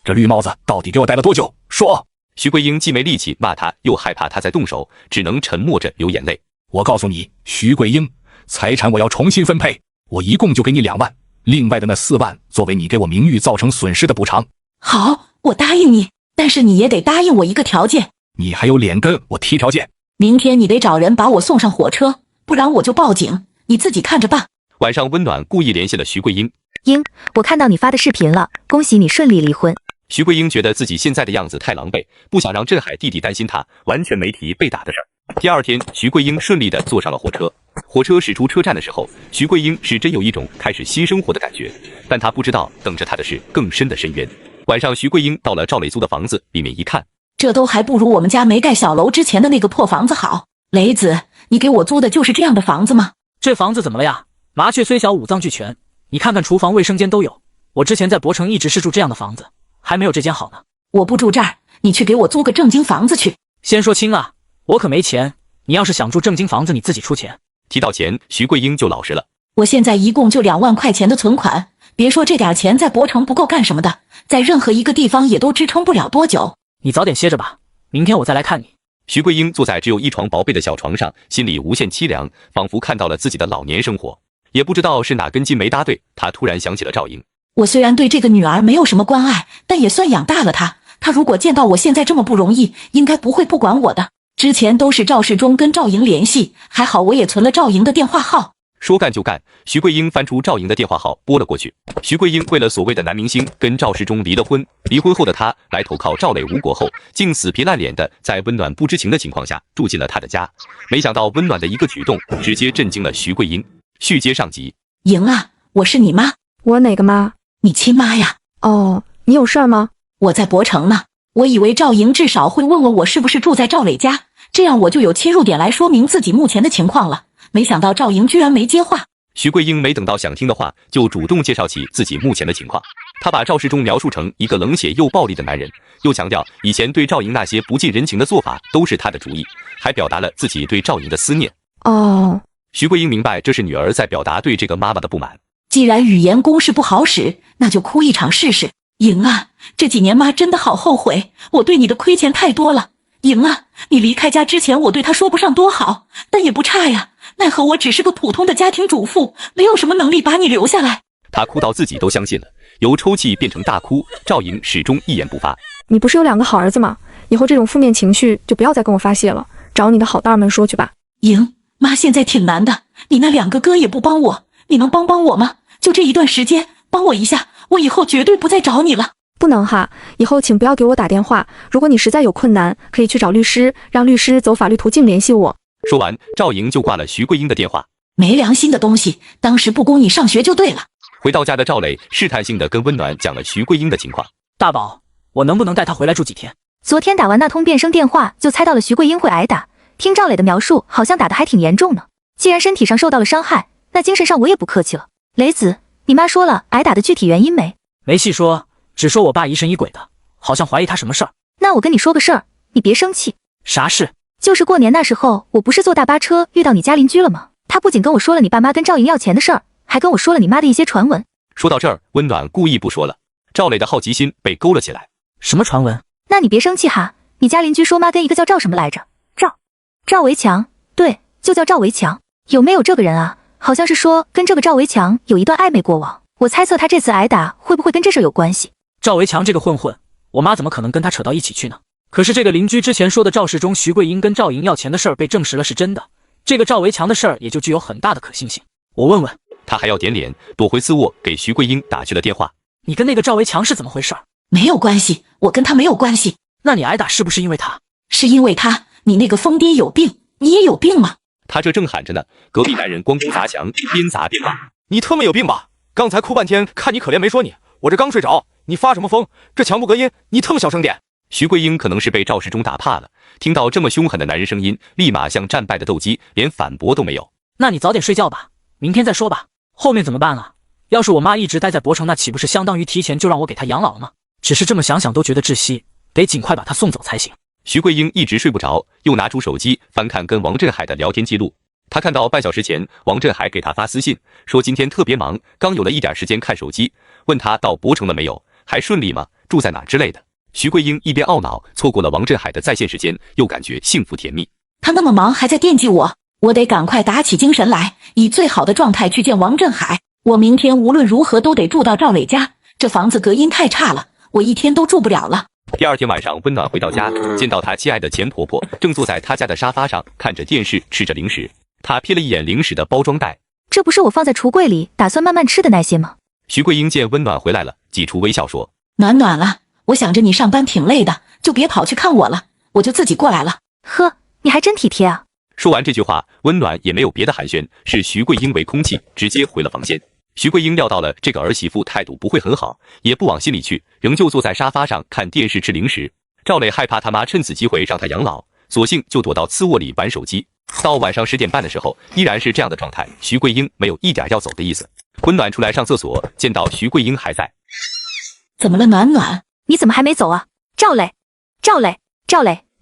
这绿帽子到底给我戴了多久？说！
徐桂英既没力气骂他，又害怕他再动手，只能沉默着流眼泪。
我告诉你，徐桂英，财产我要重新分配，我一共就给你2万，另外的那4万作为你给我名誉造成损失的补偿。
好，我答应你，但是你也得答应我一个条件。
你还有脸跟我提条件？
明天你得找人把我送上火车，不然我就报警，你自己看着办。
晚上温暖故意联系了徐桂英。
英，我看到你发的视频了，恭喜你顺利离婚。
徐桂英觉得自己现在的样子太狼狈，不想让镇海弟弟担心她，完全没提被打的事儿。第二天，徐桂英顺利地坐上了火车。火车驶出车站的时候，徐桂英是真有一种开始新生活的感觉，但她不知道等着她的是更深的深渊。晚上，徐桂英到了赵磊租的房子，里面一看，
这都还不如我们家没盖小楼之前的那个破房子好。雷子，你给我租的就是这样的房子吗？
这房子怎么了呀？麻雀虽小，五脏俱全。你看看厨房、卫生间都有。我之前在博城一直是住这样的房子，还没有这间好呢。
我不住这儿，你去给我租个正经房子去。
先说清啊，我可没钱。你要是想住正经房子，你自己出钱。
提到钱，徐桂英就老实了。
我现在一共就2万块钱的存款，别说这点钱在博城不够干什么的，在任何一个地方也都支撑不了多久。
你早点歇着吧，明天我再来看你。
徐桂英坐在只有一床薄被的小床上，心里无限凄凉，仿佛看到了自己的老年生活。也不知道是哪根筋没搭对，她突然想起了赵莹。
我虽然对这个女儿没有什么关爱，但也算养大了她。她如果见到我现在这么不容易，应该不会不管我的。之前都是赵世忠跟赵莹联系，还好我也存了赵莹的电话号。
说干就干，徐桂英翻出赵莹的电话号拨了过去。徐桂英为了所谓的男明星跟赵世忠离了婚，离婚后的她来投靠赵磊无果后，竟死皮赖脸的在温暖不知情的情况下住进了他的家。没想到温暖的一个举动，直接震惊了徐桂英。续接上集。
莹啊，我是你妈。
我哪个妈？
你亲妈呀。
哦，你有事儿吗？
我在博城呢。我以为赵莹至少会问问我是不是住在赵磊家，这样我就有切入点来说明自己目前的情况了。没想到赵莹居然没接话。
徐桂英没等到想听的话，就主动介绍起自己目前的情况。她把赵世忠描述成一个冷血又暴力的男人，又强调以前对赵莹那些不近人情的做法都是他的主意，还表达了自己对赵莹的思念。
哦，
徐桂英明白这是女儿在表达对这个妈妈的不满。
既然语言攻势不好使，那就哭一场试试。莹啊，这几年妈真的好后悔，我对你的亏欠太多了。莹啊，你离开家之前我对她说不上多好，但也不差呀。奈何我只是个普通的家庭主妇，没有什么能力把你留下来。
她哭到自己都相信了，由抽泣变成大哭。赵莹始终一言不发。
你不是有2个好儿子吗？以后这种负面情绪就不要再跟我发泄了，找你的好大们说去吧。
莹，妈现在挺难的，你那2个哥也不帮我，你能帮帮我吗？就这一段时间，帮我一下，我以后绝对不再找你了。
不能哈，以后请不要给我打电话。如果你实在有困难，可以去找律师，让律师走法律途径联系我。
说完，赵莹就挂了徐桂英的电话。
没良心的东西，当时不供你上学就对了。
回到家的赵磊试探性的跟温暖讲了徐桂英的情况。
大宝，我能不能带她回来住几天？
昨天打完那通变声电话，就猜到了徐桂英会挨打。听赵磊的描述，好像打得还挺严重呢。既然身体上受到了伤害，那精神上我也不客气了。雷子，你妈说了挨打的具体原因没？
没细说，只说我爸疑神疑鬼的，好像怀疑他什么事儿。
那我跟你说个事儿，你别生气。
啥事？
就是过年那时候，我不是坐大巴车遇到你家邻居了吗？他不仅跟我说了你爸妈跟赵莹要钱的事儿，还跟我说了你妈的一些传闻。
说到这儿，温暖故意不说了。赵磊的好奇心被勾了起来。
什么传闻？
那你别生气哈，你家邻居说妈跟一个叫赵什么来着？赵维强，对，就叫赵维强。有没有这个人啊？好像是说跟这个赵维强有一段暧昧过往。我猜测他这次挨打会不会跟这事有关系？
赵维强这个混混，我妈怎么可能跟他扯到一起去呢？可是这个邻居之前说的赵世忠、徐桂英跟赵莹要钱的事儿被证实了是真的，这个赵维强的事儿也就具有很大的可信性。我问问
他，还要点脸，躲回次卧，给徐桂英打去了电话。
你跟那个赵维强是怎么回事？
没有关系，我跟他没有关系。
那你挨打是不是因为他？
是因为他。你那个疯爹有病，你也有病吗？
他这正喊着呢，隔壁男人咣咣砸墙，边砸边骂：
你他妈有病吧！刚才哭半天，看你可怜没说你，我这刚睡着，你发什么疯？这墙不隔音，你他妈小声点！
徐桂英可能是被赵世忠打怕了，听到这么凶狠的男人声音，立马像战败的斗鸡，连反驳都没有。
那你早点睡觉吧，明天再说吧。后面怎么办啊？要是我妈一直待在博城，那岂不是相当于提前就让我给她养老了吗？只是这么想想都觉得窒息，得尽快把她送走才行。
徐桂英一直睡不着，又拿出手机翻看跟王振海的聊天记录。她看到半小时前王振海给她发私信，说今天特别忙，刚有了一点时间看手机，问她到博城了没有，还顺利吗，住在哪之类的。徐桂英一边懊恼错过了王振海的在线时间，又感觉幸福甜蜜。
他那么忙还在惦记我，我得赶快打起精神来，以最好的状态去见王振海。我明天无论如何都得住到赵磊家，这房子隔音太差了，我一天都住不了了。
第二天晚上，温暖回到家，见到她亲爱的前婆婆正坐在她家的沙发上看着电视，吃着零食。她瞥了一眼零食的包装袋，
这不是我放在橱柜里打算慢慢吃的那些吗？
徐桂英见温暖回来了，挤出微笑说：
暖暖了，我想着你上班挺累的，就别跑去看我了，我就自己过来了。
呵，你还真体贴啊。
说完这句话，温暖也没有别的寒暄，视徐桂英为空气，直接回了房间。徐桂英料到了这个儿媳妇态度不会很好，也不往心里去，仍旧坐在沙发上看电视吃零食。赵磊害怕他妈趁此机会让他养老，索性就躲到次卧里玩手机。到晚上10点半的时候，依然是这样的状态，徐桂英没有一点要走的意思。温暖出来上厕所，见到徐桂英还在。
怎么了，暖暖？
你怎么还没走啊？赵磊，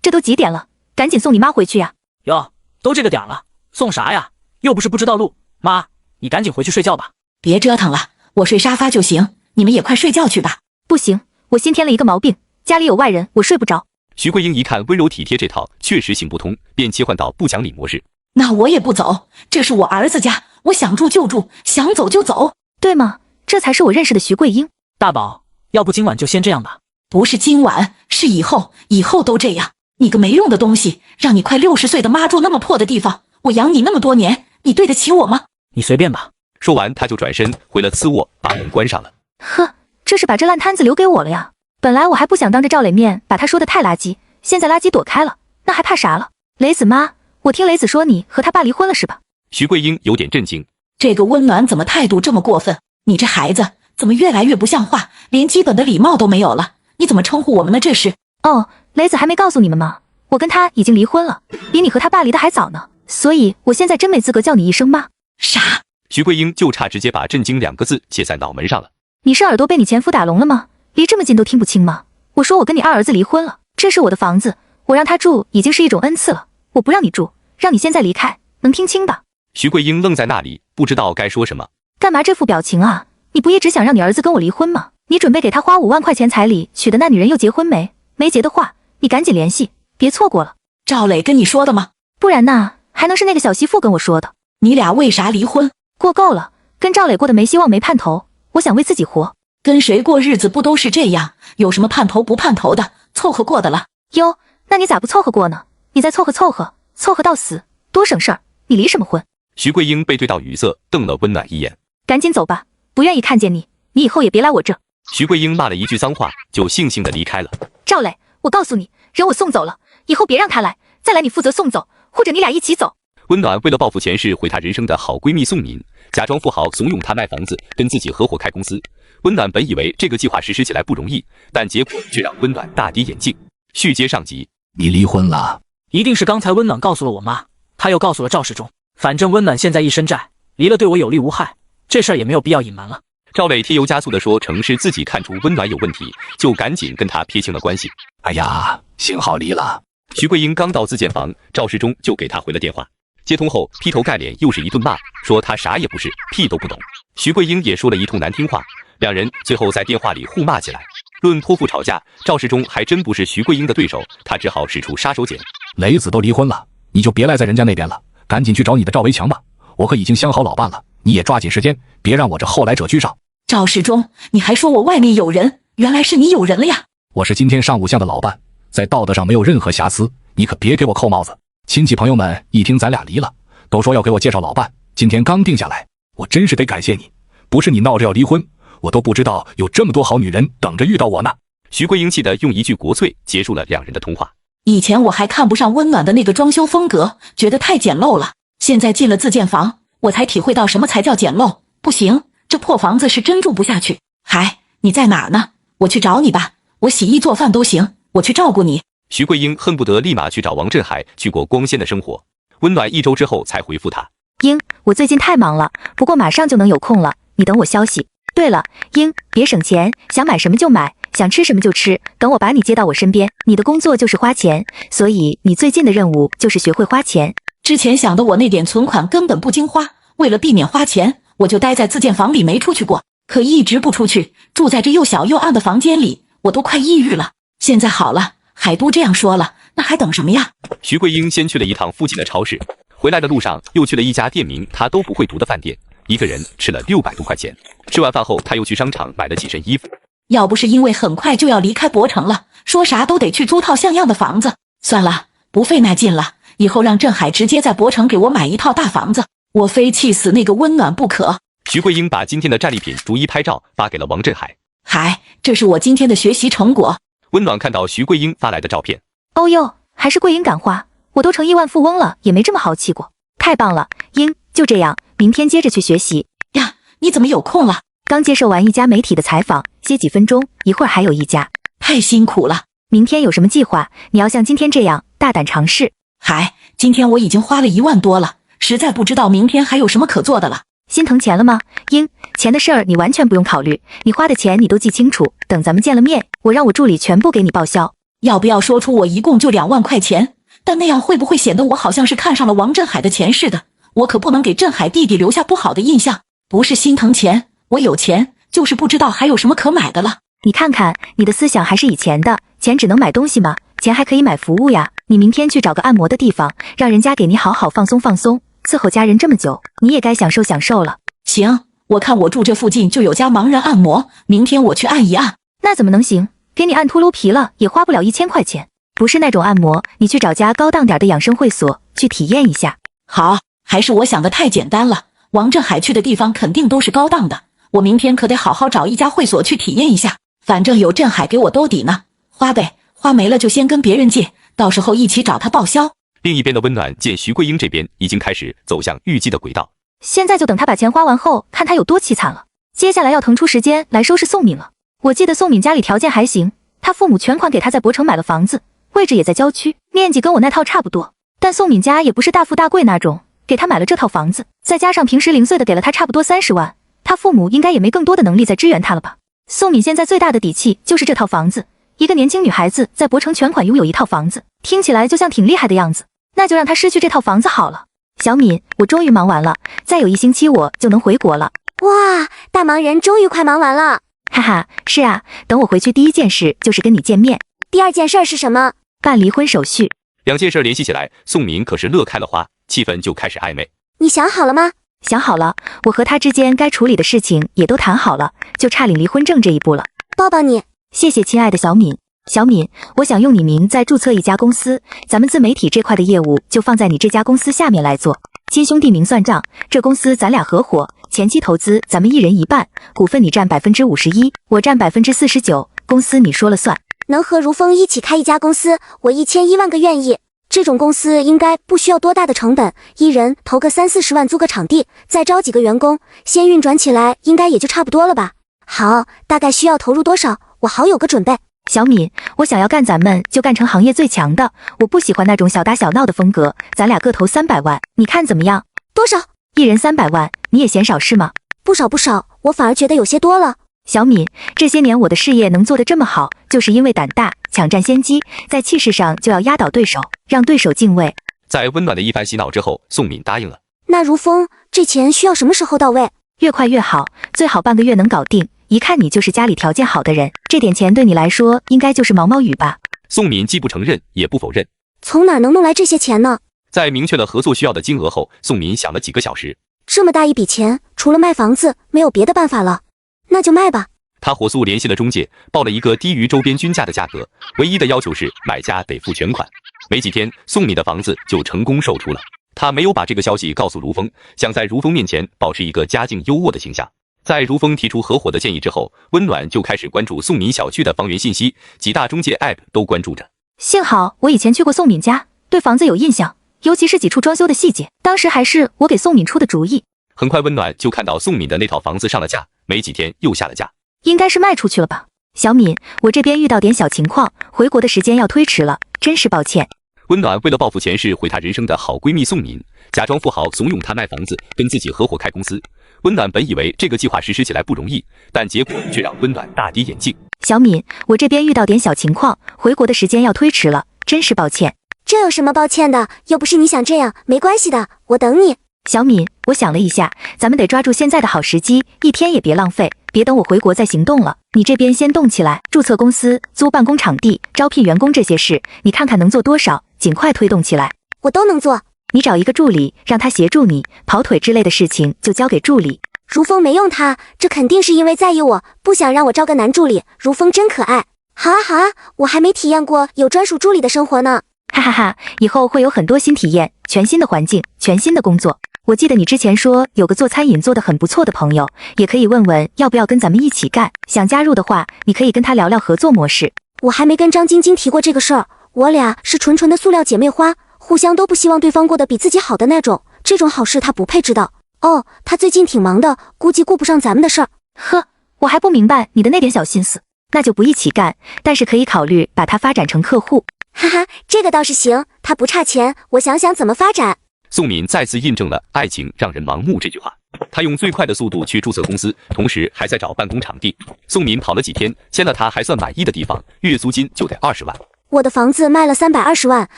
这都几点了？赶紧送你妈回去呀！
哟，都这个点了，送啥呀？又不是不知道路。妈，你赶紧回去睡觉吧。
别折腾了，我睡沙发就行，你们也快睡觉去吧。
不行，我新添了一个毛病，家里有外人，我睡不着。
徐桂英一看温柔体贴这套确实行不通，便切换到不讲理模式。
那我也不走，这是我儿子家，我想住就住，想走就走，
对吗？这才是我认识的徐桂英。
大宝，要不今晚就先这样吧。
不是今晚，是以后，以后都这样。你个没用的东西，让你快60岁的妈住那么破的地方，我养你那么多年，你对得起我吗？
你随便吧。
说完，他就转身回了次卧，把门关上了。
呵，这是把这烂摊子留给我了呀。本来我还不想当着赵磊面把他说的太垃圾，现在垃圾躲开了，那还怕啥了？雷子妈，我听雷子说你和他爸离婚了是吧？
徐桂英有点震惊，
这个温暖怎么态度这么过分？你这孩子怎么越来越不像话，连基本的礼貌都没有了？你怎么称呼我们呢？这是？
哦，雷子还没告诉你们吗？我跟他已经离婚了，比你和他爸离得还早呢，所以我现在真没资格叫你一声妈。
傻！
徐桂英就差直接把震惊2个字写在脑门上了。
你是耳朵被你前夫打聋了吗？离这么近都听不清吗？我说我跟你二儿子离婚了，这是我的房子，我让他住已经是一种恩赐了，我不让你住，让你现在离开，能听清吧？
徐桂英愣在那里，不知道该说什么。
干嘛这副表情啊？你不也只想让你儿子跟我离婚吗？你准备给他花5万块钱彩礼娶的那女人又结婚没？没结的话，你赶紧联系，别错过了。
赵磊跟你说的吗？
不然呢，还能是那个小媳妇跟我说的。
你俩为啥离婚？
过够了，跟赵磊过得没希望没盼头，我想为自己活。
跟谁过日子不都是这样？有什么盼头不盼头的，凑合过的了。
哟，那你咋不凑合过呢？你再凑合凑合，凑合到死，多省事儿。你离什么婚？
徐桂英被对到语塞，瞪了温暖一眼。
赶紧走吧，不愿意看见你，你以后也别来我这。
徐桂英骂了一句脏话，就悻悻地离开了。
赵磊，我告诉你，人我送走了，以后别让他来，再来你负责送走，或者你俩一起走。
温暖为了报复前世毁她人生的好闺蜜宋敏，假装富豪怂恿她卖房子，跟自己合伙开公司。温暖本以为这个计划实施起来不容易，但结果却让温暖大跌眼镜。续接上集，
你离婚了？
一定是刚才温暖告诉了我妈，她又告诉了赵世忠。反正温暖现在一身债，离了对我有利无害，这事儿也没有必要隐瞒了。
赵磊添油加醋地说成是自己看出温暖有问题，就赶紧跟他撇清了关系。
哎呀，幸好离了。
徐桂英刚到自建房，赵世忠就给他回了电话。接通后劈头盖脸又是一顿骂，说他啥也不是，屁都不懂。徐桂英也说了一通难听话，两人最后在电话里互骂起来。论泼妇吵架，赵世忠还真不是徐桂英的对手，他只好使出杀手锏。
雷子都离婚了，你就别赖在人家那边了，赶紧去找你的赵维强吧，我可已经相好老伴了，你也抓紧时间，别让我这后来者居上。
赵世忠，你还说我外面有人，原来是你有人了呀！
我是今天上午向的老伴，在道德上没有任何瑕疵，你可别给我扣帽子。亲戚朋友们一听咱俩离了，都说要给我介绍老伴，今天刚定下来，我真是得感谢你，不是你闹着要离婚，我都不知道有这么多好女人等着遇到我呢。
徐桂英气得用一句国粹结束了两人的通话。
以前我还看不上温暖的那个装修风格，觉得太简陋了，现在进了自建房，我才体会到什么才叫简陋。不行，这破房子是真住不下去。嗨，你在哪儿呢？我去找你吧，我洗衣做饭都行，我去照顾你。
徐桂英恨不得立马去找王振海去过光鲜的生活。温暖1周之后才回复他。
英，我最近太忙了，不过马上就能有空了，你等我消息。对了，英，别省钱，想买什么就买，想吃什么就吃，等我把你接到我身边。你的工作就是花钱，所以你最近的任务就是学会花钱。
之前想的我那点存款根本不经花，为了避免花钱，我就待在自建房里没出去过，可一直不出去，住在这又小又暗的房间里，我都快抑郁了。现在好了，海都这样说了，那还等什么呀？
徐桂英先去了一趟附近的超市，回来的路上又去了一家店名她都不会读的饭店，一个人吃了600多块钱。吃完饭后，她又去商场买了几身衣服。
要不是因为很快就要离开博城了，说啥都得去租套像样的房子，算了，不费那劲了，以后让振海直接在博城给我买一套大房子，我非气死那个温暖不可。
徐桂英把今天的战利品逐一拍照发给了王振海。
海，这是我今天的学习成果。
温暖看到徐桂英发来的照片，
哦哟，还是桂英敢花，我都成亿万富翁了，也没这么豪气过，太棒了，英，就这样，明天接着去学习
呀。你怎么有空了？
刚接受完一家媒体的采访，歇几分钟，一会儿还有一家。
太辛苦了。
明天有什么计划？你要像今天这样大胆尝试。
海，今天我已经花了1万多了，实在不知道明天还有什么可做的了。
心疼钱了吗？英，钱的事儿你完全不用考虑，你花的钱你都记清楚，等咱们见了面，我让我助理全部给你报销。
要不要说出我一共就2万块钱？但那样会不会显得我好像是看上了王振海的钱似的？我可不能给振海弟弟留下不好的印象。不是心疼钱，我有钱，就是不知道还有什么可买的了。
你看看，你的思想还是以前的，钱只能买东西吗？钱还可以买服务呀。你明天去找个按摩的地方，让人家给你好好放松放松。伺候家人这么久，你也该享受享受了。
行，我看我住这附近就有家盲人按摩，明天我去按一按。
那怎么能行？给你按秃噜皮了，也花不了1000块钱。不是那种按摩，你去找家高档点的养生会所去体验一下。
好，还是我想的太简单了。王振海去的地方肯定都是高档的，我明天可得好好找一家会所去体验一下。反正有振海给我兜底呢，花呗花没了就先跟别人借，到时候一起找他报销。
另一边的温暖见徐桂英这边已经开始走向预计的轨道，
现在就等他把钱花完后，看他有多凄惨了。接下来要腾出时间来收拾宋敏了。我记得宋敏家里条件还行，他父母全款给他在博城买了房子，位置也在郊区，面积跟我那套差不多。但宋敏家也不是大富大贵那种，给他买了这套房子，再加上平时零碎的给了他差不多30万，他父母应该也没更多的能力再支援他了吧。宋敏现在最大的底气就是这套房子，一个年轻女孩子在博城全款拥有一套房子，听起来就像挺厉害的样子，那就让她失去这套房子好了。小敏，我终于忙完了，再有1星期我就能回国了。
哇，大忙人终于快忙完了。
哈哈，是啊，等我回去第一件事就是跟你见面。
第二件事是什么？
办离婚手续。
2件事联系起来，宋敏可是乐开了花，气氛就开始暧昧。
你想好了吗？
想好了，我和他之间该处理的事情也都谈好了，就差领离婚证这一步了。
抱抱你。
谢谢亲爱的小敏。小敏，我想用你名再注册一家公司，咱们自媒体这块的业务就放在你这家公司下面来做。亲兄弟明算账，这公司咱俩合伙，前期投资咱们1人1半，股份你占51%，我占49%，公司你说了算。
能和如风一起开一家公司，我1000-1万个愿意。这种公司应该不需要多大的成本，一人投个30-40万租个场地，再招几个员工，先运转起来应该也就差不多了吧。好，大概需要投入多少，我好有个准备。
小敏，我想要干咱们就干成行业最强的，我不喜欢那种小打小闹的风格，咱俩各投300万，你看怎么样？
多少？
一人300万，你也嫌少是吗？
不少不少，我反而觉得有些多了。
小敏，这些年我的事业能做得这么好，就是因为胆大，抢占先机，在气势上就要压倒对手，让对手敬畏。
在温暖的一番洗脑之后，宋敏答应了。
那如风，这钱需要什么时候到位？
越快越好，最好半个月能搞定。一看你就是家里条件好的人，这点钱对你来说应该就是毛毛雨吧？
宋敏既不承认也不否认。
从哪能弄来这些钱呢？
在明确了合作需要的金额后，宋敏想了几个小时。
这么大一笔钱，除了卖房子，没有别的办法了。那就卖吧。
他火速联系了中介，报了一个低于周边均价的价格，唯一的要求是买家得付全款。没几天，宋敏的房子就成功售出了。他没有把这个消息告诉如风，想在如风面前保持一个家境优渥的形象。在如风提出合伙的建议之后，温暖就开始关注宋敏小区的房源信息，几大中介 App 都关注着。
幸好我以前去过宋敏家，对房子有印象，尤其是几处装修的细节，当时还是我给宋敏出的主意。
很快温暖就看到宋敏的那套房子上了架，没几天又下了架，
应该是卖出去了吧。小敏，我这边遇到点小情况，回国的时间要推迟了，真是抱歉。
温暖为了报复前世毁她人生的好闺蜜宋敏，假装富豪怂恿她卖房子，跟自己合伙开公司。温暖本以为这个计划实施起来不容易，但结果却让温暖大跌眼镜。
小敏，我这边遇到点小情况，回国的时间要推迟了，真是抱歉。
这有什么抱歉的？又不是你想这样，没关系的，我等你。
小敏，我想了一下，咱们得抓住现在的好时机，一天也别浪费，别等我回国再行动了。你这边先动起来，注册公司、租办公场地、招聘员工这些事，你看看能做多少，尽快推动起来。
我都能做。
你找一个助理，让他协助你，跑腿之类的事情就交给助理。
如风没用他，这肯定是因为在意我，不想让我招个男助理。如风真可爱。好啊好啊，我还没体验过有专属助理的生活呢。
哈哈哈，以后会有很多新体验，全新的环境，全新的工作。我记得你之前说有个做餐饮做得很不错的朋友，也可以问问要不要跟咱们一起干。想加入的话，你可以跟他聊聊合作模式。
我还没跟张晶晶提过这个事儿，我俩是纯纯的塑料姐妹花，互相都不希望对方过得比自己好的那种。这种好事他不配知道。哦，他最近挺忙的，估计顾不上咱们的事儿。
呵，我还不明白你的那点小心思。那就不一起干，但是可以考虑把他发展成客户。
哈哈，这个倒是行，他不差钱，我想想怎么发展。
宋敏再次印证了爱情让人盲目这句话。他用最快的速度去注册公司，同时还在找办公场地。宋敏跑了几天，签了他还算满意的地方，月租金就得20万。
我的房子卖了320万，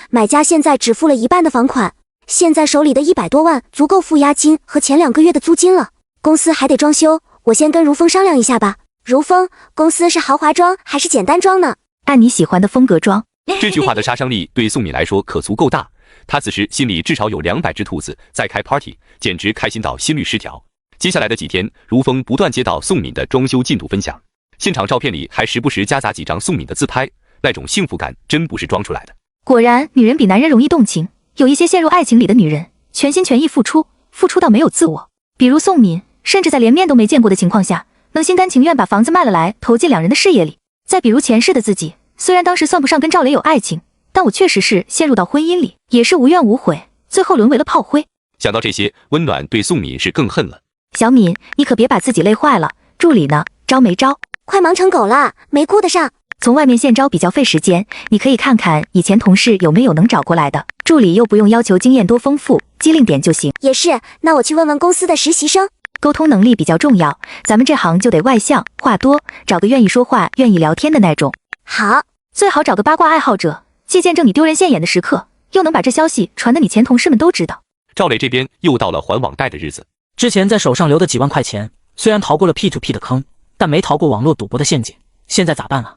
买家现在只付了1半的房款，现在手里的100多万足够付押金和前2个月的租金了。公司还得装修，我先跟如风商量一下吧。如风，公司是豪华装还是简单装呢？
按你喜欢的风格装。
这句话的杀伤力对宋敏来说可足够大，她此时心里至少有200只兔子在开 party， 简直开心到心律失调。接下来的几天，如风不断接到宋敏的装修进度分享，现场照片里还时不时夹杂几张宋敏的自拍，那种幸福感真不是装出来的。
果然，女人比男人容易动情，有一些陷入爱情里的女人，全心全意付出，付出到没有自我。比如宋敏，甚至在连面都没见过的情况下，能心甘情愿把房子卖了来投进两人的事业里。再比如前世的自己，虽然当时算不上跟赵雷有爱情，但我确实是陷入到婚姻里，也是无怨无悔，最后沦为了炮灰。
想到这些，温暖对宋敏是更恨了。
小敏，你可别把自己累坏了。助理呢，招没招？
快忙成狗了，没顾得上。
从外面现招比较费时间，你可以看看以前同事有没有能找过来的。助理又不用要求经验多丰富，机灵点就行。
也是，那我去问问公司的实习生。
沟通能力比较重要，咱们这行就得外向，话多，找个愿意说话、愿意聊天的那种。
好，
最好找个八卦爱好者，既见证你丢人现眼的时刻，又能把这消息传得你前同事们都知道。
赵磊这边又到了还网贷的日子，
之前在手上留的几万块钱，虽然逃过了 P2P 的坑，但没逃过网络赌博的陷阱，现在咋办啊？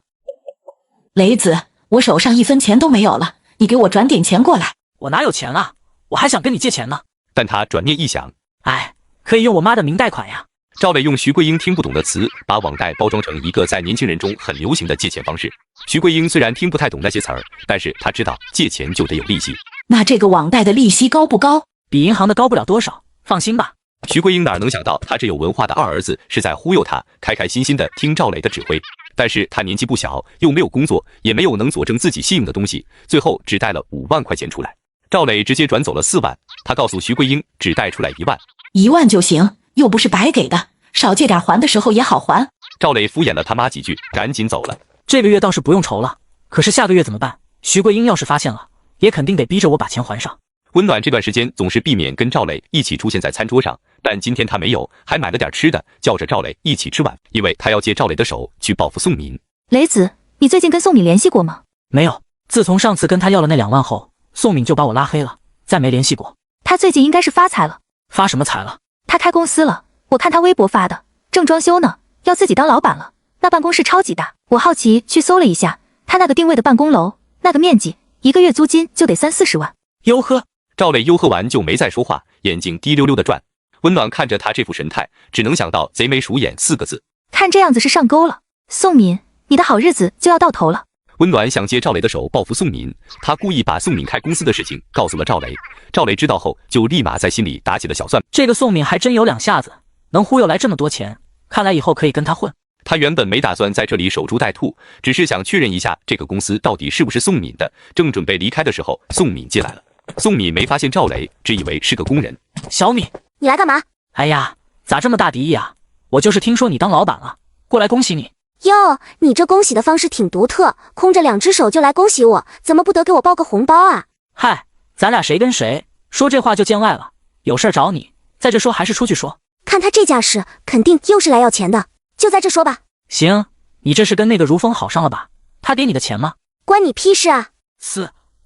雷子，我手上1分钱都没有了，你给我转点钱过来。
我哪有钱啊？我还想跟你借钱呢。
但他转念一想，
哎，可以用我妈的明贷款呀。
赵磊用徐桂英听不懂的词，把网贷包装成一个在年轻人中很流行的借钱方式。徐桂英虽然听不太懂那些词儿，但是她知道借钱就得有利息。
那这个网贷的利息高不高？
比银行的高不了多少，放心吧。
徐桂英哪能想到他这有文化的二儿子是在忽悠他，开开心心的听赵磊的指挥。但是他年纪不小，又没有工作，也没有能佐证自己信用的东西，最后只贷了5万块钱出来。赵磊直接转走了4万，他告诉徐桂英只贷出来1万
，1万就行，又不是白给的，少借点还的时候也好还。
赵磊敷衍了他妈几句，赶紧走了。
这个月倒是不用愁了，可是下个月怎么办？徐桂英要是发现了，也肯定得逼着我把钱还上。
温暖这段时间总是避免跟赵磊一起出现在餐桌上，但今天他没有，还买了点吃的，叫着赵磊一起吃晚，因为他要借赵磊的手去报复宋敏。
雷子，你最近跟宋敏联系过吗？
没有，自从上次跟他要了那2万后，宋敏就把我拉黑了，再没联系过。
他最近应该是发财了。
发什么财了？
他开公司了，我看他微博发的，正装修呢，要自己当老板了。那办公室超级大，我好奇去搜了一下，他那个定位的办公楼，那个面积，1个月租金就得30-40万。
哟呵。
赵磊悠喝完就没再说话，眼睛滴溜溜的转。温暖看着他这副神态，只能想到贼眉鼠眼4个字。
看这样子是上钩了。宋敏，你的好日子就要到头了。
温暖想借赵磊的手报复宋敏，他故意把宋敏开公司的事情告诉了赵磊。赵磊知道后，就立马在心里打起了小算。
这个宋敏还真有2下子，能忽悠来这么多钱，看来以后可以跟他混。
他原本没打算在这里守株待兔，只是想确认一下这个公司到底是不是宋敏的。正准备离开的时候，宋敏进来了。宋敏没发现赵磊，只以为是个工人。
小敏，
你来干嘛？
哎呀，咋这么大敌意啊？我就是听说你当老板了，过来恭喜你。
哟，你这恭喜的方式挺独特，空着2只手就来恭喜我，怎么不得给我包个红包啊？
嗨，咱俩谁跟谁说这话就见外了，有事找你，在这说还是出去说？
看他这架势，肯定又是来要钱的，就在这说吧。
行，你这是跟那个如风好上了吧？他给你的钱吗？
关你屁事啊！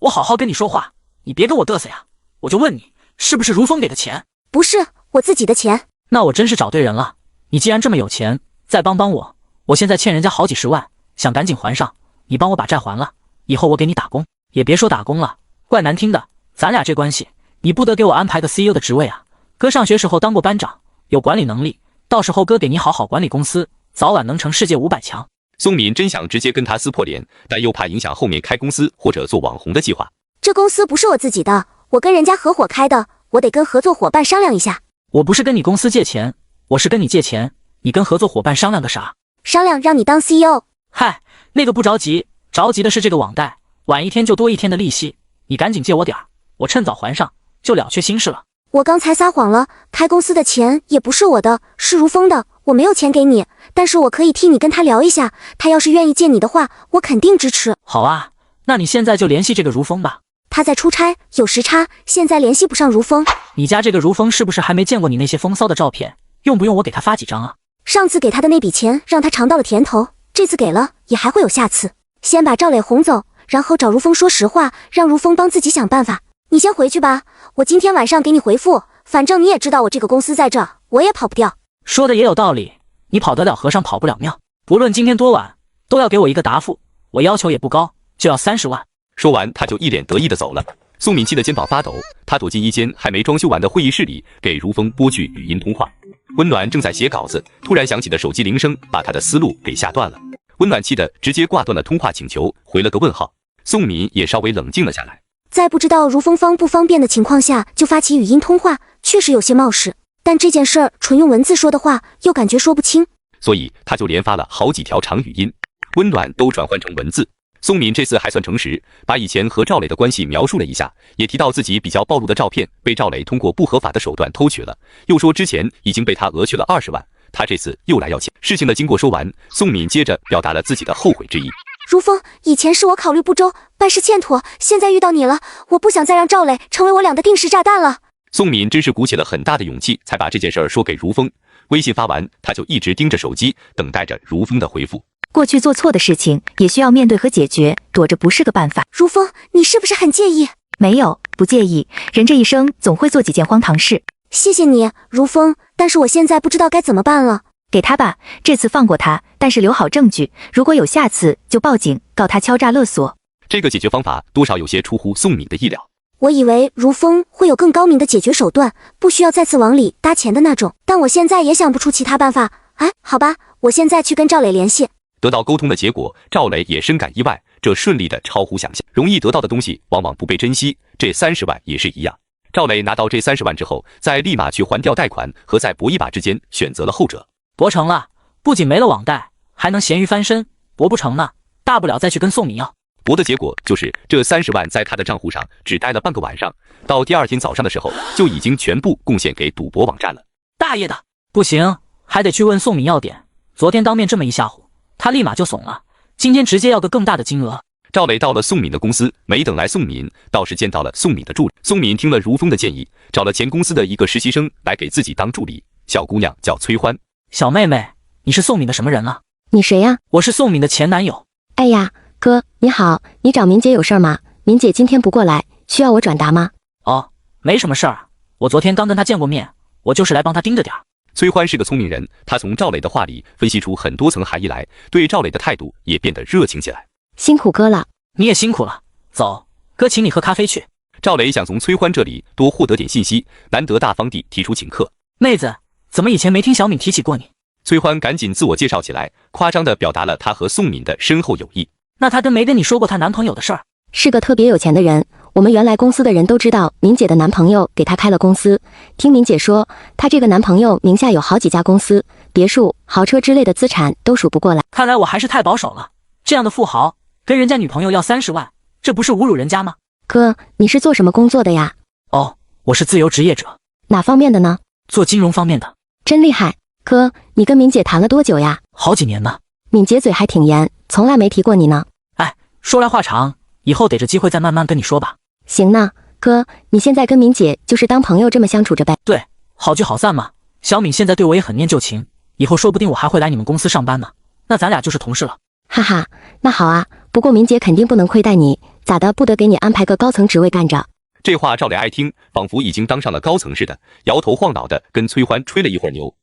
我好好跟你说话，你别跟我嘚瑟呀！我就问你，是不是如风给的钱？
不是，我自己的钱。
那我真是找对人了。你既然这么有钱，再帮帮我。我现在欠人家好几十万，想赶紧还上，你帮我把债还了，以后我给你打工，也别说打工了，怪难听的。咱俩这关系，你不得给我安排个 CEO 的职位啊？哥上学时候当过班长，有管理能力，到时候哥给你好好管理公司，早晚能成世界500强。
宋敏真想直接跟他撕破脸，但又怕影响后面开公司或者做网红的计划。
这公司不是我自己的，我跟人家合伙开的，我得跟合作伙伴商量一下。
我不是跟你公司借钱，我是跟你借钱，你跟合作伙伴商量个啥？
商量让你当 CEO。
嗨，那个不着急，着急的是这个网贷，晚1天就多1天的利息，你赶紧借我点儿，我趁早还上，就了却心事了。
我刚才撒谎了，开公司的钱也不是我的，是如风的，我没有钱给你，但是我可以替你跟他聊一下，他要是愿意借你的话，我肯定支持。
好啊，那你现在就联系这个如风吧。
他在出差，有时差，现在联系不上如风。
你家这个如风是不是还没见过你那些风骚的照片？用不用我给他发几张啊？
上次给他的那笔钱让他尝到了甜头，这次给了也还会有下次。先把赵磊哄走，然后找如风说实话，让如风帮自己想办法。你先回去吧，我今天晚上给你回复，反正你也知道我这个公司在这，我也跑不掉。
说的也有道理，你跑得了和尚跑不了庙，不论今天多晚，都要给我一个答复。我要求也不高，就要30万。
说完他就一脸得意的走了。宋敏气的肩膀发抖，他躲进一间还没装修完的会议室里，给如风拨去语音通话。温暖正在写稿子，突然响起的手机铃声把他的思路给吓断了。温暖气的直接挂断了通话请求，回了个问号。宋敏也稍微冷静了下来。
在不知道如风方不方便的情况下就发起语音通话，确实有些冒失。但这件事儿纯用文字说的话，又感觉说不清，
所以他就连发了好几条长语音，温暖都转换成文字。宋敏这次还算诚实，把以前和赵磊的关系描述了一下，也提到自己比较暴露的照片被赵磊通过不合法的手段偷取了，又说之前已经被他讹去了20万，他这次又来要钱。事情的经过说完，宋敏接着表达了自己的后悔之意。
如风，以前是我考虑不周，办事欠妥，现在遇到你了，我不想再让赵磊成为我俩的定时炸弹了。
宋敏真是鼓起了很大的勇气，才把这件事儿说给如风。微信发完，他就一直盯着手机，等待着如风的回复。
过去做错的事情也需要面对和解决，躲着不是个办法。
如风，你是不是很介意？
没有，不介意。人这一生总会做几件荒唐事。
谢谢你，如风，但是我现在不知道该怎么办了。
给他吧，这次放过他，但是留好证据，如果有下次就报警，告他敲诈勒索。
这个解决方法多少有些出乎宋敏的意料。
我以为如风会有更高明的解决手段，不需要再次往里搭钱的那种，但我现在也想不出其他办法。哎，好吧，我现在去跟赵磊联系。
得到沟通的结果，赵磊也深感意外，这顺利的超乎想象。容易得到的东西往往不被珍惜，这30万也是一样。赵磊拿到这30万之后，在立马去还掉贷款和再搏一把之间选择了后者。
搏成了，不仅没了网贷，还能咸鱼翻身；搏不成呢，大不了再去跟宋敏要。
搏的结果就是这30万在他的账户上只待了半个晚上，到第二天早上的时候就已经全部贡献给赌博网站了。
大爷的，不行，还得去问宋敏要点。昨天当面这么一吓唬，他立马就怂了，今天直接要个更大的金额。
赵磊到了宋敏的公司，没等来宋敏，倒是见到了宋敏的助理。宋敏听了如风的建议，找了前公司的一个实习生来给自己当助理，小姑娘叫崔欢。
小妹妹，你是宋敏的什么人啊？
你谁呀？
我是宋敏的前男友。
哎呀，哥，你好，你找明姐有事吗？明姐今天不过来，需要我转达吗？
哦，没什么事儿，我昨天刚跟她见过面，我就是来帮她盯着点儿。
崔欢是个聪明人，他从赵磊的话里分析出很多层含义来，对赵磊的态度也变得热情起来。
辛苦哥了。
你也辛苦了，走，哥请你喝咖啡去。
赵磊想从崔欢这里多获得点信息，难得大方地提出请客。
妹子，怎么以前没听小敏提起过你？
崔欢赶紧自我介绍起来，夸张地表达了他和宋敏的深厚友谊。
那她没跟你说过她男朋友的事儿？
是个特别有钱的人，我们原来公司的人都知道，敏姐的男朋友给她开了公司。听敏姐说，她这个男朋友名下有好几家公司，别墅、豪车之类的资产都数不过来。
看来我还是太保守了，这样的富豪跟人家女朋友要30万，这不是侮辱人家吗？
哥，你是做什么工作的呀？
哦，我是自由职业者。
哪方面的呢？
做金融方面的。
真厉害。哥，你跟敏姐谈了多久呀？
好几年呢。
敏姐嘴还挺严，从来没提过你呢。
哎，说来话长，以后逮着机会再慢慢跟你说吧。
行呢，哥，你现在跟敏姐就是当朋友这么相处着呗？
对，好聚好散嘛。小敏现在对我也很念旧情，以后说不定我还会来你们公司上班呢，那咱俩就是同事了。
哈哈，那好啊，不过敏姐肯定不能亏待你，咋的不得给你安排个高层职位干着。
这话赵磊爱听，仿佛已经当上了高层似的，摇头晃脑的跟崔欢吹了一会儿牛。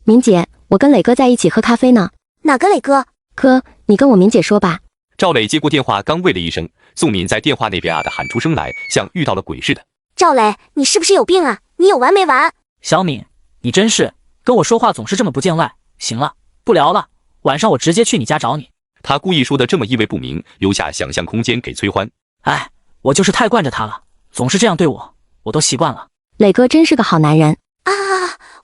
敏姐，我跟磊哥在一起喝咖啡呢。
哪个磊哥？
哥，你跟我敏姐说吧。
赵磊接过电话，刚喂了一声，宋敏在电话那边的喊出声来，像遇到了鬼似的。
赵磊，你是不是有病啊？你有完没完？
小敏，你真是跟我说话总是这么不见外。行了，不聊了，晚上我直接去你家找你。
他故意说的这么意味不明，留下想象空间给崔欢。
哎，我就是太惯着他了，总是这样对我，我都习惯了。
磊哥真是个好男人
啊！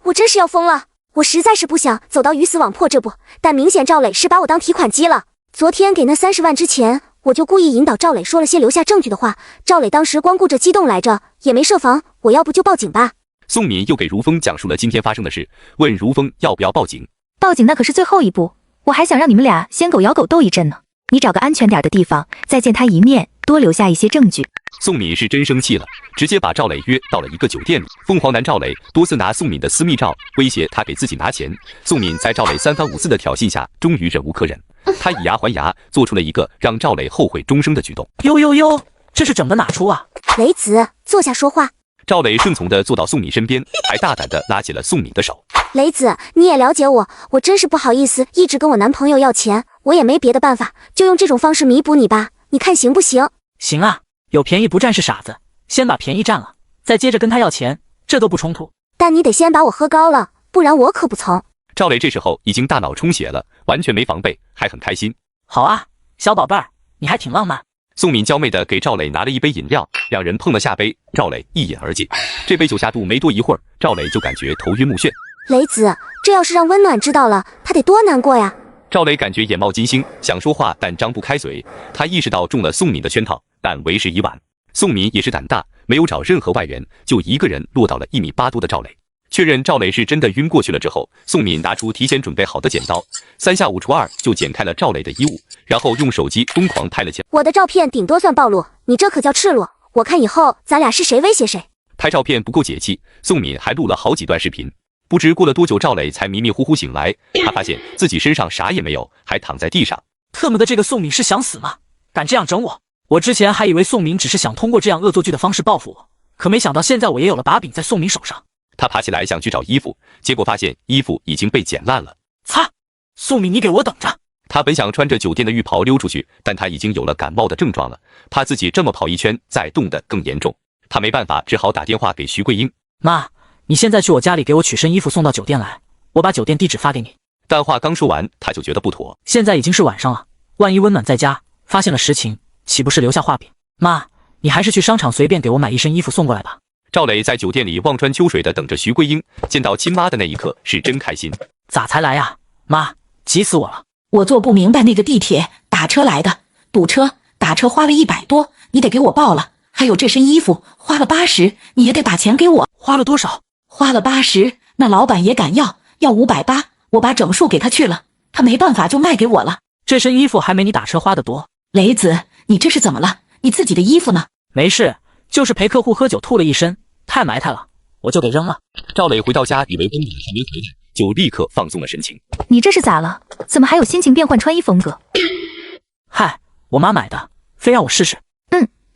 我真是要疯了。我实在是不想走到鱼死网破这步，但明显赵磊是把我当提款机了。昨天给那30万之前，我就故意引导赵磊说了些留下证据的话，赵磊当时光顾着激动来着，也没设防。我要不就报警吧。
宋敏又给如风讲述了今天发生的事，问如风要不要报警。
报警那可是最后一步，我还想让你们俩先狗咬狗斗一阵呢。你找个安全点的地方，再见他一面，多留下一些证据。
宋敏是真生气了，直接把赵磊约到了一个酒店里。凤凰男赵磊多次拿宋敏的私密照威胁他给自己拿钱，宋敏在赵磊3番5次的挑衅下，终于忍无可忍，他以牙还牙，做出了一个让赵磊后悔终生的举动。
哟，这是整的哪出啊？
雷子，坐下说话。
赵磊顺从地坐到宋敏身边，还大胆地拉起了宋敏的手。
雷子，你也了解我，我真是不好意思一直跟我男朋友要钱，我也没别的办法，就用这种方式弥补你吧，你看行不行？
行啊，有便宜不占是傻子，先把便宜占了，再接着跟他要钱，这都不冲突。
但你得先把我喝高了，不然我可不从。
赵磊这时候已经大脑充血了，完全没防备，还很开心。
好啊，小宝贝儿，你还挺浪漫。
宋敏娇媚地给赵磊拿了一杯饮料，两人碰了下杯，赵磊一饮而尽。这杯酒下肚没多一会儿，赵磊就感觉头晕目眩。
雷子，这要是让温暖知道了，他得多难过呀！
赵磊感觉眼冒金星，想说话但张不开嘴。他意识到中了宋敏的圈套，但为时已晚。宋敏也是胆大，没有找任何外援，就一个人落到了1.8米多的赵磊。确认赵磊是真的晕过去了之后，宋敏拿出提前准备好的剪刀，3下5除2就剪开了赵磊的衣物，然后用手机疯狂拍了起来。
我的照片顶多算暴露，你这可叫赤裸。我看以后咱俩是谁威胁谁。
拍照片不够解气，宋敏还录了好几段视频。不知过了多久，赵磊才迷迷糊糊醒来，他发现自己身上啥也没有，还躺在地上。
特么的，这个宋敏是想死吗？敢这样整我！我之前还以为宋敏只是想通过这样恶作剧的方式报复我，可没想到现在我也有了把柄在宋敏手上。
他爬起来想去找衣服，结果发现衣服已经被剪烂了。
擦！宋敏，你给我等着！
他本想穿着酒店的浴袍溜出去，但他已经有了感冒的症状了，怕自己这么跑一圈再冻得更严重。他没办法，只好打电话给徐桂英。
妈，你现在去我家里给我取身衣服送到酒店来，我把酒店地址发给你。
但话刚说完，他就觉得不妥。
现在已经是晚上了，万一温暖在家发现了实情，岂不是留下话柄？妈，你还是去商场随便给我买一身衣服送过来吧。
赵磊在酒店里望穿秋水的等着徐桂英，见到亲妈的那一刻是真开心。
咋才来呀？妈，急死我了！
我做不明白那个地铁打车来的，堵车打车花了100多，你得给我报了。还有这身衣服花了80，你也得把钱给我。
花了多少？
花了80，那老板也敢要580，我把整数给他去了，他没办法就卖给我了。
这身衣服还没你打车花的多。
雷子，你这是怎么了？你自己的衣服呢？
没事，就是陪客户喝酒吐了一身，太埋汰了，我就给扔了。
赵磊回到家，以为温暖还没回来，就立刻放松了神情。
你这是咋了？怎么还有心情变换穿衣风格？
嗨，我妈买的，非让我试试。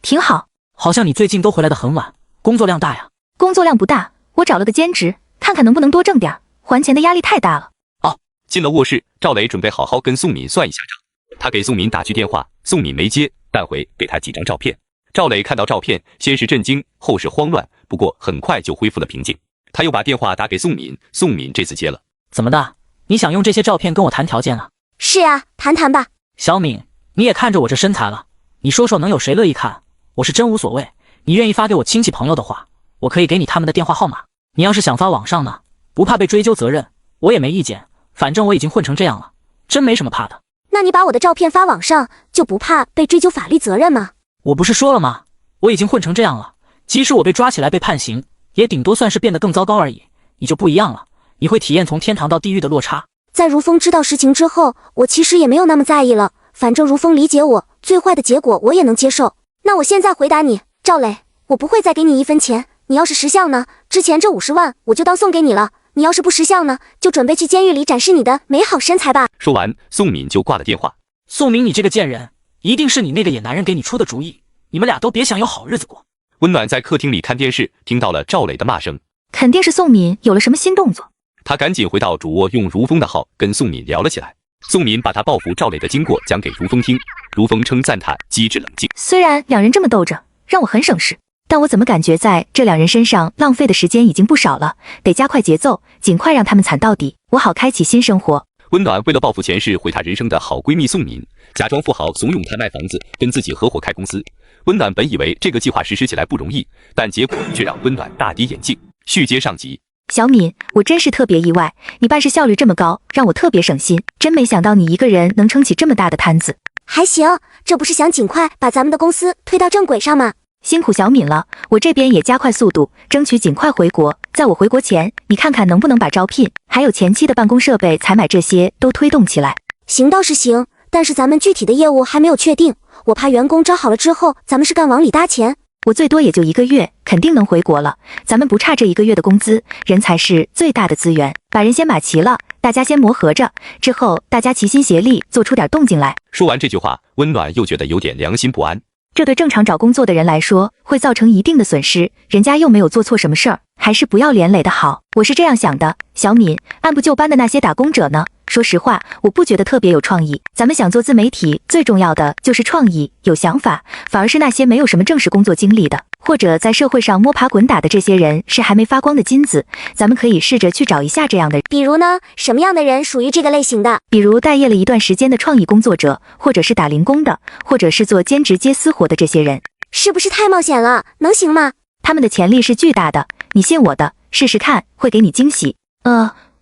挺好。
好像你最近都回来的很晚，工作量大呀？
工作量不大，我找了个兼职，看看能不能多挣点，还钱的压力太大了。
哦，
进了卧室，赵磊准备好好跟宋敏算一下账。他给宋敏打去电话，宋敏没接，但回给他几张照片。赵磊看到照片，先是震惊，后是慌乱，不过很快就恢复了平静。他又把电话打给宋敏，宋敏这次接了。
怎么的？你想用这些照片跟我谈条件啊？
是啊，谈谈吧。
小敏，你也看着我这身材了，你说说能有谁乐意看？我是真无所谓，你愿意发给我亲戚朋友的话，我可以给你他们的电话号码。你要是想发网上呢，不怕被追究责任，我也没意见，反正我已经混成这样了，真没什么怕的。
那你把我的照片发网上，就不怕被追究法律责任吗？
我不是说了吗？我已经混成这样了，即使我被抓起来被判刑，也顶多算是变得更糟糕而已。你就不一样了，你会体验从天堂到地狱的落差。
在如风知道实情之后，我其实也没有那么在意了，反正如风理解我，最坏的结果我也能接受。那我现在回答你，赵磊，我不会再给你1分钱，你要是识相呢，之前这50万我就当送给你了，你要是不识相呢，就准备去监狱里展示你的美好身材吧。
说完，宋敏就挂了电话。
宋敏，你这个贱人，一定是你那个野男人给你出的主意，你们俩都别想有好日子过。
温暖在客厅里看电视，听到了赵磊的骂声，
肯定是宋敏有了什么新动作。
他赶紧回到主卧，用如风的号跟宋敏聊了起来。宋敏把他报复赵磊的经过讲给如风听，如风称赞他机智冷静。
虽然两人这么斗着，让我很省事，但我怎么感觉在这两人身上浪费的时间已经不少了，得加快节奏，尽快让他们惨到底，我好开启新生活。
温暖为了报复前世毁她人生的好闺蜜宋敏，假装富豪怂恿她卖房子，跟自己合伙开公司。温暖本以为这个计划实施起来不容易，但结果却让温暖大跌眼镜。续接上集。
小敏，我真是特别意外，你办事效率这么高，让我特别省心，真没想到你一个人能撑起这么大的摊子。
还行，这不是想尽快把咱们的公司推到正轨上吗？
辛苦小敏了，我这边也加快速度，争取尽快回国。在我回国前，你看看能不能把招聘还有前期的办公设备、采买这些都推动起来。
行倒是行，但是咱们具体的业务还没有确定，我怕员工招好了之后，咱们是干往里搭钱。
我最多也就1个月，肯定能回国了。咱们不差这1个月的工资，人才是最大的资源。把人先码齐了，大家先磨合着，之后大家齐心协力做出点动静来。
说完这句话，温暖又觉得有点良心不安。
这对正常找工作的人来说，会造成一定的损失，人家又没有做错什么事儿，还是不要连累的好。我是这样想的，小敏，按部就班的那些打工者呢，说实话，我不觉得特别有创意。咱们想做自媒体，最重要的就是创意，有想法。反而是那些没有什么正式工作经历的，或者在社会上摸爬滚打的这些人，是还没发光的金子。咱们可以试着去找一下这样的人。
比如呢，什么样的人属于这个类型的？
比如待业了一段时间的创意工作者，或者是打零工的，或者是做兼职接私活的这些人。
是不是太冒险了？能行吗？
他们的潜力是巨大的，你信我的，试试看，会给你惊喜。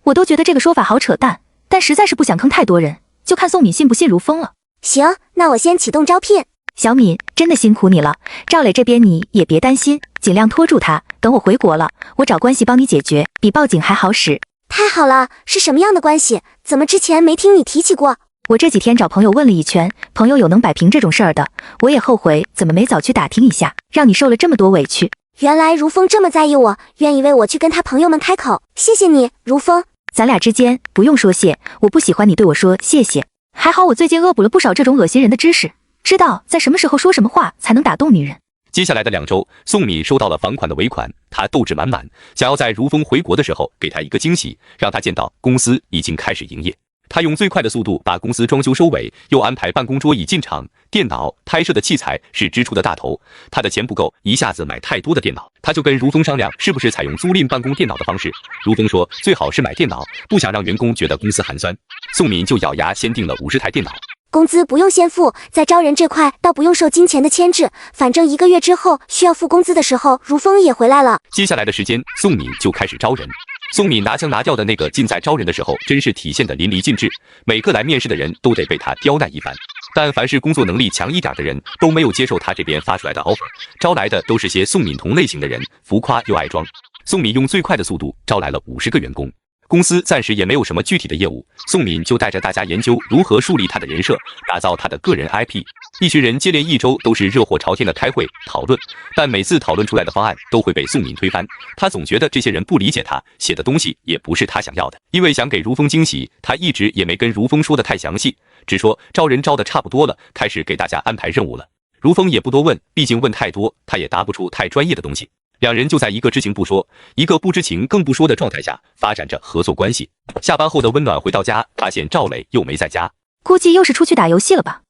我都觉得这个说法好扯淡，但实在是不想坑太多人，就看宋敏信不信如风了。
行，那我先启动招聘。
小敏，真的辛苦你了。赵磊这边你也别担心，尽量拖住他，等我回国了，我找关系帮你解决，比报警还好使。
太好了，是什么样的关系？怎么之前没听你提起过？
我这几天找朋友问了一圈，朋友有能摆平这种事儿的，我也后悔怎么没早去打听一下，让你受了这么多委屈。
原来如风这么在意我，愿意为我去跟他朋友们开口，谢谢你，如风。
咱俩之间不用说谢，我不喜欢你对我说谢谢。还好我最近恶补了不少这种恶心人的知识，知道在什么时候说什么话才能打动女人。
接下来的2周，宋敏收到了房款的尾款，她斗志满满，想要在如风回国的时候给他一个惊喜，让他见到公司已经开始营业。他用最快的速度把公司装修收尾，又安排办公桌椅进场，电脑、拍摄的器材是支出的大头。他的钱不够，一下子买太多的电脑，他就跟如风商量是不是采用租赁办公电脑的方式。如风说最好是买电脑，不想让员工觉得公司寒酸。宋敏就咬牙先订了50台电脑。
工资不用先付，在招人这块倒不用受金钱的牵制，反正1个月之后需要付工资的时候，如风也回来了。
接下来的时间，宋敏就开始招人。宋敏拿腔拿调的那个劲在招人的时候，真是体现得淋漓尽致，每个来面试的人都得被他刁难一番。但凡是工作能力强一点的人，都没有接受他这边发出来的 offer， 招来的都是些宋敏同类型的人，浮夸又爱装。宋敏用最快的速度招来了50个员工。公司暂时也没有什么具体的业务，宋敏就带着大家研究如何树立他的人设，打造他的个人 IP。一群人接连1周都是热火朝天的开会讨论，但每次讨论出来的方案都会被宋敏推翻。他总觉得这些人不理解他，写的东西也不是他想要的。因为想给如风惊喜，他一直也没跟如风说的太详细，只说招人招的差不多了，开始给大家安排任务了。如风也不多问，毕竟问太多，他也答不出太专业的东西。两人就在一个知情不说，一个不知情更不说的状态下发展着合作关系。下班后的温暖回到家，发现赵磊又没在家，
估计又是出去打游戏了吧。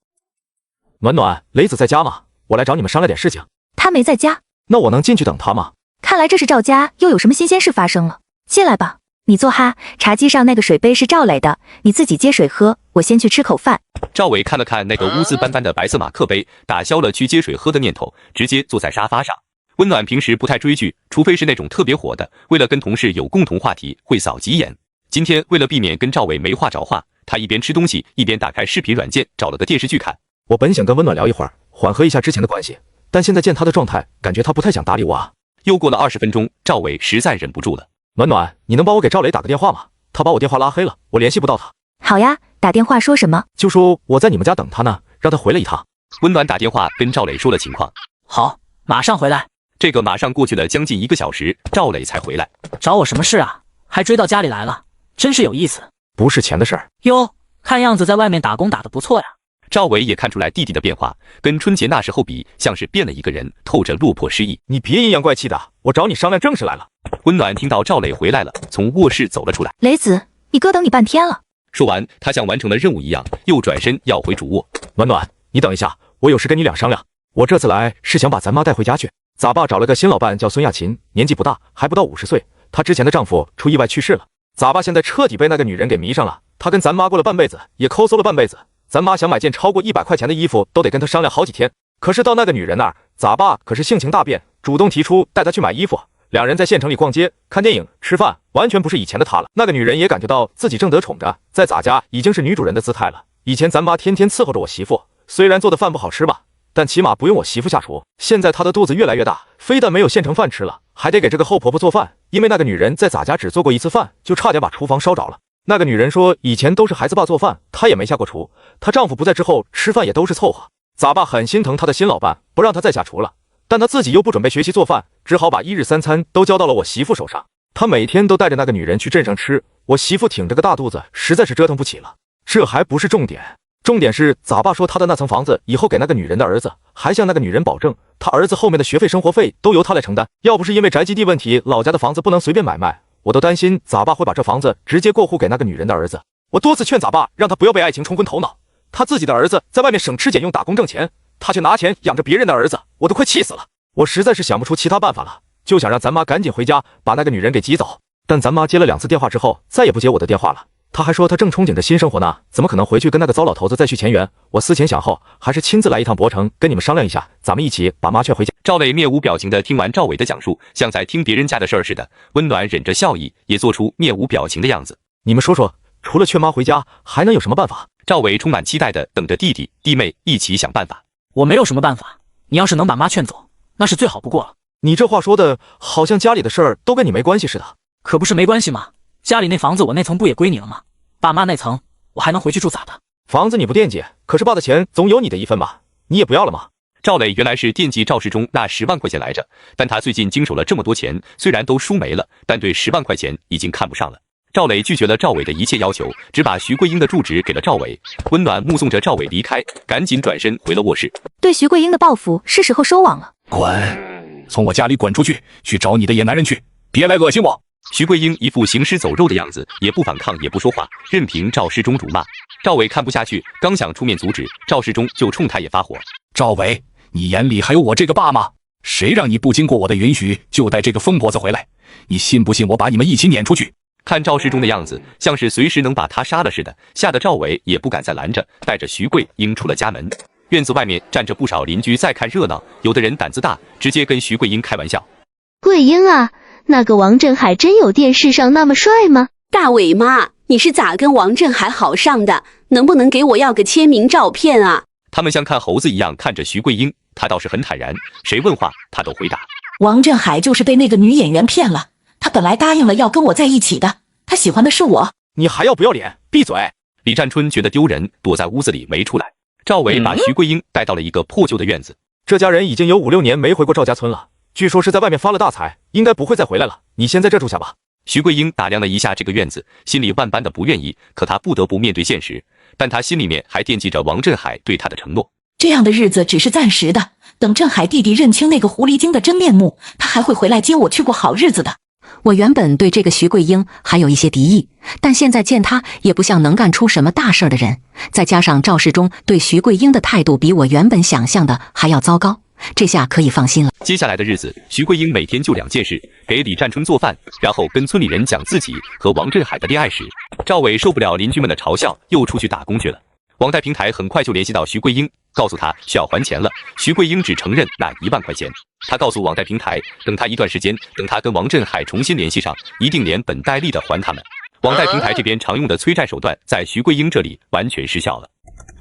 暖暖，雷子在家吗？我来找你们商量点事情。
他没在家。
那我能进去等他吗？
看来这是赵家又有什么新鲜事发生了。进来吧，你坐哈，茶几上那个水杯是赵磊的，你自己接水喝，我先去吃口饭。
赵伟看了看那个污渍斑斑的白色马克杯，打消了去接水喝的念头，直接坐在沙发上。温暖平时不太追剧，除非是那种特别火的，为了跟同事有共同话题会扫几眼。今天为了避免跟赵伟没话找话，他一边吃东西一边打开视频软件找了个电视剧看。
我本想跟温暖聊一会儿，缓和一下之前的关系，但现在见他的状态，感觉他不太想搭理我啊。
又过了20分钟，赵伟实在忍不住了。
暖暖，你能帮我给赵磊打个电话吗？他把我电话拉黑了，我联系不到他。
好呀，打电话说什么？
就说我在你们家等他呢，让他回来一趟。
温暖打电话跟赵磊说了情况。
好，马上回来。
这个马上过去了将近1个小时，赵磊才回来。
找我什么事啊？还追到家里来了，真是有意思。
不是钱的事儿。
哟，看样子在外面打工打得不错呀。
赵伟也看出来弟弟的变化，跟春节那时候比，像是变了一个人，透着落魄失意。
你别阴阳怪气的，我找你商量正事来了。
温暖听到赵磊回来了，从卧室走了出来。
雷子，你哥等你半天了。
说完，他像完成了任务一样，又转身要回主卧。
暖暖，你等一下，我有事跟你俩商量。我这次来是想把咱妈带回家去。咱爸找了个新老伴，叫孙亚琴，年纪不大，还不到50岁。她之前的丈夫出意外去世了，咱爸现在彻底被那个女人给迷上了。她跟咱妈过了半辈子，也抠搜了半辈子。咱妈想买件超过100块钱的衣服，都得跟她商量好几天。可是到那个女人那儿，咱爸可是性情大变，主动提出带她去买衣服。两人在县城里逛街、看电影、吃饭，完全不是以前的她了。那个女人也感觉到自己正得宠着，在咱家已经是女主人的姿态了。以前咱妈天天伺候着我媳妇，虽然做的饭不好吃吧，但起码不用我媳妇下厨。现在她的肚子越来越大，非但没有现成饭吃了，还得给这个后婆婆做饭。因为那个女人在咱家只做过1次饭，就差点把厨房烧着了。那个女人说，以前都是孩子爸做饭，她也没下过厨。她丈夫不在之后，吃饭也都是凑合。咱爸很心疼她的新老伴，不让她再下厨了，但她自己又不准备学习做饭，只好把1日3餐都交到了我媳妇手上。她每天都带着那个女人去镇上吃，我媳妇挺着个大肚子，实在是折腾不起了。这还不是重点，重点是咱爸说他的那层房子以后给那个女人的儿子，还向那个女人保证，他儿子后面的学费生活费都由他来承担。要不是因为宅基地问题，老家的房子不能随便买卖，我都担心咱爸会把这房子直接过户给那个女人的儿子。我多次劝咱爸让他不要被爱情冲昏头脑，他自己的儿子在外面省吃俭用打工挣钱，他却拿钱养着别人的儿子，我都快气死了。我实在是想不出其他办法了，就想让咱妈赶紧回家把那个女人给挤走。但咱妈接了2次电话之后，再也不接我的电话了。她还说她正憧憬着新生活呢，怎么可能回去跟那个糟老头子再续前缘？我思前想后，还是亲自来一趟博城，跟你们商量一下，咱们一起把妈劝回家。
赵磊面无表情地听完赵伟的讲述，像在听别人家的事儿似的。温暖忍着笑意，也做出面无表情的样子。
你们说说，除了劝妈回家，还能有什么办法？
赵伟充满期待地等着弟弟弟妹一起想办法。
我没有什么办法，你要是能把妈劝走，那是最好不过了。
你这话说的好像家里的事儿都跟你没关系似的。
可不是没关系吗？家里那房子我那层不也归你了吗？爸妈那层我还能回去住咋的？
房子你不惦记，可是爸的钱总有你的一份吧？你也不要了吗？
赵磊原来是惦记赵世忠那10万块钱来着，但他最近经手了这么多钱，虽然都输没了，但对10万块钱已经看不上了。赵磊拒绝了赵伟的一切要求，只把徐桂英的住址给了赵伟。温暖目送着赵伟离开，赶紧转身回了卧室。
对徐桂英的报复是时候收网了。
滚！从我家里滚出去，去找你的野男人去，别来恶心我！
徐桂英一副行尸走肉的样子，也不反抗，也不说话，任凭赵世忠辱骂。赵伟看不下去，刚想出面阻止，赵世忠就冲他也发火。
赵伟，你眼里还有我这个爸吗？谁让你不经过我的允许就带这个疯婆子回来？你信不信我把你们一起撵出去？
看赵世忠的样子，像是随时能把他杀了似的，吓得赵伟也不敢再拦着，带着徐桂英出了家门。院子外面站着不少邻居在看热闹，有的人胆子大，直接跟徐桂英开玩笑：“
桂英啊，那个王振海真有电视上那么帅吗？”
大伟妈，你是咋跟王振海好上的？能不能给我要个签名照片啊？
他们像看猴子一样看着徐桂英，她倒是很坦然，谁问话她都回答。
王振海就是被那个女演员骗了，他本来答应了要跟我在一起的，他喜欢的是我。
你还要不要脸？闭嘴！
李占春觉得丢人，躲在屋子里没出来。赵伟把徐桂英带到了一个破旧的院子。
这家人已经有5、6年没回过赵家村了，据说是在外面发了大财，应该不会再回来了。你先在这住下吧。
徐桂英打量了一下这个院子，心里万般的不愿意，可她不得不面对现实。但她心里面还惦记着王振海对她的承诺。
这样的日子只是暂时的，等振海弟弟认清那个狐狸精的真面目，他还会回来接我去过好日子的。
我原本对这个徐桂英还有一些敌意，但现在见她也不像能干出什么大事的人，再加上赵世忠对徐桂英的态度比我原本想象的还要糟糕，这下可以放心了。
接下来的日子，徐桂英每天就2件事：给李占春做饭，然后跟村里人讲自己和王振海的恋爱史。赵伟受不了邻居们的嘲笑，又出去打工去了。网贷平台很快就联系到徐桂英，告诉他需要还钱了。徐桂英只承认那1万块钱。他告诉网贷平台，等他一段时间，等他跟王振海重新联系上，一定连本带利的还他们。网贷平台这边常用的催债手段在徐桂英这里完全失效了。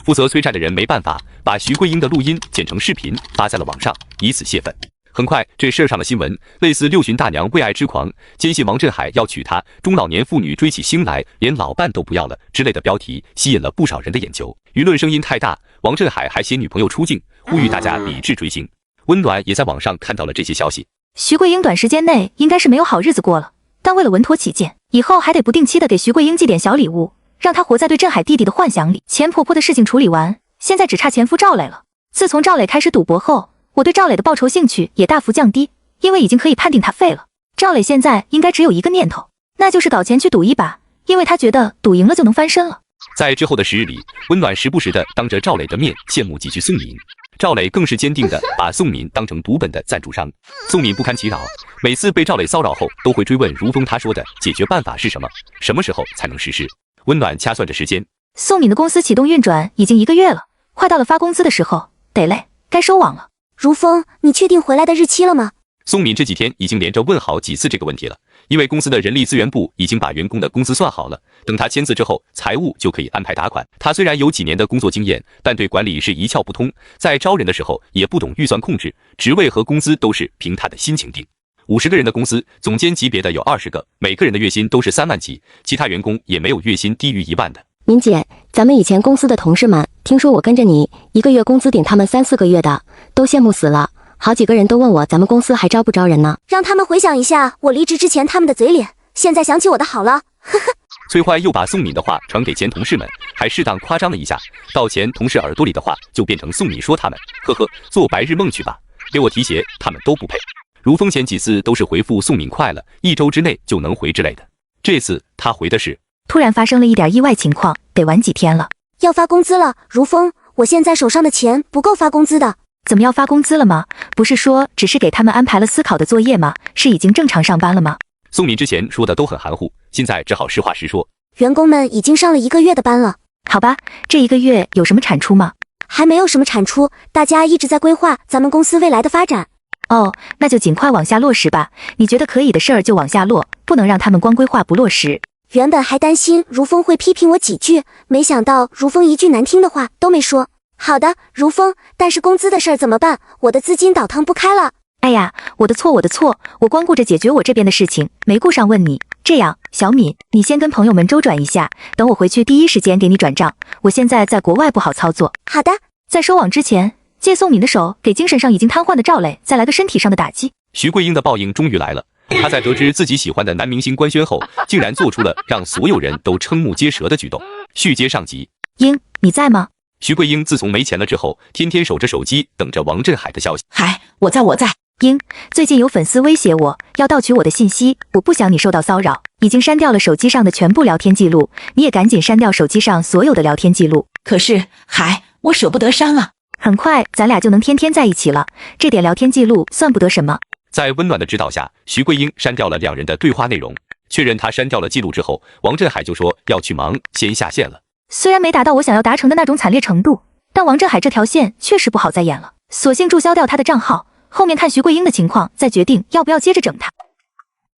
负责催债的人没办法，把徐桂英的录音剪成视频发在了网上，以此泄愤。很快，这事儿上了新闻，类似六旬大娘为爱痴狂，坚信王振海要娶她，中老年妇女追起星来，连老伴都不要了之类的标题，吸引了不少人的眼球。舆论声音太大，王振海还携女朋友出镜，呼吁大家理智追星。温暖也在网上看到了这些消息。
徐桂英短时间内应该是没有好日子过了，但为了稳妥起见，以后还得不定期的给徐桂英寄点小礼物，让她活在对振海弟弟的幻想里。钱婆婆的事情处理完，现在只差前夫赵磊了。自从赵磊开始赌博后，我对赵磊的报仇兴趣也大幅降低，因为已经可以判定他废了。赵磊现在应该只有一个念头，那就是搞钱去赌一把，因为他觉得赌赢了就能翻身了。
在之后的10日里，温暖时不时的当着赵磊的面羡慕几句宋敏，赵磊更是坚定的把宋敏当成赌本的赞助商。宋敏不堪其扰，每次被赵磊骚扰后，都会追问如风他说的解决办法是什么，什么时候才能实施。温暖掐算着时间，
宋敏的公司启动运转已经1个月了，快到了发工资的时候，得嘞，该收网了。
如风，你确定回来的日期了吗？
宋敏这几天已经连着问好几次这个问题了，因为公司的人力资源部已经把员工的工资算好了，等他签字之后，财务就可以安排打款。他虽然有几年的工作经验，但对管理是一窍不通，在招人的时候也不懂预算控制，职位和工资都是凭他的心情定。50个人的公司，总监级别的有20个，每个人的月薪都是3万起，其他员工也没有月薪低于1万的。
敏姐，咱们以前公司的同事们，听说我跟着你1个月工资顶他们3、4个月的，都羡慕死了。好几个人都问我咱们公司还招不招人呢？
让他们回想一下我离职之前他们的嘴脸，现在想起我的好了，呵呵。
崔坏又把宋敏的话传给前同事们，还适当夸张了一下，到前同事耳朵里的话就变成宋敏说他们，呵呵，做白日梦去吧，给我提鞋，他们都不配。如风前几次都是回复宋敏快了，1周之内就能回之类的，这次他回的是
突然发生了一点意外情况，得晚几天了。
要发工资了，如风，我现在手上的钱不够发工资的。
怎么要发工资了吗？不是说只是给他们安排了思考的作业吗？是已经正常上班了吗？
宋敏之前说的都很含糊，现在只好实话实说。
员工们已经上了1个月的班了。
好吧，这1个月有什么产出吗？
还没有什么产出，大家一直在规划咱们公司未来的发展。
哦，那就尽快往下落实吧。你觉得可以的事儿就往下落，不能让他们光规划不落实。
原本还担心如风会批评我几句，没想到如风一句难听的话都没说。好的，如风，但是工资的事儿怎么办？我的资金倒腾不开了。
哎呀，我的错，我光顾着解决我这边的事情，没顾上问你。这样，小敏，你先跟朋友们周转一下，等我回去第一时间给你转账。我现在在国外不好操作。
好的。
在收网之前，借宋敏的手给精神上已经瘫痪的赵磊再来个身体上的打击。
徐桂英的报应终于来了。她在得知自己喜欢的男明星官宣后，竟然做出了让所有人都瞠目结舌的举动。续接上集。
英，你在吗？
徐桂英自从没钱了之后，天天守着手机等着王振海的消息。
海，我在。
英，最近有粉丝威胁我要盗取我的信息，我不想你受到骚扰，已经删掉了手机上的全部聊天记录，你也赶紧删掉手机上所有的聊天记录。
可是，海，我舍不得删啊。
很快咱俩就能天天在一起了，这点聊天记录算不得什么。
在温暖的指导下，徐桂英删掉了2人的对话内容。确认他删掉了记录之后，王振海就说要去忙，先下线了。
虽然没达到我想要达成的那种惨烈程度，但王振海这条线确实不好再演了，索性注销掉他的账号，后面看徐桂英的情况再决定要不要接着整他。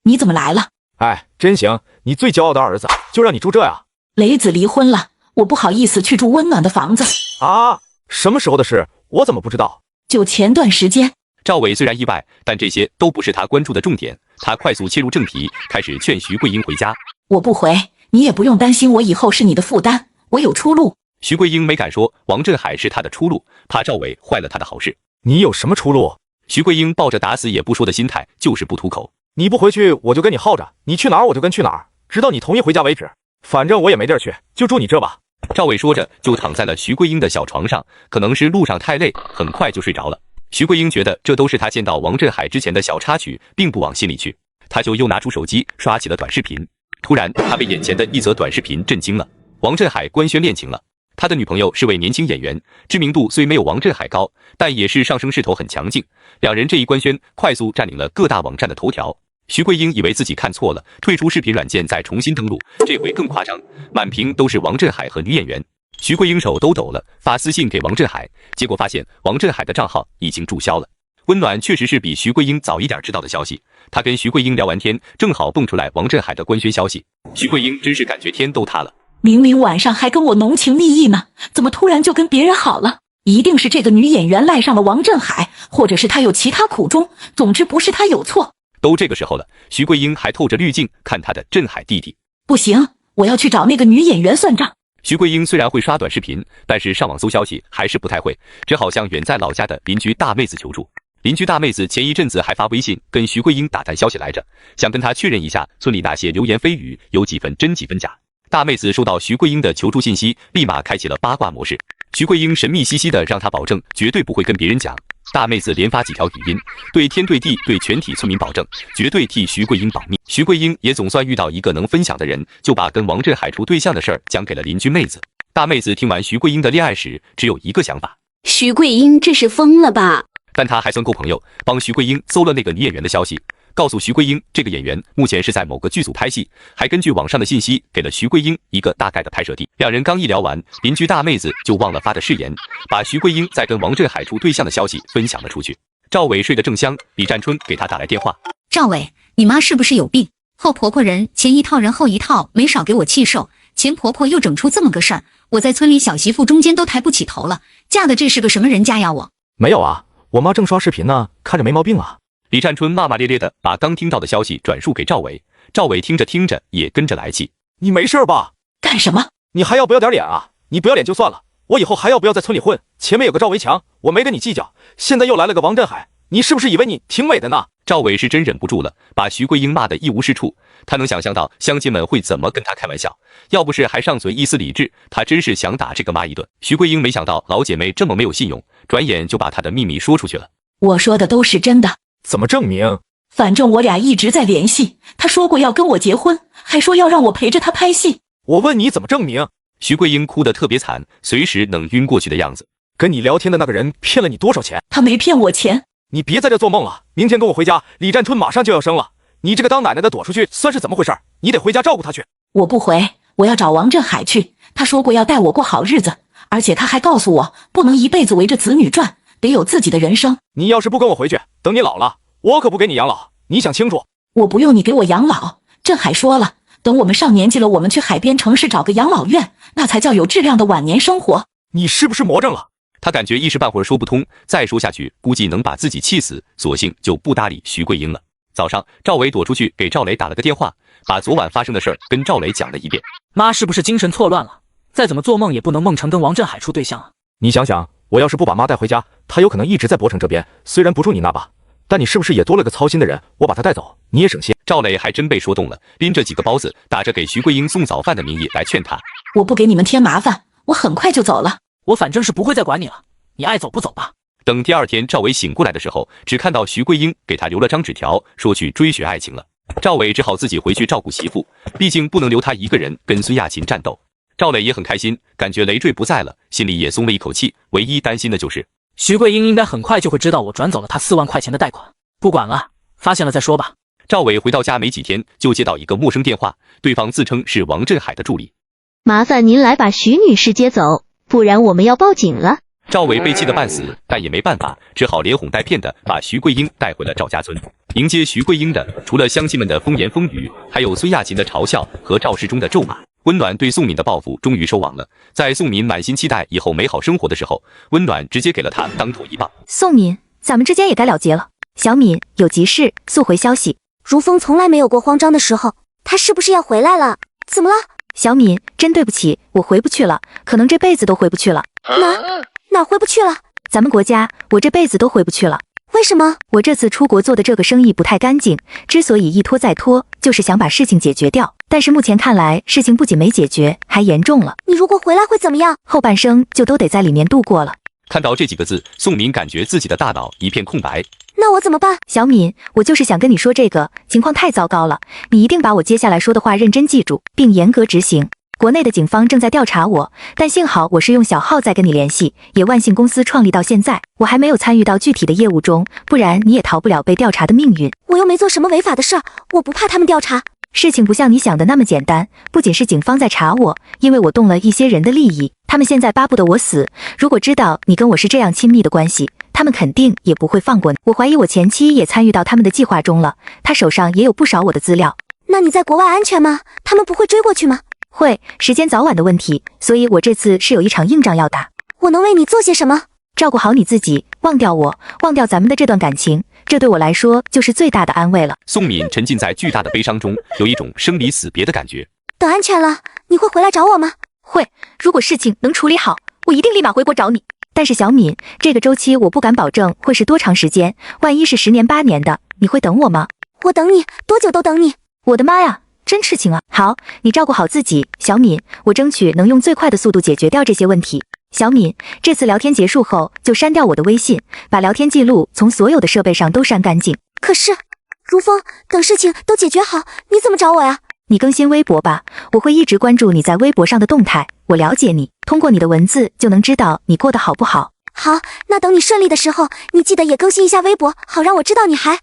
你怎么来了？
哎，真行，你最骄傲的儿子就让你住这呀？
雷子离婚了，我不好意思去住温暖的房子。
啊，什么时候的事？我怎么不知道？
就前段时间。
赵伟虽然意外，但这些都不是他关注的重点。他快速切入正题，开始劝徐桂英回家。
我不回，你也不用担心我以后是你的负担，我有出路。
徐桂英没敢说王振海是他的出路，怕赵伟坏了他的好事。
你有什么出路？
徐桂英抱着打死也不说的心态，就是不吐口。
你不回去，我就跟你耗着，你去哪儿我就跟去哪儿，直到你同意回家为止。反正我也没地儿去，就住你这吧。
赵伟说着就躺在了徐桂英的小床上，可能是路上太累，很快就睡着了。徐桂英觉得这都是他见到王振海之前的小插曲，并不往心里去，他就又拿出手机刷起了短视频。突然他被眼前的一则短视频震惊了，王振海官宣恋情了。他的女朋友是位年轻演员，知名度虽没有王振海高，但也是上升势头很强劲。2人这一官宣快速占领了各大网站的头条。徐桂英以为自己看错了，退出视频软件再重新登录，这回更夸张，满屏都是王振海和女演员。徐桂英手都抖了，发私信给王振海，结果发现王振海的账号已经注销了。温暖确实是比徐桂英早一点知道的消息，他跟徐桂英聊完天，正好蹦出来王振海的官宣消息。徐桂英真是感觉天都塌了。
明明晚上还跟我浓情蜜意呢，怎么突然就跟别人好了？一定是这个女演员赖上了王振海，或者是她有其他苦衷，总之不是她有错。
都这个时候了，徐桂英还透着滤镜看她的振海弟弟。
不行，我要去找那个女演员算账。
徐桂英虽然会刷短视频，但是上网搜消息还是不太会，只好向远在老家的邻居大妹子求助。邻居大妹子前一阵子还发微信跟徐桂英打探消息来着，想跟她确认一下村里那些流言蜚语有几分真几分假。大妹子收到徐桂英的求助信息，立马开启了八卦模式。徐桂英神秘兮兮的让她保证绝对不会跟别人讲。大妹子连发几条语音，对天对地对全体村民保证，绝对替徐桂英保密。徐桂英也总算遇到一个能分享的人，就把跟王振海处对象的事儿讲给了邻居妹子。大妹子听完徐桂英的恋爱史，只有一个想法：
徐桂英这是疯了吧？
但她还算够朋友，帮徐桂英搜了那个女演员的消息，告诉徐桂英这个演员目前是在某个剧组拍戏，还根据网上的信息给了徐桂英一个大概的拍摄地。2人刚一聊完，邻居大妹子就忘了发的誓言，把徐桂英在跟王振海处对象的消息分享了出去。赵伟睡得正香，李占春给他打来电话：
赵伟，你妈是不是有病？后婆婆人前一套人后一套，没少给我气受。前婆婆又整出这么个事儿，我在村里小媳妇中间都抬不起头了。嫁的这是个什么人家呀？我
没有啊，我妈正刷视频呢，看着没毛病啊。
李占春骂骂咧咧的把刚听到的消息转述给赵伟，赵伟听着听着也跟着来气：
你没事吧？
干什么？
你还要不要点脸啊？你不要脸就算了，我以后还要不要在村里混？前面有个赵维强，我没跟你计较，现在又来了个王振海，你是不是以为你挺美的呢？
赵伟是真忍不住了，把徐桂英骂得一无是处。他能想象到乡亲们会怎么跟他开玩笑，要不是还尚存一丝理智，他真是想打这个妈一顿。徐桂英没想到老姐妹这么没有信用，转眼就把她的秘密说出去了。
我说的都是真的。
怎么证明？
反正我俩一直在联系，他说过要跟我结婚，还说要让我陪着他拍戏。
我问你怎么证明？
徐桂英哭得特别惨，随时能晕过去的样子。
跟你聊天的那个人骗了你多少钱？
他没骗我钱。
你别在这做梦了，明天跟我回家，李占春马上就要生了。你这个当奶奶的躲出去算是怎么回事？你得回家照顾他去。
我不回，我要找王振海去。他说过要带我过好日子，而且他还告诉我不能一辈子围着子女转，得有自己的人生。
你要是不跟我回去，等你老了，我可不给你养老，你想清楚。
我不用你给我养老，振海说了，等我们上年纪了，我们去海边城市找个养老院，那才叫有质量的晚年生活。
你是不是魔怔了？
他感觉一时半会儿说不通，再说下去估计能把自己气死，索性就不搭理徐桂英了。早上，赵伟躲出去给赵雷打了个电话，把昨晚发生的事儿跟赵雷讲了一遍。
妈是不是精神错乱了？再怎么做梦也不能梦成跟王振海处对象啊！
你想想，我要是不把妈带回家，她有可能一直在博城这边，虽然不住你那吧，但你是不是也多了个操心的人？我把她带走，你也省心。
赵磊还真被说动了，拎着几个包子，打着给徐桂英送早饭的名义来劝她。
我不给你们添麻烦，我很快就走了。
我反正是不会再管你了，你爱走不走吧。
等第二天赵伟醒过来的时候，只看到徐桂英给他留了张纸条，说去追寻爱情了。赵伟只好自己回去照顾媳妇，毕竟不能留他一个人跟孙亚琴战斗。赵磊也很开心，感觉累赘不在了，心里也松了一口气。唯一担心的就是
徐桂英应该很快就会知道我转走了他4万块钱的贷款。不管了，发现了再说吧。
赵伟回到家没几天，就接到一个陌生电话，对方自称是王振海的助理。
麻烦您来把徐女士接走，不然我们要报警了。
赵伟被气得半死，但也没办法，只好连哄带骗的把徐桂英带回了赵家村。迎接徐桂英的，除了乡亲们的风言风语，还有孙亚琴的嘲笑和赵世忠的咒骂。温暖对宋敏的报复终于收网了。在宋敏满心期待以后美好生活的时候，温暖直接给了他当头一棒。
宋敏，咱们之间也该了结了。小敏，有急事速回消息。
如风从来没有过慌张的时候，他是不是要回来了？怎么了？
小敏，真对不起，我回不去了，可能这辈子都回不去了。
哪回不去了？
咱们国家，我这辈子都回不去了。
为什么？
我这次出国做的这个生意不太干净，之所以一拖再拖，就是想把事情解决掉。但是目前看来，事情不仅没解决，还严重了。
你如果回来会怎么样？
后半生就都得在里面度过了。
看到这几个字，宋敏感觉自己的大脑一片空白。
那我怎么办？
小敏，我就是想跟你说这个，情况太糟糕了，你一定把我接下来说的话认真记住，并严格执行。国内的警方正在调查我，但幸好我是用小号在跟你联系，也万幸公司创立到现在，我还没有参与到具体的业务中，不然你也逃不了被调查的命运。
我又没做什么违法的事儿，我不怕他们调查。
事情不像你想的那么简单，不仅是警方在查我，因为我动了一些人的利益，他们现在巴不得我死。如果知道你跟我是这样亲密的关系，他们肯定也不会放过你。我怀疑我前妻也参与到他们的计划中了，他手上也有不少我的资料。
那你在国外安全吗？他们不会追过去吗？
会，时间早晚的问题，所以我这次是有一场硬仗要打。
我能为你做些什么？
照顾好你自己，忘掉我，忘掉咱们的这段感情，这对我来说就是最大的安慰了。
宋敏沉浸在巨大的悲伤中，有一种生离死别的感觉。
等安全了，你会回来找我吗？
会，如果事情能处理好，我一定立马回国找你。但是小敏，这个周期我不敢保证会是多长时间，万一是10年8年的，你会等我吗？
我等你，多久都等你。
我的妈呀！真痴情啊！好，你照顾好自己，小敏，我争取能用最快的速度解决掉这些问题。小敏，这次聊天结束后就删掉我的微信，把聊天记录从所有的设备上都删干净。
可是，如风，等事情都解决好，你怎么找我呀？
你更新微博吧，我会一直关注你在微博上的动态，我了解你，通过你的文字就能知道你过得好不好。
好，那等你顺利的时候，你记得也更新一下微博，好让我知道你还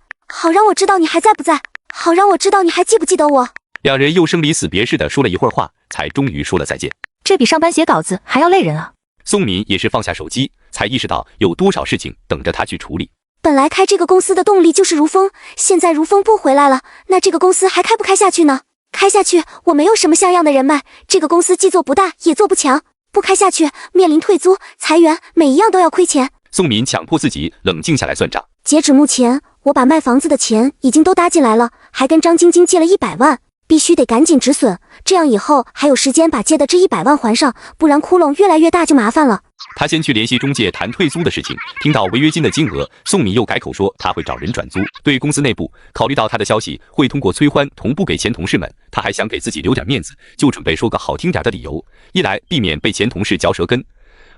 在不在，好让我知道你还记不记得我。
两人又生离死别似的说了一会儿话，才终于说了再见。
这比上班写稿子还要累人啊！
宋敏也是放下手机，才意识到有多少事情等着他去处理。
本来开这个公司的动力就是如风，现在如风不回来了，那这个公司还开不开下去呢？开下去，我没有什么像样的人脉，这个公司既做不大也做不强。不开下去，面临退租、裁员，每一样都要亏钱。
宋敏强迫自己冷静下来算账。
截止目前，我把卖房子的钱已经都搭进来了，还跟张晶晶借了100万。必须得赶紧止损，这样以后还有时间把借的这100万还上，不然窟窿越来越大就麻烦了。
他先去联系中介谈退租的事情，听到违约金的金额，宋敏又改口说他会找人转租。对公司内部，考虑到他的消息会通过崔欢同步给前同事们，他还想给自己留点面子，就准备说个好听点的理由，一来避免被前同事嚼舌根，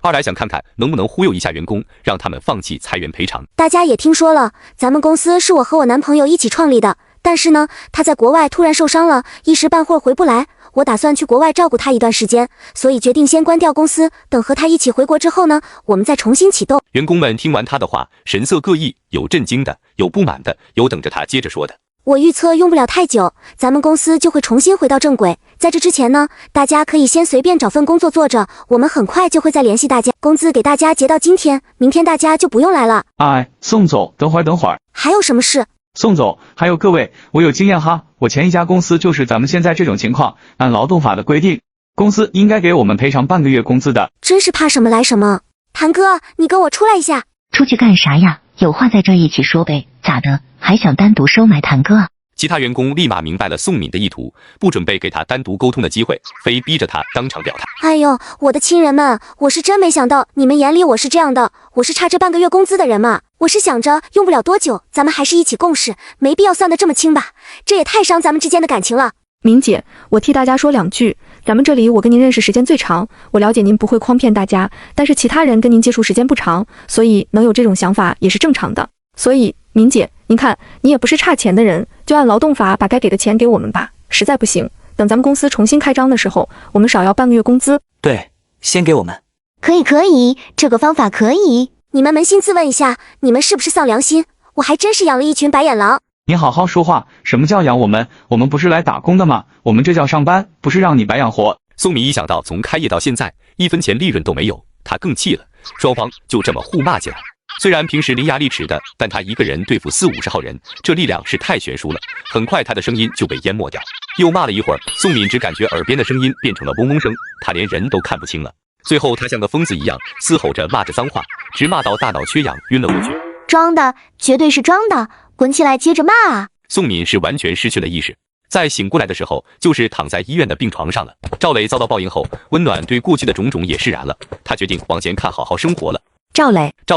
二来想看看能不能忽悠一下员工，让他们放弃裁员赔偿。
大家也听说了，咱们公司是我和我男朋友一起创立的，但是呢，他在国外突然受伤了，一时半会儿回不来，我打算去国外照顾他一段时间，所以决定先关掉公司，等和他一起回国之后呢，我们再重新启动。
员工们听完他的话，神色各异，有震惊的，有不满的，有等着他接着说的。
我预测用不了太久，咱们公司就会重新回到正轨。在这之前呢，大家可以先随便找份工作做着，我们很快就会再联系大家。工资给大家结到今天，明天大家就不用来了。
哎，宋总，等会儿。
还有什么事？
宋总，还有各位，我有经验哈，我前一家公司就是咱们现在这种情况，按劳动法的规定，公司应该给我们赔偿半个月工资的。
真是怕什么来什么。谭哥，你跟我出来一下。
出去干啥呀？有话在这一起说呗，咋的？还想单独收买谭哥啊？
其他员工立马明白了宋敏的意图，不准备给他单独沟通的机会，非逼着他当场表态。
哎呦，我的亲人们，我是真没想到你们眼里我是这样的，我是差这半个月工资的人嘛。我是想着用不了多久，咱们还是一起共事，没必要算得这么清吧，这也太伤咱们之间的感情了。
明姐，我替大家说两句，咱们这里我跟您认识时间最长，我了解您不会诓骗大家，但是其他人跟您接触时间不长，所以能有这种想法也是正常的。所以明姐，您看你也不是差钱的人，就按劳动法把该给的钱给我们吧，实在不行，等咱们公司重新开张的时候，我们少要半个月工资。
对，先给我们。
可以，这个方法可以。你们扪心自问一下，你们是不是丧良心？我还真是养了一群白眼狼。
你好好说话，什么叫养我们？我们不是来打工的吗？我们这叫上班，不是让你白养活。
宋敏一想到从开业到现在1分钱利润都没有，他更气了，双方就这么互骂起来。虽然平时伶牙俐齿的，但他一个人对付40-50号人，这力量是太悬殊了。很快他的声音就被淹没掉。又骂了一会儿，宋敏只感觉耳边的声音变成了嗡嗡声，他连人都看不清了。最后他像个疯子一样嘶吼着骂着脏话，直骂到大脑缺氧晕了过去。
装的，绝对是装的，滚起来接着骂啊！
宋敏是完全失去了意识，在醒过来的时候就是躺在医院的病床上了。赵磊遭到报应后，温暖对过去的种种也释然了，他决定往前看，好好生活了。赵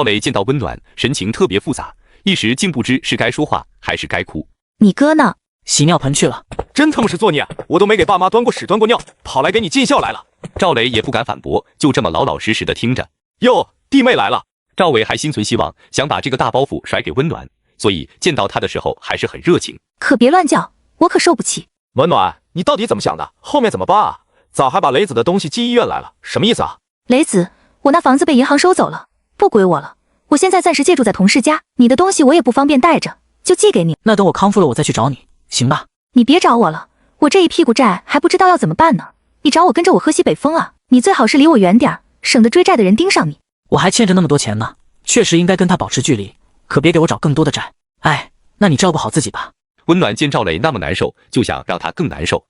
磊见到温暖，神情特别复杂，一时竟不知是该说话还是该哭。
你哥呢？
洗尿盆去了。
真他妈是作孽，我都没给爸妈端过屎端过尿，跑来给你尽孝来了。
赵磊也不敢反驳，就这么老老实实的听着。
哟，弟妹来了。
赵伟还心存希望，想把这个大包袱甩给温暖，所以见到他的时候还是很热情。
可别乱叫，我可受不起。
温暖，你到底怎么想的？后面怎么办啊？咋还把雷子的东西寄医院来了？什么意思啊？
雷子，我那房子被银行收走了，不归我了。我现在暂时借住在同事家，你的东西我也不方便带着，就寄给你。
那等我康复了我再去找你，行吧？
你别找我了，我这一屁股债还不知道要怎么办呢。你找我跟着我喝西北风啊？你最好是离我远点，省得追债的人盯上你。
我还欠着那么多钱呢，确实应该跟他保持距离，可别给我找更多的债。哎，那你照顾好自己吧。
温暖见赵磊那么难受，就想让他更难受。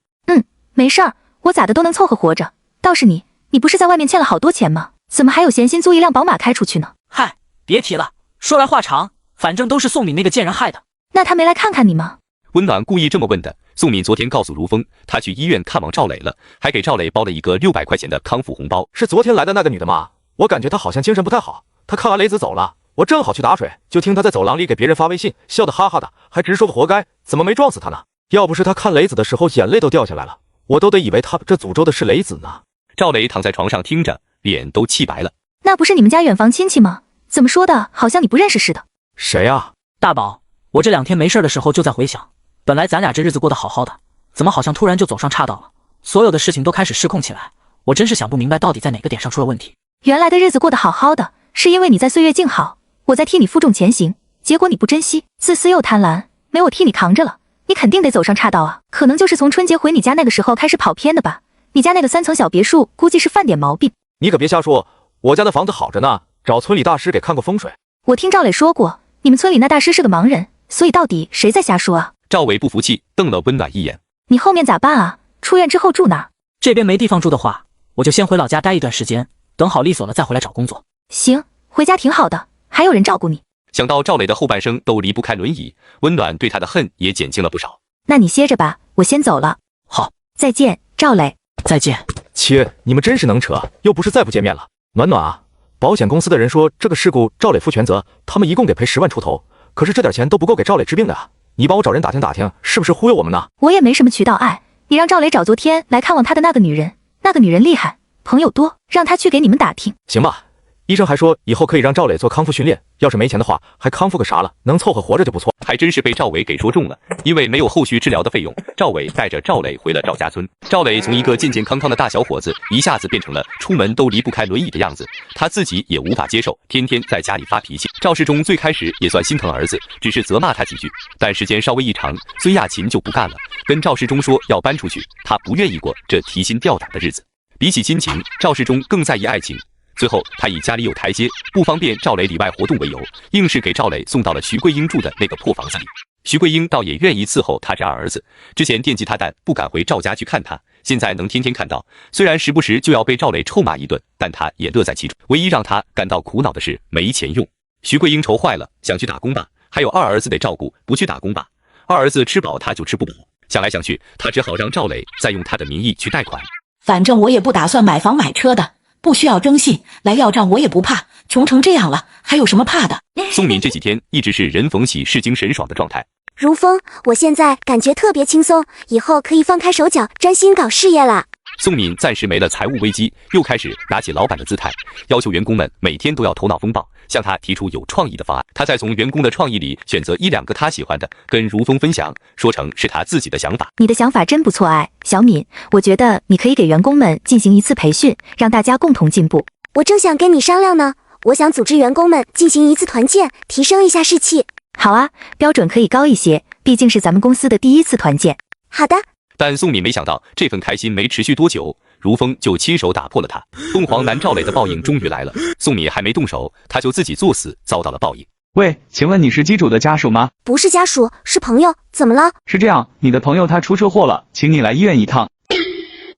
没事儿，我咋的都能凑合活着。倒是你不是在外面欠了好多钱吗？怎么还有闲心租一辆宝马开出去呢？
嗨，别提了，说来话长，反正都是宋敏那个贱人害的。
那他没来看看你吗？
温暖故意这么问的。宋敏昨天告诉如风，他去医院看望赵磊了，还给赵磊包了一个600块钱的康复红包。
是昨天来的那个女的吗？我感觉她好像精神不太好。她看完雷子走了，我正好去打水，就听她在走廊里给别人发微信，笑得哈哈的，还直说个活该，怎么没撞死她呢？要不是她看雷子的时候眼泪都掉下来了，我都得以为她这诅咒的是雷子呢。
赵磊躺在床上听着，脸都气白了。
那不是你们家远房亲戚吗？怎么说的好像你不认识似的。
谁啊？
大宝，我这2天没事的时候就在回想，本来咱俩这日子过得好好的，怎么好像突然就走上岔道了？所有的事情都开始失控起来，我真是想不明白到底在哪个点上出了问题。
原来的日子过得好好的，是因为你在岁月静好，我在替你负重前行，结果你不珍惜，自私又贪婪，没我替你扛着了，你肯定得走上岔道啊！可能就是从春节回你家那个时候开始跑偏的吧？你家那个3层小别墅估计是犯点毛病。
你可别瞎说，我家的房子好着呢，找村里大师给看过风水。
我听赵磊说过，你们村里那大师是个盲人，所以到底谁在瞎说啊？
赵伟不服气，瞪了温暖一眼。
你后面咋办啊？出院之后住哪儿？
这边没地方住的话，我就先回老家待一段时间，等好利索了再回来找工作。
行，回家挺好的，还有人照顾你。
想到赵磊的后半生都离不开轮椅，温暖对他的恨也减轻了不少。
那你歇着吧，我先走了。
好，
再见，赵磊。
再见。
切，你们真是能扯，又不是再不见面了。暖暖啊，保险公司的人说这个事故赵磊负全责，他们一共给赔10万出头，可是这点钱都不够给赵磊治病的啊。你帮我找人打听打听，是不是忽悠我们呢？
我也没什么渠道爱，你让赵磊找昨天来看望他的那个女人，那个女人厉害，朋友多，让他去给你们打听。
行吧，医生还说以后可以让赵磊做康复训练，要是没钱的话，还康复个啥了？能凑合活着就不错。
还真是被赵伟给说中了，因为没有后续治疗的费用，赵伟带着赵磊回了赵家村。赵磊从一个健健康康的大小伙子，一下子变成了出门都离不开轮椅的样子，他自己也无法接受，天天在家里发脾气。赵世忠最开始也算心疼儿子，只是责骂他几句，但时间稍微一长，孙亚琴就不干了，跟赵世忠说要搬出去，他不愿意过这提心吊胆的日子。比起亲情，赵世忠更在意爱情。最后，他以家里有台阶，不方便赵磊里外活动为由，硬是给赵磊送到了徐桂英住的那个破房子里。徐桂英倒也愿意伺候他这二儿子，之前惦记他但不敢回赵家去看他，现在能天天看到，虽然时不时就要被赵磊臭骂一顿，但他也乐在其中。唯一让他感到苦恼的是没钱用。徐桂英愁坏了，想去打工吧，还有二儿子得照顾，不去打工吧，二儿子吃饱他就吃不饱。想来想去，他只好让赵磊再用他的名义去贷款。
反正我也不打算买房买车的，不需要征信，来要账我也不怕，穷成这样了，还有什么怕的？
宋敏这几天一直是人逢喜事精神爽的状态。
如风，我现在感觉特别轻松，以后可以放开手脚，专心搞事业了。
宋敏暂时没了财务危机，又开始拿起老板的姿态，要求员工们每天都要头脑风暴，向他提出有创意的方案。他再从员工的创意里选择1、2个他喜欢的，跟如风分享，说成是他自己的想法。
你的想法真不错哎，小敏，我觉得你可以给员工们进行一次培训，让大家共同进步。
我正想跟你商量呢，我想组织员工们进行一次团建，提升一下士气。
好啊，标准可以高一些，毕竟是咱们公司的第1次团建。
好的。
但宋敏没想到，这份开心没持续多久，如风就亲手打破了他。凤凰男赵磊的报应终于来了，宋敏还没动手，他就自己作死，遭到了报应。
喂，请问你是机主的家属吗？
不是家属，是朋友，怎么了？
是这样，你的朋友他出车祸了，请你来医院一趟。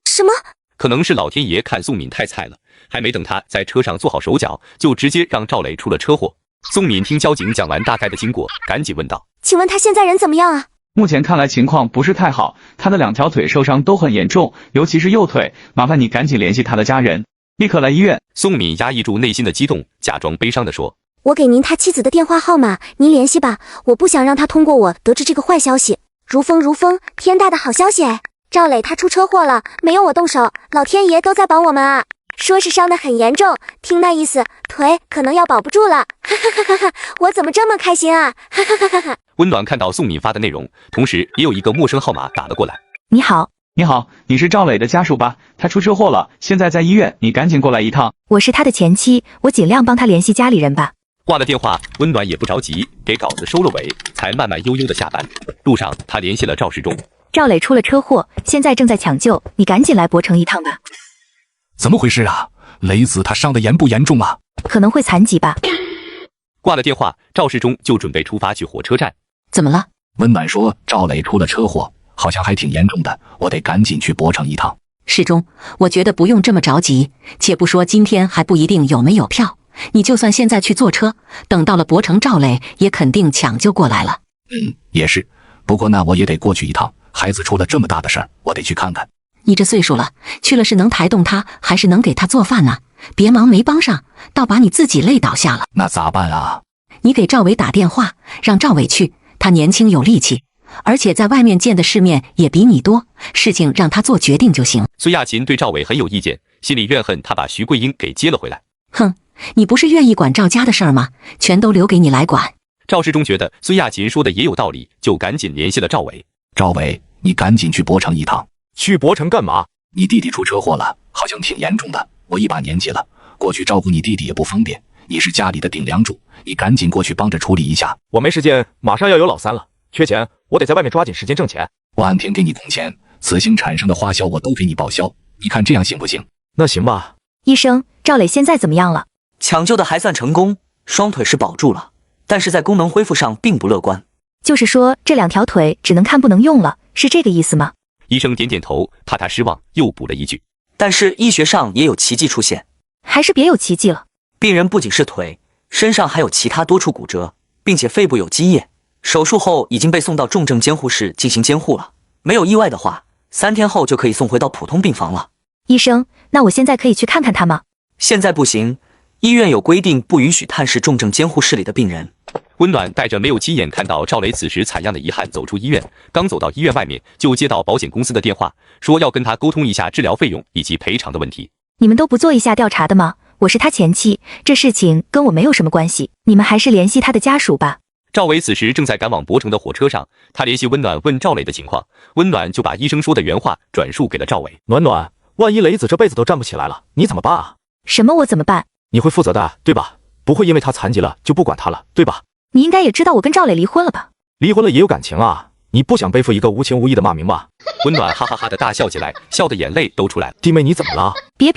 什么？
可能是老天爷看宋敏太菜了，还没等他在车上做好手脚，就直接让赵磊出了车祸。宋敏听交警讲完大概的经过，赶紧问道：
请问他现在人怎么样啊？
目前看来情况不是太好，他的2条腿受伤都很严重，尤其是右腿，麻烦你赶紧联系他的家人，立刻来医院。
宋敏压抑住内心的激动，假装悲伤地说：
我给您他妻子的电话号码，您联系吧，我不想让他通过我得知这个坏消息。如风，天大的好消息哎！赵磊他出车祸了，没有我动手，老天爷都在帮我们啊！说是伤得很严重，听那意思，腿可能要保不住了，哈哈哈哈！我怎么这么开心啊？哈哈哈哈！
温暖看到宋敏发的内容，同时也有一个陌生号码打了过来。
你好，
你是赵磊的家属吧？他出车祸了，现在在医院，你赶紧过来一趟。
我是他的前妻，我尽量帮他联系家里人吧。
挂了电话，温暖也不着急，给稿子收了尾，才慢慢悠悠的下班。路上，他联系了赵世忠。
赵磊出了车祸，现在正在抢救，你赶紧来博城一趟吧。
怎么回事啊？雷子他伤得严不严重啊？
可能会残疾吧。
挂了电话，赵世忠就准备出发去火车站。
怎么了？
温暖说赵磊出了车祸，好像还挺严重的，我得赶紧去博城一趟。
世忠，我觉得不用这么着急，且不说今天还不一定有没有票，你就算现在去坐车，等到了博城，赵磊也肯定抢救过来了。
也是，不过那我也得过去一趟，孩子出了这么大的事儿，我得去看看。
你这岁数了，去了是能抬动他，还是能给他做饭呢？别忙没帮上，倒把你自己累倒下了。
那咋办啊？
你给赵伟打电话，让赵伟去，他年轻有力气，而且在外面见的世面也比你多，事情让他做决定就行。
孙亚琴对赵伟很有意见，心里怨恨他把徐桂英给接了回来。
哼，你不是愿意管赵家的事儿吗？全都留给你来管。
赵世忠觉得孙亚琴说的也有道理，就赶紧联系了赵伟。
赵伟，你赶紧去博城一趟。
去博城干嘛？
你弟弟出车祸了，好像挺严重的，我一把年纪了，过去照顾你弟弟也不方便，你是家里的顶梁柱，你赶紧过去帮着处理一下。
我没时间，马上要有老三了，缺钱，我得在外面抓紧时间挣钱。
我按天给你工钱，此行产生的花销我都给你报销，你看这样行不行？
那行吧。
医生，赵磊现在怎么样了？
抢救的还算成功，双腿是保住了，但是在功能恢复上并不乐观。
就是说这2条腿只能看不能用了，是这个意思吗？
医生点点头，怕他失望，又补了一句：
但是医学上也有奇迹出现。
还是别有奇迹了。
病人不仅是腿，身上还有其他多处骨折，并且肺部有积液，手术后已经被送到重症监护室进行监护了。没有意外的话，3天后就可以送回到普通病房了。
医生，那我现在可以去看看他吗？
现在不行，医院有规定不允许探视重症监护室里的病人。
温暖带着没有亲眼看到赵磊此时惨样的遗憾走出医院，刚走到医院外面，就接到保险公司的电话，说要跟他沟通一下治疗费用以及赔偿的问题。
你们都不做一下调查的吗？我是他前妻，这事情跟我没有什么关系，你们还是联系他的家属吧。
赵伟此时正在赶往博城的火车上，他联系温暖问赵磊的情况，温暖就把医生说的原话转述给了赵伟。
暖暖，万一雷子这辈子都站不起来了，你怎么办啊？
什么我怎么办？
你会负责的，对吧？不会因为他残疾了就不管他了，对吧？
你应该也知道我跟赵磊离婚了吧？
离婚了也有感情啊，你不想背负一个无情无义的骂名吧？
温暖哈哈哈的大笑起来，笑的眼泪都出来了。
弟妹你怎么了？
别，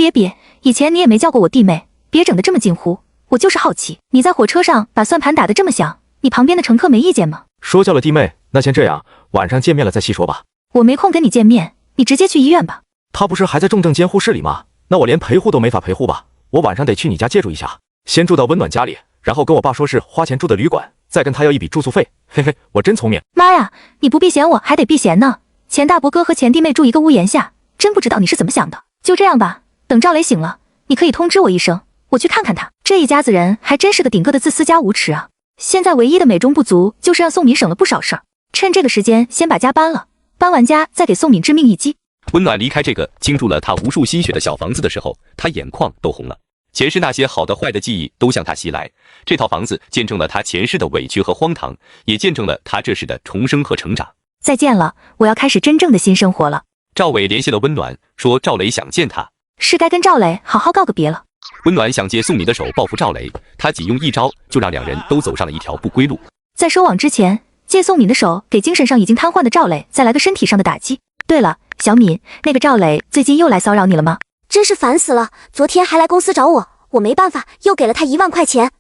以前你也没叫过我弟妹，别整得这么近乎。我就是好奇，你在火车上把算盘打得这么响，你旁边的乘客没意见吗？
说叫了弟妹，那先这样，晚上见面了再细说吧。
我没空跟你见面，你直接去医院吧。
他不是还在重症监护室里吗？那我连陪护都没法陪护吧？我晚上得去你家借住一下，先住到温暖家里，然后跟我爸说是花钱住的旅馆，再跟他要一笔住宿费。嘿嘿，我真聪明。
妈呀，你不避嫌我还得避嫌呢。钱大伯哥和钱弟妹住一个屋檐下，真不知道你是怎么想的。就这样吧，等赵磊醒了，你可以通知我一声，我去看看他。这一家子人还真是个顶个的自私加无耻啊！现在唯一的美中不足就是让宋敏省了不少事儿，趁这个时间先把家搬了，搬完家再给宋敏致命一击。
温暖离开这个倾注了他无数心血的小房子的时候，他眼眶都红了。前世那些好的坏的记忆都向他袭来，这套房子见证了他前世的委屈和荒唐，也见证了他这世的重生和成长。
再见了，我要开始真正的新生活了。
赵伟联系了温暖，说赵磊想见他，
是该跟赵磊好好告个别了。
温暖想借宋敏的手报复赵磊，他仅用一招就让两人都走上了一条不归路。
在收网之前，借宋敏的手给精神上已经瘫痪的赵磊再来个身体上的打击。对了，小敏，那个赵磊最近又来骚扰你了吗？
真是烦死了，昨天还来公司找我，我没办法，又给了他1万块钱。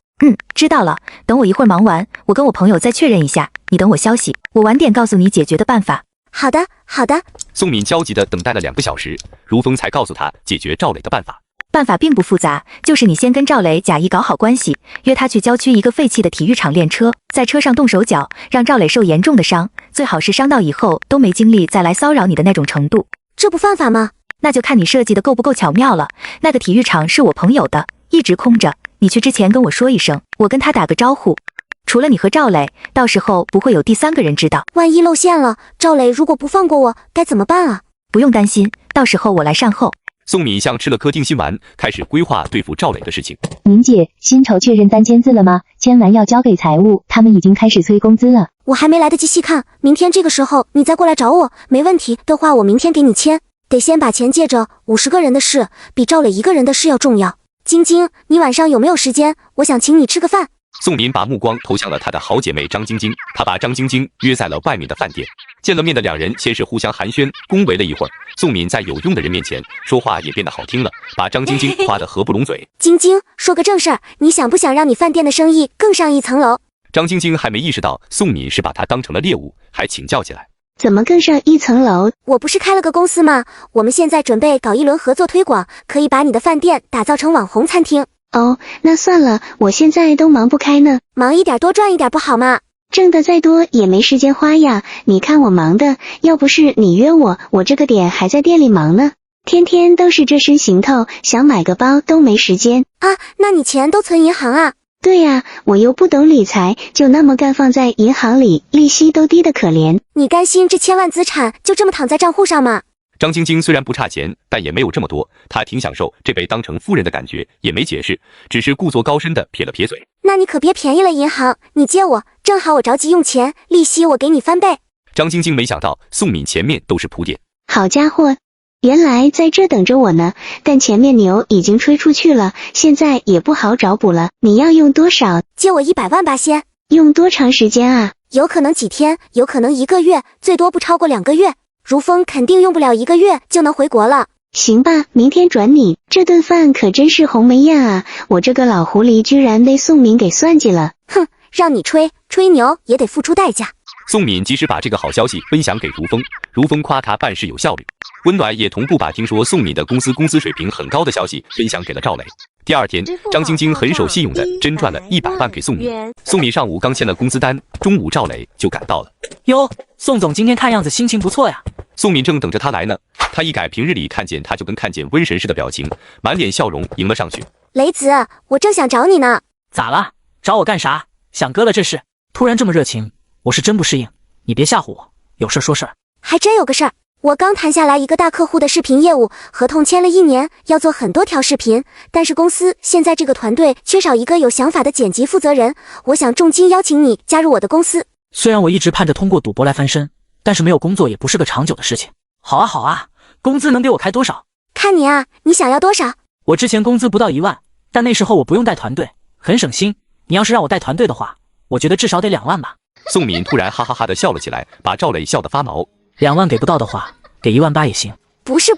知道了，等我一会儿忙完，我跟我朋友再确认一下，你等我消息，我晚点告诉你解决的办法。
好的。
宋敏焦急地等待了2个小时，如风才告诉他解决赵磊的办法。
办法并不复杂，就是你先跟赵磊假意搞好关系，约他去郊区一个废弃的体育场练车，在车上动手脚，让赵磊受严重的伤，最好是伤到以后都没精力再来骚扰你的那种程度。
这不犯法吗？
那就看你设计的够不够巧妙了。那个体育场是我朋友的，一直空着，你去之前跟我说一声，我跟他打个招呼。除了你和赵磊，到时候不会有第3个人知道。
万一露馅了，赵磊如果不放过我，该怎么办啊？
不用担心，到时候我来善后。
宋敏像吃了颗定心丸，开始规划对付赵磊的事情。
明姐，薪酬确认单签字了吗？签完要交给财务，他们已经开始催工资了。
我还没来得及细看，明天这个时候你再过来找我，没问题的话，我明天给你签。得先把钱借着，50个人的事比赵磊1个人的事要重要。晶晶，你晚上有没有时间？我想请你吃个饭。
宋敏把目光投向了她的好姐妹张晶晶，她把张晶晶约在了外面的饭店。见了面的两人先是互相寒暄恭维了一会儿，宋敏在有用的人面前说话也变得好听了，把张晶晶夸得合不拢嘴。
晶晶，说个正事儿，你想不想让你饭店的生意更上一层楼？
张晶晶还没意识到宋敏是把她当成了猎物，还请教起来。
怎么更上一层楼？我不是开了个公司吗？我们现在准备搞一轮合作推广，可以把你的饭店打造成网红餐厅。
哦，那算了，我现在都忙不开呢。
忙一点多赚一点不好吗？
挣得再多也没时间花呀，你看我忙的，要不是你约我，我这个点还在店里忙呢，天天都是这身行头，想买个包都没时间
啊。那你钱都存银行啊？
对呀，我又不懂理财，就那么干放在银行里，利息都低得可怜。
你甘心这1000万资产就这么躺在账户上吗？
张晶晶虽然不差钱，但也没有这么多，她挺享受这被当成富人的感觉，也没解释，只是故作高深的撇了撇嘴。
那你可别便宜了银行，你借我，正好我着急用钱，利息我给你翻倍。
张晶晶没想到宋敏前面都是铺垫。
好家伙，原来在这等着我呢，但前面牛已经吹出去了，现在也不好找补了。你要用多少？
借我100万吧先。
用多长时间啊？
有可能几天，有可能1个月，最多不超过2个月。如风肯定用不了1个月就能回国了。
行吧，明天转你。这顿饭可真是鸿门宴啊，我这个老狐狸居然被宋敏给算计了。
哼，让你吹牛也得付出代价。
宋敏及时把这个好消息分享给如风，如风夸他办事有效率。温暖也同步把听说宋敏的公司工资水平很高的消息分享给了赵磊。第二天，张晶晶很守信用的真赚了100万给宋敏。宋敏上午刚签了工资单，中午赵磊就赶到了。
哟，宋总今天看样子心情不错呀。
宋敏正等着他来呢，他一改平日里看见他就跟看见瘟神似的表情，满脸笑容迎了上去。
雷子，我正想找你呢。
咋了？找我干啥？想哥了这是？突然这么热情，我是真不适应。你别吓唬我，有事说事儿。
还真有个事儿。我刚谈下来一个大客户的视频业务，合同签了1年，要做很多条视频，但是公司现在这个团队缺少一个有想法的剪辑负责人，我想重金邀请你加入我的公司。
虽然我一直盼着通过赌博来翻身，但是没有工作也不是个长久的事情。好啊好啊，工资能给我开多少？
看你啊，你想要多少？
我之前工资不到1万，但那时候我不用带团队，很省心。你要是让我带团队的话，我觉得至少得2万吧。
宋敏突然哈哈哈的笑了起来，把赵磊笑得发毛。
2万给不到的话，给1.8万也行。
不是，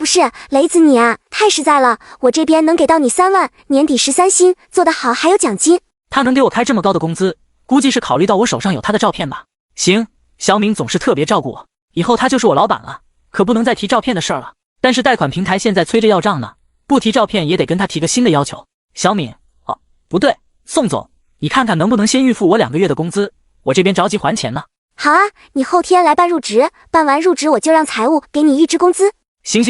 雷子你啊，太实在了，我这边能给到你3万，年底13薪，做得好还有奖金。
他能给我开这么高的工资，估计是考虑到我手上有他的照片吧。行，小敏总是特别照顾我，以后他就是我老板了，可不能再提照片的事儿了。但是贷款平台现在催着要账呢，不提照片也得跟他提个新的要求。小敏，哦，不对，宋总，你看看能不能先预付我2个月的工资，我这边着急还钱呢。
好啊，你后天来办入职，办完入职我就让财务给你预支工资。
行，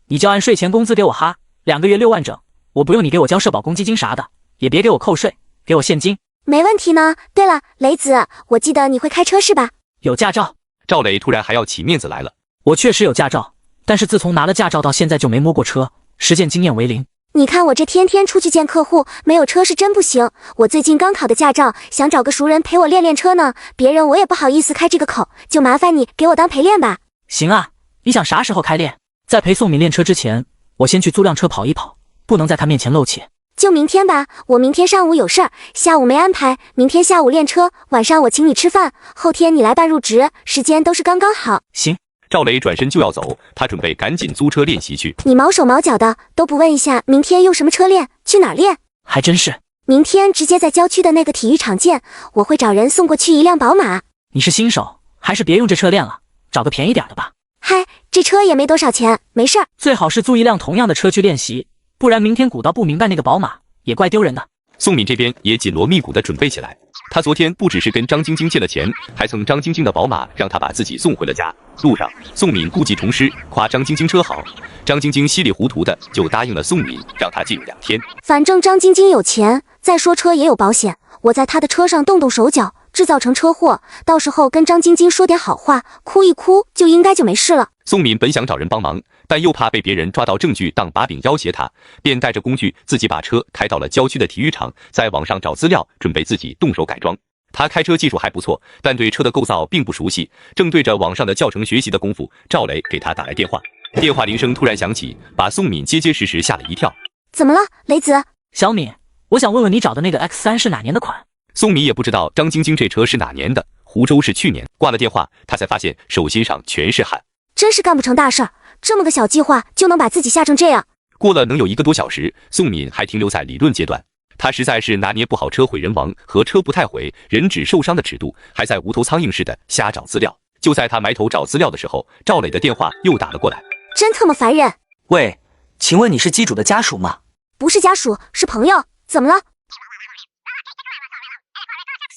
你就按税前工资给我哈，2个月6万整，我不用你给我交社保公积金啥的，也别给我扣税，给我现金。
没问题呢。对了，雷子，我记得你会开车是吧？
有驾照。
赵磊突然还要起面子来了。
我确实有驾照，但是自从拿了驾照到现在就没摸过车，实践经验为0。
你看我这天天出去见客户，没有车是真不行。我最近刚考的驾照，想找个熟人陪我练车呢，别人我也不好意思开这个口，就麻烦你给我当陪练吧。
行啊，你想啥时候开练？在陪宋敏练车之前，我先去租辆车跑一跑，不能在他面前露怯。
就明天吧，我明天上午有事儿，下午没安排，明天下午练车，晚上我请你吃饭，后天你来办入职，时间都是刚刚好。
行。
赵磊转身就要走，他准备赶紧租车练习去。
你毛手毛脚的都不问一下，明天用什么车练，去哪儿练？
还真是。
明天直接在郊区的那个体育场见，我会找人送过去一辆宝马。
你是新手，还是别用这车练了，找个便宜点的吧。
嗨，这车也没多少钱，没事儿。
最好是租一辆同样的车去练习，不然明天鼓捣不明白那个宝马，也怪丢人的。
宋敏这边也紧锣密鼓地准备起来。他昨天不只是跟张晶晶借了钱，还蹭张晶晶的宝马，让他把自己送回了家。路上，宋敏故技重施，夸张晶晶车好，张晶晶稀里糊涂的就答应了宋敏，让他借2天。
反正张晶晶有钱，再说车也有保险，我在他的车上动动手脚，制造成车祸，到时候跟张晶晶说点好话，哭一哭就应该就没事了。
宋敏本想找人帮忙，但又怕被别人抓到证据当把柄要挟他，便带着工具自己把车开到了郊区的体育场，在网上找资料，准备自己动手改装。他开车技术还不错，但对车的构造并不熟悉，正对着网上的教程学习的功夫，赵磊给他打来电话。电话铃声突然响起，把宋敏结结实实吓了一跳。
怎么了，雷子？
小敏，我想问问你找的那个 X3是哪年的款？
宋敏也不知道张晶晶这车是哪年的，湖州是去年。挂了电话，他才发现手心上全是汗。
真是干不成大事儿，这么个小计划就能把自己吓成这样。
过了能有1个多小时，宋敏还停留在理论阶段。他实在是拿捏不好车毁人亡和车不太毁人只受伤的尺度，还在无头苍蝇似的瞎找资料。就在他埋头找资料的时候，赵磊的电话又打了过来。
真特么烦人。
喂，请问你是机主的家属吗？
不是家属，是朋友。怎么了？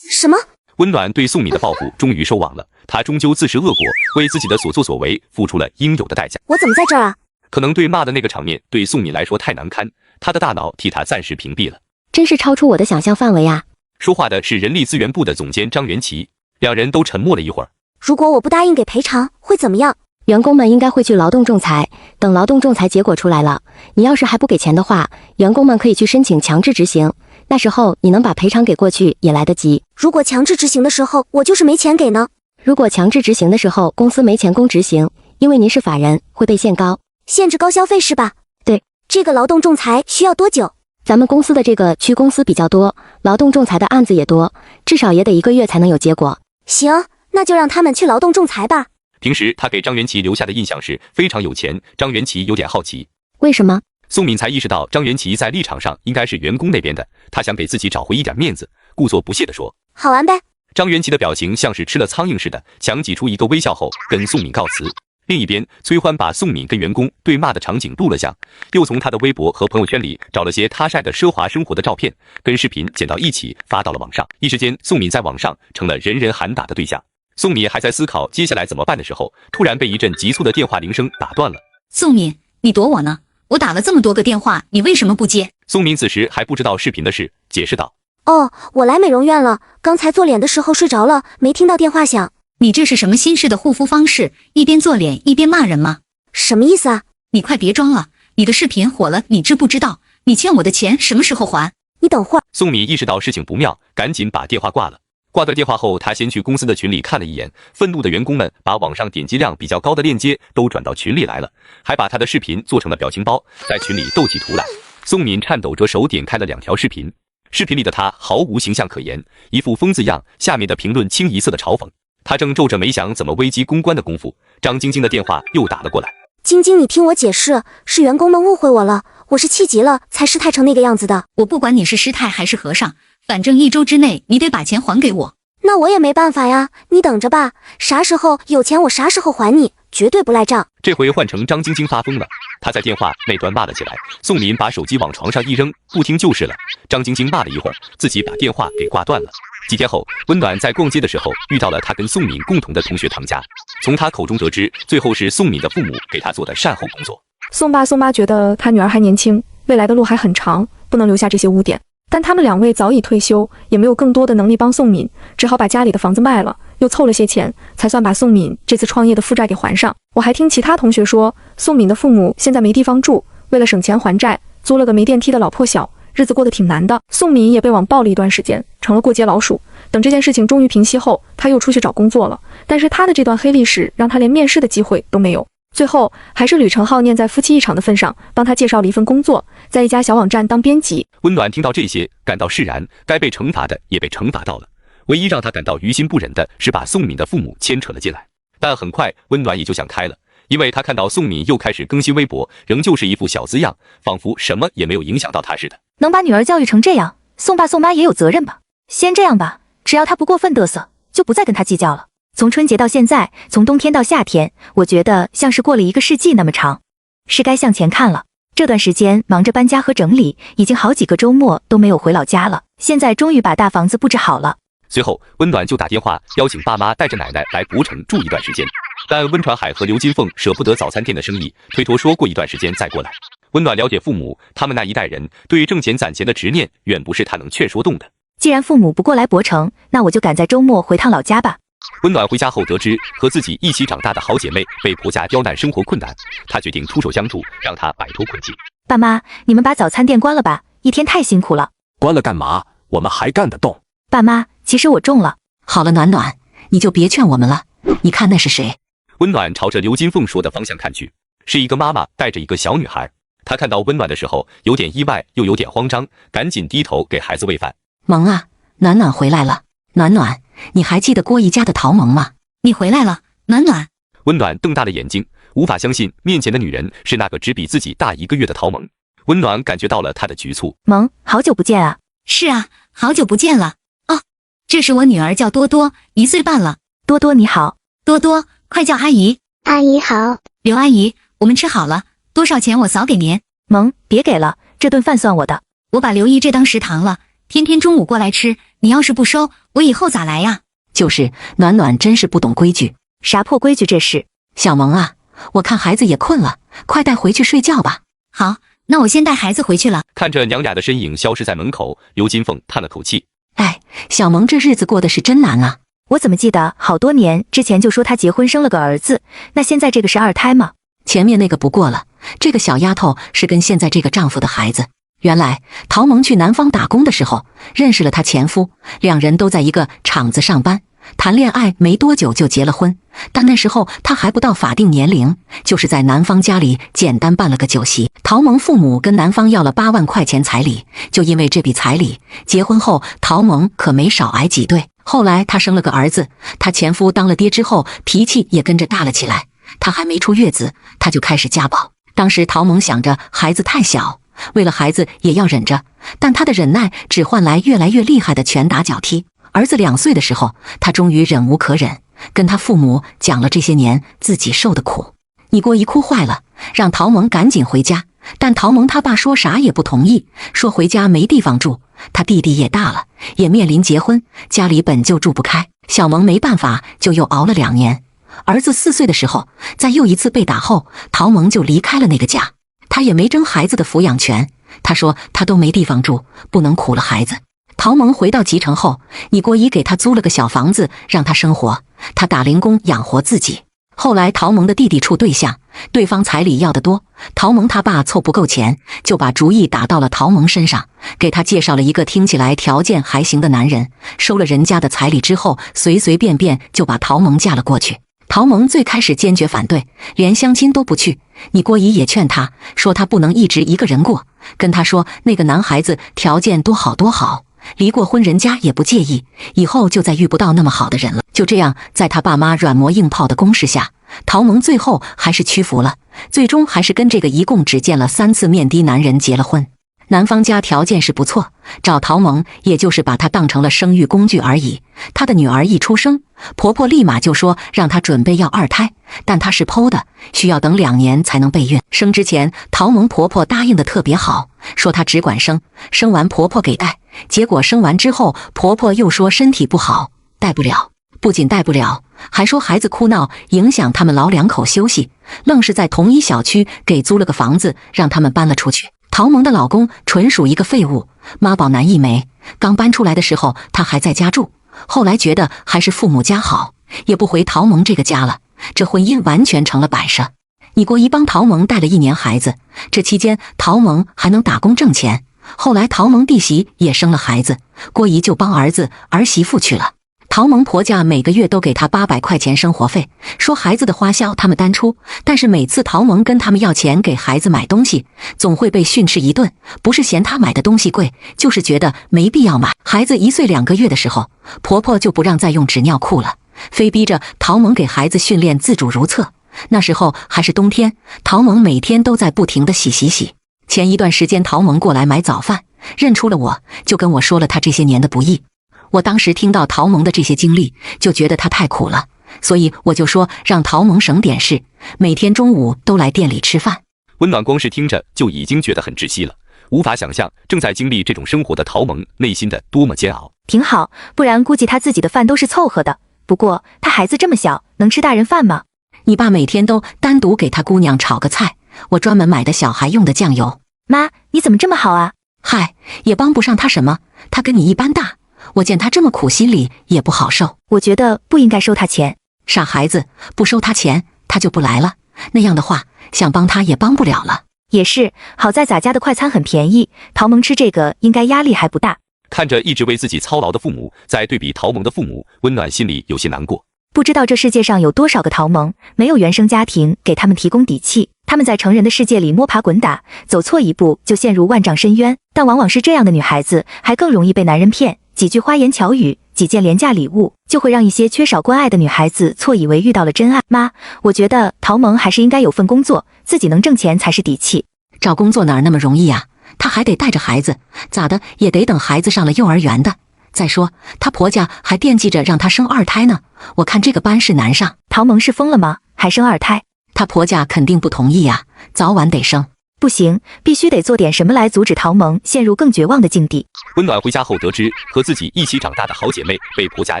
什么？
温暖对宋敏的报复终于收网了，他终究自食恶果，为自己的所作所为付出了应有的代价。
我怎么在这儿啊？
可能对骂的那个场面对宋敏来说太难堪，他的大脑替他暂时屏蔽了。
真是超出我的想象范围啊！
说话的是人力资源部的总监张元奇，两人都沉默了一会儿。
如果我不答应给赔偿，会怎么样？
员工们应该会去劳动仲裁，等劳动仲裁结果出来了，你要是还不给钱的话，员工们可以去申请强制执行，那时候你能把赔偿给过去也来得及。
如果强制执行的时候我就是没钱给呢？
如果强制执行的时候公司没钱供执行，因为您是法人，会被限高，
限制高消费是吧？
对。
这个劳动仲裁需要多久？
咱们公司的这个区公司比较多，劳动仲裁的案子也多，至少也得1个月才能有结果。
行，那就让他们去劳动仲裁吧。
平时他给张元奇留下的印象是非常有钱，张元奇有点好奇，
为什么？
宋敏才意识到张元奇在立场上应该是员工那边的，他想给自己找回一点面子，故作不屑地说：
好玩呗。
张元奇的表情像是吃了苍蝇似的，强挤出一个微笑后跟宋敏告辞。另一边，崔欢把宋敏跟员工对骂的场景录了下，又从他的微博和朋友圈里找了些他晒的奢华生活的照片，跟视频剪到一起发到了网上。一时间，宋敏在网上成了人人喊打的对象。宋敏还在思考接下来怎么办的时候，突然被一阵急促的电话铃声打断了。
宋敏，你躲我呢？我打了这么多个电话，你为什么不接？
宋敏此时还不知道视频的事，解释道：
哦，我来美容院了，刚才做脸的时候睡着了，没听到电话响。
你这是什么新式的护肤方式？一边做脸一边骂人吗？
什么意思啊？
你快别装了，你的视频火了，你知不知道？你欠我的钱什么时候还？
你等会儿。
宋敏意识到事情不妙，赶紧把电话挂了。挂断电话后，他先去公司的群里看了一眼，愤怒的员工们把网上点击量比较高的链接都转到群里来了，还把他的视频做成了表情包，在群里斗起图来。宋敏颤抖着手点开了2条视频，视频里的他毫无形象可言，一副疯子样，下面的评论清一色的嘲讽。他正皱着眉想怎么危机公关的功夫，张晶晶的电话又打了过来。
晶晶，你听我解释，是员工们误会我了，我是气急了才失态成那个样子的。
我不管你是失态还是和尚，反正1周之内你得把钱还给我。
那我也没办法呀，你等着吧，啥时候有钱我啥时候还你，绝对不赖账。
这回换成张晶晶发疯了，她在电话那端骂了起来。宋敏把手机往床上一扔，不听就是了。张晶晶骂了一会儿，自己把电话给挂断了。几天后，温暖在逛街的时候遇到了他跟宋敏共同的同学唐佳，从他口中得知，最后是宋敏的父母给他做的善后工作。
宋爸宋妈觉得他女儿还年轻，未来的路还很长，不能留下这些污点。但他们2位早已退休，也没有更多的能力帮宋敏，只好把家里的房子卖了，又凑了些钱，才算把宋敏这次创业的负债给还上。我还听其他同学说，宋敏的父母现在没地方住，为了省钱还债，租了个没电梯的老破小，日子过得挺难的。宋敏也被网暴了一段时间，成了过街老鼠。等这件事情终于平息后，他又出去找工作了，但是他的这段黑历史让他连面试的机会都没有。最后还是吕成浩念在夫妻一场的份上，帮他介绍了一份工作，在一家小网站当编辑。
温暖听到这些，感到释然，该被惩罚的也被惩罚到了。唯一让他感到于心不忍的是把宋敏的父母牵扯了进来。但很快温暖也就想开了，因为他看到宋敏又开始更新微博，仍旧是一副小资样，仿佛什么也没有影响到他似的。
能把女儿教育成这样，宋爸宋妈也有责任吧？先这样吧，只要他不过分嘚瑟，就不再跟他计较了。从春节到现在，从冬天到夏天，我觉得像是过了1个世纪那么长，是该向前看了。这段时间忙着搬家和整理，已经好几个周末都没有回老家了，现在终于把大房子布置好了。
随后温暖就打电话邀请爸妈带着奶奶来博城住一段时间，但温传海和刘金凤舍不得早餐店的生意，推脱说过一段时间再过来。温暖了解父母，他们那一代人对挣钱攒钱的执念远不是他能劝说动的。
既然父母不过来博城，那我就赶在周末回趟老家吧。
温暖回家后得知和自己一起长大的好姐妹被婆家刁难，生活困难，她决定出手相助，让她摆脱困境。
爸妈，你们把早餐店关了吧，一天太辛苦了。
关了干嘛？我们还干得动。
爸妈，其实我中了。
好了，暖暖，你就别劝我们了。你看那是谁？
温暖朝着刘金凤说的方向看去，是一个妈妈带着一个小女孩。她看到温暖的时候，有点意外，又有点慌张，赶紧低头给孩子喂饭。
萌啊，暖暖回来了。暖暖，你还记得郭姨家的陶萌吗？
你回来了，暖暖。
温暖瞪大了眼睛，无法相信面前的女人是那个只比自己大1个月的陶萌。温暖感觉到了她的局促。
萌，好久不见啊。
是啊，好久不见了。哦，这是我女儿，叫多多，1岁半了。
多多你好。
多多，快叫阿姨。
阿姨好。
刘阿姨，我们吃好了，多少钱我扫给您。
萌，别给了，这顿饭算我的。
我把刘姨这当食堂了，天天中午过来吃，你要是不收，我以后咋来呀？
就是暖暖真是不懂规矩。
啥破规矩这是？
小萌啊，我看孩子也困了，快带回去睡觉吧。
好，那我先带孩子回去了。
看着娘俩的身影消失在门口，刘金凤叹了口气。
哎，小萌这日子过得是真难啊。
我怎么记得好多年之前就说她结婚生了个儿子，那现在这个是2胎吗？
前面那个不过了，这个小丫头是跟现在这个丈夫的孩子。原来陶萌去南方打工的时候认识了她前夫，2人都在一个厂子上班，谈恋爱没多久就结了婚。但那时候她还不到法定年龄，就是在男方家里简单办了个酒席。陶萌父母跟男方要了8万块钱彩礼，就因为这笔彩礼，结婚后陶萌可没少挨挤兑。后来她生了个儿子，她前夫当了爹之后脾气也跟着大了起来。她还没出月子，他就开始家暴。当时陶萌想着孩子太小，为了孩子也要忍着，但他的忍耐只换来越来越厉害的拳打脚踢。儿子2岁的时候，他终于忍无可忍，跟他父母讲了这些年自己受的苦。你郭姨哭坏了，让陶萌赶紧回家，但陶萌他爸说啥也不同意，说回家没地方住，他弟弟也大了，也面临结婚，家里本就住不开。小萌没办法，就又熬了2年。儿子4岁的时候，在又一次被打后，陶萌就离开了那个家。他也没争孩子的抚养权，他说他都没地方住，不能苦了孩子。陶蒙回到集成后，你郭姨给他租了个小房子让他生活，他打零工养活自己。后来陶蒙的弟弟处对象，对方彩礼要得多，陶蒙他爸凑不够钱，就把主意打到了陶蒙身上，给他介绍了一个听起来条件还行的男人，收了人家的彩礼之后，随随便便就把陶蒙嫁了过去。陶蒙最开始坚决反对，连相亲都不去。你郭姨也劝他说他不能一直一个人过，跟他说那个男孩子条件多好多好，离过婚人家也不介意，以后就再遇不到那么好的人了。就这样，在他爸妈软磨硬泡的攻势下，陶蒙最后还是屈服了，最终还是跟这个一共只见了3次面的男人结了婚。男方家条件是不错，找陶蒙也就是把他当成了生育工具而已。他的女儿一出生，婆婆立马就说让他准备要2胎，但他是剖的，需要等2年才能备孕。生之前，陶蒙婆婆答应的特别好，说她只管生，生完婆婆给带。结果生完之后，婆婆又说身体不好，带不了。不仅带不了，还说孩子哭闹影响他们老2口休息，愣是在同一小区给租了个房子，让他们搬了出去。陶蒙的老公纯属一个废物，妈宝男一枚。刚搬出来的时候，他还在家住，后来觉得还是父母家好，也不回陶蒙这个家了。这婚姻完全成了摆设。你郭姨帮陶蒙带了1年孩子，这期间陶蒙还能打工挣钱。后来陶蒙弟媳也生了孩子，郭姨就帮儿子儿媳妇去了。陶蒙婆家每个月都给她800块钱生活费，说孩子的花销他们担出，但是每次陶蒙跟他们要钱给孩子买东西，总会被训斥一顿，不是嫌他买的东西贵，就是觉得没必要买。孩子1岁2个月的时候，婆婆就不让再用纸尿裤了，非逼着陶蒙给孩子训练自主如厕。那时候还是冬天，陶蒙每天都在不停地洗。前一段时间陶蒙过来买早饭，认出了我，就跟我说了他这些年的不易。我当时听到陶蒙的这些经历，就觉得他太苦了，所以我就说让陶蒙省点事，每天中午都来店里吃饭。
温暖光是听着就已经觉得很窒息了，无法想象正在经历这种生活的陶蒙内心的多么煎熬。
挺好，不然估计他自己的饭都是凑合的。不过他孩子这么小，能吃大人饭吗？
你爸每天都单独给他姑娘炒个菜，我专门买的小孩用的酱油。
妈，你怎么这么好啊？
嗨，也帮不上他什么，他跟你一般大，我见他这么苦，心里也不好受。
我觉得不应该收他钱。
傻孩子，不收他钱，他就不来了。那样的话，想帮他也帮不了了。
也是，好在咱家的快餐很便宜，陶蒙吃这个应该压力还不大。
看着一直为自己操劳的父母，再对比陶蒙的父母，温暖心里有些难过。
不知道这世界上有多少个陶蒙，没有原生家庭给他们提供底气，他们在成人的世界里摸爬滚打，走错一步就陷入万丈深渊。但往往是这样的女孩子，还更容易被男人骗，几句花言巧语，几件廉价礼物，就会让一些缺少关爱的女孩子错以为遇到了真爱。妈，我觉得陶蒙还是应该有份工作，自己能挣钱才是底气。
找工作哪那么容易啊？她还得带着孩子，咋的也得等孩子上了幼儿园的。再说她婆家还惦记着让她生2胎呢，我看这个班是难上。
陶蒙是疯了吗？还生2胎？
她婆家肯定不同意呀，早晚得生。
不行，必须得做点什么来阻止陶蒙陷入更绝望的境地。
温暖回家后得知和自己一起长大的好姐妹被婆家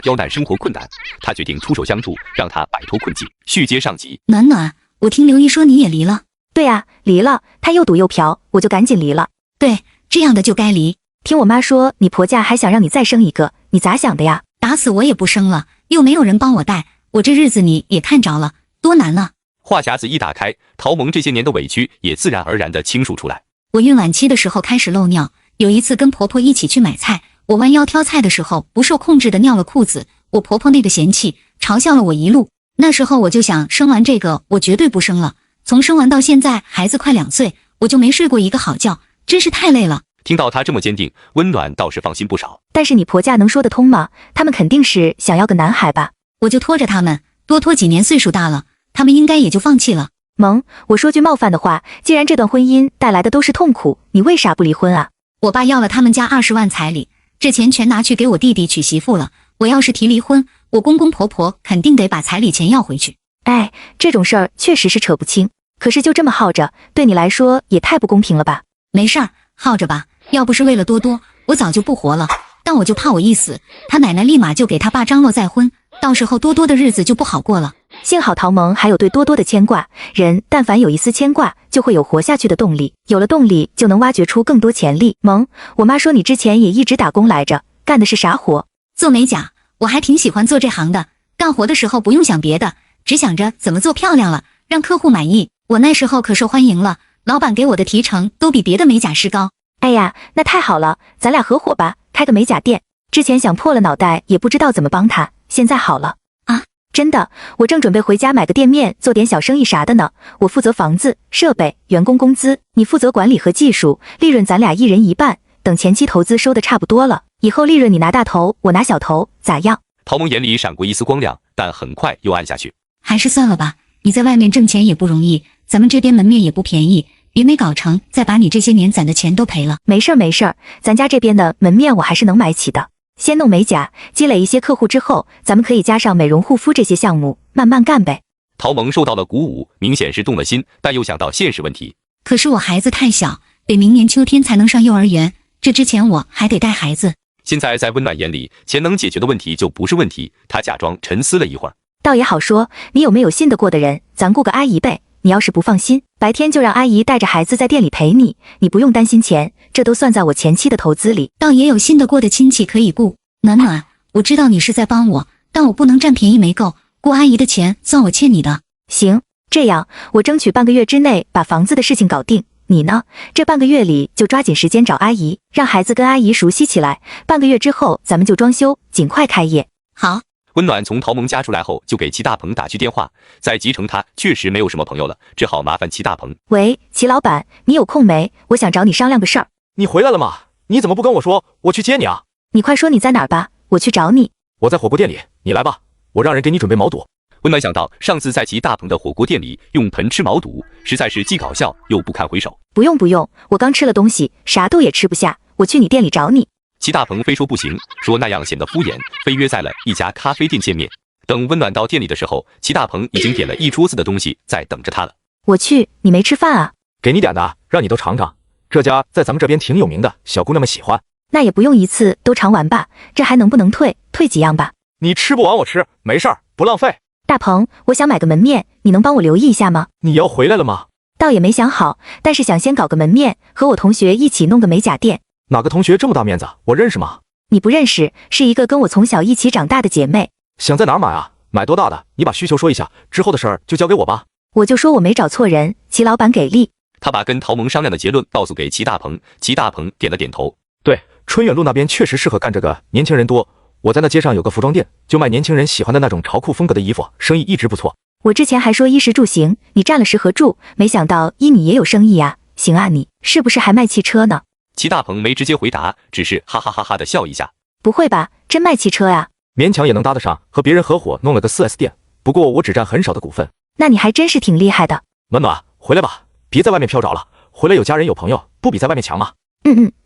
刁难，生活困难，她决定出手相助，让她摆脱困境。续接上集。
暖暖，我听刘姨说你也离了。
对啊，离了，她又赌又嫖，我就赶紧离了。
对，这样的就该离。
听我妈说你婆家还想让你再生一个，你咋想的呀？
打死我也不生了，又没有人帮我带，我这日子你也看着了，多难啊。
话匣子一打开，陶蒙这些年的委屈也自然而然地倾诉出来。
我孕晚期的时候开始漏尿，有一次跟婆婆一起去买菜，我弯腰挑菜的时候不受控制的尿了裤子，我婆婆那个嫌弃嘲笑了我一路。那时候我就想，生完这个我绝对不生了。从生完到现在，孩子快2岁，我就没睡过一个好觉，真是太累了。
听到她这么坚定，温暖倒是放心不少。
但是你婆家能说得通吗？他们肯定是想要个男孩吧？
我就拖着他们，多拖几年，岁数大了，他们应该也就放弃了。
萌，我说句冒犯的话，既然这段婚姻带来的都是痛苦，你为啥不离婚啊？
我爸要了他们家20万彩礼，这钱全拿去给我弟弟娶媳妇了。我要是提离婚，我公公婆婆肯定得把彩礼钱要回去。
哎，这种事儿确实是扯不清。可是就这么耗着，对你来说也太不公平了吧？
没事儿，耗着吧。要不是为了多多，我早就不活了。但我就怕我一死，他奶奶立马就给他爸张罗再婚，到时候多多的日子就不好过了。
幸好陶萌还有对多多的牵挂，人但凡有一丝牵挂，就会有活下去的动力，有了动力就能挖掘出更多潜力。萌，我妈说你之前也一直打工来着，干的是啥活？
做美甲，我还挺喜欢做这行的。干活的时候不用想别的，只想着怎么做漂亮了，让客户满意。我那时候可受欢迎了，老板给我的提成都比别的美甲师高。
哎呀，那太好了，咱俩合伙吧，开个美甲店。之前想破了脑袋，也不知道怎么帮他，现在好了
啊！
真的，我正准备回家买个店面，做点小生意啥的呢。我负责房子、设备、员工工资，你负责管理和技术，利润咱俩一人一半。等前期投资收的差不多了，以后利润你拿大头，我拿小头，咋样？
陶萌眼里闪过一丝光亮，但很快又暗下去。
还是算了吧，你在外面挣钱也不容易，咱们这边门面也不便宜，别没搞成，再把你这些年攒的钱都赔了。
没事儿没事儿，咱家这边的门面我还是能买起的。先弄美甲，积累一些客户之后，咱们可以加上美容护肤这些项目，慢慢干呗。
陶萌受到了鼓舞，明显是动了心，但又想到现实问题。
可是我孩子太小，得明年秋天才能上幼儿园，这之前我还得带孩子。
现在在温暖眼里，钱能解决的问题就不是问题。他假装沉思了一会儿，
倒也好说，你有没有信得过的人？咱雇个阿姨呗。你要是不放心，白天就让阿姨带着孩子在店里陪你，你不用担心钱，这都算在我前期的投资里。
倒也有信得过的亲戚可以雇。暖暖，我知道你是在帮我，但我不能占便宜没够，雇阿姨的钱算我欠你的。
行，这样我争取半个月之内把房子的事情搞定。你呢？这半个月里就抓紧时间找阿姨，让孩子跟阿姨熟悉起来。半个月之后咱们就装修，尽快开业。
好。
温暖从陶萌家出来后，就给齐大鹏打去电话，在集成他确实没有什么朋友了，只好麻烦齐大鹏。
喂，齐老板，你有空没？我想找你商量个事儿。
你回来了吗？你怎么不跟我说？我去接你啊！
你快说你在哪儿吧，我去找你。
我在火锅店里，你来吧，我让人给你准备毛肚。
温暖想到上次在齐大鹏的火锅店里用盆吃毛肚，实在是既搞笑又不堪回首。
不用不用，我刚吃了东西，啥都也吃不下，我去你店里找你。
齐大鹏非说不行，说那样显得敷衍，非约在了一家咖啡店见面。等温暖到店里的时候，齐大鹏已经点了一桌子的东西在等着他了。
我去，你没吃饭啊？
给你点的，让你都尝尝，这家在咱们这边挺有名的，小姑娘们喜欢。
那也不用一次都尝完吧，这还能不能退？退几样吧。
你吃不完我吃，没事儿，不浪费。
大鹏，我想买个门面，你能帮我留意一下吗？
你要回来了吗？
倒也没想好，但是想先搞个门面，和我同学一起弄个美甲店。
哪个同学这么大面子？我认识吗？
你不认识，是一个跟我从小一起长大的姐妹。
想在哪儿买啊？买多大的？你把需求说一下，之后的事儿就交给我吧。
我就说我没找错人，齐老板给力。
他把跟陶萌商量的结论告诉给齐大鹏，齐大鹏点了点头。
对，春远路那边确实适合干这个，年轻人多。我在那街上有个服装店，就卖年轻人喜欢的那种潮酷风格的衣服，生意一直不错。
我之前还说衣食住行，你占了10合住，没想到你也有生意呀。行啊，你是不是还卖汽车呢？
齐大鹏没直接回答，只是哈哈哈哈的笑一下。
不会吧，真卖汽车呀？
勉强也能搭得上，和别人合伙弄了个 4S 店，不过我只占很少的股份。
那你还真是挺厉害的。
暖暖，回来吧，别在外面飘着了，回来有家人有朋友，不比在外面强吗？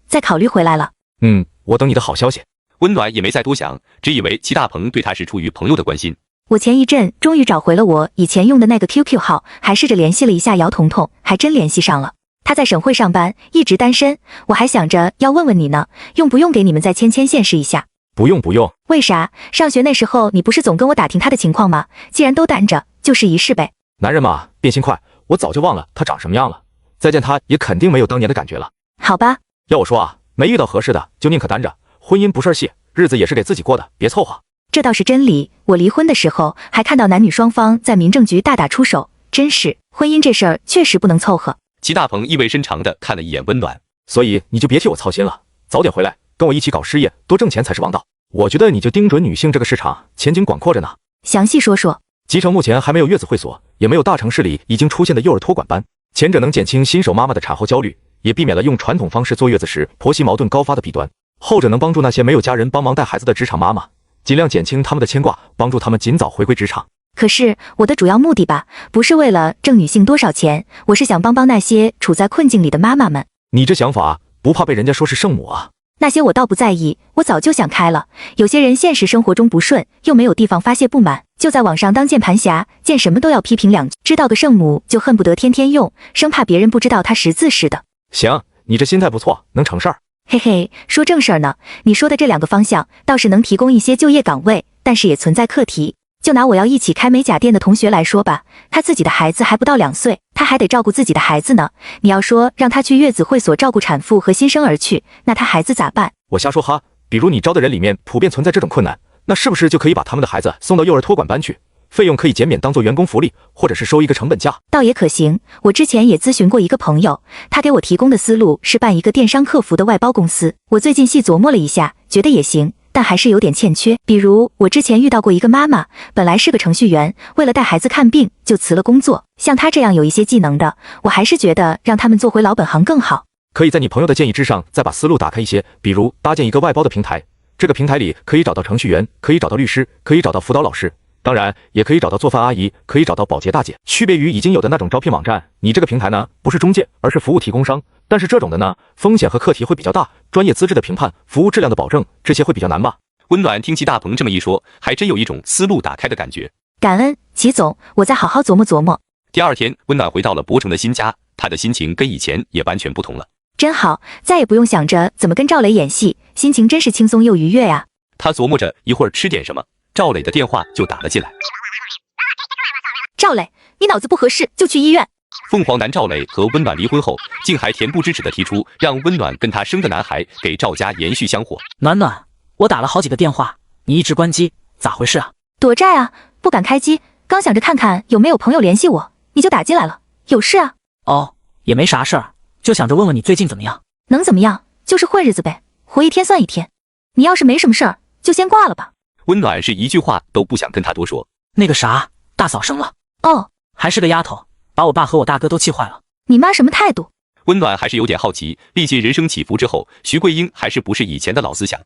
再考虑回来了。
我等你的好消息。
温暖也没再多想，只以为齐大鹏对他是出于朋友的关心。
我前一阵终于找回了我以前用的那个 QQ 号，还试着联系了一下姚彤彤，还真联系上了。他在省会上班，一直单身，我还想着要问问你呢，用不用给你们再牵线试一下？
不用。
为啥？上学那时候你不是总跟我打听他的情况吗？既然都单着，就试一试呗。
男人嘛，变心快，我早就忘了他长什么样了，再见他也肯定没有当年的感觉了。
好吧，
要我说啊，没遇到合适的就宁可单着，婚姻不是儿戏，日子也是给自己过的，别凑合。
这倒是真理，我离婚的时候还看到男女双方在民政局大打出手，真是婚姻这事儿确实不能凑合。
齐大鹏意味深长地看了一眼温暖，
所以你就别替我操心了，早点回来跟我一起搞事业，多挣钱才是王道。我觉得你就盯准女性这个市场，前景广阔着呢。
详细说说。
集成目前还没有月子会所，也没有大城市里已经出现的幼儿托管班，前者能减轻新手妈妈的产后焦虑，也避免了用传统方式坐月子时婆媳矛盾高发的弊端。后者能帮助那些没有家人帮忙带孩子的职场妈妈，尽量减轻他们的牵挂，帮助他们尽早回归职场。
可是我的主要目的吧，不是为了挣女性多少钱，我是想帮那些处在困境里的妈妈们。
你这想法不怕被人家说是圣母啊？
那些我倒不在意，我早就想开了。有些人现实生活中不顺，又没有地方发泄不满，就在网上当键盘侠，见什么都要批评两句，知道个圣母就恨不得天天用，生怕别人不知道他识字似的。
行，你这心态不错，能成事儿。
嘿嘿，说正事儿呢。你说的这2个方向倒是能提供一些就业岗位，但是也存在课题。就拿我要一起开美甲店的同学来说吧，他自己的孩子还不到2岁，他还得照顾自己的孩子呢。你要说让他去月子会所照顾产妇和新生儿去，那他孩子咋办？
我瞎说哈，比如你招的人里面普遍存在这种困难，那是不是就可以把他们的孩子送到幼儿托管班去？费用可以减免当做员工福利，或者是收一个成本价。
倒也可行，我之前也咨询过一个朋友，他给我提供的思路是办一个电商客服的外包公司。我最近细琢磨了一下，觉得也行，但还是有点欠缺。比如我之前遇到过一个妈妈，本来是个程序员，为了带孩子看病就辞了工作。像她这样有一些技能的，我还是觉得让他们做回老本行更好。
可以在你朋友的建议之上再把思路打开一些，比如搭建一个外包的平台，这个平台里可以找到程序员，可以找到律师，可以找到辅导老师，当然也可以找到做饭阿姨，可以找到保洁大姐。区别于已经有的那种招聘网站，你这个平台呢不是中介，而是服务提供商。但是这种的呢，风险和课题会比较大，专业资质的评判、服务质量的保证，这些会比较难吧。
温暖听齐大鹏这么一说，还真有一种思路打开的感觉。
感恩齐总，我再好好琢磨琢磨。
第二天，温暖回到了博城的新家，他的心情跟以前也完全不同了。
真好，再也不用想着怎么跟赵磊演戏，心情真是轻松又愉悦呀。
他琢磨着一会儿吃点什么，赵磊的电话就打了进来。
赵磊，你脑子不合适就去医院。
凤凰男赵磊和温暖离婚后，竟还恬不知耻地提出让温暖跟他生的男孩给赵家延续香火。
暖暖，我打了好几个电话，你一直关机，咋回事啊？
躲债啊，不敢开机，刚想着看看有没有朋友联系我，你就打进来了，有事啊？
哦，也没啥事儿，就想着问问你最近怎么样。
能怎么样？就是混日子呗，活一天算一天。你要是没什么事儿，就先挂了吧。
温暖是一句话都不想跟他多说。
那个啥，大嫂生了。
哦，
还是个丫头，把我爸和我大哥都气坏了。
你妈什么态度？
温暖还是有点好奇，历尽人生起伏之后，徐桂英还是不是以前的老思想。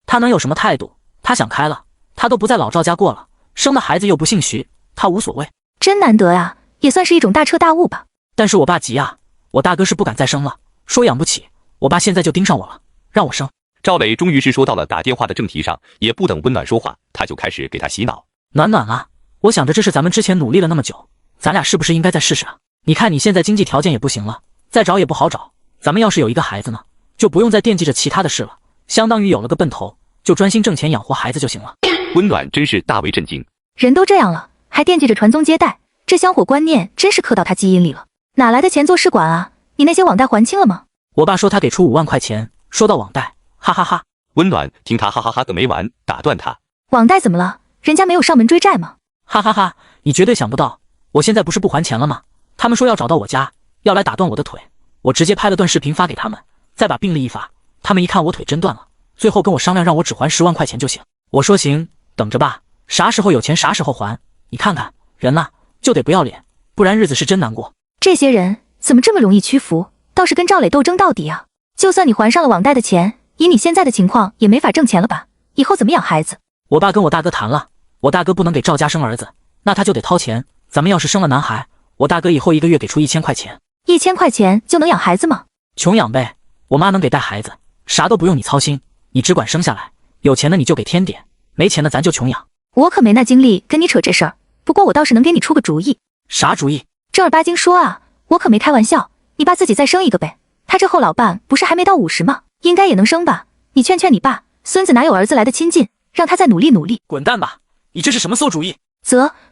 她能有什么态度？她想开了，她都不在老赵家过了，生的孩子又不姓徐，她无所谓。
真难得呀，也算是一种大彻大悟吧。
但是我爸急啊，我大哥是不敢再生了，说养不起，我爸现在就盯上我了，让我生。
赵磊终于是说到了打电话的正题上，也不等温暖说话，他就开始给他洗脑。
暖暖啊，我想着这是咱们之前努力了那么久，咱俩是不是应该再试试啊？你看你现在经济条件也不行了，再找也不好找，咱们要是有一个孩子呢，就不用再惦记着其他的事了，相当于有了个奔头，就专心挣钱养活孩子就行了。
温暖真是大为震惊，
人都这样了，还惦记着传宗接代，这香火观念真是刻到他基因里了。哪来的钱做试管啊？你那些网贷还清了吗？
我爸说他给出5万块钱，说到网贷，哈哈哈。
温暖听他哈哈哈个没完，打断他。
网贷怎么了？人家没有上门追债吗？
哈哈哈，你绝对想不到，我现在不是不还钱了吗？他们说要找到我家，要来打断我的腿，我直接拍了段视频发给他们，再把病历一发，他们一看我腿真断了，最后跟我商量让我只还10万块钱就行。我说行，等着吧，啥时候有钱啥时候还。你看看人呐，就得不要脸，不然日子是真难过。
这些人怎么这么容易屈服？倒是跟赵磊斗争到底啊！就算你还上了网贷的钱，以你现在的情况也没法挣钱了吧？以后怎么养孩子？
我爸跟我大哥谈了，我大哥不能给赵家生儿子，那他就得掏钱。咱们要是生了男孩，我大哥以后1个月给出1000块钱。
1000块钱就能养孩子吗？
穷养呗，我妈能给带孩子，啥都不用你操心，你只管生下来，有钱的你就给添点，没钱的咱就穷养。
我可没那精力跟你扯这事儿，不过我倒是能给你出个主意。
啥主意？
正儿八经说啊，我可没开玩笑，你爸自己再生一个呗。他这后老伴不是还没到50吗？应该也能生吧？你劝劝你爸，孙子哪有儿子来的亲近，让他再努力努力。
滚蛋吧，你这是什么馊主意？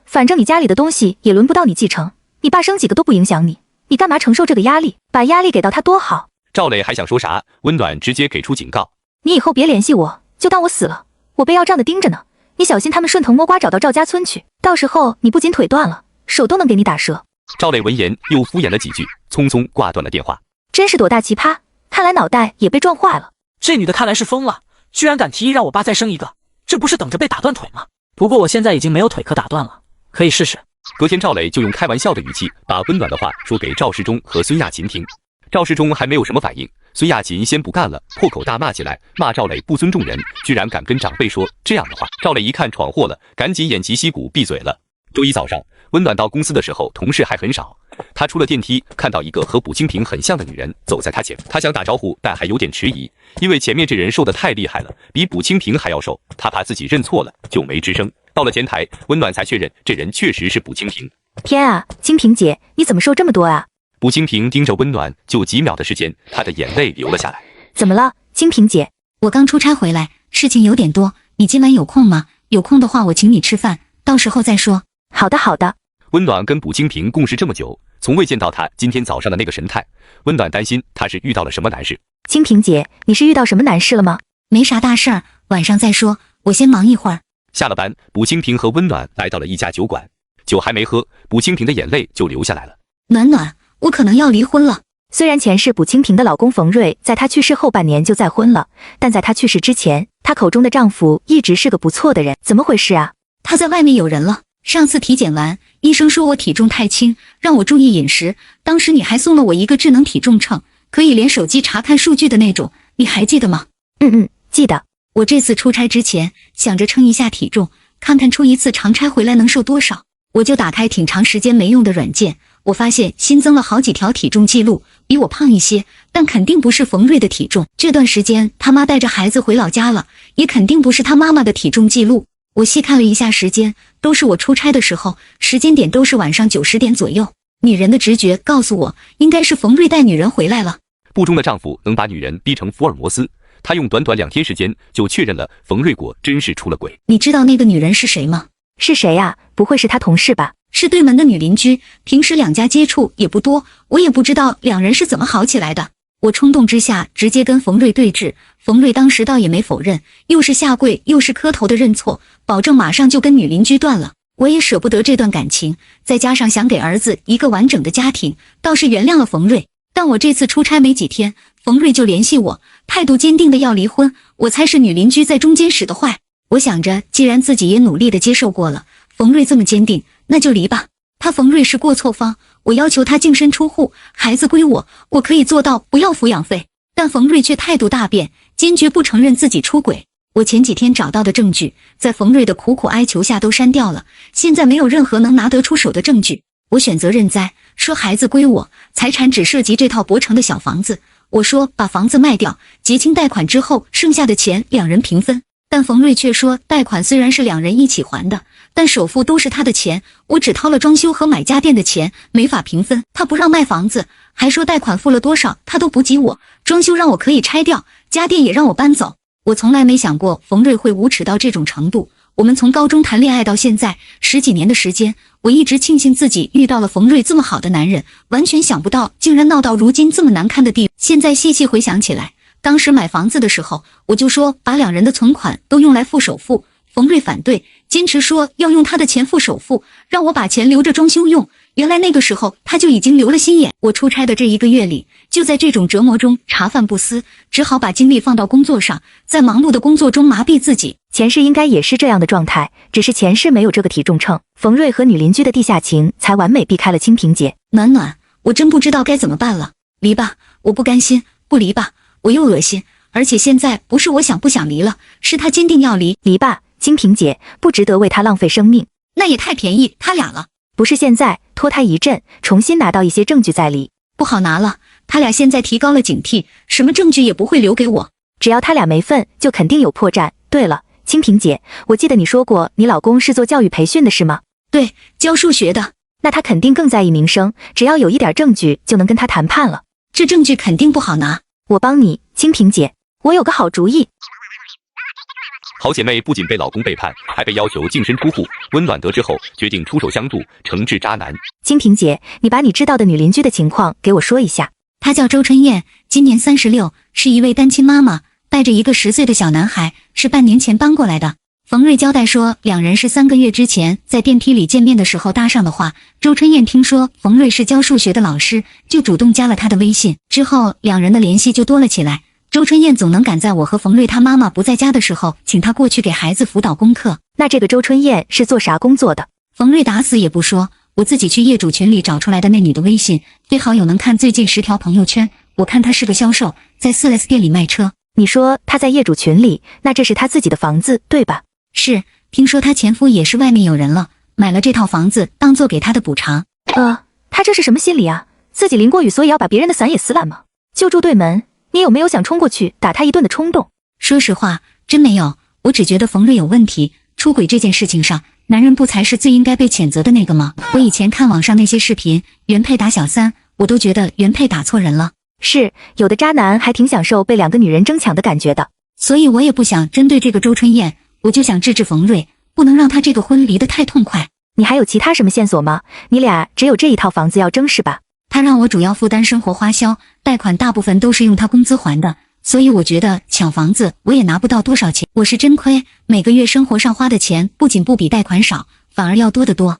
反正你家里的东西也轮不到你继承，你爸生几个都不影响你，你干嘛承受这个压力？把压力给到他多好。
赵磊还想说啥，温暖直接给出警告。
你以后别联系我，就当我死了，我被要账的盯着呢。你小心他们顺藤摸瓜找到赵家村去，到时候你不仅腿断了，手都能给你打折。
赵磊闻言又敷衍了几句，匆匆挂断了电话。
真是朵大奇葩，看来脑袋也被撞坏了。
这女的看来是疯了，居然敢提议让我爸再生一个，这不是等着被打断腿吗？不过我现在已经没有腿可打断了，可以试试。
隔天赵磊就用开玩笑的语气把温暖的话说给赵世忠和孙亚琴听。赵世忠还没有什么反应，孙亚琴先不干了，破口大骂起来，骂赵磊不尊重人，居然敢跟长辈说这样的话。赵磊一看闯祸了，赶紧偃旗息鼓闭嘴了。周一早上，温暖到公司的时候，同事还很少。他出了电梯，看到一个和卜清平很像的女人走在他前，他想打招呼，但还有点迟疑，因为前面这人瘦得太厉害了，比卜清平还要瘦，他怕自己认错了，就没吱声。到了前台，温暖才确认这人确实是卜清平。
天啊，清平姐，你怎么瘦这么多啊？
卜清平盯着温暖，就几秒的时间，他的眼泪流了下来。
怎么了，清平姐？
我刚出差回来，事情有点多，你今晚有空吗？有空的话我请你吃饭，到时候再说。
好的好的。
温暖跟卜清平共事这么久，从未见到他今天早上的那个神态，温暖担心他是遇到了什么难事。
清平姐，你是遇到什么难事了吗？
没啥大事儿，晚上再说，我先忙一会儿。
下了班，卜清平和温暖来到了一家酒馆，酒还没喝，卜清平的眼泪就流下来了。
暖暖，我可能要离婚了。
虽然前世卜清平的老公冯瑞在她去世后半年就再婚了，但在她去世之前，她口中的丈夫一直是个不错的人，怎么回事啊？
他在外面有人了。上次体检完，医生说我体重太轻，让我注意饮食。当时你还送了我一个智能体重秤，可以连手机查看数据的那种，你还记得吗？
记得。
我这次出差之前想着称一下体重，看看出一次长差回来能瘦多少，我就打开挺长时间没用的软件，我发现新增了好几条体重记录，比我胖一些，但肯定不是冯瑞的体重。这段时间他妈带着孩子回老家了，也肯定不是他妈妈的体重记录。我细看了一下时间，都是我出差的时候，时间点都是晚上9、10点左右。女人的直觉告诉我，应该是冯瑞带女人回来了。
不忠的丈夫能把女人逼成福尔摩斯，他用短短2天时间就确认了冯瑞果真是出了轨。
你知道那个女人是谁吗？
是谁呀？不会是他同事吧？
是对门的女邻居，平时两家接触也不多，我也不知道两人是怎么好起来的。我冲动之下直接跟冯瑞对峙，冯瑞当时倒也没否认，又是下跪又是磕头的认错，保证马上就跟女邻居断了。我也舍不得这段感情，再加上想给儿子一个完整的家庭，倒是原谅了冯瑞。但我这次出差没几天，冯瑞就联系我，态度坚定的要离婚，我猜是女邻居在中间使的坏。我想着既然自己也努力的接受过了，冯瑞这么坚定，那就离吧。他冯瑞是过错方，我要求他净身出户，孩子归我，我可以做到不要抚养费。但冯瑞却态度大变，坚决不承认自己出轨。我前几天找到的证据，在冯瑞的苦苦哀求下都删掉了，现在没有任何能拿得出手的证据。我选择认栽，说孩子归我，财产只涉及这套博城的小房子。我说把房子卖掉，结清贷款之后，剩下的钱两人平分。但冯瑞却说，贷款虽然是两人一起还的，但首付都是他的钱，我只掏了装修和买家电的钱，没法平分。他不让卖房子，还说贷款付了多少他都不给我，装修让我可以拆掉，家电也让我搬走。我从来没想过冯瑞会无耻到这种程度。我们从高中谈恋爱到现在10几年的时间，我一直庆幸自己遇到了冯瑞这么好的男人，完全想不到竟然闹到如今这么难看的地步。现在细细回想起来，当时买房子的时候，我就说把两人的存款都用来付首付，冯瑞反对，坚持说要用他的钱付首付，让我把钱留着装修用。原来那个时候他就已经留了心眼。我出差的这1个月里，就在这种折磨中茶饭不思，只好把精力放到工作上，在忙碌的工作中麻痹自己。
前世应该也是这样的状态，只是前世没有这个体重秤，冯瑞和女邻居的地下情才完美避开了清平节。
暖暖，我真不知道该怎么办了。离吧，我不甘心；不离吧，我又恶心。而且现在不是我想不想离了，是他坚定要离。
离吧，清平姐，不值得为他浪费生命。
那也太便宜他俩了。
不是现在，拖他一阵，重新拿到一些证据再离。
不好拿了，他俩现在提高了警惕，什么证据也不会留给我。
只要他俩没份，就肯定有破绽。对了，清平姐，我记得你说过你老公是做教育培训的是吗？
对，教数学的。
那他肯定更在意名声，只要有一点证据就能跟他谈判了。
这证据肯定不好拿。
我帮你，清平姐，我有个好主意。
好姐妹不仅被老公背叛，还被要求净身出户。温暖得知后，决定出手相助，惩治渣男。
清平姐，你把你知道的女邻居的情况给我说一下。
她叫周春燕，今年36，是一位单亲妈妈，带着一个10岁的小男孩，是半年前搬过来的。冯瑞交代说，两人是3个月之前在电梯里见面的时候搭上的话。周春燕听说冯瑞是教数学的老师，就主动加了他的微信，之后两人的联系就多了起来。周春燕总能赶在我和冯瑞他妈妈不在家的时候，请他过去给孩子辅导功课。
那这个周春燕是做啥工作的？
冯瑞打死也不说，我自己去业主群里找出来的那女的微信，对好友能看最近10条朋友圈。我看她是个销售，在4S店里卖车。
你说她在业主群里，那这是她自己的房子对吧？
是，听说她前夫也是外面有人了，买了这套房子当做给她的补偿。
她这是什么心理啊？自己淋过雨，所以要把别人的伞也撕烂吗？就住对门，你有没有想冲过去打他一顿的冲动？
说实话，真没有，我只觉得冯瑞有问题。出轨这件事情上，男人不才是最应该被谴责的那个吗？我以前看网上那些视频，原配打小三，我都觉得原配打错人了。
是，有的渣男还挺享受被2个女人争抢的感觉的。
所以我也不想针对这个周春燕，我就想治治冯瑞。不能让他这个婚离得太痛快。
你还有其他什么线索吗？你俩只有这一套房子要争是吧？
他让我主要负担生活花销，贷款大部分都是用他工资还的，所以我觉得抢房子我也拿不到多少钱，我是真亏，每个月生活上花的钱不仅不比贷款少，反而要多得多。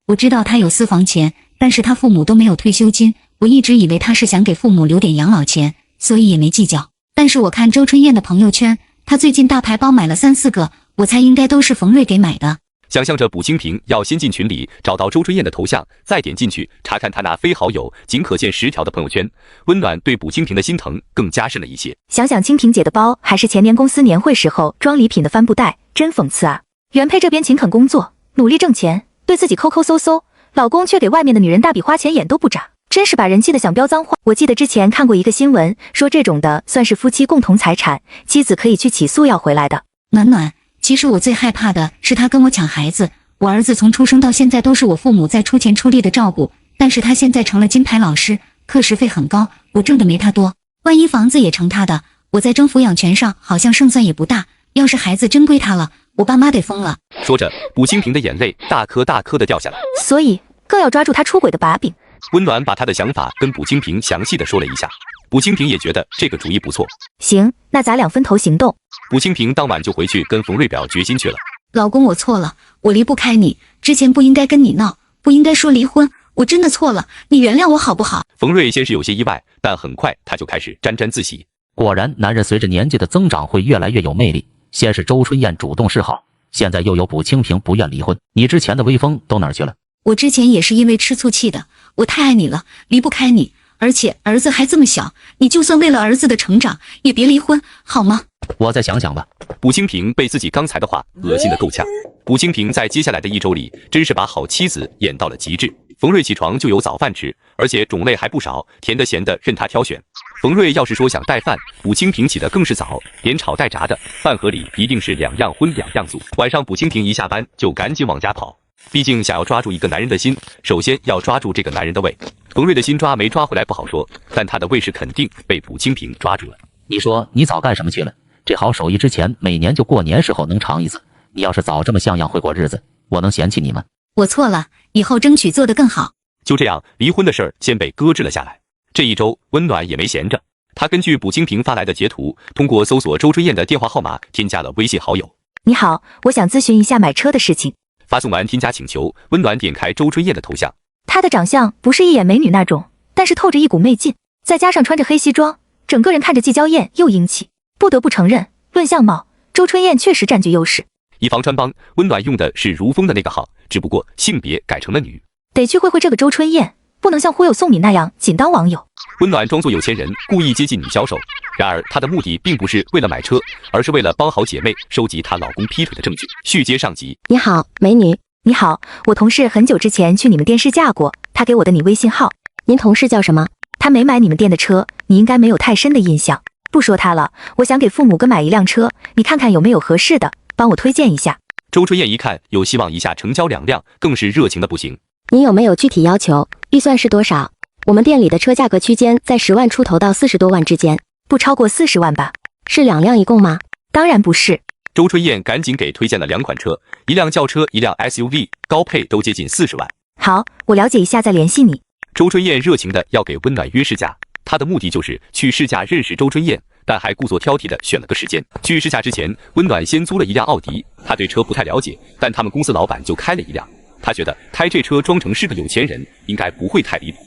我知道他有私房钱，但是他父母都没有退休金，我一直以为他是想给父母留点养老钱，所以也没计较。但是我看周春燕的朋友圈，她最近大牌包买了3、4个，我猜应该都是冯瑞给买的。
想象着卜清平要先进群里找到周春燕的头像，再点进去查看她那非好友仅可见10条的朋友圈，温暖对卜清平的心疼更加深了一些。
想想清平姐的包还是前年公司年会时候装礼品的帆布袋，真讽刺啊！原配这边勤恳工作，努力挣钱，对自己抠抠搜搜，老公却给外面的女人大笔花钱，眼都不眨，真是把人气的想飙脏话。我记得之前看过一个新闻，说这种的算是夫妻共同财产，妻子可以去起诉要回来的。
暖暖，其实我最害怕的是他跟我抢孩子。我儿子从出生到现在都是我父母在出钱出力的照顾，但是他现在成了金牌老师，课时费很高，我挣的没他多。万一房子也成他的，我在争抚养权上好像胜算也不大。要是孩子真归他了，我爸妈得疯了。
说着，卜清平的眼泪大颗大颗的掉下来。
所以更要抓住他出轨的把柄。
温暖把他的想法跟卜清平详细的说了一下，卜清平也觉得这个主意不错。
行，那咱俩分头行动。
卜清平当晚就回去跟冯瑞表决心去了。
老公，我错了，我离不开你，之前不应该跟你闹，不应该说离婚，我真的错了，你原谅我好不好？
冯瑞先是有些意外，但很快他就开始沾沾自喜。
果然，男人随着年纪的增长会越来越有魅力。先是周春燕主动示好，现在又有卜清平不愿离婚，你之前的威风都哪儿去了？
我之前也是因为吃醋气的，我太爱你了，离不开你，而且儿子还这么小，你就算为了儿子的成长，也别离婚，好吗？
我再想想吧。
卜清平被自己刚才的话恶心得够呛。卜清平在接下来的1周里，真是把好妻子演到了极致。冯瑞起床就有早饭吃，而且种类还不少，甜的咸的任他挑选。冯瑞要是说想带饭，卜清平起的更是早，连炒带炸的，饭盒里一定是2样荤2样素。晚上卜清平一下班就赶紧往家跑，毕竟想要抓住一个男人的心，首先要抓住这个男人的胃。冯瑞的心抓没抓回来不好说，但他的胃是肯定被卜清平抓住了。
你说你早干什么去了？这好手艺之前每年就过年时候能尝一次，你要是早这么像样会过日子，我能嫌弃你吗？
我错了，以后争取做得更好。
就这样，离婚的事儿先被搁置了下来。这1周，温暖也没闲着，他根据卜清平发来的截图，通过搜索周春燕的电话号码，添加了微信好友。
你好，我想咨询一下买车的事情。
发送完添加请求，温暖点开周春燕的头像，
她的长相不是一眼美女那种，但是透着一股媚劲，再加上穿着黑西装，整个人看着既娇艳又英气。不得不承认，论相貌，周春燕确实占据优势。
以防穿帮，温暖用的是如风的那个号，只不过性别改成了女。
得去会会这个周春燕，不能像忽悠宋敏那样仅当网友。
温暖装作有钱人，故意接近女销售。然而她的目的并不是为了买车，而是为了帮好姐妹收集她老公劈腿的证据。续接上集。
你好，美女。
你好，我同事很久之前去你们店试驾过，他给我的你微信号。
您同事叫什么？
他没买你们店的车，你应该没有太深的印象。不说他了，我想给父母跟买一辆车，你看看有没有合适的，帮我推荐一下。
周春燕一看有希望一下成交2辆，更是热情的不行。
你有没有具体要求？预算是多少？我们店里的车价格区间在10万出头到40多万之间，
不超过40万吧？
是2辆一共吗？
当然不是。
周春燕赶紧给推荐了2款车，一辆轿车，一辆 SUV， 高配都接近40万。
好，我了解一下再联系你。
周春燕热情的要给温暖约试驾，她的目的就是去试驾认识周春燕，但还故作挑剔的选了个时间。去试驾之前，温暖先租了一辆奥迪，他对车不太了解，但他们公司老板就开了一辆，他觉得开这车装成是个有钱人，应该不会太离谱。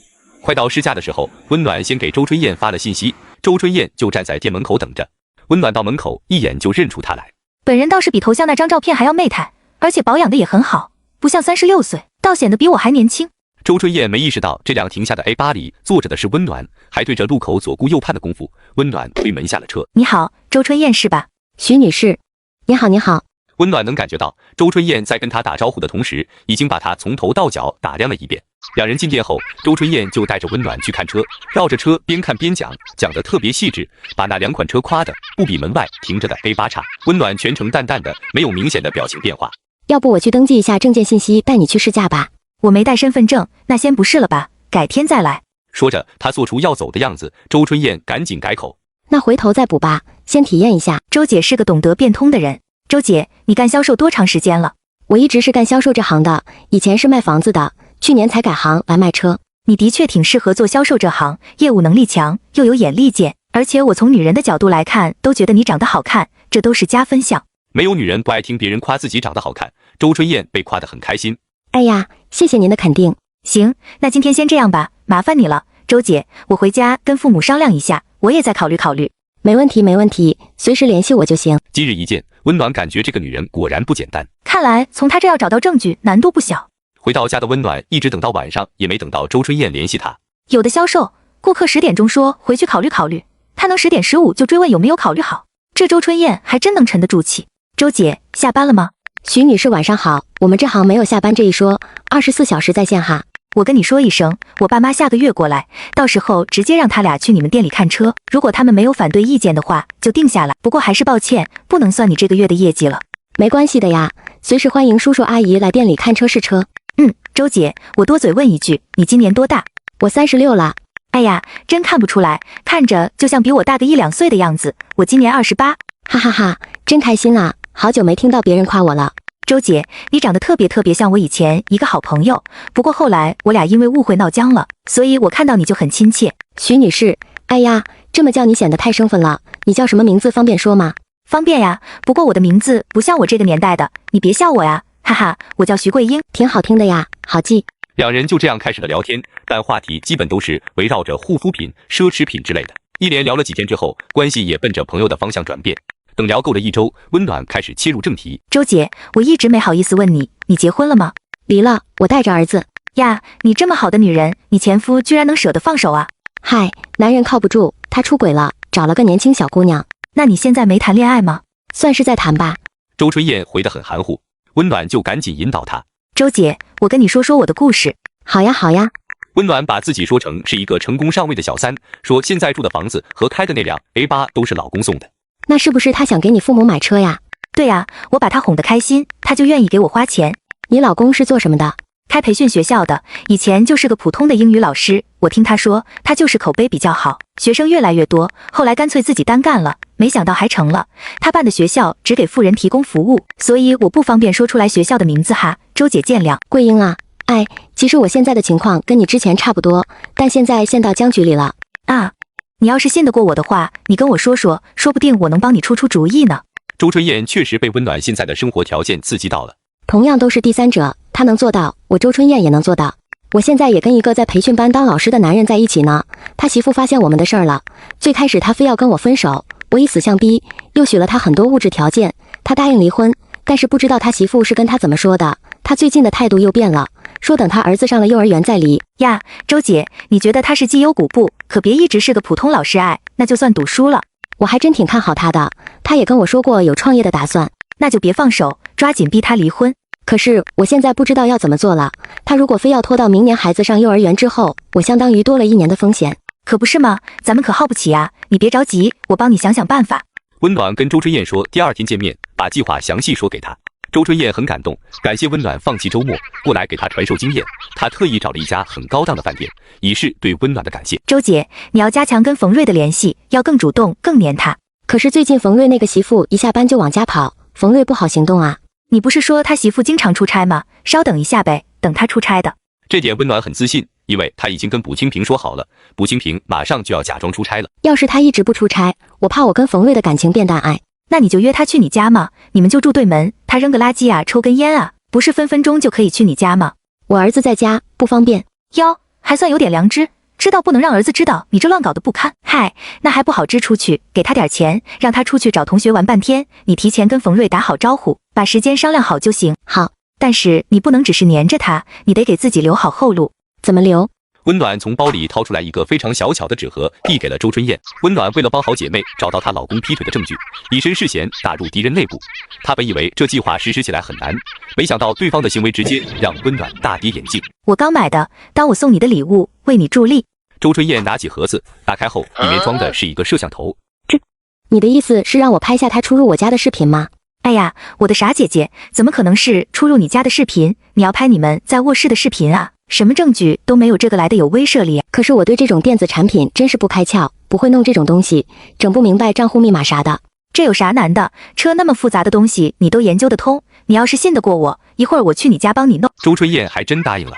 快到试驾的时候，温暖先给周春燕发了信息，周春燕就站在店门口等着。温暖到门口一眼就认出他来，
本人倒是比头像那张照片还要媚态，而且保养的也很好，不像36岁，倒显得比我还年轻。
周春燕没意识到这辆停下的 A8 里坐着的是温暖，还对着路口左顾右盼的功夫，温暖推门下了车。
你好，周春燕是吧？
徐女士。你好，你好。
温暖能感觉到周春燕在跟他打招呼的同时，已经把他从头到脚打量了一遍。两人进店后，周春燕就带着温暖去看车，绕着车边看边讲，讲得特别细致，把那2款车夸得不比门外停着的 A8 差。温暖全程淡淡的，没有明显的表情变化。
要不我去登记一下证件信息，带你去试驾吧。
我没带身份证，那先不试了吧，改天再来。
说着，他做出要走的样子，周春燕赶紧改口。
那回头再补吧，先体验一下。
周姐是个懂得变通的人。周姐，你干销售多长时间了？
我一直是干销售这行的，以前是卖房子的，去年才改行来卖车。
你的确挺适合做销售这行，业务能力强，又有眼力见，而且我从女人的角度来看，都觉得你长得好看，这都是加分项。
没有女人不爱听别人夸自己长得好看，周春燕被夸得很开心。
哎呀，谢谢您的肯定。
行，那今天先这样吧，麻烦你了，周姐，我回家跟父母商量一下，我也再考虑考虑。
没问题，没问题，随时联系我就行。
今日一见，温暖感觉这个女人果然不简单。
看来从她这要找到证据难度不小。
回到家的温暖一直等到晚上，也没等到周春燕联系他。
有的销售顾客10点钟说回去考虑考虑，他能10点15就追问有没有考虑好，这周春燕还真能沉得住气。周姐，下班了吗？
徐女士晚上好，我们这行没有下班这一说，24小时在线哈。
我跟你说一声，我爸妈下个月过来，到时候直接让他俩去你们店里看车，如果他们没有反对意见的话，就定下来。不过还是抱歉，不能算你这个月的业绩了。
没关系的呀，随时欢迎叔叔阿姨来店里看车试车。
周姐，我多嘴问一句，你今年多大？
我36了。
哎呀，真看不出来，看着就像比我大个1、2岁的样子。我今年28。
哈哈哈，真开心啊，好久没听到别人夸我了。
周姐，你长得特别像我以前一个好朋友，不过后来我俩因为误会闹僵了，所以我看到你就很亲切。
徐女士，哎呀，这么叫你显得太生分了，你叫什么名字方便说吗？
方便呀，不过我的名字不像我这个年代的，你别笑我呀，哈哈，我叫徐桂英，
挺好听的呀，好记。
两人就这样开始了聊天，但话题基本都是围绕着护肤品、奢侈品之类的。一连聊了几天之后，关系也奔着朋友的方向转变。等聊够了1周，温暖开始切入正题。
周姐，我一直没好意思问你，你结婚了吗？
离了，我带着儿子。
呀，你这么好的女人，你前夫居然能舍得放手啊？
嗨，男人靠不住，他出轨了，找了个年轻小姑娘。
那你现在没谈恋爱吗？
算是在谈吧。
周春燕回得很含糊，温暖就赶紧引导她。
周姐，我跟你说说我的故事。
好呀好呀。
温暖把自己说成是一个成功上位的小三，说现在住的房子和开的那辆 A8 都是老公送的。
那是不是他想给你父母买车呀？
对呀，我把他哄得开心，他就愿意给我花钱。
你老公是做什么的？
开培训学校的，以前就是个普通的英语老师。我听他说，他就是口碑比较好，学生越来越多，后来干脆自己单干了，没想到还成了。他办的学校只给富人提供服务，所以我不方便说出来学校的名字哈，周姐见谅。
桂英啊，哎，其实我现在的情况跟你之前差不多，但现在陷到僵局里了。
啊，你要是信得过我的话，你跟我说说，说不定我能帮你出主意呢。
周春燕确实被温暖现在的生活条件刺激到了。
同样都是第三者，他能做到，我周春燕也能做到。我现在也跟一个在培训班当老师的男人在一起呢，他媳妇发现我们的事儿了。最开始他非要跟我分手，我以死相逼，又许了他很多物质条件，他答应离婚，但是不知道他媳妇是跟他怎么说的，他最近的态度又变了，说等他儿子上了幼儿园再离。
呀，周姐，你觉得他是绩优股部，可别一直是个普通老师爱，那就算赌输了。
我还真挺看好他的，他也跟我说过有创业的打算。
那就别放手，抓紧逼他离婚。
可是我现在不知道要怎么做了，他如果非要拖到明年孩子上幼儿园之后，我相当于多了1年的风险。
可不是吗？咱们可耗不起啊，你别着急，我帮你想想办法。
温暖跟周春燕说第2天见面，把计划详细说给他。周春燕很感动，感谢温暖放弃周末过来给他传授经验，他特意找了一家很高档的饭店，以示对温暖的感谢。
周姐，你要加强跟冯瑞的联系，要更主动更黏他。
可是最近冯瑞那个媳妇一下班就往家跑，冯瑞不好行动啊。
你不是说他媳妇经常出差吗？稍等一下呗，等他出差的。
这点温暖很自信，因为他已经跟卜清平说好了，卜清平马上就要假装出差了。
要是他一直不出差，我怕我跟冯瑞的感情变淡哎。
那你就约他去你家嘛，你们就住对门，他扔个垃圾啊，抽根烟啊，不是分分钟就可以去你家吗？
我儿子在家，不方便。
哟，还算有点良知，知道不能让儿子知道你这乱搞的不堪。嗨，那还不好支出去，给他点钱，让他出去找同学玩半天，你提前跟冯瑞打好招呼，把时间商量好就行。
好，
但是你不能只是黏着他，你得给自己留好后路。
怎么留？
温暖从包里掏出来一个非常小巧的纸盒，递给了周春燕。温暖为了帮好姐妹找到她老公劈腿的证据，以身试险打入敌人内部。她本以为这计划实施起来很难，没想到对方的行为直接让温暖大跌眼镜。
我刚买的，当我送你的礼物，为你助力。
周春燕拿起盒子，打开后里面装的是一个摄像头。
你的意思是让我拍下他出入我家的视频吗？
哎呀，我的傻姐姐，怎么可能是出入你家的视频？你要拍你们在卧室的视频啊？什么证据都没有这个来的有威慑力啊。
可是我对这种电子产品真是不开窍，不会弄这种东西，整不明白账户密码啥的。
这有啥难的？车那么复杂的东西你都研究得通，你要是信得过我，一会儿我去你家帮你弄。
周春燕还真答应了。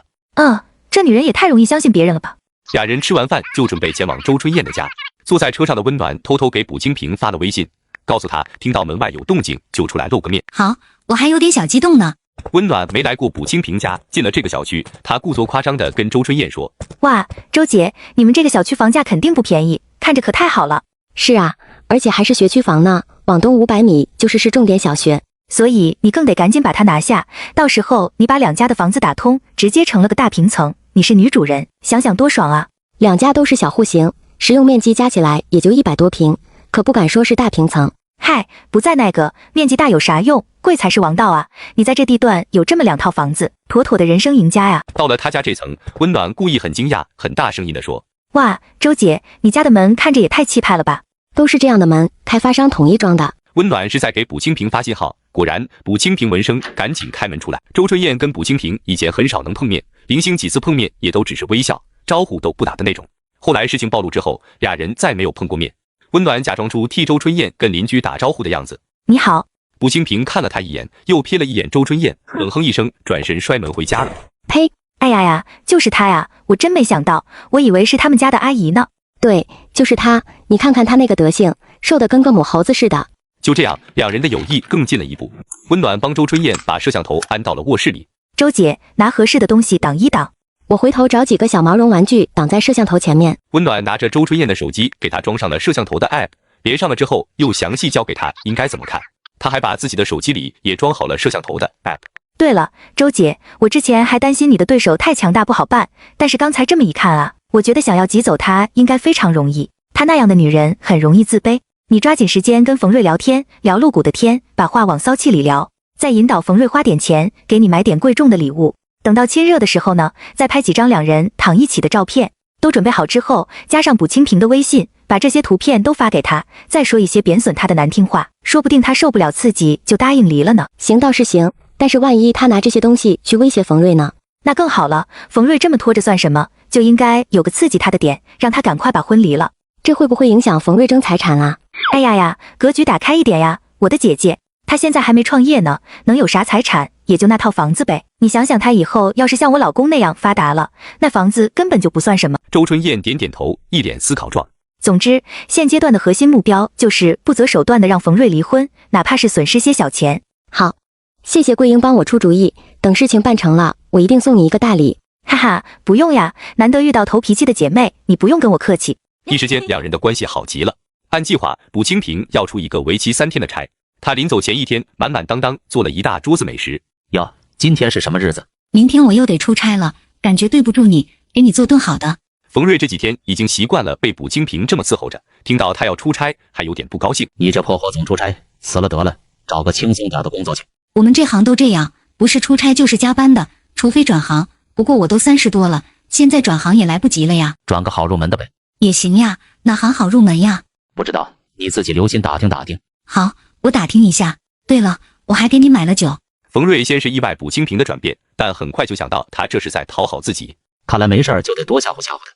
这女人也太容易相信别人了吧。
俩人吃完饭就准备前往周春燕的家。坐在车上的温暖偷偷给卜清平发了微信，告诉他听到门外有动静就出来露个面。
好，我还有点小激动呢。
温暖没来过卜清平家，进了这个小区，他故作夸张地跟周春燕说：
哇，周姐，你们这个小区房价肯定不便宜，看着可太好了。
是啊，而且还是学区房呢，往东500米就是市重点小学。
所以你更得赶紧把它拿下，到时候你把2家的房子打通，直接成了个大平层，你是女主人，想想多爽啊
！2家都是小户型，实用面积加起来也就100多平，可不敢说是大平层。
嗨，不在那个，面积大有啥用？贵才是王道啊！你在这地段有这么2套房子，妥妥的人生赢家呀！
到了他家这层，温暖故意很惊讶，很大声音地说：
哇，周姐，你家的门看着也太气派了吧！
都是这样的门，开发商统一装的。
温暖是在给卜清平发信号，果然卜清平闻声赶紧开门出来。周春燕跟卜清平以前很少能碰面，零星几次碰面也都只是微笑，招呼都不打的那种。后来事情暴露之后，俩人再没有碰过面。温暖假装出替周春燕跟邻居打招呼的样子。
你好。
卜清平看了他一眼，又瞥了一眼周春燕，冷哼一声，转身摔门回家了。
呸！哎呀，就是他呀！我真没想到，我以为是他们家的阿姨呢。
对，就是他，你看看他那个德行，瘦得跟个母猴子似的。
就这样，两人的友谊更近了一步。温暖帮周春燕把摄像头安到了卧室里。
周姐，拿合适的东西挡一挡。
我回头找几个小毛绒玩具挡在摄像头前面。
温暖拿着周春燕的手机，给她装上了摄像头的 app， 连上了之后，又详细教给她应该怎么看。他还把自己的手机里也装好了摄像头的 app。
对了，周姐，我之前还担心你的对手太强大不好办，但是刚才这么一看啊，我觉得想要挤走她应该非常容易。她那样的女人很容易自卑。你抓紧时间跟冯瑞聊天，聊露骨的天，把话往骚气里聊，再引导冯瑞花点钱，给你买点贵重的礼物。等到亲热的时候呢，再拍几张2人躺一起的照片。都准备好之后，加上卜清平的微信，把这些图片都发给他，再说一些贬损他的难听话，说不定他受不了刺激就答应离了呢。
行倒是行，但是万一他拿这些东西去威胁冯瑞呢？
那更好了，冯瑞这么拖着算什么？就应该有个刺激他的点，让他赶快把婚离了。
这会不会影响冯瑞争财产啊？
哎呀，格局打开一点呀，我的姐姐，她现在还没创业呢，能有啥财产？也就那套房子呗。你想想，她以后要是像我老公那样发达了，那房子根本就不算什么。
周春燕点点头，一脸思考状。
总之，现阶段的核心目标就是不择手段的让冯瑞离婚，哪怕是损失些小钱。
好，谢谢桂英帮我出主意，等事情办成了，我一定送你一个大礼。
哈哈，不用呀，难得遇到头脾气的姐妹，你不用跟我客气。
一时间，两人的关系好极了。按计划，卜清平要出一个为期3天的差。他临走前一天，满满当当做了一大桌子美食。
哟，今天是什么日子？
明天我又得出差了，感觉对不住你，给你做顿好的。
冯瑞这几天已经习惯了被卜清平这么伺候着，听到他要出差，还有点不高兴。
你这破货总出差，辞了得了，找个轻松点的工作去。
我们这行都这样，不是出差就是加班的，除非转行。不过我都30多了，现在转行也来不及了呀。
转个好入门的呗。
也行呀，哪行好入门呀？
不知道，你自己留心打听打听。
好，我打听一下。对了，我还给你买了酒。
冯瑞先是意外卜清平的转变，但很快就想到他这是在讨好自己。
看来没事就得多吓唬吓唬他。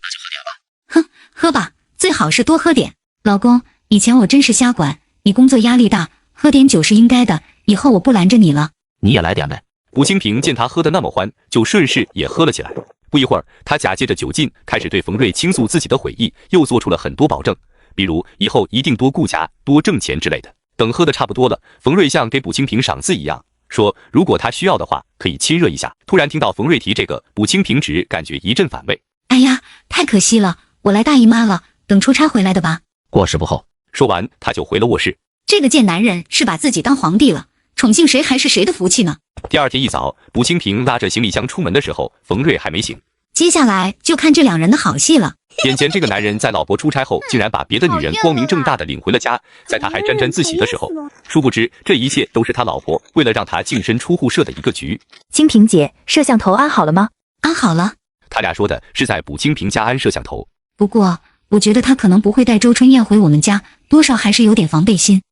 那就喝点吧。
哼，喝吧，最好是多喝点。老公，以前我真是瞎管，你工作压力大，喝点酒是应该的，以后我不拦着你了。
你也来点呗。
卜清平见他喝得那么欢，就顺势也喝了起来。不一会儿，他假借着酒劲，开始对冯瑞倾诉自己的悔意，又做出了很多保证，比如以后一定多顾家、多挣钱之类的。等喝得差不多了，冯瑞像给卜清平赏赐一样，说如果他需要的话，可以亲热一下。突然听到冯瑞提这个，卜清平只感觉一阵反胃。
哎呀，太可惜了，我来大姨妈了，等出差回来的吧。
过时不候。
说完，他就回了卧室。
这个贱男人是把自己当皇帝了，宠幸谁还是谁的福气呢？
第二天一早，卜清平拉着行李箱出门的时候，冯瑞还没醒。
接下来就看这两人的好戏了。
眼前这个男人在老婆出差后，竟然把别的女人光明正大的领回了家，在他还沾沾自喜的时候，殊不知这一切都是他老婆为了让他净身出户设的一个局。
清平姐，摄像头安好了吗？
安好了。
他俩说的是在卜清平家安摄像头。
不过我觉得他可能不会带周春燕回我们家，多少还是有点防备心。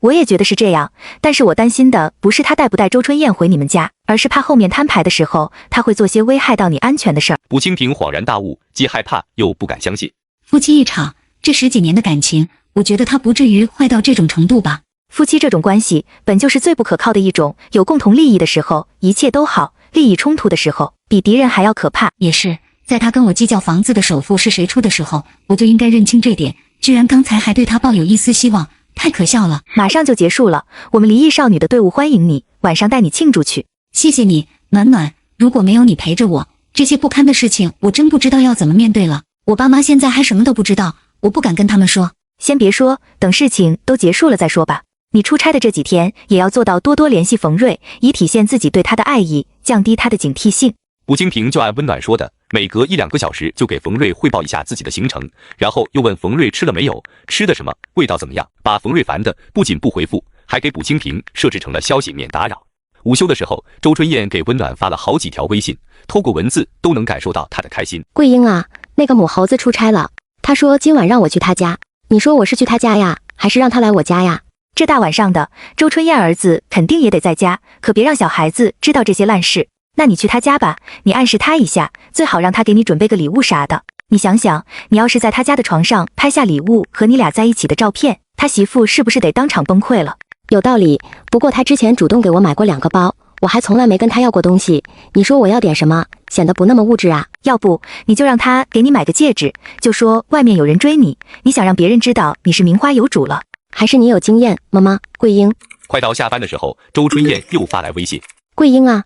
我也觉得是这样，但是我担心的不是他带不带周春燕回你们家，而是怕后面摊牌的时候，他会做些危害到你安全的事儿。
卜清平恍然大悟，既害怕又不敢相信。
夫妻一场，这10几年的感情，我觉得他不至于坏到这种程度吧。
夫妻这种关系本就是最不可靠的一种，有共同利益的时候一切都好，利益冲突的时候比敌人还要可怕。
也是，在他跟我计较房子的首付是谁出的时候，我就应该认清这点，居然刚才还对他抱有一丝希望，太可笑了。
马上就结束了，我们离异少女的队伍欢迎你，晚上带你庆祝去。
谢谢你，暖暖，如果没有你陪着我，这些不堪的事情我真不知道要怎么面对了。我爸妈现在还什么都不知道，我不敢跟他们说。
先别说，等事情都结束了再说吧。你出差的这几天也要做到多多联系冯瑞，以体现自己对他的爱意，降低他的警惕性。
卜清平就按温暖说的，每隔1-2个小时就给冯瑞汇报一下自己的行程，然后又问冯瑞吃了没有，吃的什么，味道怎么样，把冯瑞烦的不仅不回复，还给卜清平设置成了消息免打扰。午休的时候，周春燕给温暖发了好几条微信，透过文字都能感受到她的开心。
桂英啊，那个母猴子出差了，他说今晚让我去他家，你说我是去他家呀，还是让他来我家呀？
这大晚上的，周春燕儿子肯定也得在家，可别让小孩子知道这些烂事。那你去他家吧，你暗示他一下，最好让他给你准备个礼物啥的。你想想，你要是在他家的床上拍下礼物和你俩在一起的照片，他媳妇是不是得当场崩溃了？
有道理，不过他之前主动给我买过2个包，我还从来没跟他要过东西，你说我要点什么，显得不那么物质啊？
要不你就让他给你买个戒指，就说外面有人追你，你想让别人知道你是名花有主了。
还是你有经验，妈妈，桂英。
快到下班的时候，周春燕又发来微信，
桂英啊，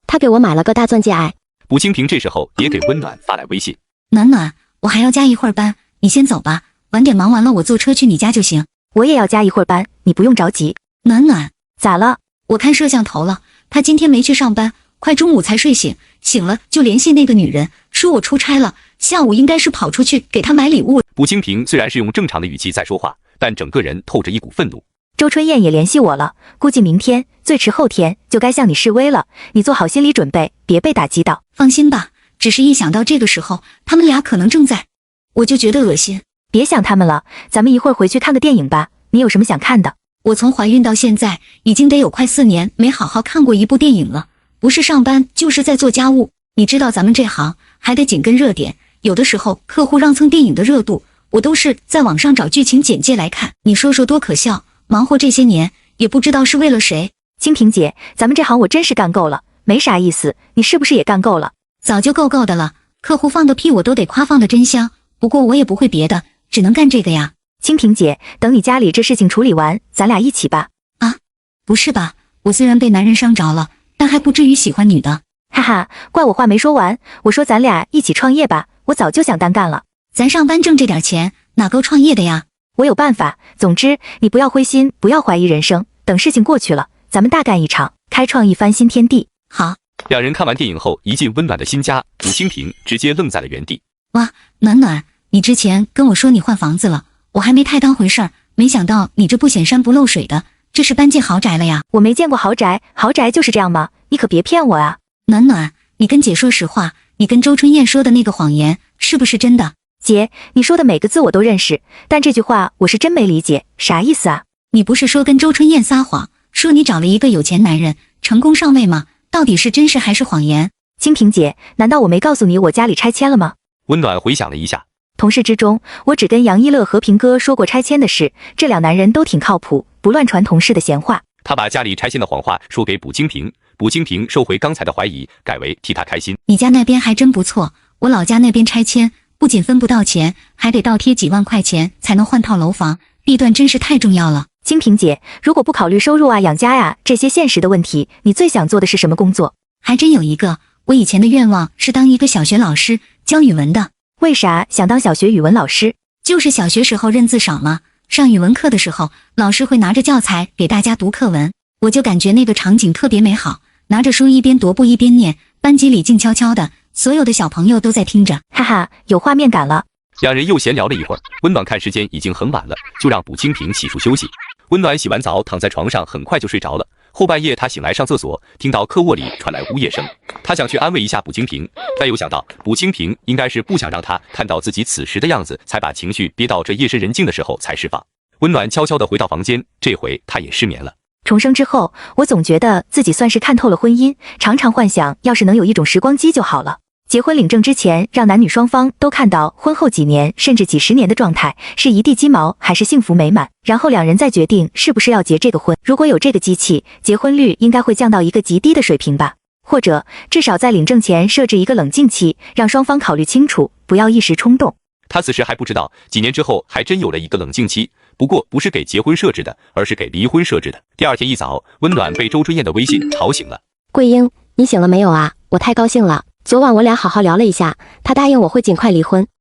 他给我买了个大钻戒哎。
卜清平这时候也给温暖发来微信，
暖暖，我还要加一会儿班，你先走吧，晚点忙完了我坐车去你家就行。
我也要加一会儿班，你不用着急。
暖暖，
咋了？
我看摄像头了，他今天没去上班，快中午才睡醒，醒了就联系那个女人，说我出差了，下午应该是跑出去给他买礼物。
卜清平虽然是用正常的语气在说话，但整个人透着一股愤怒。
周春燕也联系我了，估计明天最迟后天就该向你示威了，你做好心理准备，别被打击到。
放心吧，只是一想到这个时候他们俩可能正在，我就觉得恶心。
别想他们了，咱们一会儿回去看个电影吧，你有什么想看的？
我从怀孕到现在已经得有快4年没好好看过一部电影了，不是上班就是在做家务。你知道咱们这行还得紧跟热点，有的时候客户让蹭电影的热度，我都是在网上找剧情简介来看，你说说多可笑。忙活这些年也不知道是为了谁。
清平姐，咱们这行我真是干够了，没啥意思，你是不是也干够了？
早就够的了，客户放个屁我都得夸放的真香，不过我也不会别的，只能干这个呀。
清平姐，等你家里这事情处理完，咱俩一起吧。
啊，不是吧，我虽然被男人伤着了，但还不至于喜欢女的。
哈哈，怪我话没说完，我说咱俩一起创业吧，我早就想单干了。
咱上班挣这点钱，哪够创业的呀？
我有办法，总之你不要灰心，不要怀疑人生，等事情过去了，咱们大干一场，开创一番新天地。
好。
两人看完电影后，一进温暖的新家，卜清平直接愣在了原地。
哇，暖暖，你之前跟我说你换房子了，我还没太当回事儿，没想到你这不显山不漏水的，这是搬进豪宅了呀？
我没见过豪宅，豪宅就是这样吗？你可别骗我啊！
暖暖，你跟姐说实话，你跟周春燕说的那个谎言是不是真的？
姐，你说的每个字我都认识，但这句话我是真没理解，啥意思啊？
你不是说跟周春燕撒谎，说你找了一个有钱男人，成功上位吗？到底是真事还是谎言？
清平姐，难道我没告诉你我家里拆迁了吗？
温暖回想了一下，
同事之中，我只跟杨一乐和平哥说过拆迁的事，这两男人都挺靠谱，不乱传同事的闲话。
他把家里拆迁的谎话说给卜清平，卜清平收回刚才的怀疑，改为替他开心。
你家那边还真不错，我老家那边拆迁不仅分不到钱，还得倒贴几万块钱才能换套楼房，地段真是太重要了。
清平姐，如果不考虑收入啊、养家呀这些现实的问题，你最想做的是什么工作？
还真有一个，我以前的愿望是当一个小学老师，教语文的。
为啥想当小学语文老师？
就是小学时候认字少嘛，上语文课的时候，老师会拿着教材给大家读课文，我就感觉那个场景特别美好，拿着书一边踱步一边念，班级里静悄悄的，所有的小朋友都在听着，
哈哈，有画面感了。
两人又闲聊了一会儿，温暖看时间已经很晚了，就让卜清平洗漱休息。温暖洗完澡躺在床上，很快就睡着了。后半夜他醒来上厕所，听到客卧里传来呜咽声，他想去安慰一下卜清平，但又想到卜清平应该是不想让他看到自己此时的样子，才把情绪憋到这夜深人静的时候才释放。温暖悄悄地回到房间，这回他也失眠了。
重生之后，我总觉得自己算是看透了婚姻，常常幻想要是能有一种时光机就好了。结婚领证之前，让男女双方都看到婚后几年甚至几十年的状态是一地鸡毛还是幸福美满，然后两人再决定是不是要结这个婚。如果有这个机器，结婚率应该会降到一个极低的水平吧，或者至少在领证前设置一个冷静期，让双方考虑清楚，不要一时冲动。
他此时还不知道，几年之后还真有了一个冷静期，不过不是给结婚设置的，而是给离婚设置的。第二天一早，温暖被周春燕的微信吵醒了。
桂英，你醒了没有啊？我太高兴了，昨晚我俩好好聊了一下，他答应我会尽快离婚。